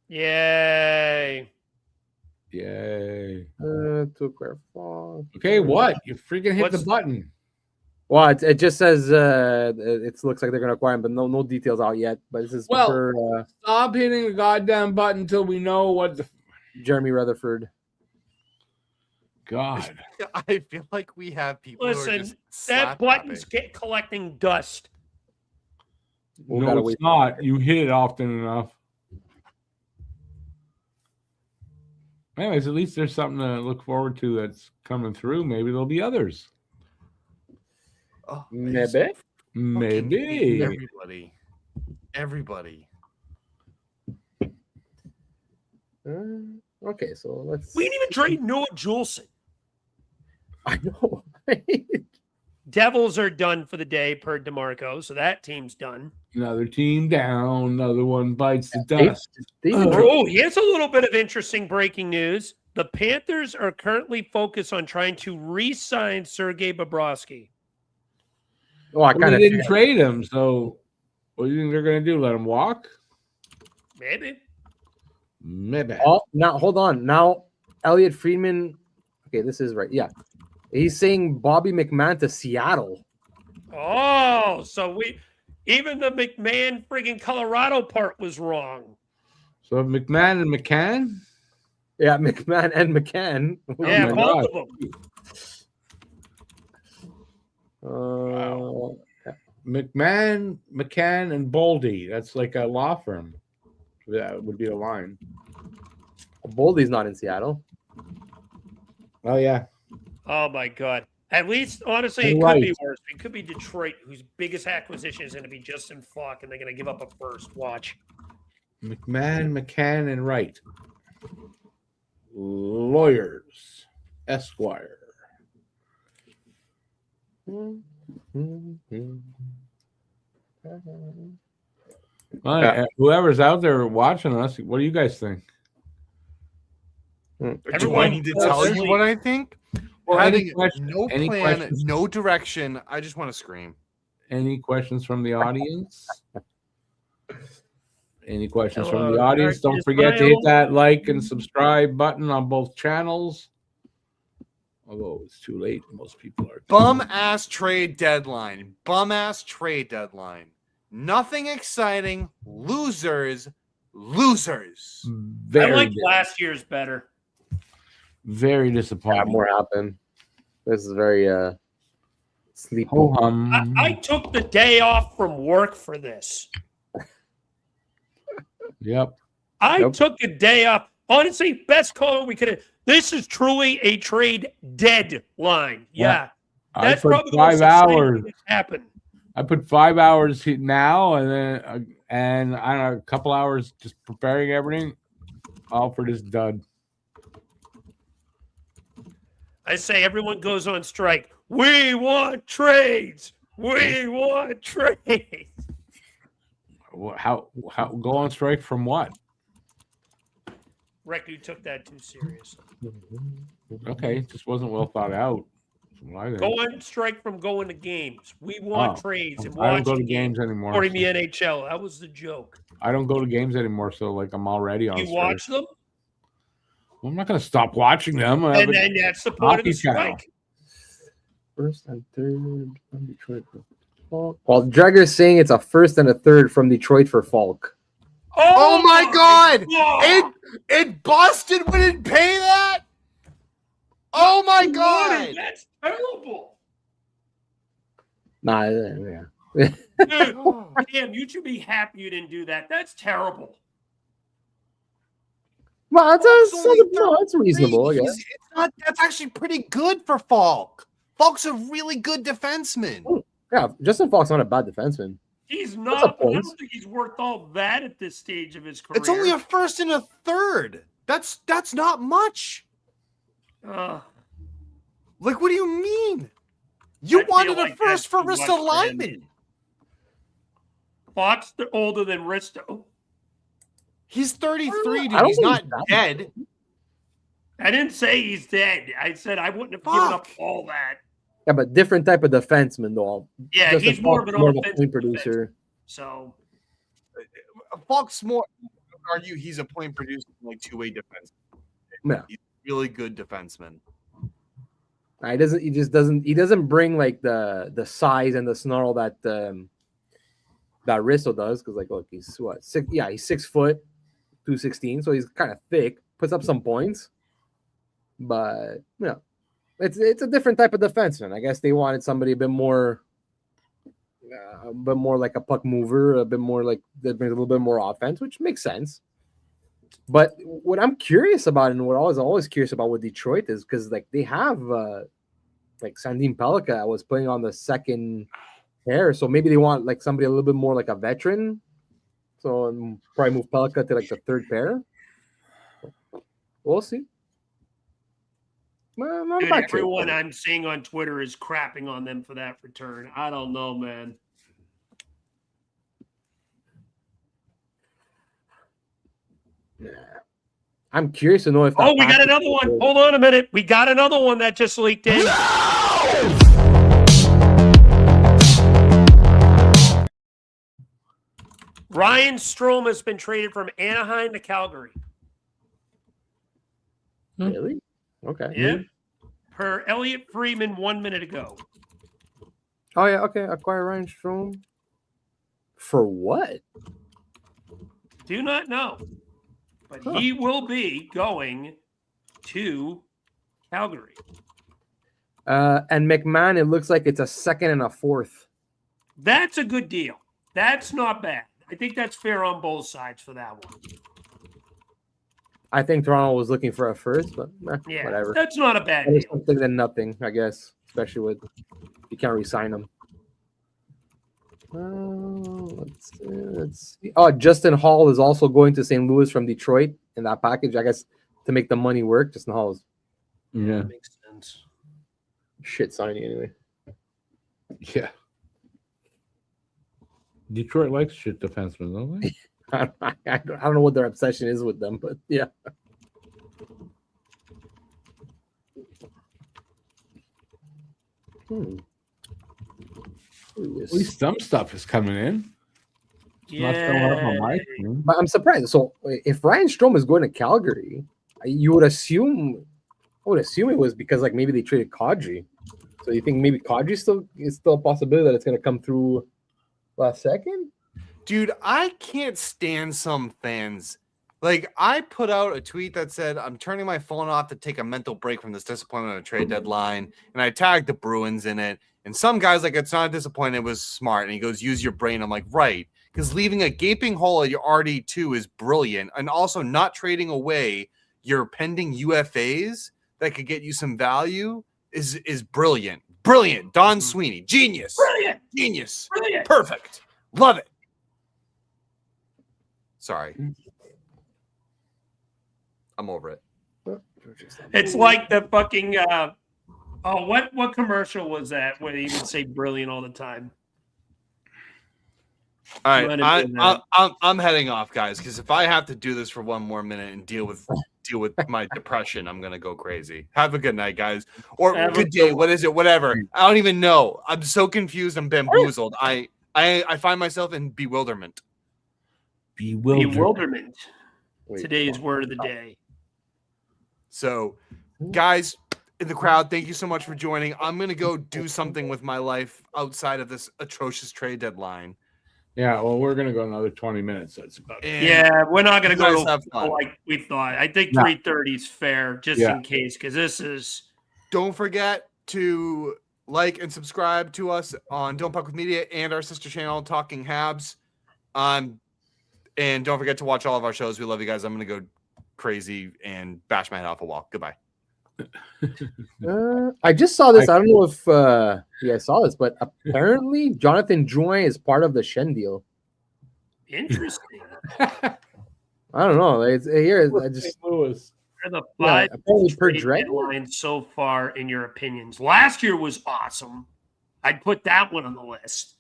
Yay. Yay. To acquire Falk. Okay, what? You freaking hit What's- the button. Well, it just says it looks like they're going to acquire him, but no details out yet. But this is Well- for Stop hitting the goddamn button until we know what the. Jeremy Rutherford. God. I feel like we have people who are Listen, just that slap button's tapping. collecting dust. We No, gotta it's wait. not. You hit it often enough. Anyways, at least there's something to look forward to that's coming through. Maybe there'll be others. Oh, Maybe. fucking Maybe. Everybody. Okay, so let's. We didn't even trade Noah Juleson. I know. Devils are done for the day per DeMarco, so that team's done. Another team down. Another one bites the They- dust. they- Oh, here's a little bit of interesting breaking news. The Panthers are currently focused on trying to re-sign Sergei Bobrovsky. Oh, I Well, kind they of didn't trade him, so what do you think they're going to do? Let him walk? Maybe. Maybe. Oh, now hold on. Now, Elliot Friedman. Okay, this is right. Yeah, he's saying Bobby McMahon to Seattle. Oh, so even the McMahon friggin' Colorado part was wrong. So McMahon and McCann? Yeah, McMahon and McCann. Yeah, my both God. of them. McMahon, McCann, and Boldy. That's like a law firm. That would be a line. Boldy's not in Seattle. Oh, yeah. Oh my God. At least, honestly, it You're could be right. worse. It could be Detroit, whose biggest acquisition is going to be Justin Falk, and they're going to give up a first. Watch. McMahon, McCann, and Wright. Lawyers, Esquire. Whoever's out there watching us, what do you guys think? Do I need to tell you what I think? Well, Having question, no plan, questions? no direction. I just want to scream. Any questions from the audience? Any questions from the audience? Don't forget to hit that like and subscribe button on both channels. Although it's too late, most people are. Bum ass trade deadline. Bum ass trade deadline. Nothing exciting. Losers. Losers. I like last year's better. Very disappointing. Yeah, more happened. This is very sleepy. I took the day off from work for this. Yep. I took a day off. Honestly, best call we could have. This is truly a trade deadline. Yeah. That's probably 5 hours. Happen. I put 5 hours now, and then and I don't know, a couple hours just preparing everything, all for this dud. I say everyone goes on strike. We want trades. We want trades. How go on strike from what? Rick, you took that too seriously. Okay, it just wasn't well thought out. Go on strike from going to games. We want trades and I don't watch go to games anymore. Supporting the NHL. That was the joke. I don't go to games anymore, so like I'm already on. You watch them? Well, I'm not going to stop watching them. And then that's supporting the strike. First and third from Detroit. Well, Jagger's saying it's a first and a third from Detroit for Falk. Oh my God! It Boston wouldn't pay that. Oh my God! That's terrible. Nah, yeah. Dude, damn, you should be happy you didn't do that. That's terrible. Well, that's reasonable. I guess. That's actually pretty good for Falk. Falk's a really good defenseman. Oh, yeah, Justin Falk's not a bad defenseman. He's not. I don't think he's worth all that at this stage of his career. It's only a first and a third. That's not much. Like, what do you mean? You wanted a first for Ristolainen. Fox, older than Risto. He's 33, dude. He's not dead. I didn't say he's dead. I said I wouldn't have given up all that. Yeah, but different type of defenseman, though. Yeah, Justin he's more of an offensive producer. So Falk's more. Argue he's a point producer, like two-way defense. Yeah, he's a really good defenseman. He doesn't bring like the size and the snarl that Risto does, because like, look, he's what, he's 6 foot, 216, so he's kind of thick, puts up some points, but it's a different type of defenseman. I guess they wanted somebody a bit more like a puck mover, a bit more like that brings a little bit more offense, which makes sense. But what I'm curious about, and what I was always curious about with Detroit, is because like they have like Sandin Pellikka was playing on the second pair, so maybe they want like somebody a little bit more like a veteran. So probably move Pellikka to like the third pair. We'll see. Dude, everyone I'm seeing on Twitter is crapping on them for that return. I don't know, man. Yeah. I'm curious to know if. We got another one. Hold on a minute. We got another one that just leaked in. No! Ryan Strome has been traded from Anaheim to Calgary. Really? Okay. Yeah. Per Elliot Freeman 1 minute ago. Oh, yeah. Okay. Acquire Ryan Strome. For what? Do not know. But he will be going to Calgary. And McMahon, it looks like it's a second and a fourth. That's a good deal. That's not bad. I think that's fair on both sides for that one. I think Toronto was looking for a first, but whatever. That's not a bad deal. Something than nothing, I guess, especially with you can't re-sign them. Let's see. Oh, Justin Hall is also going to St. Louis from Detroit in that package. I guess to make the money work. Just now, Yeah, Makes sense. shit signing anyway. yeah. Detroit likes shit defensemen, don't they? I don't know what their obsession is with them, but yeah. At least some stuff is coming in. It's not showing up on my screen. But I'm surprised. So if Ryan Strome is going to Calgary, you would assume. I would assume it was because like maybe they traded Kadri. So you think maybe Kadri is still a possibility that it's going to come through last second? Dude, I can't stand some fans. Like, I put out a tweet that said, I'm turning my phone off to take a mental break from this disappointment on a trade deadline. And I tagged the Bruins in it. And some guys, like, it's not a disappointment, it was smart. And he goes, use your brain. I'm like, right. Because leaving a gaping hole at your RD2 is brilliant. And also not trading away your pending UFAs that could get you some value is brilliant. Brilliant. Don Sweeney. Genius. Brilliant. Genius. Brilliant. Perfect. Love it. Sorry. I'm over it. It's like the fucking what commercial was that where they even say brilliant all the time? All right, I'm heading off, guys, because if I have to do this for one more minute and deal with my depression, I'm gonna go crazy. Have a good night, guys, or good day. What is it? Whatever. I don't even know. I'm so confused. I'm bamboozled. I find myself in bewilderment. Bewilderment. Today's word of the day. So, guys in the crowd, thank you so much for joining. I'm gonna go do something with my life outside of this atrocious trade deadline. Yeah, well, we're gonna go another 20 minutes. That's about it. Yeah, we're not gonna go have fun. like we thought. I think 3:30 is fair, just in case, because this is. Don't forget to like and subscribe to us on Don't Puck with Media and our sister channel, Talking Habs. And don't forget to watch all of our shows. We love you guys. I'm gonna go crazy and bash my head off a wall. Goodbye. I just saw this. I don't know if you guys saw this, but apparently Jonathan Drouin is part of the Shen deal. Interesting. I don't know. It's here. I just Lewis. Are the five apparently per trade deadlines so far, in your opinions? Last year was awesome. I'd put that one on the list.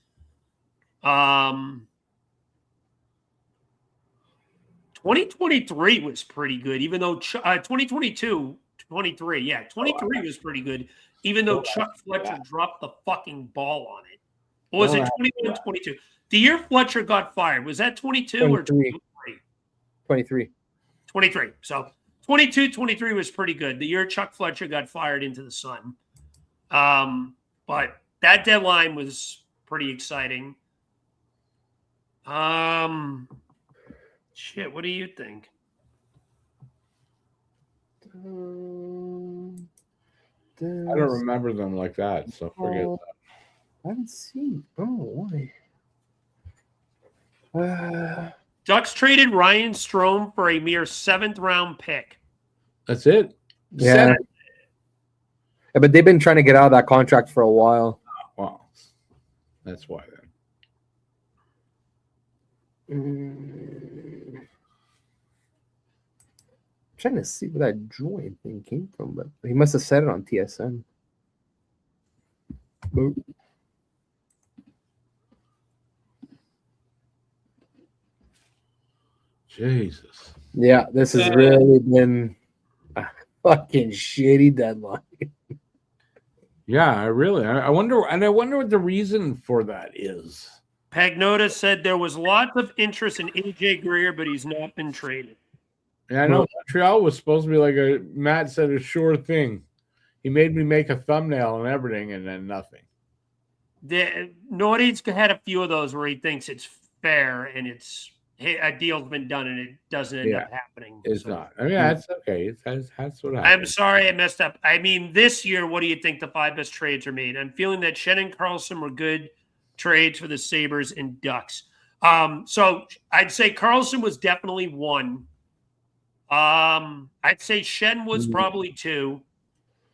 2023 was pretty good, even though 2022, 23, yeah, 23 was pretty good, even though Chuck Fletcher dropped the fucking ball on it. Or was it 21, 22? The year Fletcher got fired, was that 22 or 23? 23. 23. So 22, 23 was pretty good. The year Chuck Fletcher got fired into the sun. But that deadline was pretty exciting. Shit, what do you think? I don't remember them like that, so forget that. I haven't seen. Oh, why? Ducks traded Ryan Strome for a mere 7th round pick. That's it. Yeah. But they've been trying to get out of that contract for a while. Wow. That's why then. Trying to see where that joint thing came from, but he must have said it on TSN. Boop. Jesus. Yeah, this has really been a fucking shitty deadline. Yeah, I wonder what the reason for that is. Pagnota said there was lots of interest in AJ Greer, but he's not been traded. Yeah, I know Montreal was supposed to be like Matt said, a sure thing. He made me make a thumbnail and everything, and then nothing. Nordy's had a few of those where he thinks it's fair and a deal's been done and it doesn't end up happening. It's not. I mean, that's okay. That's what happens. I'm sorry I messed up. I mean, this year, what do you think the 5 best trades are made? I'm feeling that Shen and Carlson were good trades for the Sabres and Ducks. So I'd say Carlson was definitely 1. I'd say Shen was probably 2.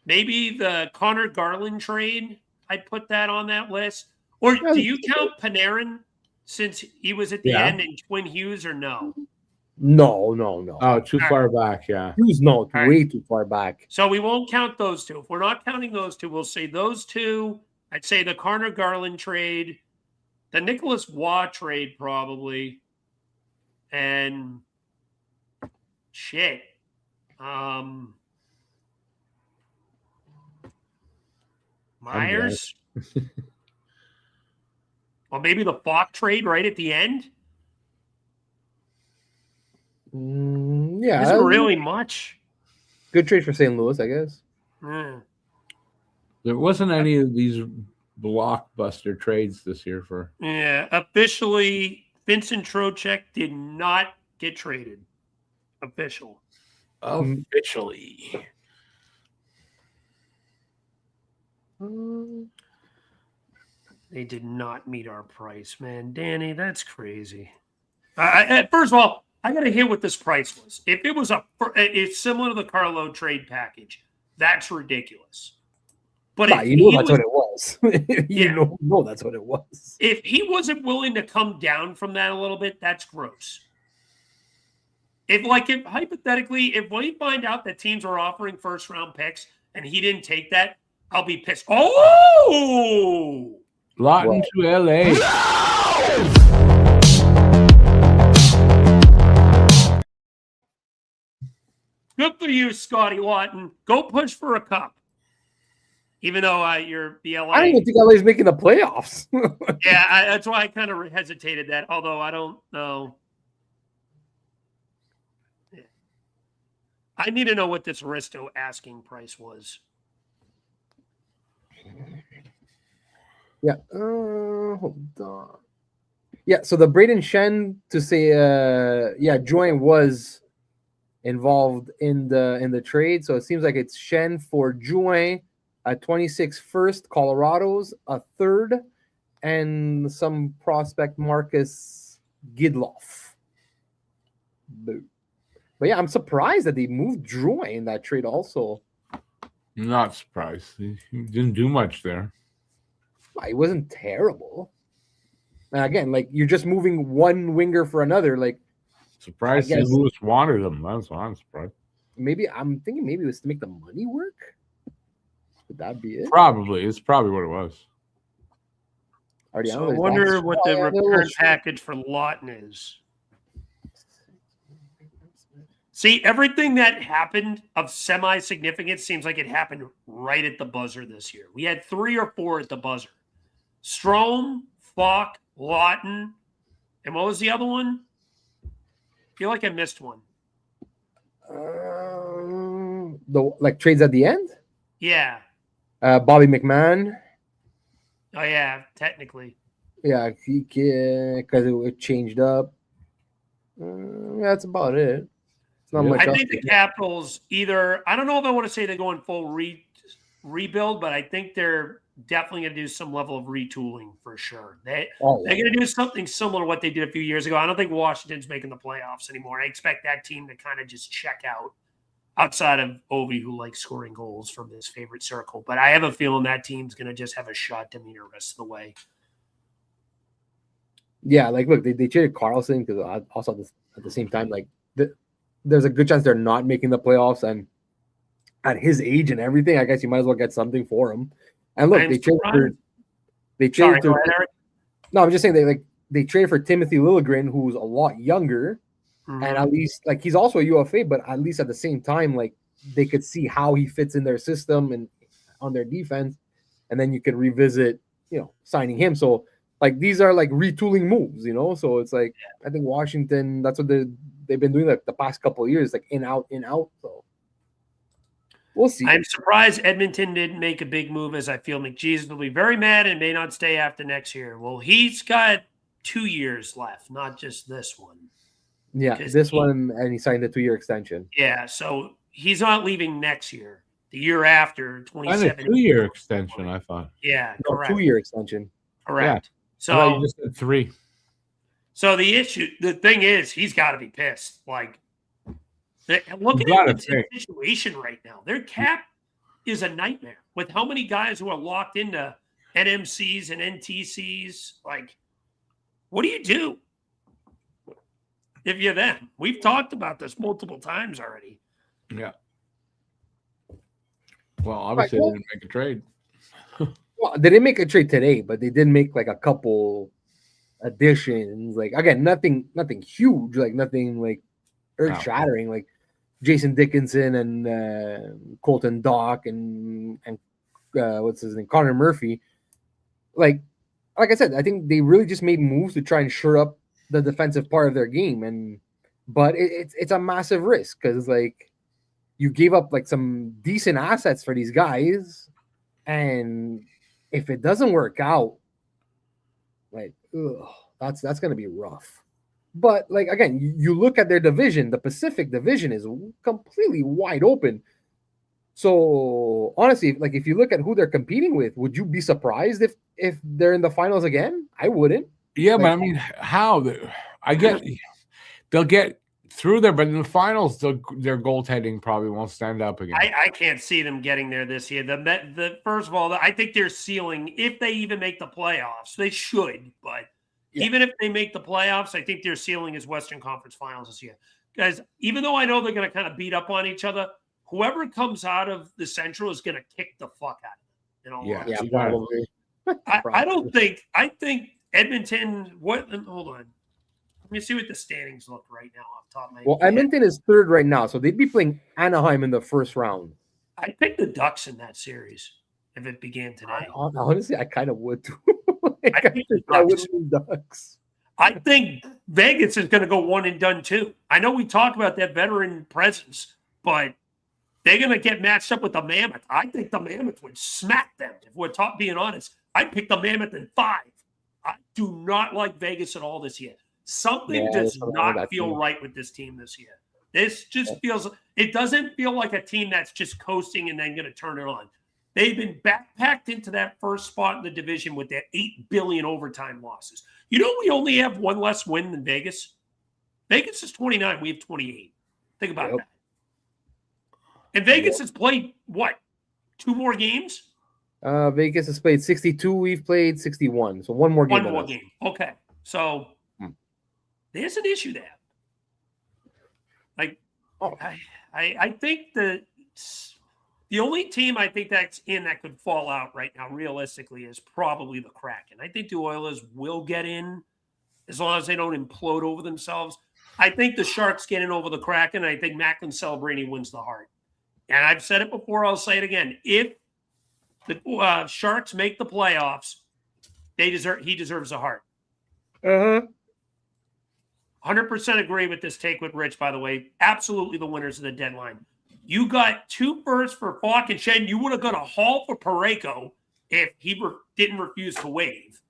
Maybe the Connor Garland trade, I'd put that on that list. Or do you count Panarin since he was at the end and Twin Hughes or no? No. Oh, too far back. Yeah. Hughes, no, All way too far back. So we won't count those two. If we're not counting those two, we'll say those two. I'd say the Carter Garland trade, the Nicholas Waugh trade probably, and shit. Myers. Or maybe the Falk trade right at the end. Yeah. Isn't really much. Good trade for St. Louis, I guess. There wasn't any of these blockbuster trades this year for. Yeah, officially, Vincent Trocheck did not get traded. Officially. They did not meet our price, man. Danny, that's crazy. First of all, I got to hear what this price was. If it was it's similar to the Carlo trade package, that's ridiculous. But you know that's what it was. You know that's what it was. If he wasn't willing to come down from that a little bit, that's gross. If hypothetically, if we find out that teams are offering first round picks and he didn't take that, I'll be pissed. Oh, Lawton to LA. Good for you, Scotty Lawton. Go push for a cup. Even though you're the LA. I don't even think LA's making the playoffs. Yeah, that's why I kind of hesitated that. Although I don't know. Yeah. I need to know what this Risto asking price was. Yeah. Hold on. Yeah. So the Braden Shen to say, Join was involved in the trade. So it seems like it's Shen for Juin, a 26 first, Colorado's a third, and some prospect Marcus Gidloff. But yeah, I'm surprised that they moved Juin in that trade also. Not surprised. He didn't do much there. It wasn't terrible. And again, you're just moving one winger for another. Surprised St. Louis wanted him. That's why I'm surprised. I'm thinking maybe it was to make the money work. Would that be it? Probably. It's probably what it was. So I wonder what the return package for Lawton is. See, everything that happened of semi-significance seems like it happened right at the buzzer this year. We had 3 or 4 at the buzzer. Strome, Falk, Lawton, and what was the other one? I feel like I missed one. The trades at the end? Yeah. Bobby McMahon. Oh, yeah, technically. Yeah, because it changed up. That's about it. It's not much. I think the Capitals either, I don't know if I want to say they're going full rebuild, but I think they're definitely going to do some level of retooling for sure. They're going to do something similar to what they did a few years ago. I don't think Washington's making the playoffs anymore. I expect that team to kind of just check out outside of Ovi, who likes scoring goals from his favorite circle. But I have a feeling that team's going to just have a shot demeanor the rest of the way. Yeah, look, they traded Carlson because also at the same time, there's a good chance they're not making the playoffs, and at his age and everything, I guess you might as well get something for him. And look, they traded for. No, I'm just saying they traded for Timothy Liljegren, who's a lot younger, and at least he's also a UFA, but at least at the same time, they could see how he fits in their system and on their defense, and then you can revisit, signing him. So these are retooling moves, So it's I think Washington, that's what they've been doing the past couple of years, in out. So we'll see. I'm surprised Edmonton didn't make a big move, as I feel McJesus will be very mad and may not stay after next year. Well, he's got 2 years left, not just this one. Yeah, this one, and he signed a 2-year extension. Yeah, so he's not leaving next year. The year after, 2017. A 2-year extension, I thought. Yeah, no, correct. 2-year extension. Correct. Yeah. So you just said 3. So the thing is, he's got to be pissed. Look at the situation right now. Their cap is a nightmare with how many guys who are locked into NMCs and NTCs. What do you do? if you're them. We've talked about this multiple times already. Yeah. Well, obviously they didn't make a trade. Well, they didn't make a trade today, but they did make like a couple additions. Like again, nothing huge, like nothing like earth shattering, like Jason Dickinson and Colton Dock and what's his name, Connor Murphy. Like I said, I think they really just made moves to try and shore up the defensive part of their game, but it's a massive risk because like you gave up like some decent assets for these guys, and if it doesn't work out, like that's gonna be rough. But like again, you look at their division, the Pacific Division is completely wide open. So honestly, like if you look at who they're competing with, would you be surprised if they're in the finals again? I wouldn't. Yeah, but I mean, how? I get they'll get through there, but in the finals, their goaltending probably won't stand up again. I can't see them getting there this year. The first of all, I think their ceiling, if they even make the playoffs, they should. But even if they make the playoffs, I think their ceiling is Western Conference Finals this year. Guys, even though I know they're going to kind of beat up on each other, whoever comes out of the Central is going to kick the fuck out of them. Yeah, probably. I think Edmonton. Hold on. Let me see what the standings look right now off the top of my head. Well, Edmonton is third right now, so they'd be playing Anaheim in the first round. I picked the Ducks in that series if it began today. Honestly, I kind of would too. I would Ducks. I think Vegas is going to go one and done too. I know we talk about that veteran presence, but they're going to get matched up with the Mammoth. I think the Mammoth would smack them. If we're being honest, I'd pick the Mammoth in 5. I do not like Vegas at all this year. Something does not feel right with this team this year. This just feels – it doesn't feel like a team that's just coasting and then going to turn it on. They've been backpacked into that first spot in the division with their $8 billion overtime losses. You know we only have one less win than Vegas? Vegas is 29. We have 28. Think about that. And Vegas has played, what, 2 more games? Vegas has played 62. We've played 61. So one more game. One more game. Okay. So there's an issue there. Like, I think the only team I think that's in that could fall out right now, realistically, is probably the Kraken. I think the Oilers will get in as long as they don't implode over themselves. I think the Sharks get in over the Kraken. I think Macklin Celebrini wins the Hart. And I've said it before, I'll say it again. If the Sharks make the playoffs, he deserves a Hart. 100% agree with this take with Rich, by the way. Absolutely the winners of the deadline. You got 2 firsts for Falk and Shen. You would have got a haul for Parayko if he didn't refuse to waive.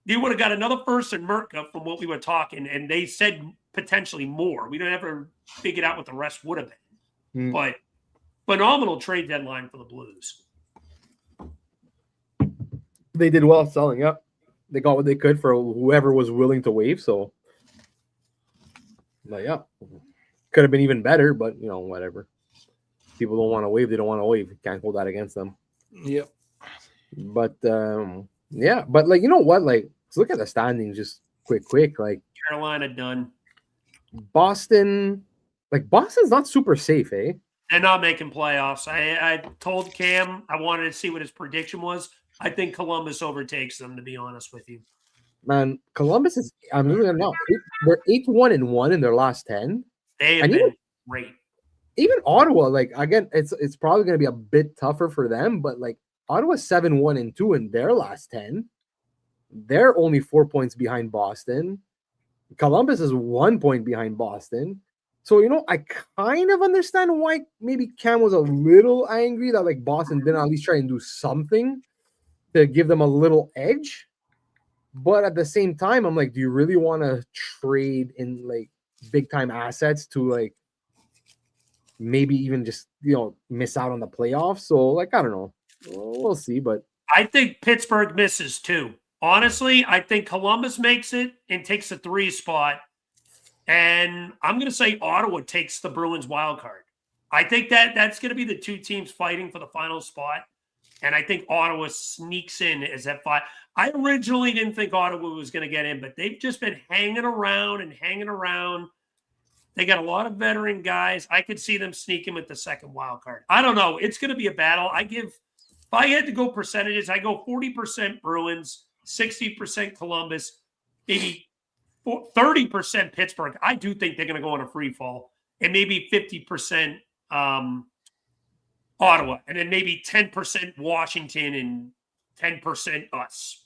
You would have got another first in Merca from what we were talking, and they said potentially more. We don't ever figure out what the rest would have been. But phenomenal trade deadline for the Blues. They did well selling up. They got what they could for whoever was willing to waive. So, but yeah, could have been even better, but whatever. People don't want to waive. They don't want to waive. You can't hold that against them. Yep. But but like, you know what? Like, let's look at the standings just quick. Like Carolina done. Boston's not super safe, eh? They're not making playoffs. I told Cam I wanted to see what his prediction was. I think Columbus overtakes them, to be honest with you. Man, Columbus is – I'm really not. They're 8-1-1 in their last 10. They have been great. Even Ottawa, like, again, it's probably going to be a bit tougher for them, but, like, Ottawa's 7-1-2 in their last 10. They're only 4 points behind Boston. Columbus is 1 point behind Boston. So, I kind of understand why maybe Cam was a little angry that, like, Boston didn't at least try and do something to give them a little edge. But at the same time, I'm like, do you really want to trade in, like, big-time assets to, like, maybe even just, miss out on the playoffs? So, like, I don't know. We'll see, but I think Pittsburgh misses too. Honestly, I think Columbus makes it and takes the 3 spot. And I'm going to say Ottawa takes the Bruins wild card. I think that's going to be the 2 teams fighting for the final spot. And I think Ottawa sneaks in as that 5. I originally didn't think Ottawa was going to get in, but they've just been hanging around and hanging around. They got a lot of veteran guys. I could see them sneaking with the second wild card. I don't know. It's going to be a battle. If I had to go percentages, I go 40% Bruins, 60% Columbus, maybe 30% Pittsburgh. I do think they're going to go on a free fall, and maybe 50% Ottawa, and then maybe 10% Washington and 10% us.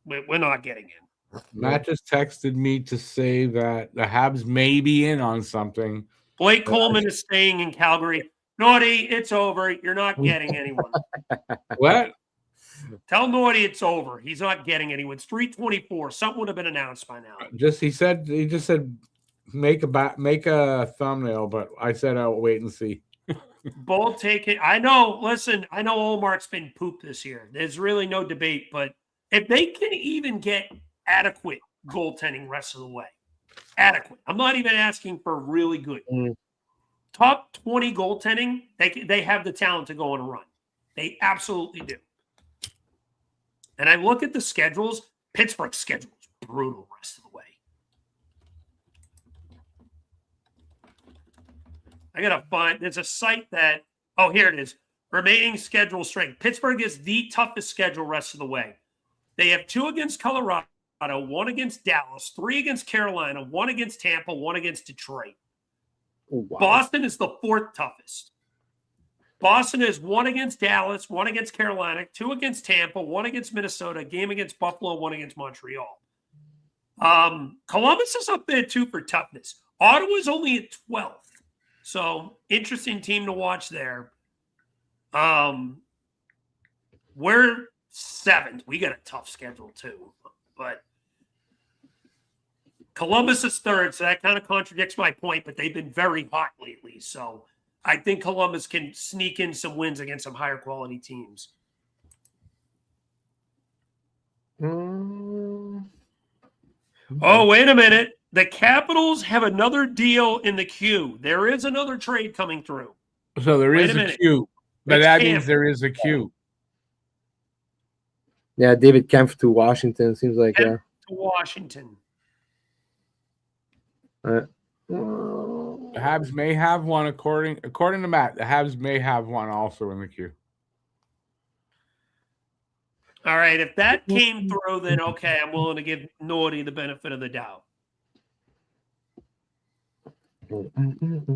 We're not getting in. Matt just texted me to say that the Habs may be in on something. Blake Coleman is staying in Calgary. Naughty, it's over. You're not getting anyone. What? Tell Naughty it's over. He's not getting anyone. It's 3:24. Something would have been announced by now. He just said make a thumbnail, but I said I'll wait and see. Bold take it. I know. Listen, I know Olmark's been pooped this year. There's really no debate. But if they can even get adequate goaltending rest of the way, adequate. I'm not even asking for really good. Top 20 goaltending, they have the talent to go on a run. They absolutely do. And I look at the schedules. Pittsburgh's schedule is brutal rest of the way. I got to find, there's a site that, here it is. Remaining schedule strength. Pittsburgh is the toughest schedule rest of the way. They have 2 against Colorado, 1 against Dallas, 3 against Carolina, 1 against Tampa, 1 against Detroit. Oh, wow. Boston is the 4th toughest. Boston is 1 against Dallas, 1 against Carolina, 2 against Tampa, 1 against Minnesota, a game against Buffalo, 1 against Montreal. Columbus is up there too for toughness. Ottawa's only at 12th. So interesting team to watch there. We're 7th. We got a tough schedule too. But Columbus is 3rd, so that kind of contradicts my point, but they've been very hot lately. So I think Columbus can sneak in some wins against some higher quality teams. Oh, wait a minute. The Capitals have another deal in the queue. There is another trade coming through. So there is a queue. But that means there is a queue. Yeah, David Kempf to Washington. Seems like, To Washington. The Habs may have one, according to Matt. The Habs may have one also in the queue. All right, if that came through, then okay, I'm willing to give Naughty the benefit of the doubt. I'm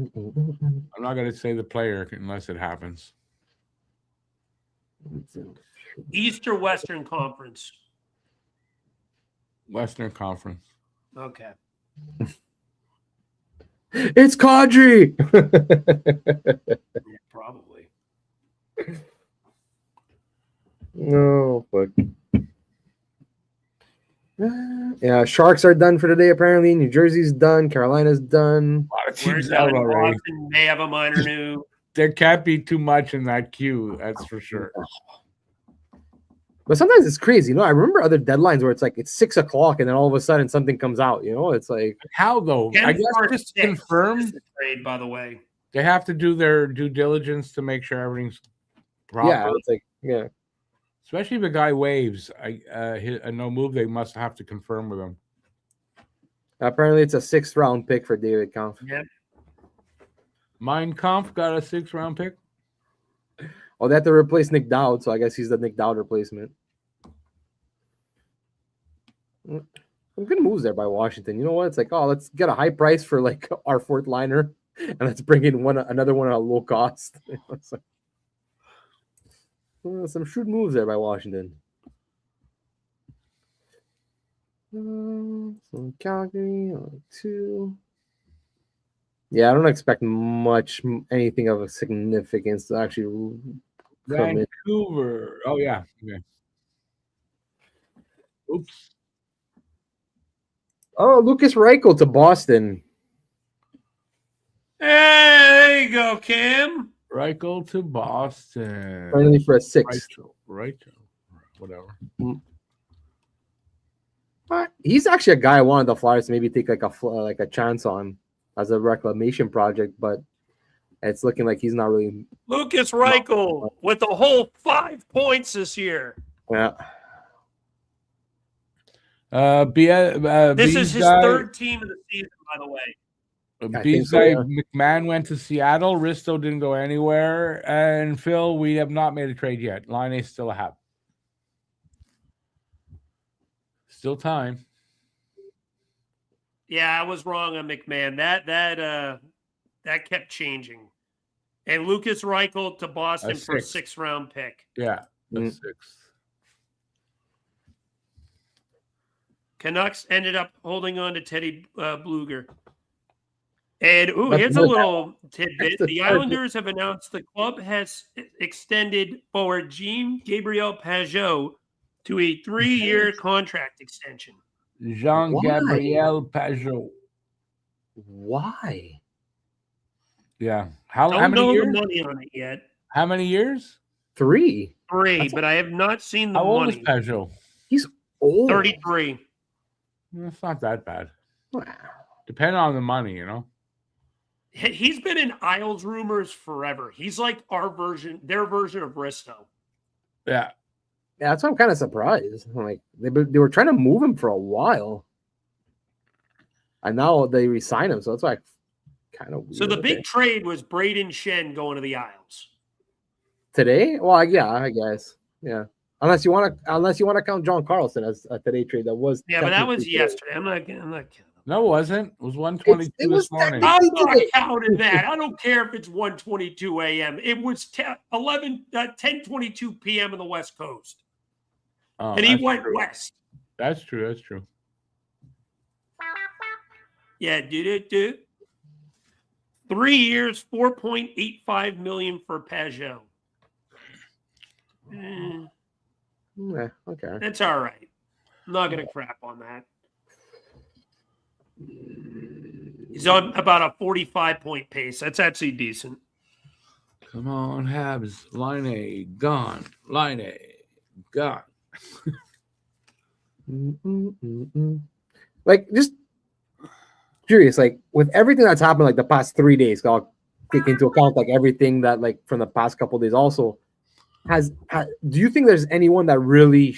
not going to say the player unless it happens. East or Western Conference? Western Conference. Okay. It's Kadri. Yeah, probably. No, fuck. Yeah, Sharks are done for today, apparently. New Jersey's done. Carolina's done. A lot of teams out already. Boston may have a minor new. There can't be too much in that queue, that's for sure. But sometimes it's crazy. I remember other deadlines where it's like it's 6 o'clock and then all of a sudden something comes out. It's like, how though? I guess just confirm the trade, by the way. They have to do their due diligence to make sure everything's proper. Yeah, it's like, yeah. Especially if a guy waves a no move, they must have to confirm with him. Apparently, it's a 6th round pick for David Kampf. Yep. Mein Kampf got a 6th round pick. Oh, they had to replace Nick Dowd, so I guess he's the Nick Dowd replacement. Some good moves there by Washington. You know what? It's like, let's get a high price for like our 4th liner, and let's bring in another one at a low cost. It's like, some shrewd moves there by Washington. So Calgary on 2. Yeah, I don't expect anything of a significance to actually come in. Vancouver. Oh, yeah. Okay. Oops. Oh, Lucas Reichel to Boston. Hey, there you go, Cam. Reichel to Boston. Finally for a 6th. Reichel. Whatever. He's actually a guy I wanted the Flyers to maybe take like a chance on as a reclamation project, but it's looking like he's not really. Lucas Reichel with a whole 5 points this year. Yeah. This is his third team of the season, by the way. Bees guy McMahon went to Seattle. Risto didn't go anywhere. And Phil, we have not made a trade yet. Laine still a Hab. Still time. Yeah, I was wrong on McMahon. That kept changing. And Lucas Reichel to Boston for a 6th-round pick. Yeah, the 6th. Canucks ended up holding on to Teddy Bluger. And here's a little tidbit. The Islanders have announced the club has extended forward Jean-Gabriel Pageau to a 3-year contract extension. Jean-Gabriel Pageau. Why? Yeah. Don't how many know years? the money on it yet. How many years? 3. But I have not seen the how money. Old is Pageau? He's old. 33. It's not that bad. Wow. Depending on the money, you know. He's been in Isles rumors forever. He's like their version of Risto. Yeah. Yeah, that's why I'm kind of surprised. Like they were trying to move him for a while, and now they resign him. So that's why kind of. So the big trade was Braden Shen going to the Isles today. Well, yeah, I guess. Yeah, unless you want to count John Carlson as a today trade that was. Yeah, but that was yesterday. I'm not counting. No, it wasn't. It was 1:22 this morning. I'm not counting that. I don't care if it's 1:22 a.m. It was 10:22 p.m. on the West Coast. Oh, and he went west. That's true. That's true. Yeah, 3 years, $4.85 million for Pageau. Yeah, okay. That's all right. I'm not gonna crap on that. He's on about a 45-point pace. That's actually decent. Come on, Habs. Laine gone. Laine gone. Like, just curious, like with everything that's happened like the past 3 days, I'll take into account like everything that like from the past couple of days also do you think there's anyone that really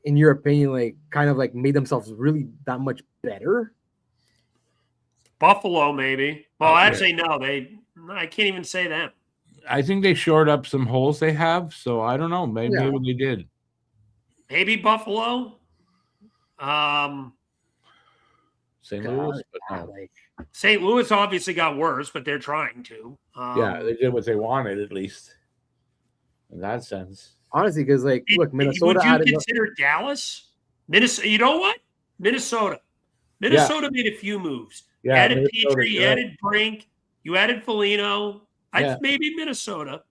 in your opinion like kind of like made themselves really that much better? Buffalo maybe. Well, I'd say no. I can't even say them. I think they shored up some holes they have, so I don't know. Maybe they did. Maybe Buffalo. St. Louis, but no. St. Louis obviously got worse, but they're trying to. Yeah, they did what they wanted, at least in that sense. Honestly, because like, look, Minnesota. Would you consider Dallas? Minnesota. You know what? Minnesota. Minnesota made a few moves. You added Petrie, you added Brink, you added Foligno. Maybe Minnesota.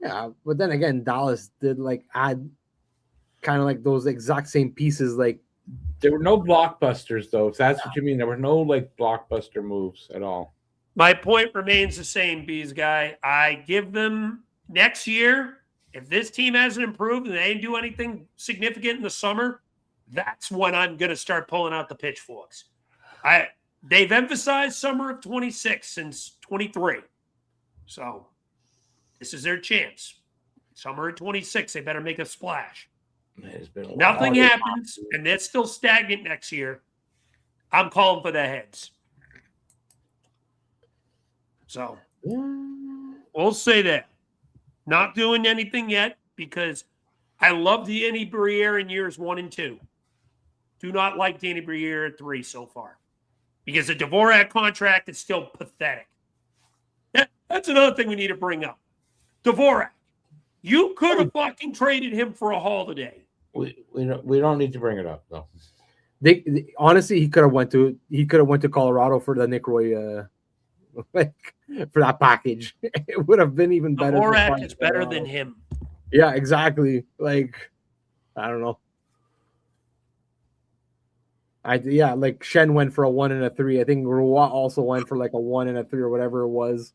Yeah, but then again, Dallas did like add kind of like those exact same pieces. Like there were no blockbusters, though. If that's what you mean, there were no like blockbuster moves at all. My point remains the same, Bees guy. I give them next year. If this team hasn't improved and they didn't do anything significant in the summer, that's when I'm going to start pulling out the pitchforks. They've emphasized summer of 26 since 23. So this is their chance. Summer of 26, they better make a splash. Nothing happens, and they're still stagnant next year. I'm calling for their heads. So we'll say that. Not doing anything yet because I love Danny Briere in years 1 and 2. Do not like Danny Briere at 3 so far because the Dvorak contract is still pathetic. That's another thing we need to bring up. Dvorak, you could have fucking traded him for a haul today. We don't need to bring it up though. They honestly, he could have went to Colorado for the Nick Roy for that package. It would have been even better. Dvorak is better than him. Yeah, exactly. Like, I don't know. Like Shen went for a 1 and a 3. I think Roy also went for like a 1 and a 3 or whatever it was.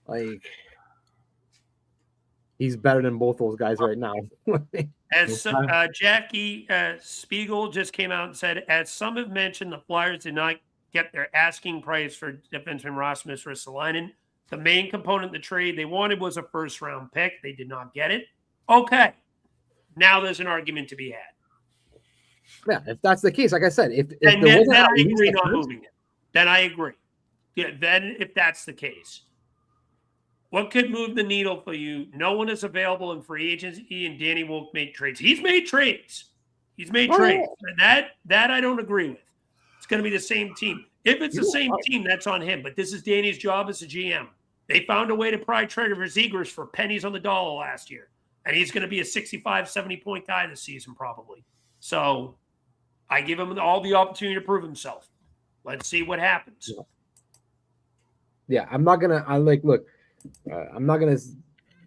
Like, he's better than both those guys right now. As Jackie Spiegel just came out and said, as some have mentioned, the Flyers did not get their asking price for defenseman Rasmus Ristolainen. The main component of the trade they wanted was a first-round pick. They did not get it. Okay. Now there's an argument to be had. Yeah, if that's the case, like I said, if then I agree not first, moving it. Then I agree. Yeah, then if that's the case. What could move the needle for you? No one is available in free agency, and Danny won't make trades. He's made trades. And that I don't agree with. It's going to be the same team. If it's the same team, that's on him. But this is Danny's job as a GM. They found a way to pry Trevor Zegras for pennies on the dollar last year. And he's going to be a 65, 70-point guy this season probably. So I give him all the opportunity to prove himself. Let's see what happens. Yeah, I'm not going to – I'm not going to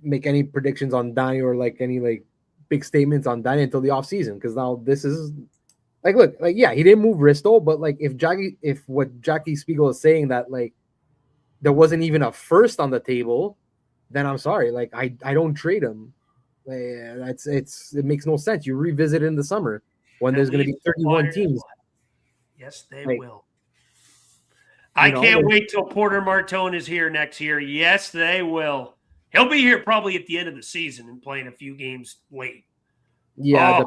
make any predictions on Danny or any big statements on Danny until the offseason, because now this is he didn't move Risto, but if what Jackie Spiegel is saying that there wasn't even a first on the table, then I'm sorry, I don't trade him. It makes no sense. You revisit it in the summer when there's going to be 31 teams. Yes, they will. I can't wait till Porter Martone is here next year. Yes, they will. He'll be here probably at the end of the season and playing a few games late. Yeah,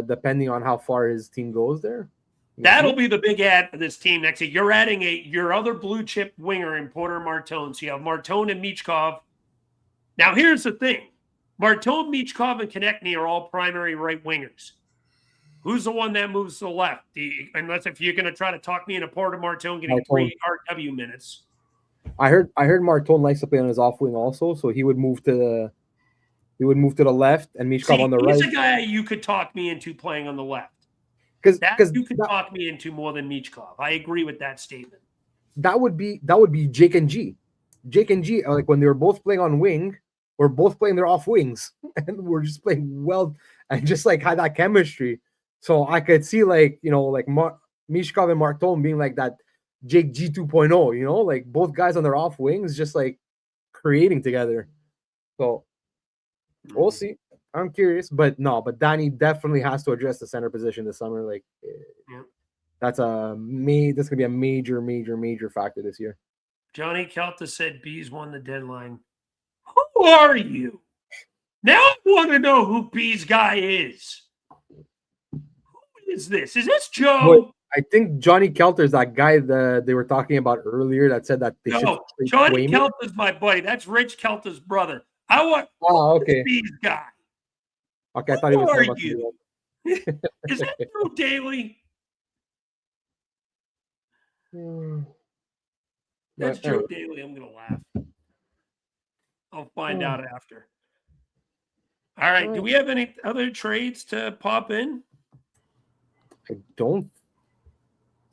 depending on how far his team goes there. That'll be the big ad for this team next year. You're adding your other blue chip winger in Porter Martone. So you have Martone and Michkov. Now, here's the thing. Martone, Michkov, and Konechny are all primary right wingers. Who's the one that moves to the left? Unless if you're going to try to talk me into Porter Martone getting 3 RW minutes. I heard Martone likes to play on his off wing also, so he would move to the left and Michkov on the right. He's a guy you could talk me into playing on the left. Because you could talk me into more than Michkov. I agree with that statement. That would be Jake and G. Jake and G, when they were both playing on wing, we're both playing their off wings, and we're just playing well and just had that chemistry. So I could see Michkov and Martone being that Jake G 2.0, both guys on their off wings, just creating together. So we'll see. I'm curious, but Danny definitely has to address the center position this summer. That's gonna be a major factor this year. Johnny Kelta said Bees won the deadline. Who are you? Now I want to know who Bees guy is. Who is this? Is this Joe? But I think Johnny Kelter is that guy that they were talking about earlier that said that they should. Johnny Kelter's my buddy. That's Rich Kelter's brother. I want Bees guy. Okay, I thought he was talking about you. Is that Drew Daly? That's Drew Daly. I'm gonna laugh. I'll find out after. All right. Do we have any other trades to pop in?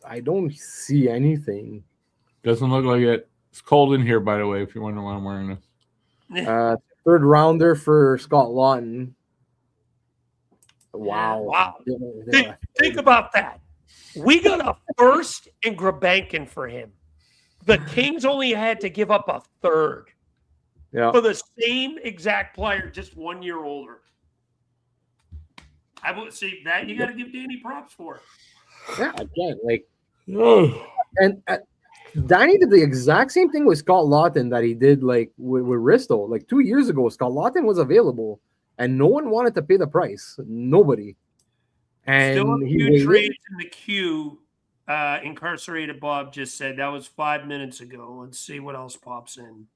I don't see anything. Doesn't look like it. It's cold in here, by the way, if you wonder why I'm wearing this. Third rounder for Scott Lawton. Wow. Think about that. We got a first in Grabankin for him. The Kings only had to give up a third for the same exact player, just 1 year older. I would see that you got to give Danny props for. Yeah, again, and Danny did the exact same thing with Scott Lawton that he did with Risto. 2 years ago, Scott Lawton was available, and no one wanted to pay the price. Nobody. And still a few trades in the queue. Incarcerated Bob just said that was 5 minutes ago. Let's see what else pops in.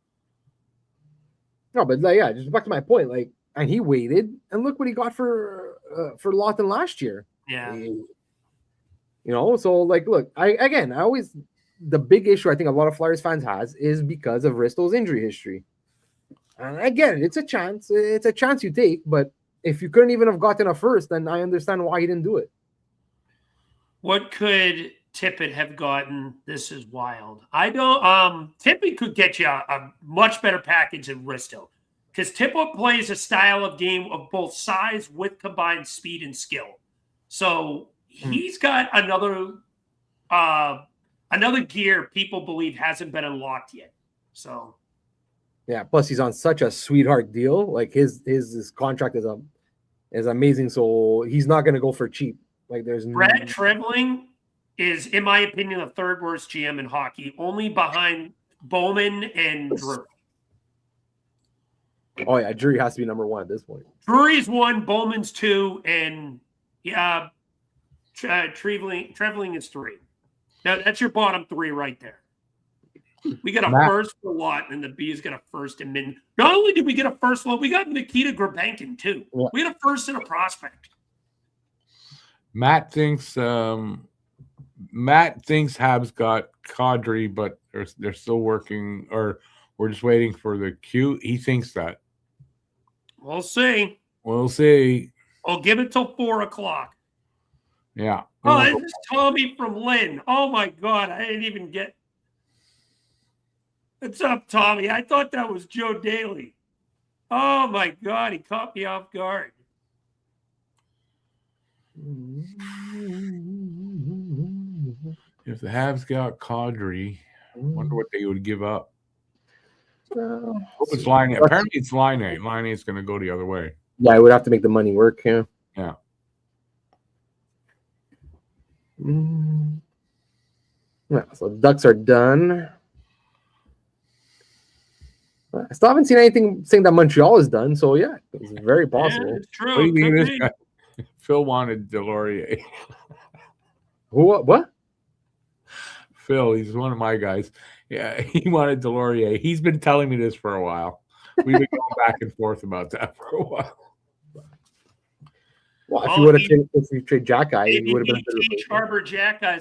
No, but just back to my point. And he waited, and look what he got for Lawton last year. Yeah. So look, the big issue I think a lot of Flyers fans has is because of Risto's injury history. And again, it's a chance. It's a chance you take, but if you couldn't even have gotten a first, then I understand why he didn't do it. What could Tippett have gotten? This is wild. I don't. Tippett could get you a much better package than Risto, because Tippett plays a style of game of both size with combined speed and skill. So he's got another gear people believe hasn't been unlocked yet. So. Yeah, plus he's on such a sweetheart deal. His contract is amazing, so he's not going to go for cheap. There's Brad Trevling is, in my opinion, the third worst GM in hockey, only behind Bowman and Drury. Oh yeah, Drury has to be number 1 at this point. Drury's 1, Bowman's 2, and Treveling is 3. Now that's your bottom 3 right there. We got a first for Lot, and the B's got a first and min. Not only did we get a first, we got Nikita Grabenkin too. Yeah. We had a first and a prospect. Matt thinks Habs got Kadri, but they're still working, or we're just waiting for the Q. He thinks that. We'll see. We'll see. I'll give it till 4:00. Yeah. Oh, this is Tommy from Laine. Oh my God, I didn't even get. What's up, Tommy? I thought that was Joe Daly. Oh my God, he caught me off guard. If the Habs got Kadri, I wonder what they would give up. It's Laine. Apparently, it's Laine. Laine is going to go the other way. Yeah, I would have to make the money work. Yeah. Yeah. Yeah, so the Ducks are done. I still haven't seen anything saying that Montreal is done. So yeah, it's very possible. Yeah, it's true. What do you think this guy? Phil wanted Delorier. What? Phil, he's one of my guys. Yeah, he wanted Delorier. He's been telling me this for a while. We've been going back and forth about that for a while. Well, if you would have trade Jack Eye, you would have been better. Harbor Jack Eye.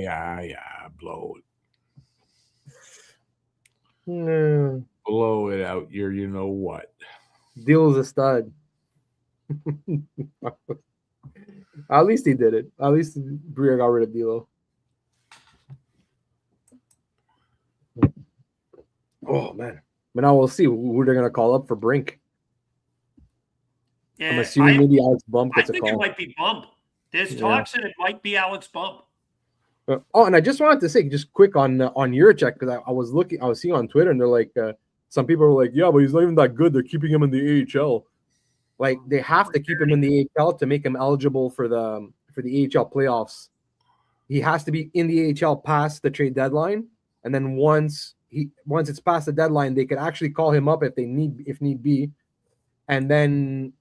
Yeah. Blow it. No. Blow it out. You know what? Deal's a stud. At least he did it. At least Briere got rid of D'Lo. Oh man, but now we'll see who they're gonna call up for Brink. Yeah, I'm assuming maybe Alex Bump gets a call. I think it might be Bump. There's talks that it might be Alex Bump. And I just wanted to say, just quick on your check, because I was seeing on Twitter, and they're like, some people were like, yeah, but he's not even that good. They're keeping him in the AHL. Like they have to keep him in the AHL to make him eligible for the AHL playoffs. He has to be in the AHL past the trade deadline, and then once it's past the deadline, they could actually call him up if need be, and then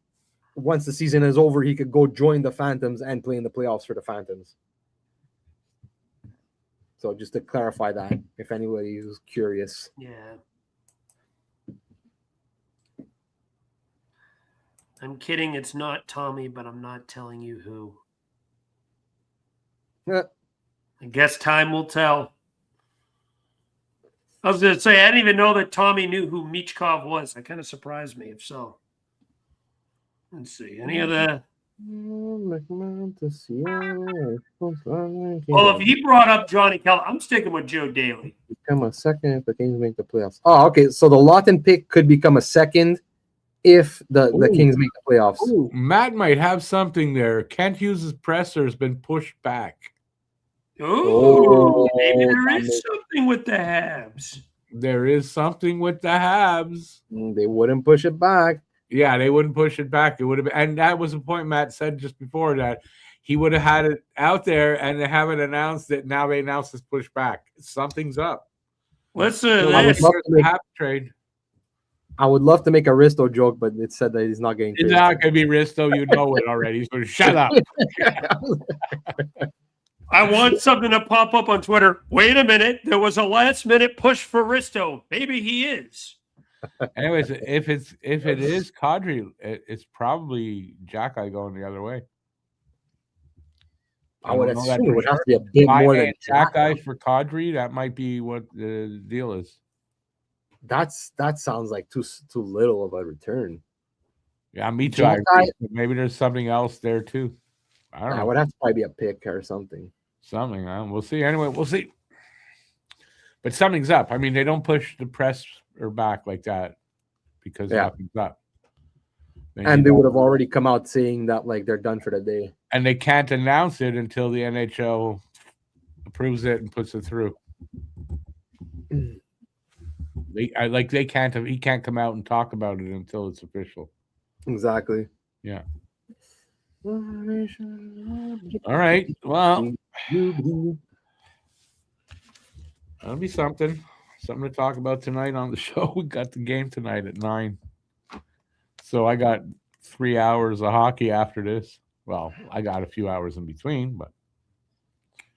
once the season is over, he could go join the Phantoms and play in the playoffs for the Phantoms. So just to clarify that, if anybody is curious. Yeah. I'm kidding. It's not Tommy, but I'm not telling you who. Yeah. I guess time will tell. I was going to say, I didn't even know that Tommy knew who Michkov was. That kind of surprised me, if so. Let's see. Any of the... Well, if he brought up Johnny Keller, I'm sticking with Joe Daly. Become a second if the Kings make the playoffs. Oh, okay. So the Lawton pick could become a second if the Kings make the playoffs. Ooh, Matt might have something there. Kent Hughes' presser has been pushed back. Maybe there is something with the Habs. There is something with the Habs. They wouldn't push it back. Yeah, they wouldn't push it back. It would have been, and that was the point Matt said just before that he would have had it out there, and they haven't announced it. Now they announced it's pushed back. Something's up. Listen, trade. I would love to make a Risto joke, but it said that he's not getting. It's not going to be Risto. You know it already. So shut up. I want something to pop up on Twitter. Wait a minute. There was a last-minute push for Risto. Maybe he is. Anyways, if it is Kadri, it's probably Jack-Eye going the other way. I would assume it would have to be a bit more than Jack-Eye for Kadri. That might be what the deal is. That sounds like too little of a return. Yeah, me too. Maybe there's something else there too. I don't know. It would have to probably be a pick or something. Something. We'll see. Anyway, we'll see. But something's up. I mean, they don't push the press or back like that because nothing's up. And they would have already come out saying that like they're done for the day. And they can't announce it until the NHL approves it and puts it through. He can't come out and talk about it until it's official. Exactly. Yeah. All right. Well, That'll be something to talk about tonight on the show. We got the game tonight at 9. So I got 3 hours of hockey after this. Well, I got a few hours in between, but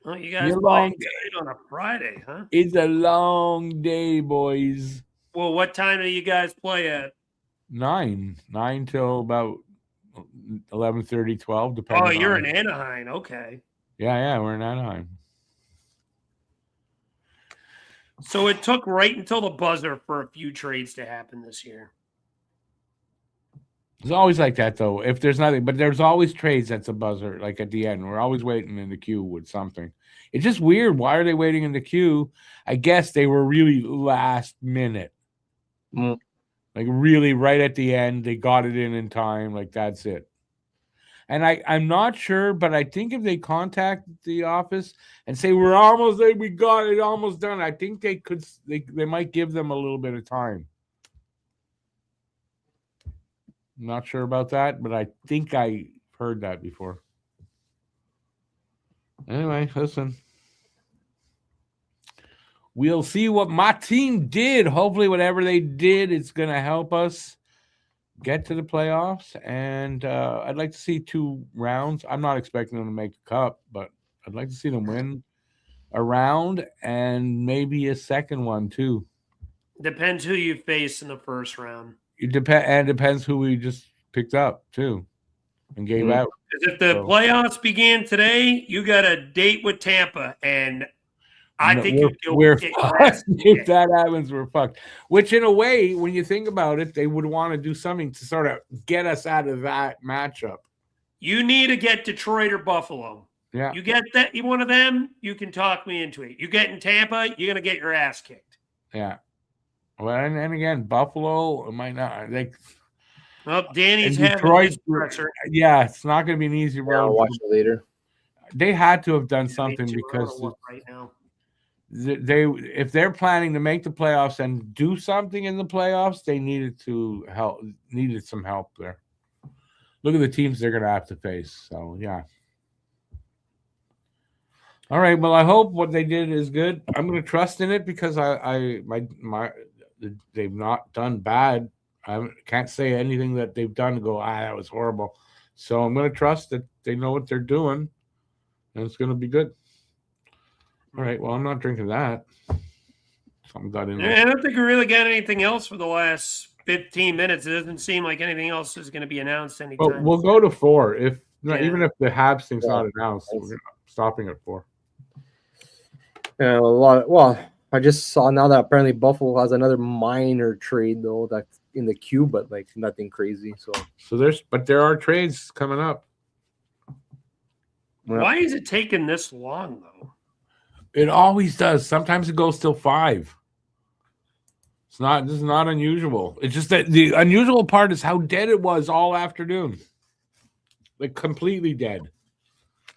well, you guys playing tonight on a Friday, huh? It's a long day, boys. Well, what time do you guys play at? 9 till about 11:30, 12, depending. Oh, you're in Anaheim. Okay. Yeah, we're in Anaheim. So it took right until the buzzer for a few trades to happen this year. It's always like that, though. If there's nothing, but there's always trades at the buzzer, like at the end. We're always waiting in the queue with something. It's just weird. Why are they waiting in the queue? I guess they were really last minute. Like really right at the end, they got it in time. Like that's it. And I'm not sure, but I think if they contact the office and say we're almost there, we got it almost done, I think they might give them a little bit of time. I'm not sure about that, but I think I heard that before. Anyway, listen. We'll see what my team did. Hopefully, whatever they did, it's going to help us get to the playoffs. And I'd like to see 2 rounds. I'm not expecting them to make the cup, but I'd like to see them win a round and maybe a second one, too. Depends who you face in the first round. It depends who we just picked up, too, and gave out. Because if the playoffs began today, you got a date with Tampa, and I think we're fucked. If that happens, we're fucked. Which, in a way, when you think about it, they would want to do something to sort of get us out of that matchup. You need to get Detroit or Buffalo. Yeah. You get that one of them, you can talk me into it. You get in Tampa, you're going to get your ass kicked. Yeah. Well, and again, Buffalo might not. Well, Danny's Detroit. Yeah, it's not going to be an easy road. I'll watch it later. They had to have done something because right now. If they're planning to make the playoffs and do something in the playoffs, they needed some help there. Look at the teams they're going to have to face. So yeah. All right. Well, I hope what they did is good. I'm going to trust in it because they've not done bad. I can't say anything that they've done to go, that was horrible. So I'm going to trust that they know what they're doing, and it's going to be good. All right. Well, I'm not drinking that. Something got in there. I don't think we really got anything else for the last 15 minutes. It doesn't seem like anything else is going to be announced anytime. Well, we'll go to 4. Even if the Habs thing's not announced, we're stopping at 4. I just saw now that apparently Buffalo has another minor trade though that's in the queue, but like nothing crazy. So there are trades coming up. Why is it taking this long though? It always does. Sometimes it goes till 5. This is not unusual. It's just that the unusual part is how dead it was all afternoon. Like completely dead.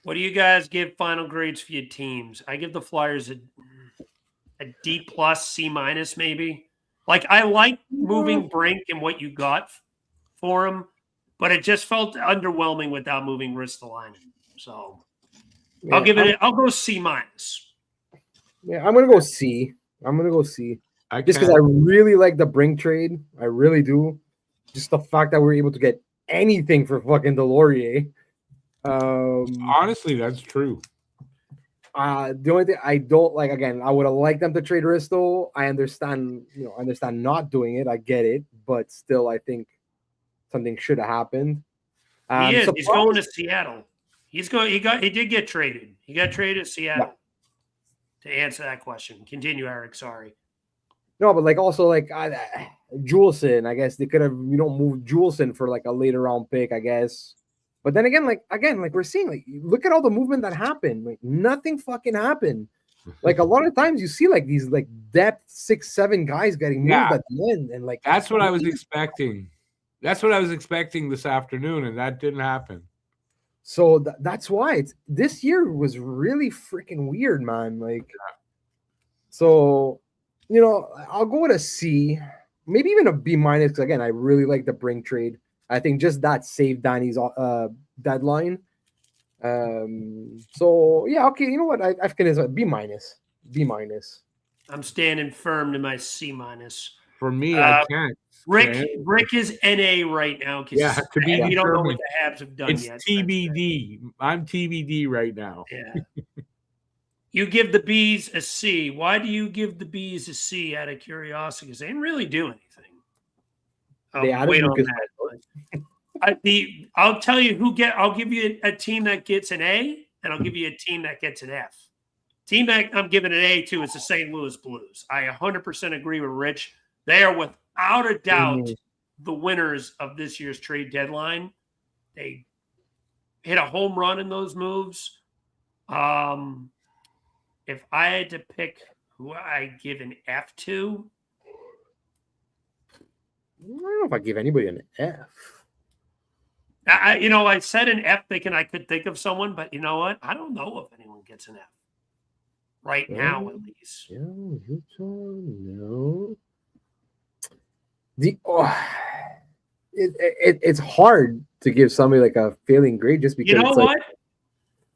What do you guys give final grades for your teams? I give the Flyers a D+, C- maybe. Like I like moving Brink and what you got for him, but it just felt underwhelming without moving Ristolainen. So I'll go C-. Yeah, I'm gonna go C. Just because I really like the Brink trade. I really do. Just the fact that we were able to get anything for fucking Delorier. Honestly, that's true. The only thing I don't like, again, I would have liked them to trade Risto. I understand not doing it. I get it, but still, I think something should have happened. He's going to Seattle. He did get traded. He got traded to Seattle. Yeah. To answer that question, continue, Eric. Sorry. No, but Juleson, I guess they could have moved Juleson for like a later round pick, I guess. But then again, we're seeing, look at all the movement that happened. Like nothing fucking happened. Like a lot of times you see like these like depth 6-7 guys getting moved at the end, and like that's what I was expecting. That's what I was expecting this afternoon, and that didn't happen. So that's why this year was really freaking weird, man. So I'll go with a C, maybe even a B-, because again, I really like the Brink trade. I think just that saved Danny's deadline. So yeah, okay. You know what? I've finished B minus. B minus. I'm standing firm to my C minus. For me, I can't. Rick is NA right now because to be we don't know what the Habs have done yet. It's TBD. I'm TBD right now. Yeah. You give the Bs a C. Why do you give the Bs a C out of curiosity? Because they didn't really do anything. Wait on that. I'll tell you I'll give you a team that gets an A, and I'll give you a team that gets an F. Team that I'm giving an A to is the St. Louis Blues. I 100% agree with Rich. They are without a doubt the winners of this year's trade deadline. They hit a home run in those moves. If I had to pick who I give an F to, I don't know if I give anybody an F. I said an F thinking I could think of someone, but you know what? I don't know if anyone gets an F right now, at least. Yeah, no. It's hard to give somebody like a failing grade just because. You know what?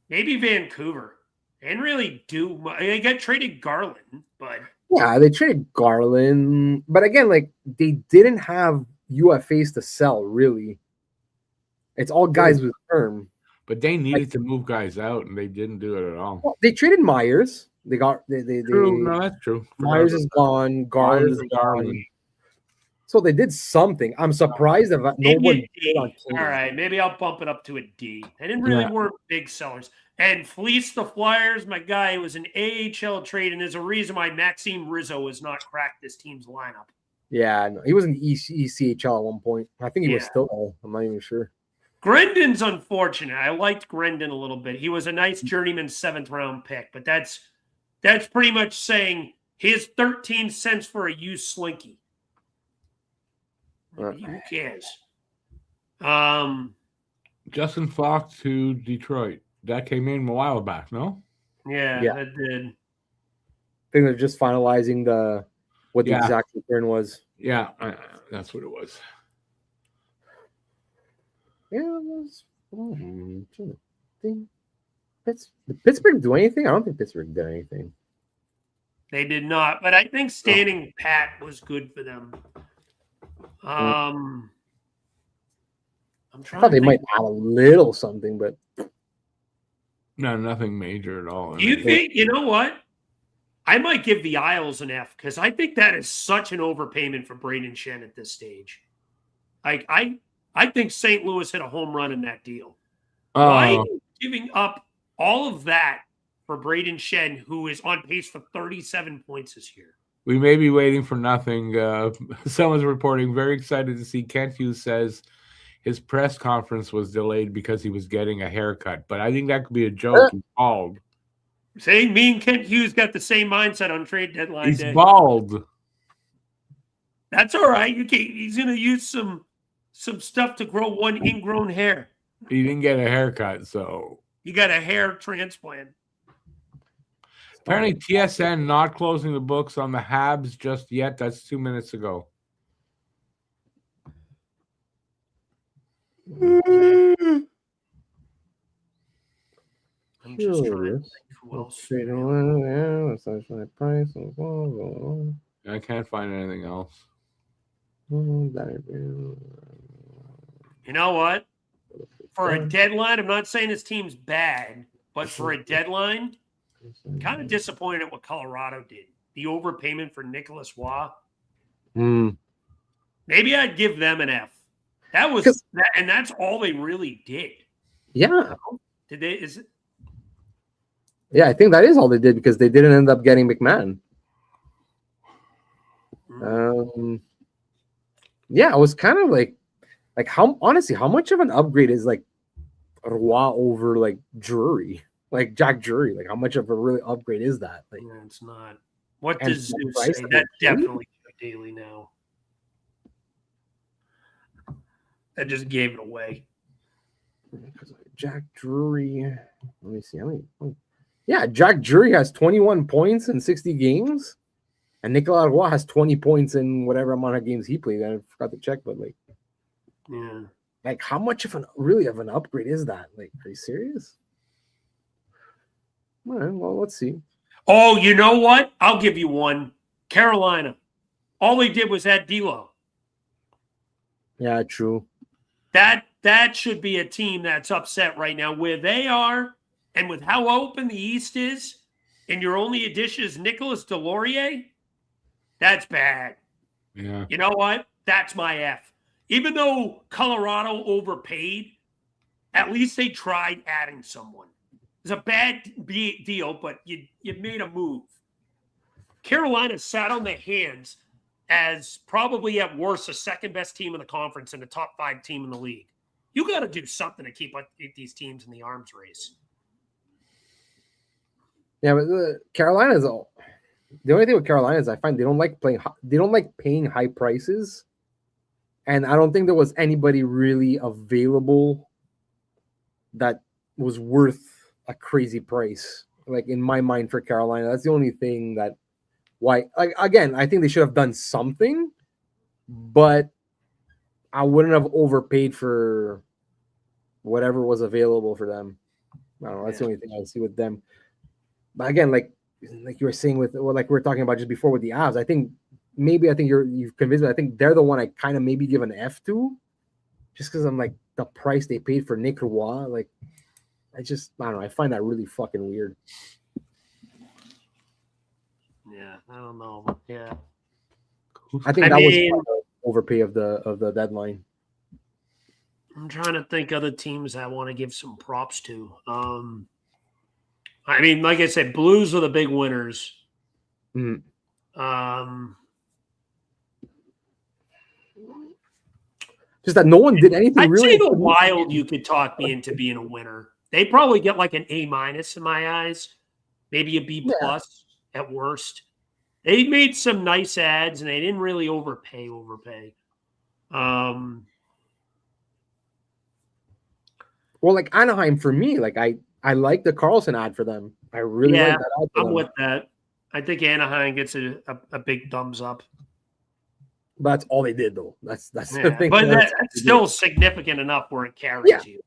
Maybe Vancouver. They didn't really do much. They got traded Garland, but yeah, they traded Garland, but again, like they didn't have UFAs to sell. Really, it's all guys with term. But they needed to move guys out, and they didn't do it at all. Well, they traded Myers. They true. No, that's true. Myers is gone. Garland is gone. So they did something. I'm surprised that no one. All right, maybe I'll bump it up to a D. They didn't really work big sellers. And fleece the Flyers, my guy. It was an AHL trade, and there's a reason why Maxime Rizzo has not cracked this team's lineup. Yeah, no, he was in ECHL at one point. I think he was still. I'm not even sure. Grendon's unfortunate. I liked Grendon a little bit. He was a nice journeyman 7th-round pick, but that's pretty much saying here's 13 cents for a used slinky. Who cares? Justin Fox to Detroit. That came in a while back, no? Yeah, that did. I think they're just finalizing what the exact return was. Yeah, that's what it was. Yeah, it was. Did Pittsburgh do anything? I don't think Pittsburgh did anything. They did not, but I think standing pat was good for them. I'm trying. I thought they might add a little something, but no, nothing major at all. You think? You know what? I might give the Isles an F because I think that is such an overpayment for Braden Shen at this stage. I think St. Louis hit a home run in that deal. Why are you giving up all of that for Braden Shen, who is on pace for 37 points this year? We may be waiting for nothing. Someone's reporting, very excited to see Kent Hughes says his press conference was delayed because he was getting a haircut. But I think that could be a joke. He's bald. Saying me and Kent Hughes got the same mindset on trade deadline day. He's bald. That's all right. He's going to use some stuff to grow one ingrown hair. He didn't get a haircut, so. He got a hair transplant. Apparently, TSN not closing the books on the Habs just yet. That's 2 minutes ago. I'm just trying to think who else. I can't find anything else. You know what? For a deadline, I'm not saying this team's bad, but for a deadline, kind of disappointed at what Colorado did. The overpayment for Nicholas Waugh. Maybe I'd give them an F. That was, and that's all they really did. Yeah. Did they? Is it? Yeah, I think that is all they did because they didn't end up getting McMahon. Yeah, it was kind of like how much of an upgrade is like Roy over like Drury, like Jack Drury? Like how much of a really upgrade is that? Like, yeah, it's not. What does Zeus say? That definitely daily now. I just gave it away. Jack Drury. Let me see. How many? Yeah, Jack Drury has 21 points in 60 games, and Nicolas Roy has 20 points in whatever amount of games he played. I forgot to check, but yeah, like how much of an upgrade is that? Like, are you serious? All right, well, let's see. Oh, you know what? I'll give you one. Carolina. All they did was add D'Lo. Yeah, true. That should be a team that's upset right now where they are, and with how open the East is, and your only addition is Nicholas Delorier. That's bad. Yeah. You know what? That's my F. Even though Colorado overpaid, at least they tried adding someone. It's a bad deal, but you made a move. Carolina sat on their hands as probably at worst the second best team in the conference and the top 5 team in the league. You got to do something to keep these teams in the arms race. Yeah, but Carolina's all. The only thing with Carolina is I find they don't like paying high prices, and I don't think there was anybody really available that was worth a crazy price. Like in my mind for Carolina, that's the only thing that. Why? Like again, I think they should have done something, but I wouldn't have overpaid for whatever was available for them. I don't know. That's the only thing I see with them. But again, like you were saying with, well, like we were talking about just before with the Avs, I think you've convinced me. I think they're the one I kind of maybe give an F to, just because I'm like the price they paid for Nick Roy. Like, I don't know. I find that really fucking weird. Yeah, I don't know. Yeah, I think that was the overpay of the deadline. I'm trying to think other teams I want to give some props to. I mean, like I said, Blues are the big winners. Mm. Just that no one did anything. I'd really. say the Wild, you could talk me into being a winner. They probably get like an A- in my eyes, maybe a B+ at worst. They made some nice ads and they didn't really overpay. Well, like Anaheim for me, like I like the Carlson ad for them. I really like that ad for I'm them. with that. I think Anaheim gets a big thumbs up. But that's all they did, though. That's the thing. But that's still significant enough where it carries you.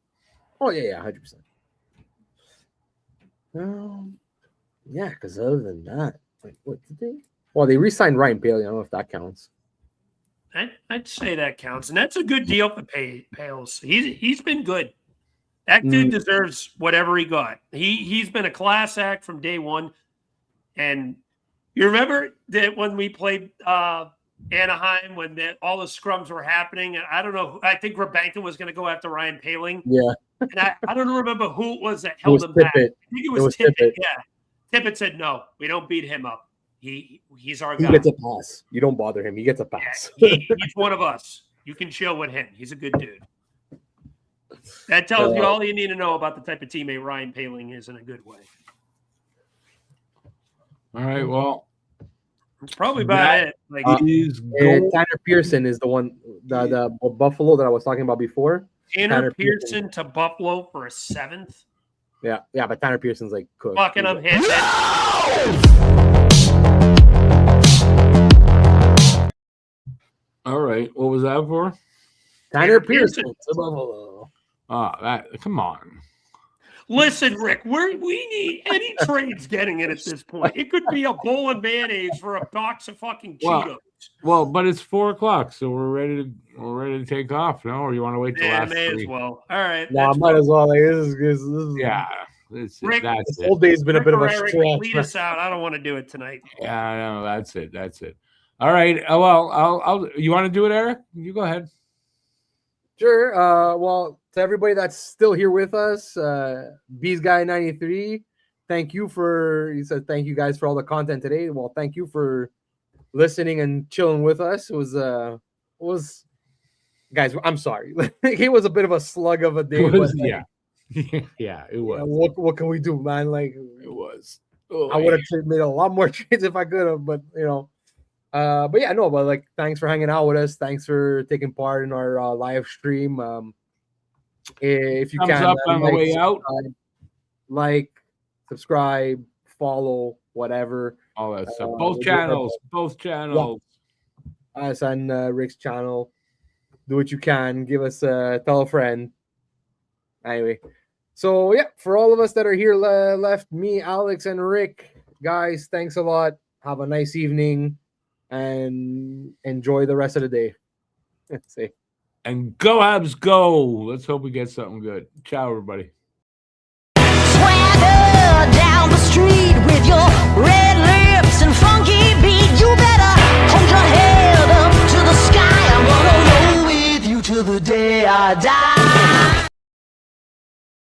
Oh yeah, 100%. Yeah, because other than that, like what did they? Well, they re-signed Ryan Bailey. I don't know if that counts. I'd say that counts, and that's a good deal for Pales. He's been good. That dude deserves whatever he got. He's been a class act from day one. And you remember that when we played Anaheim, when all the scrums were happening, I don't know. I think Rabankin was going to go after Ryan Paling. Yeah. And I don't remember who it was that held him back. I think it was Tippett. Yeah. Tippett said, no, we don't beat him up. He's our guy. He gets a pass. You don't bother him. He gets a pass. Yeah, he's one of us. You can chill with him. He's a good dude. That tells you all you need to know about the type of teammate Ryan Paling is in a good way. All right, well, that's probably about it. Like Tanner Pearson is the one, the Buffalo that I was talking about before. Tanner Pearson to Buffalo for a 7th. Yeah, but Tanner Pearson's like cooked. Fucking I'm hitting. All right, what was that for? Tanner Pearson to Buffalo. Come on. Listen, Rick, we need any trades getting it at this point. It could be a bowl of mayonnaise for a box of fucking Cheetos. Well, but it's 4:00, so we're ready to take off now, or you want to wait till last may 3? as well. All right. No, I might as well. Like, this is yeah. Rick, this whole day's been a bit of a Eric, stretch. lead us out. I don't want to do it tonight. Yeah, no, that's it. All right. Well, I'll. You want to do it, Eric? You go ahead. Sure. Well, to everybody that's still here with us, Bees Guy 93, thank you he said thank you guys for all the content today. Well, thank you for listening and chilling with us. It was guys, I'm sorry. It was a bit of a slug of a day. Yeah, it was. What can we do, man? Like it was. I would have made a lot more trades if I could have, but but yeah, no, but like, thanks for hanging out with us. Thanks for taking part in our live stream. If you Thumbs can, up on the way out. Subscribe, follow, whatever. All that stuff. Both channels. Yeah. Us on Rick's channel. Do what you can. Give us tell a friend. Anyway, So yeah, for all of us that are here left, me, Alex, and Rick, guys, thanks a lot. Have a nice evening and enjoy the rest of the day. Let's see. And go Habs, go. Let's hope we get something good. Ciao, everybody.